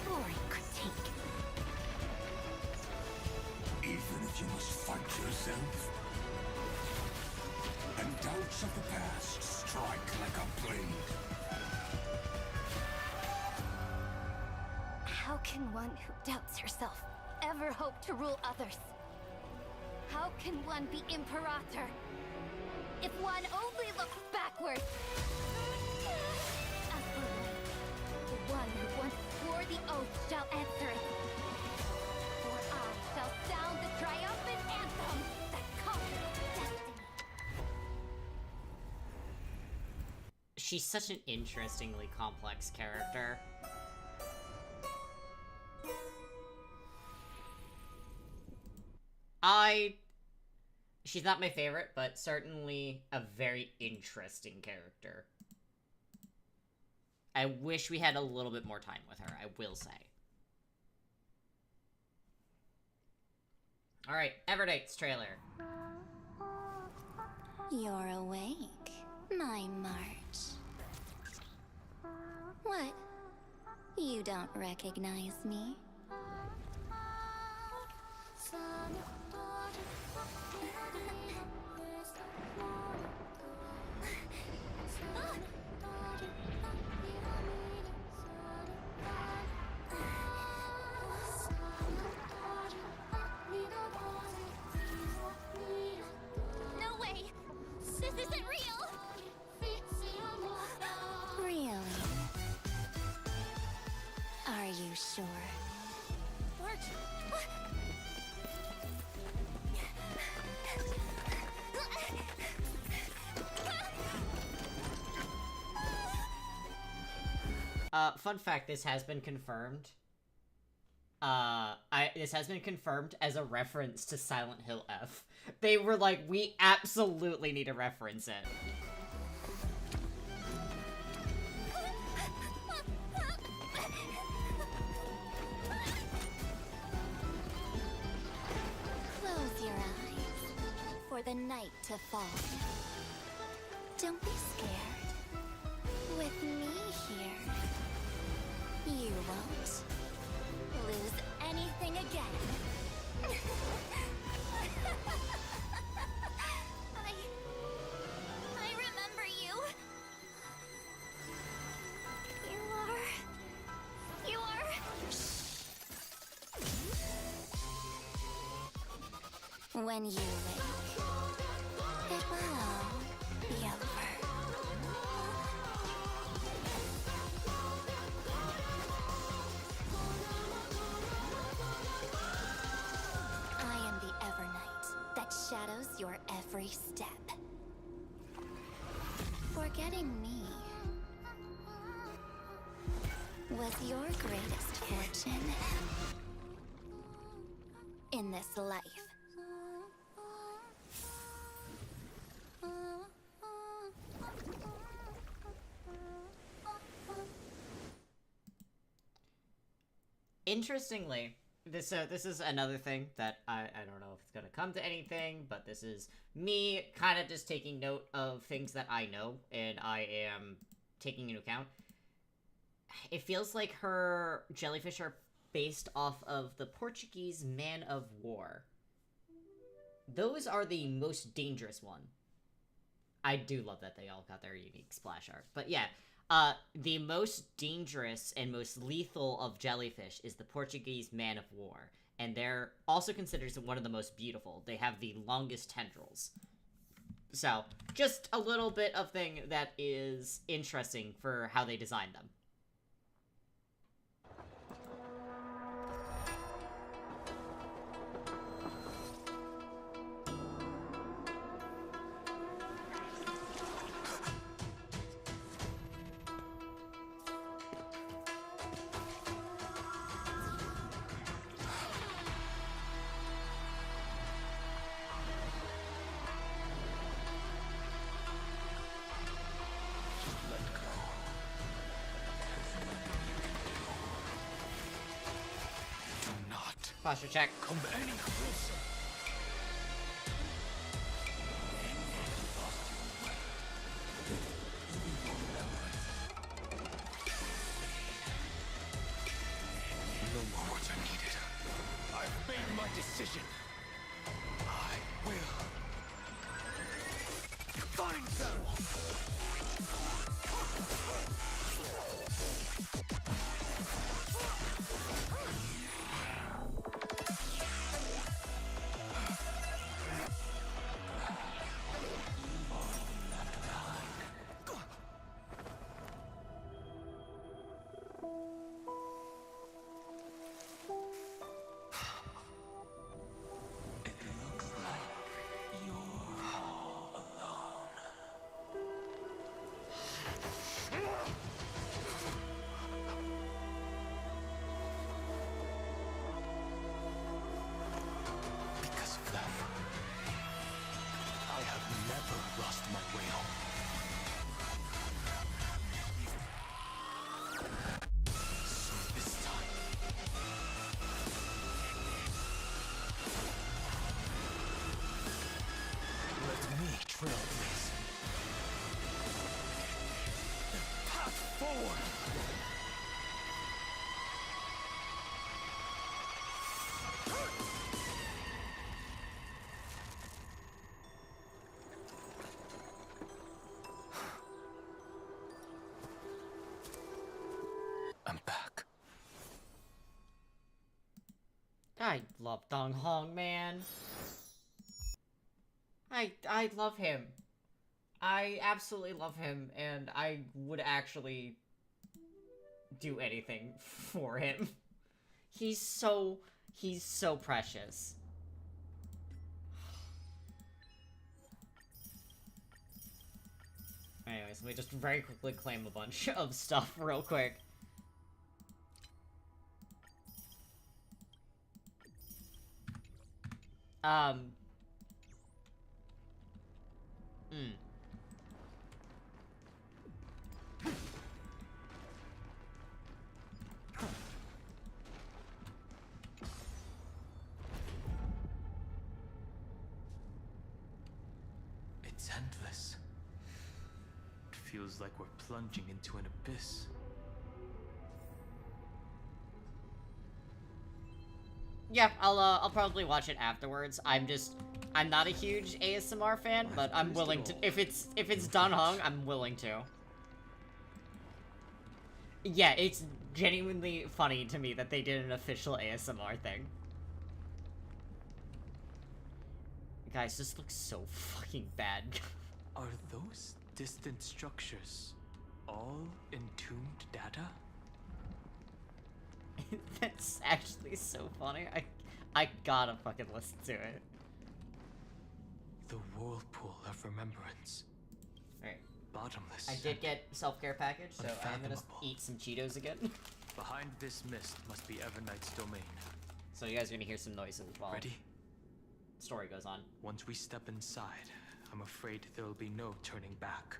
Boring critique. Even if you must fight yourself, and doubts of the past strike like a blade. How can one who doubts herself ever hope to rule others? How can one be Imperator if one only looks backwards? As for me, the one who once swore the oath shall answer it. For I shall sound the triumphant anthem that conquers destiny. She's such an interestingly complex character. She's not my favorite, but certainly a very interesting character. I wish we had a little bit more time with her, I will say. Alright, Everdate's trailer. You're awake, my March. What? You don't recognize me? No way! This isn't real! Really? Are you sure? March! Fun fact, this has been confirmed. This has been confirmed as a reference to Silent Hill F. They were like, we absolutely need to reference it. Close your eyes for the night to fall. Don't be scared. With me here, you won't lose anything again. I remember you! You are... When you wake, your every step. Forgetting me was your greatest fortune in this life. Interestingly, this is another thing that I don't know if it's gonna come to anything, but this is me kind of just taking note of things that I know and I am taking into account. It feels like her jellyfish are based off of the Portuguese man of war. Those are the most dangerous one. I do love that they all got their unique splash art. But yeah, the most dangerous and most lethal of jellyfish is the Portuguese man of war. And they're also considered one of the most beautiful. They have the longest tendrils. So, just a little bit of thing that is interesting for how they designed them. Posture check. Come any closer. No more words are needed. I've made my decision. I will find them. Lost my way home. So this time, let me trailblaze the path forward. I love Dong Hong, man. I love him. I absolutely love him, and I would actually do anything for him. He's so precious. Anyways, let me just very quickly claim a bunch of stuff real quick. It's endless. It feels like we're plunging into an abyss. Yeah, I'll probably watch it afterwards. I'm not a huge ASMR fan, but I'm willing to, if it's Dan Heng, I'm willing to. Yeah, it's genuinely funny to me that they did an official ASMR thing. Guys, this looks so fucking bad. Are those distant structures all entombed data? That's actually so funny. I gotta fucking listen to it. The whirlpool of remembrance. Alright. Bottomless. I did get self-care package, so I'm gonna Unfathomable. eat some Cheetos again. Behind this mist must be Everknight's domain. So you guys are gonna hear some noises while Ready? the story goes on. Once we step inside, I'm afraid there will be no turning back.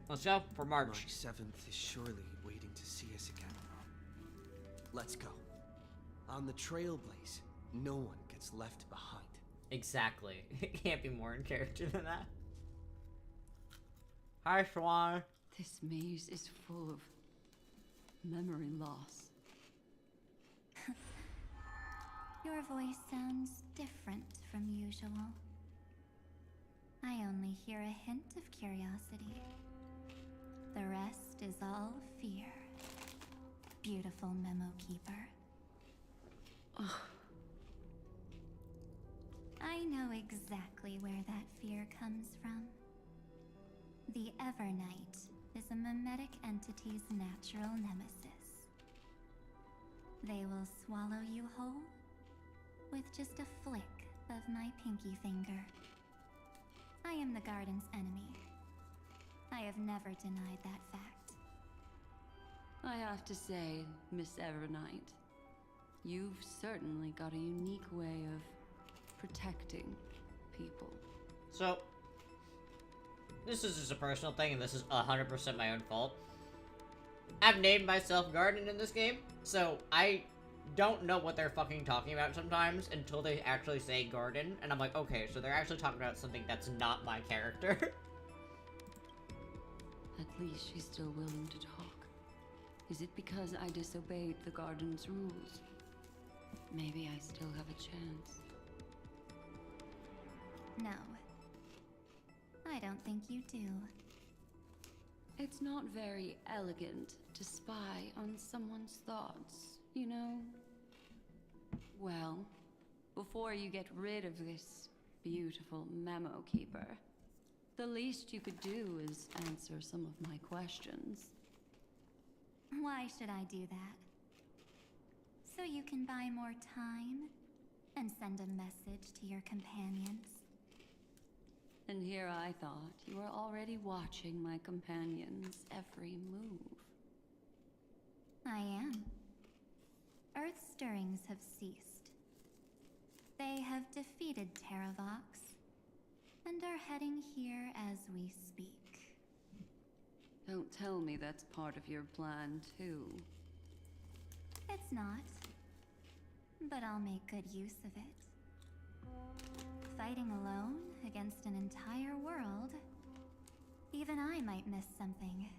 Let's go for March. March 7th is surely waiting to see us again. Let's go. On the Trailblaze, no one gets left behind. Exactly. It can't be more in character than that. Hi, Swan. This maze is full of memory loss. Your voice sounds different from usual. I only hear a hint of curiosity. The rest is all fear. Beautiful Memo Keeper. I know exactly where that fear comes from. The Evernight is a mimetic entity's natural nemesis. They will swallow you whole with just a flick of my pinky finger. I am the garden's enemy. I have never denied that fact. I have to say, Miss Evernight, you've certainly got a unique way of protecting people. So, this is just a personal thing, and this is 100% my own fault. I've named myself Garden in this game, so I don't know what they're fucking talking about sometimes until they actually say Garden, and I'm like, okay, so they're actually talking about something that's not my character. At least she's still willing to talk. Is it because I disobeyed the garden's rules? Maybe I still have a chance. No. I don't think you do. It's not very elegant to spy on someone's thoughts, you know? Well, before you get rid of this beautiful Memo Keeper, the least you could do is answer some of my questions. Why should I do that? So you can buy more time and send a message to your companions. And here I thought you were already watching my companions' every move. I am. Earth's stirrings have ceased. They have defeated Terravox and are heading here as we speak. Don't tell me that's part of your plan, too. It's not. But I'll make good use of it. Fighting alone against an entire world, even I might miss something.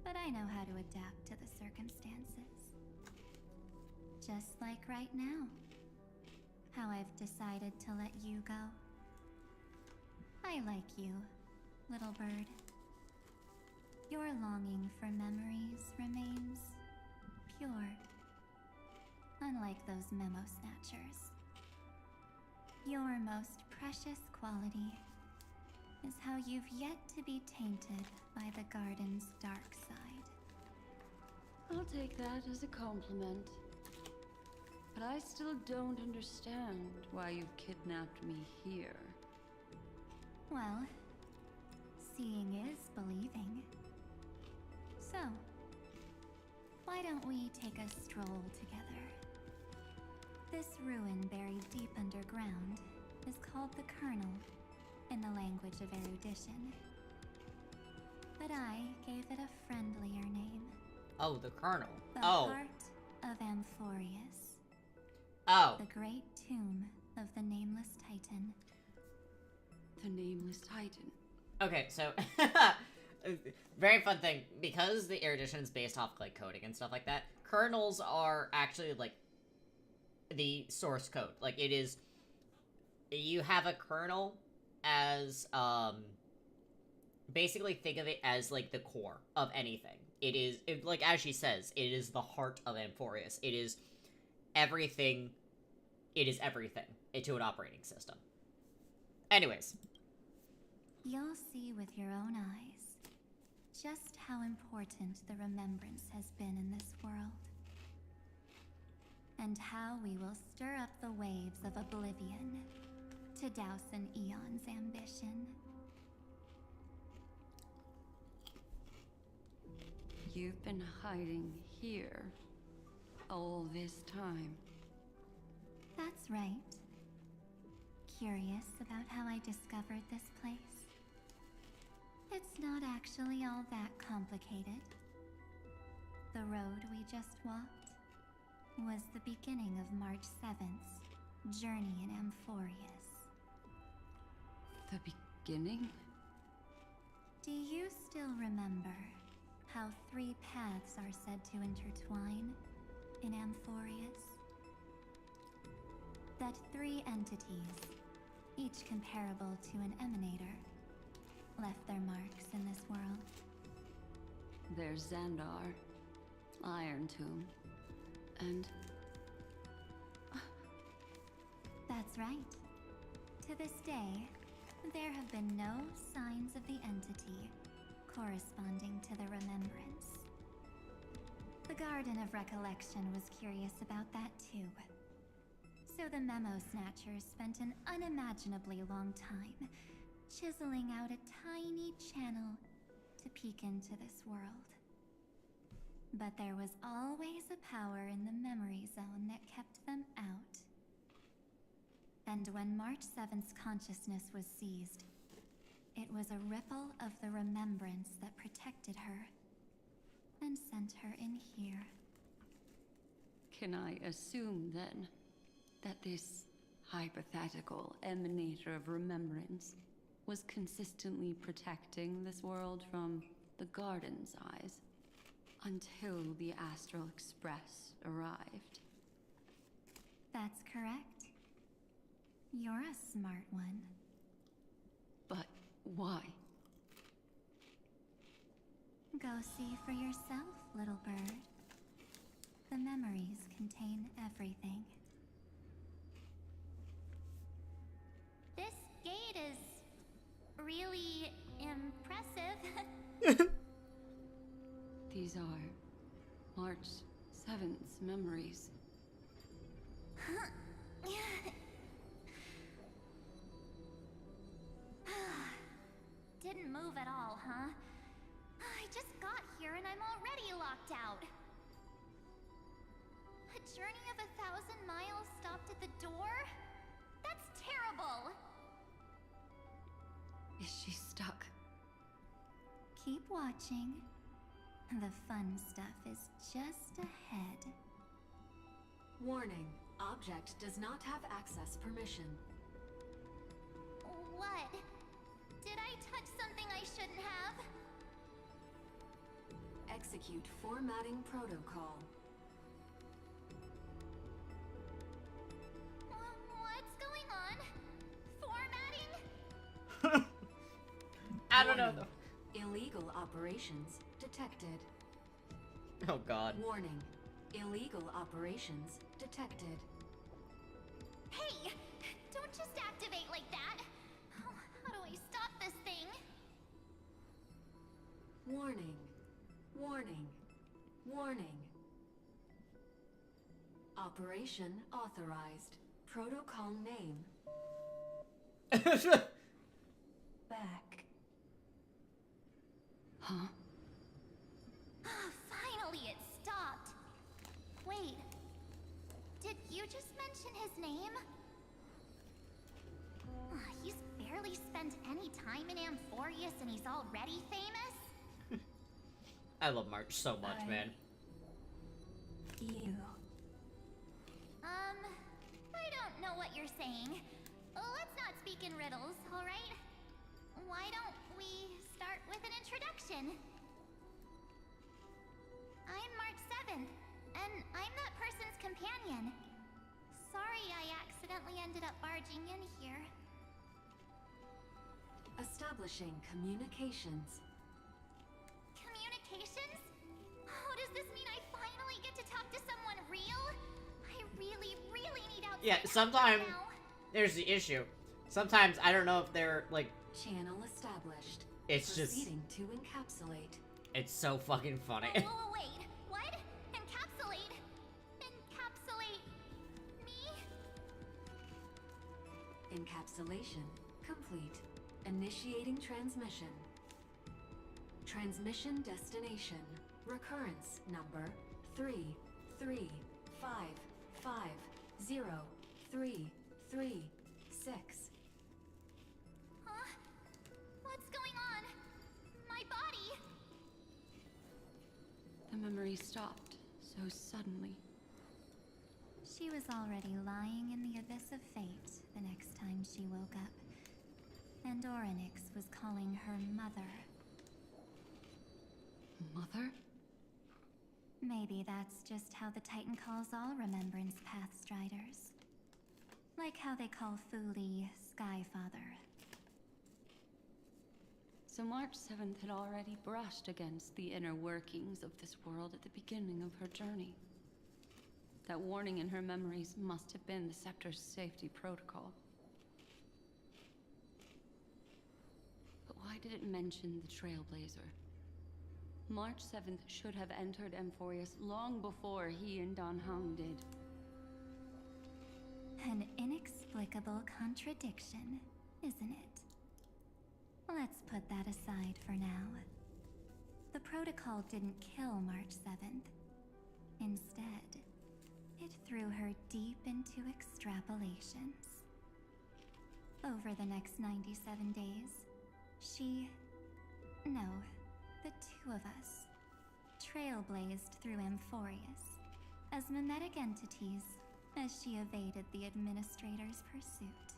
But I know how to adapt to the circumstances. Just like right now. How I've decided to let you go. I like you, little bird. Your longing for memories remains pure. Unlike those memo snatchers. Your most precious quality is how you've yet to be tainted by the garden's dark side. I'll take that as a compliment. But I still don't understand why you've kidnapped me here. Well, seeing is believing. So, why don't we take a stroll together? This ruin buried deep underground is called the Kernel in the language of erudition. But I gave it a friendlier name. Oh, the Kernel. The Oh. Heart of Amphorius. Oh. The great tomb of the Nameless Titan. The Nameless Titan. Okay, so very fun thing, because the erudition is based off like coding and stuff like that. Kernels are actually like the source code. Like it is, you have a kernel as basically think of it as like the core of anything. It is like, as she says, it is the heart of Amphorius. It is everything. It is everything to an operating system. Anyways, you'll see with your own eyes just how important the remembrance has been in this world. and how we will stir up the waves of oblivion to douse an eon's ambition. You've been hiding here all this time. That's right. Curious about how I discovered this place? It's not actually all that complicated. The road we just walked was the beginning of March 7th's journey in Amphorius. The beginning? Do you still remember how 3 paths are said to intertwine in Amphorius? That 3 entities, each comparable to an emanator, left their marks in this world. There's Xandar, Iron Tomb, and... That's right. To this day, there have been no signs of the entity corresponding to the remembrance. The Garden of Recollection was curious about that too. So the Memo Snatchers spent an unimaginably long time chiseling out a tiny channel to peek into this world. But there was always a power in the memory zone that kept them out. And when March 7th's consciousness was seized, it was a ripple of the remembrance that protected her and sent her in here. Can I assume, then, that this hypothetical emanator of remembrance was consistently protecting this world from the Garden's eyes until the Astral Express arrived? That's correct. You're a smart one. But why? Go see for yourself, little bird. The memories contain everything. This gate is really impressive. These are March 7th's memories. Didn't move at all, huh? I just got here and I'm already locked out. A journey of 1,000 miles stopped at the door? That's terrible! Is she stuck? Keep watching. The fun stuff is just ahead. Warning. Object does not have access permission. What? Did I touch something I shouldn't have? Execute formatting protocol. What's going on? Formatting? I don't know. Illegal operations detected. Oh god. Warning. Illegal operations detected. Hey! Don't just activate like that! How do I stop this thing? Warning. Warning. Warning. Operation authorized. Protocol name. Back. Huh? Finally it stopped. Wait. Did you just mention his name? He's barely spent any time in Amphorius and he's already famous? I love March so much, man. You. I don't know what you're saying. Let's not speak in riddles, alright? Why don't we start with an introduction? I'm March 7th, and I'm that person's companion. Sorry I accidentally ended up barging in here. Establishing communications. Communications? Oh, does this mean I finally get to talk to someone real? I really need outside Yeah, sometimes there's the issue. Sometimes I don't know if they're like channel established. It's proceeding to encapsulate. It's so fucking funny. Wait, what? Encapsulate? Encapsulate Encapsulation complete. Initiating transmission. Transmission destination. Recurrence number 335503336. Huh? What's going on? My body! The memory stopped so suddenly. She was already lying in the abyss of fate the next time she woke up. And Orynyx was calling her mother. Mother? Maybe that's just how the Titan calls all Remembrance Pathstriders. Like how they call Fuli Skyfather. So March 7th had already brushed against the inner workings of this world at the beginning of her journey. That warning in her memories must have been the Scepter's safety protocol. But why did it mention the Trailblazer? March 7th should have entered Amphorius long before he and Dan Heng did. An inexplicable contradiction, isn't it? Let's put that aside for now. The protocol didn't kill March 7th. Instead, it threw her deep into extrapolations. Over the next 97 days, the two of us, trailblazed through Amphorius as mimetic entities as she evaded the Administrator's pursuit.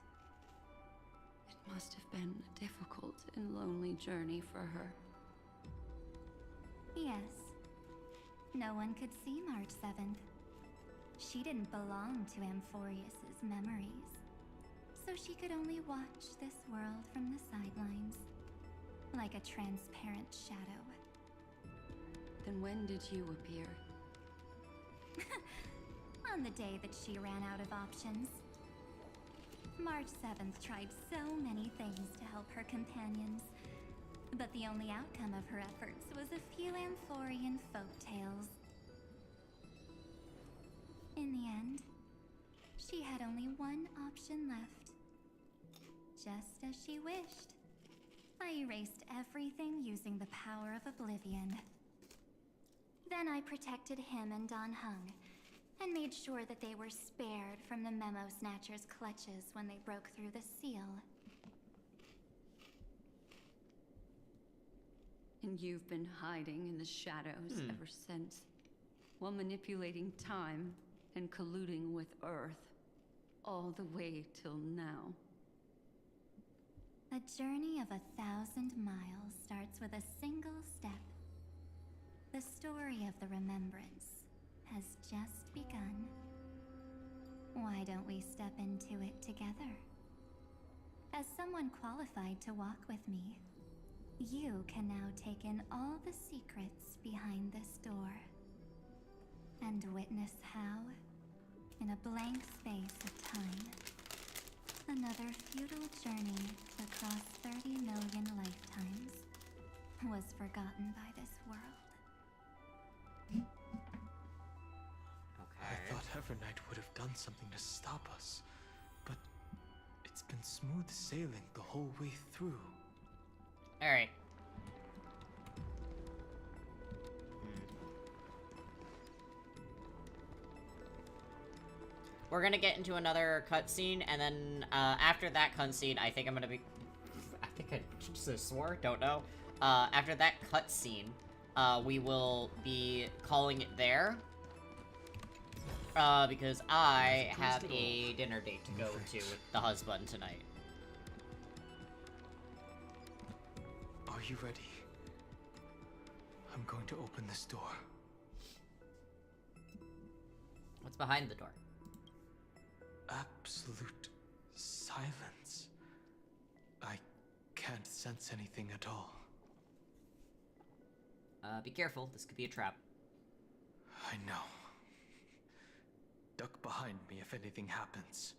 It must have been a difficult and lonely journey for her. Yes. No one could see March 7th. She didn't belong to Amphorius's memories, so she could only watch this world from the sidelines, like a transparent shadow. Then when did you appear? On the day that she ran out of options. March 7th tried so many things to help her companions, but the only outcome of her efforts was a few Amphorian folktales. In the end, she had only one option left. Just as she wished. I erased everything using the power of oblivion. Then I protected him and Dan Heng, and made sure that they were spared from the Memo Snatcher's clutches when they broke through the seal. And you've been hiding in the shadows ever since, while manipulating time and colluding with Earth, all the way till now. A journey of 1,000 miles starts with a single step. The story of the Remembrance has just begun. Why don't we step into it together? As someone qualified to walk with me, you can now take in all the secrets behind this door. And witness how, in a blank space of time, another futile journey across 30 million lifetimes was forgotten by this world. I thought Evernight would have done something to stop us, but it's been smooth sailing the whole way through. Alright. We're gonna get into another cutscene, and then after that cutscene, I think I'm gonna be... I think I just swore? Don't know. After that cutscene, we will be calling it there. Because I have a dinner date to go to with the husband tonight. Are you ready? I'm going to open this door. What's behind the door? Absolute silence. I can't sense anything at all. Be careful. This could be a trap. I know. Duck behind me if anything happens.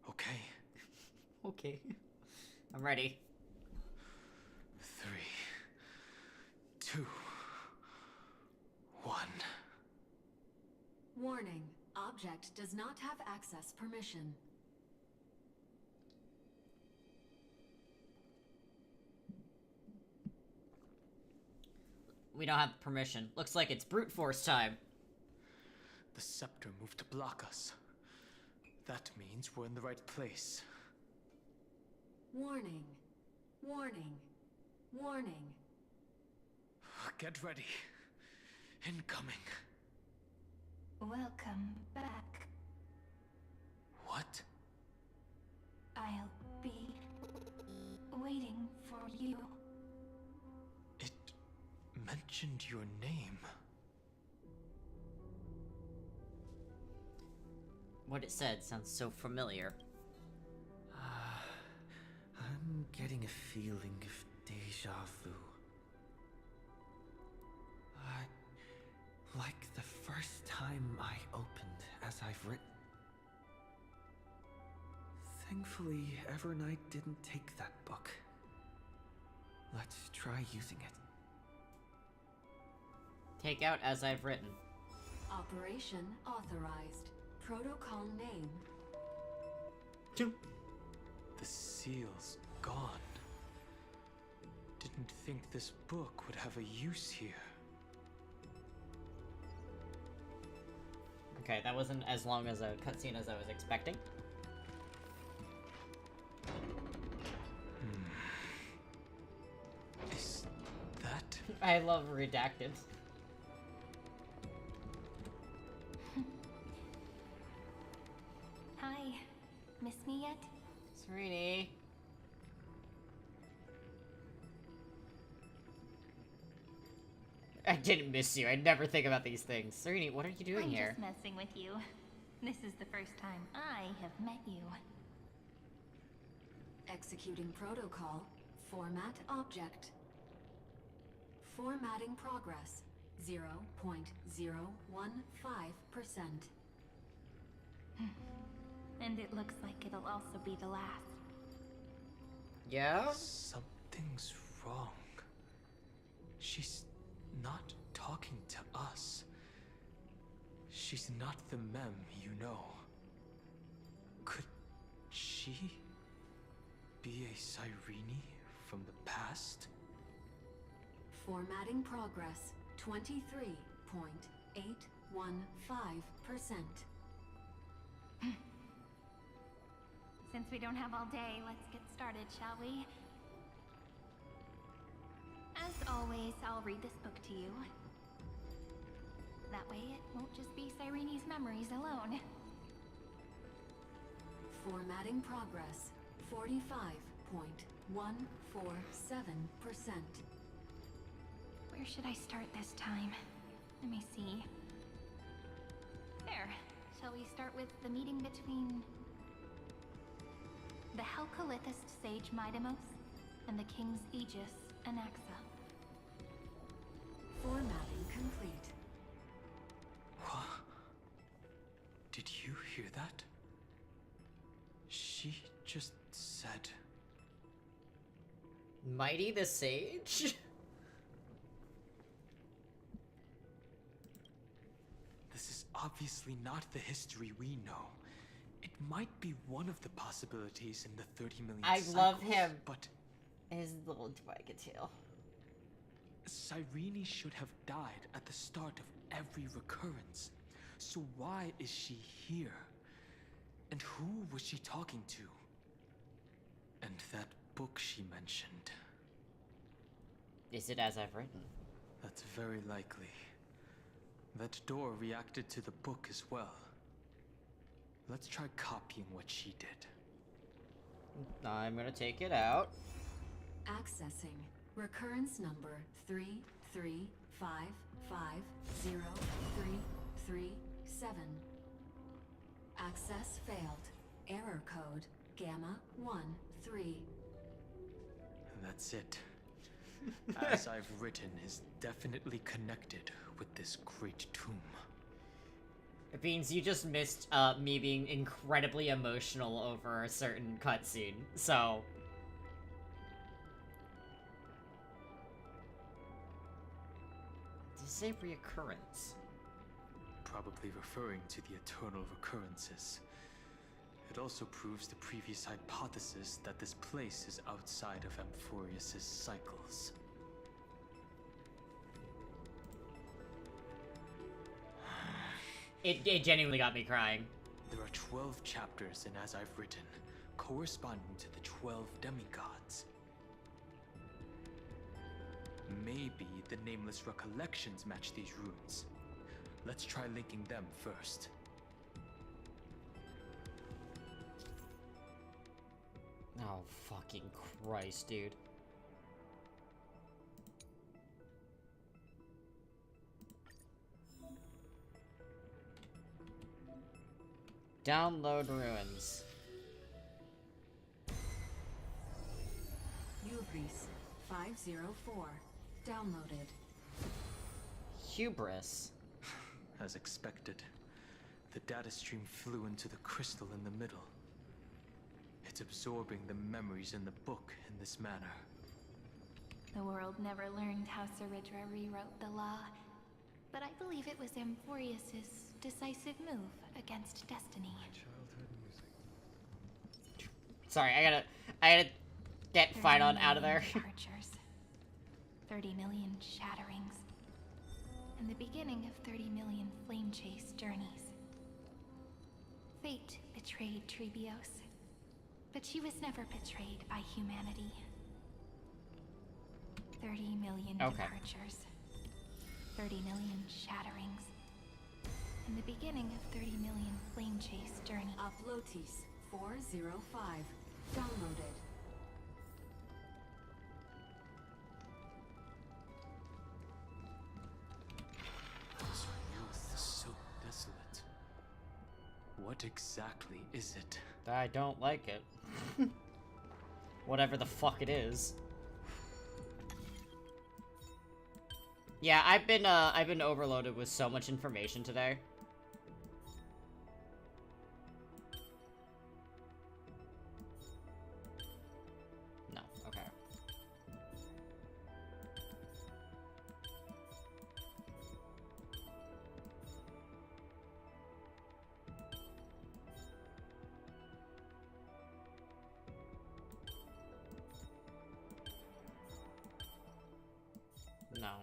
Okay? Okay. I'm ready. 3, 2, 1. Warning. Object does not have access permission. We don't have permission. Looks like it's brute force time. The scepter moved to block us. That means we're in the right place. Warning. Warning. Warning. Get ready. Incoming. Welcome back. What? I'll be waiting for you. It mentioned your name. What it said sounds so familiar. I'm getting a feeling of deja vu. Like the first time I opened as I've written. Thankfully, Evernight didn't take that book. Let's try using it. Take out as I've written. Operation authorized. Protocol name. The seal's gone. Didn't think this book would have a use here. Okay, that wasn't as long as a cutscene as I was expecting. Is that? I love redacted. Hi. Miss me yet? Serini. I didn't miss you. I never think about these things. Serini, what are you doing here? I'm just messing with you. This is the first time I have met you. Executing protocol. Format object. Formatting progress. 0.015%. And it looks like it'll also be the last. Yeah? Something's wrong. She's not talking to us. She's not the Mem you know. Could she be a Cyrene from the past? Formatting progress. 23.815%. Since we don't have all day, let's get started, shall we? As always, I'll read this book to you. That way it won't just be Cyrene's memories alone. Formatting progress. 45.147%. Where should I start this time? Let me see. There. Shall we start with the meeting between the Helcolithist sage Midamos and the King's Aegis, Anaxa? Formatting complete. What? Did you hear that? She just said... Mighty the Sage? This is obviously not the history we know. It might be one of the possibilities in the 30 million I cycles, love him. But his little dragon tail. Cyrene should have died at the start of every recurrence. So why is she here? And who was she talking to? And that book she mentioned. Is it as I've written? That's very likely. That door reacted to the book as well. Let's try copying what she did. I'm gonna take it out. Accessing. Recurrence number 335503337. Access failed. Error code Gamma 13. That's it. As I've written is definitely connected with this great tomb. Beans, you just missed me being incredibly emotional over a certain cutscene, so... Did it say reoccurrence? Probably referring to the eternal recurrences. It also proves the previous hypothesis that this place is outside of Amphorius' cycles. It genuinely got me crying. There are 12 chapters in As I've Written, corresponding to the 12 demigods. Maybe the Nameless Recollections match these runes. Let's try linking them first. Oh, fucking Christ, dude. Download ruins. Hubris 504. Downloaded. Hubris. As expected, the data stream flew into the crystal in the middle. It's absorbing the memories in the book in this manner. The world never learned how Saridra rewrote the law, but I believe it was Amphorius's decisive move against destiny. Sorry, I gotta get Phynon out of there. Departures, 30 million shatterings, and the beginning of 30 million flame chase journeys. Fate betrayed Trebios, but she was never betrayed by humanity. 30 million departures, 30 million shatterings, and the beginning of 30 million flame chase journeys. Uplotis 405. Downloaded. This youth is so desolate. What exactly is it? I don't like it. Whatever the fuck it is. Yeah, I've been overloaded with so much information today. No, okay. No.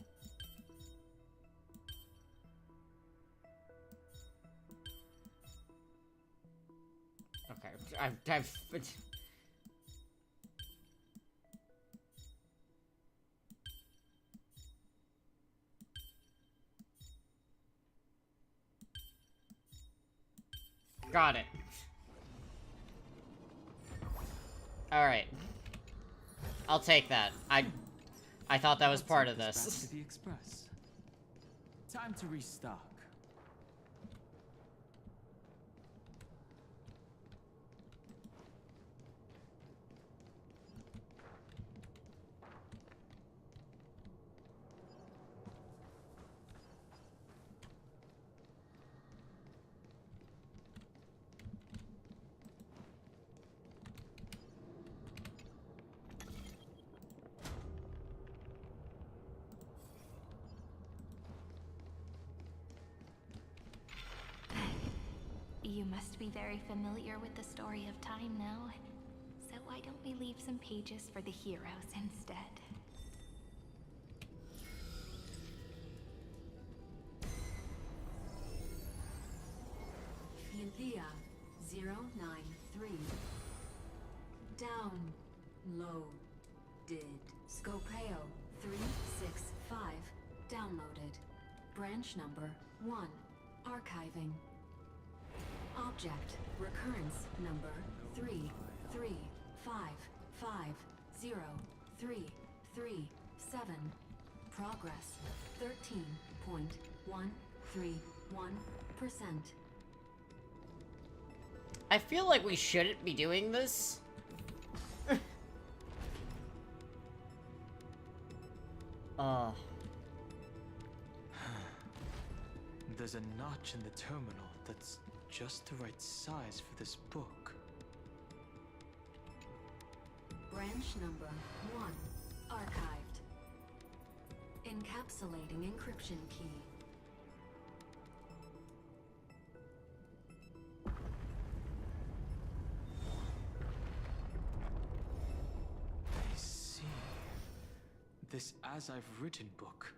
Okay, I've got it. All right. I'll take that. I thought that was part of this. Back to the express. Time to restock. You must be very familiar with the story of time now, so why don't we leave some pages for the heroes instead? Philia 093. Downloaded. Scopeo 365. Downloaded. Branch number 1. Archiving. Object recurrence number 335503337. Progress 13.131%. I feel like we shouldn't be doing this. There's a notch in the terminal that's just the right size for this book. Branch number 1. Archived. Encapsulating encryption key. I see. This As I've Written book.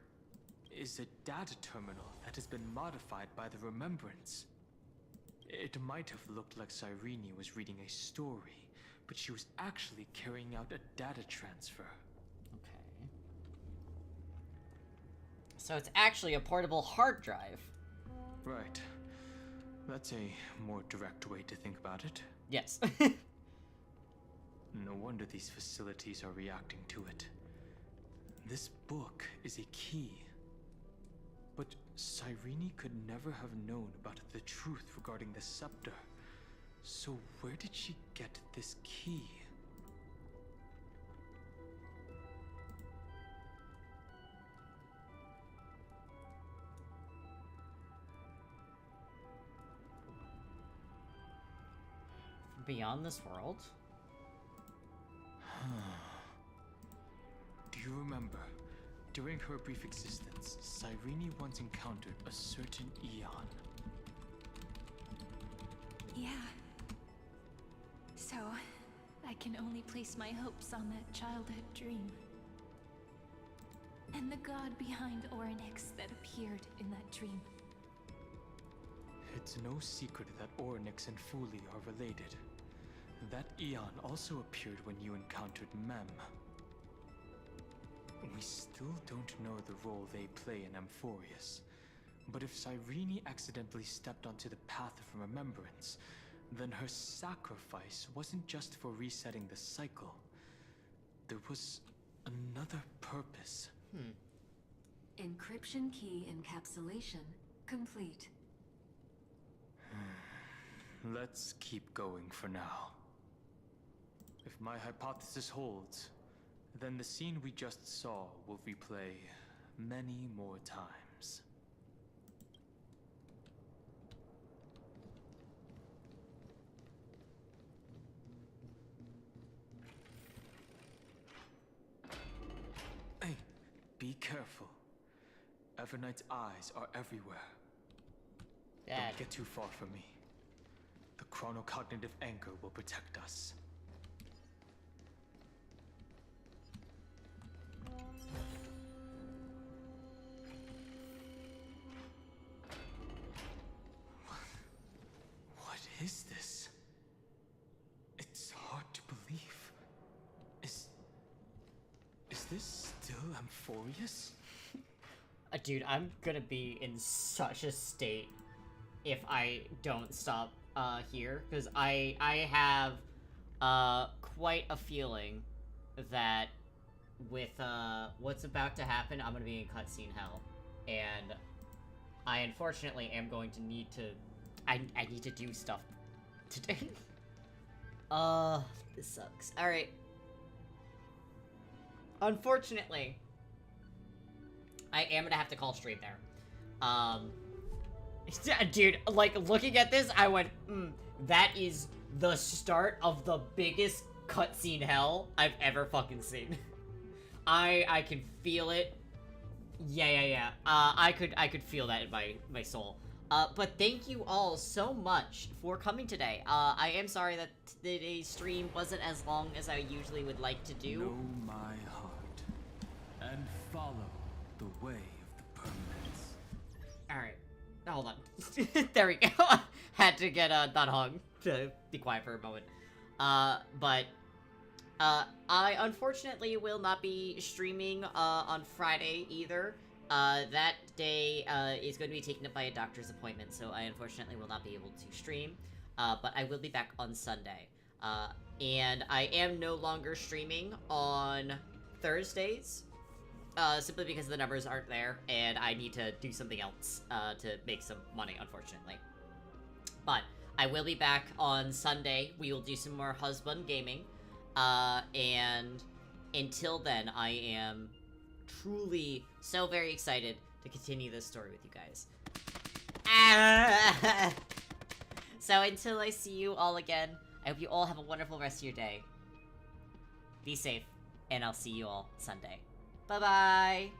is a data terminal that has been modified by the Remembrance. It might have looked like Cyrene was reading a story, but she was actually carrying out a data transfer. Okay. So it's actually a portable hard drive. Right. That's a more direct way to think about it. Yes. No wonder these facilities are reacting to it. This book is a key. But Cyrene could never have known about the truth regarding the scepter. So where did she get this key? Beyond this world? Do you remember? During her brief existence, Cyrene once encountered a certain Eon. Yeah. So, I can only place my hopes on that childhood dream. And the god behind Orynyx that appeared in that dream. It's no secret that Orynyx and Fuli are related. That Eon also appeared when you encountered Mem. We still don't know the role they play in Amphorius. But if Cyrene accidentally stepped onto the path of remembrance, then her sacrifice wasn't just for resetting the cycle. There was another purpose. Encryption key encapsulation complete. Let's keep going for now. If my hypothesis holds, then the scene we just saw will replay many more times. Hey, be careful. Everknight's eyes are everywhere. Dad. Don't get too far from me. The chronocognitive anchor will protect us. What is this? It's hard to believe. Is this still Amphorius? Dude, I'm gonna be in such a state if I don't stop here, because I have quite a feeling that with what's about to happen, I'm gonna be in cutscene hell, and I unfortunately am going to need to I need to do stuff today. This sucks. Alright. Unfortunately, I am gonna have to call stream there. Dude, like, looking at this, I went, that is the start of the biggest cutscene hell I've ever fucking seen. I can feel it. Yeah. I could feel that in my soul. But thank you all so much for coming today. I am sorry that today's stream wasn't as long as I usually would like to do. Know my heart, and follow the way of the permanence. Alright. Hold on. There we go. Had to get not hung to be quiet for a moment. But I unfortunately will not be streaming on Friday either. That day is going to be taken up by a doctor's appointment, so I unfortunately will not be able to stream. But I will be back on Sunday. And I am no longer streaming on Thursdays. Simply because the numbers aren't there, and I need to do something else to make some money, unfortunately. But I will be back on Sunday. We will do some more husband gaming. And until then, I am truly so very excited to continue this story with you guys. So until I see you all again, I hope you all have a wonderful rest of your day. Be safe, and I'll see you all Sunday. Bye-bye!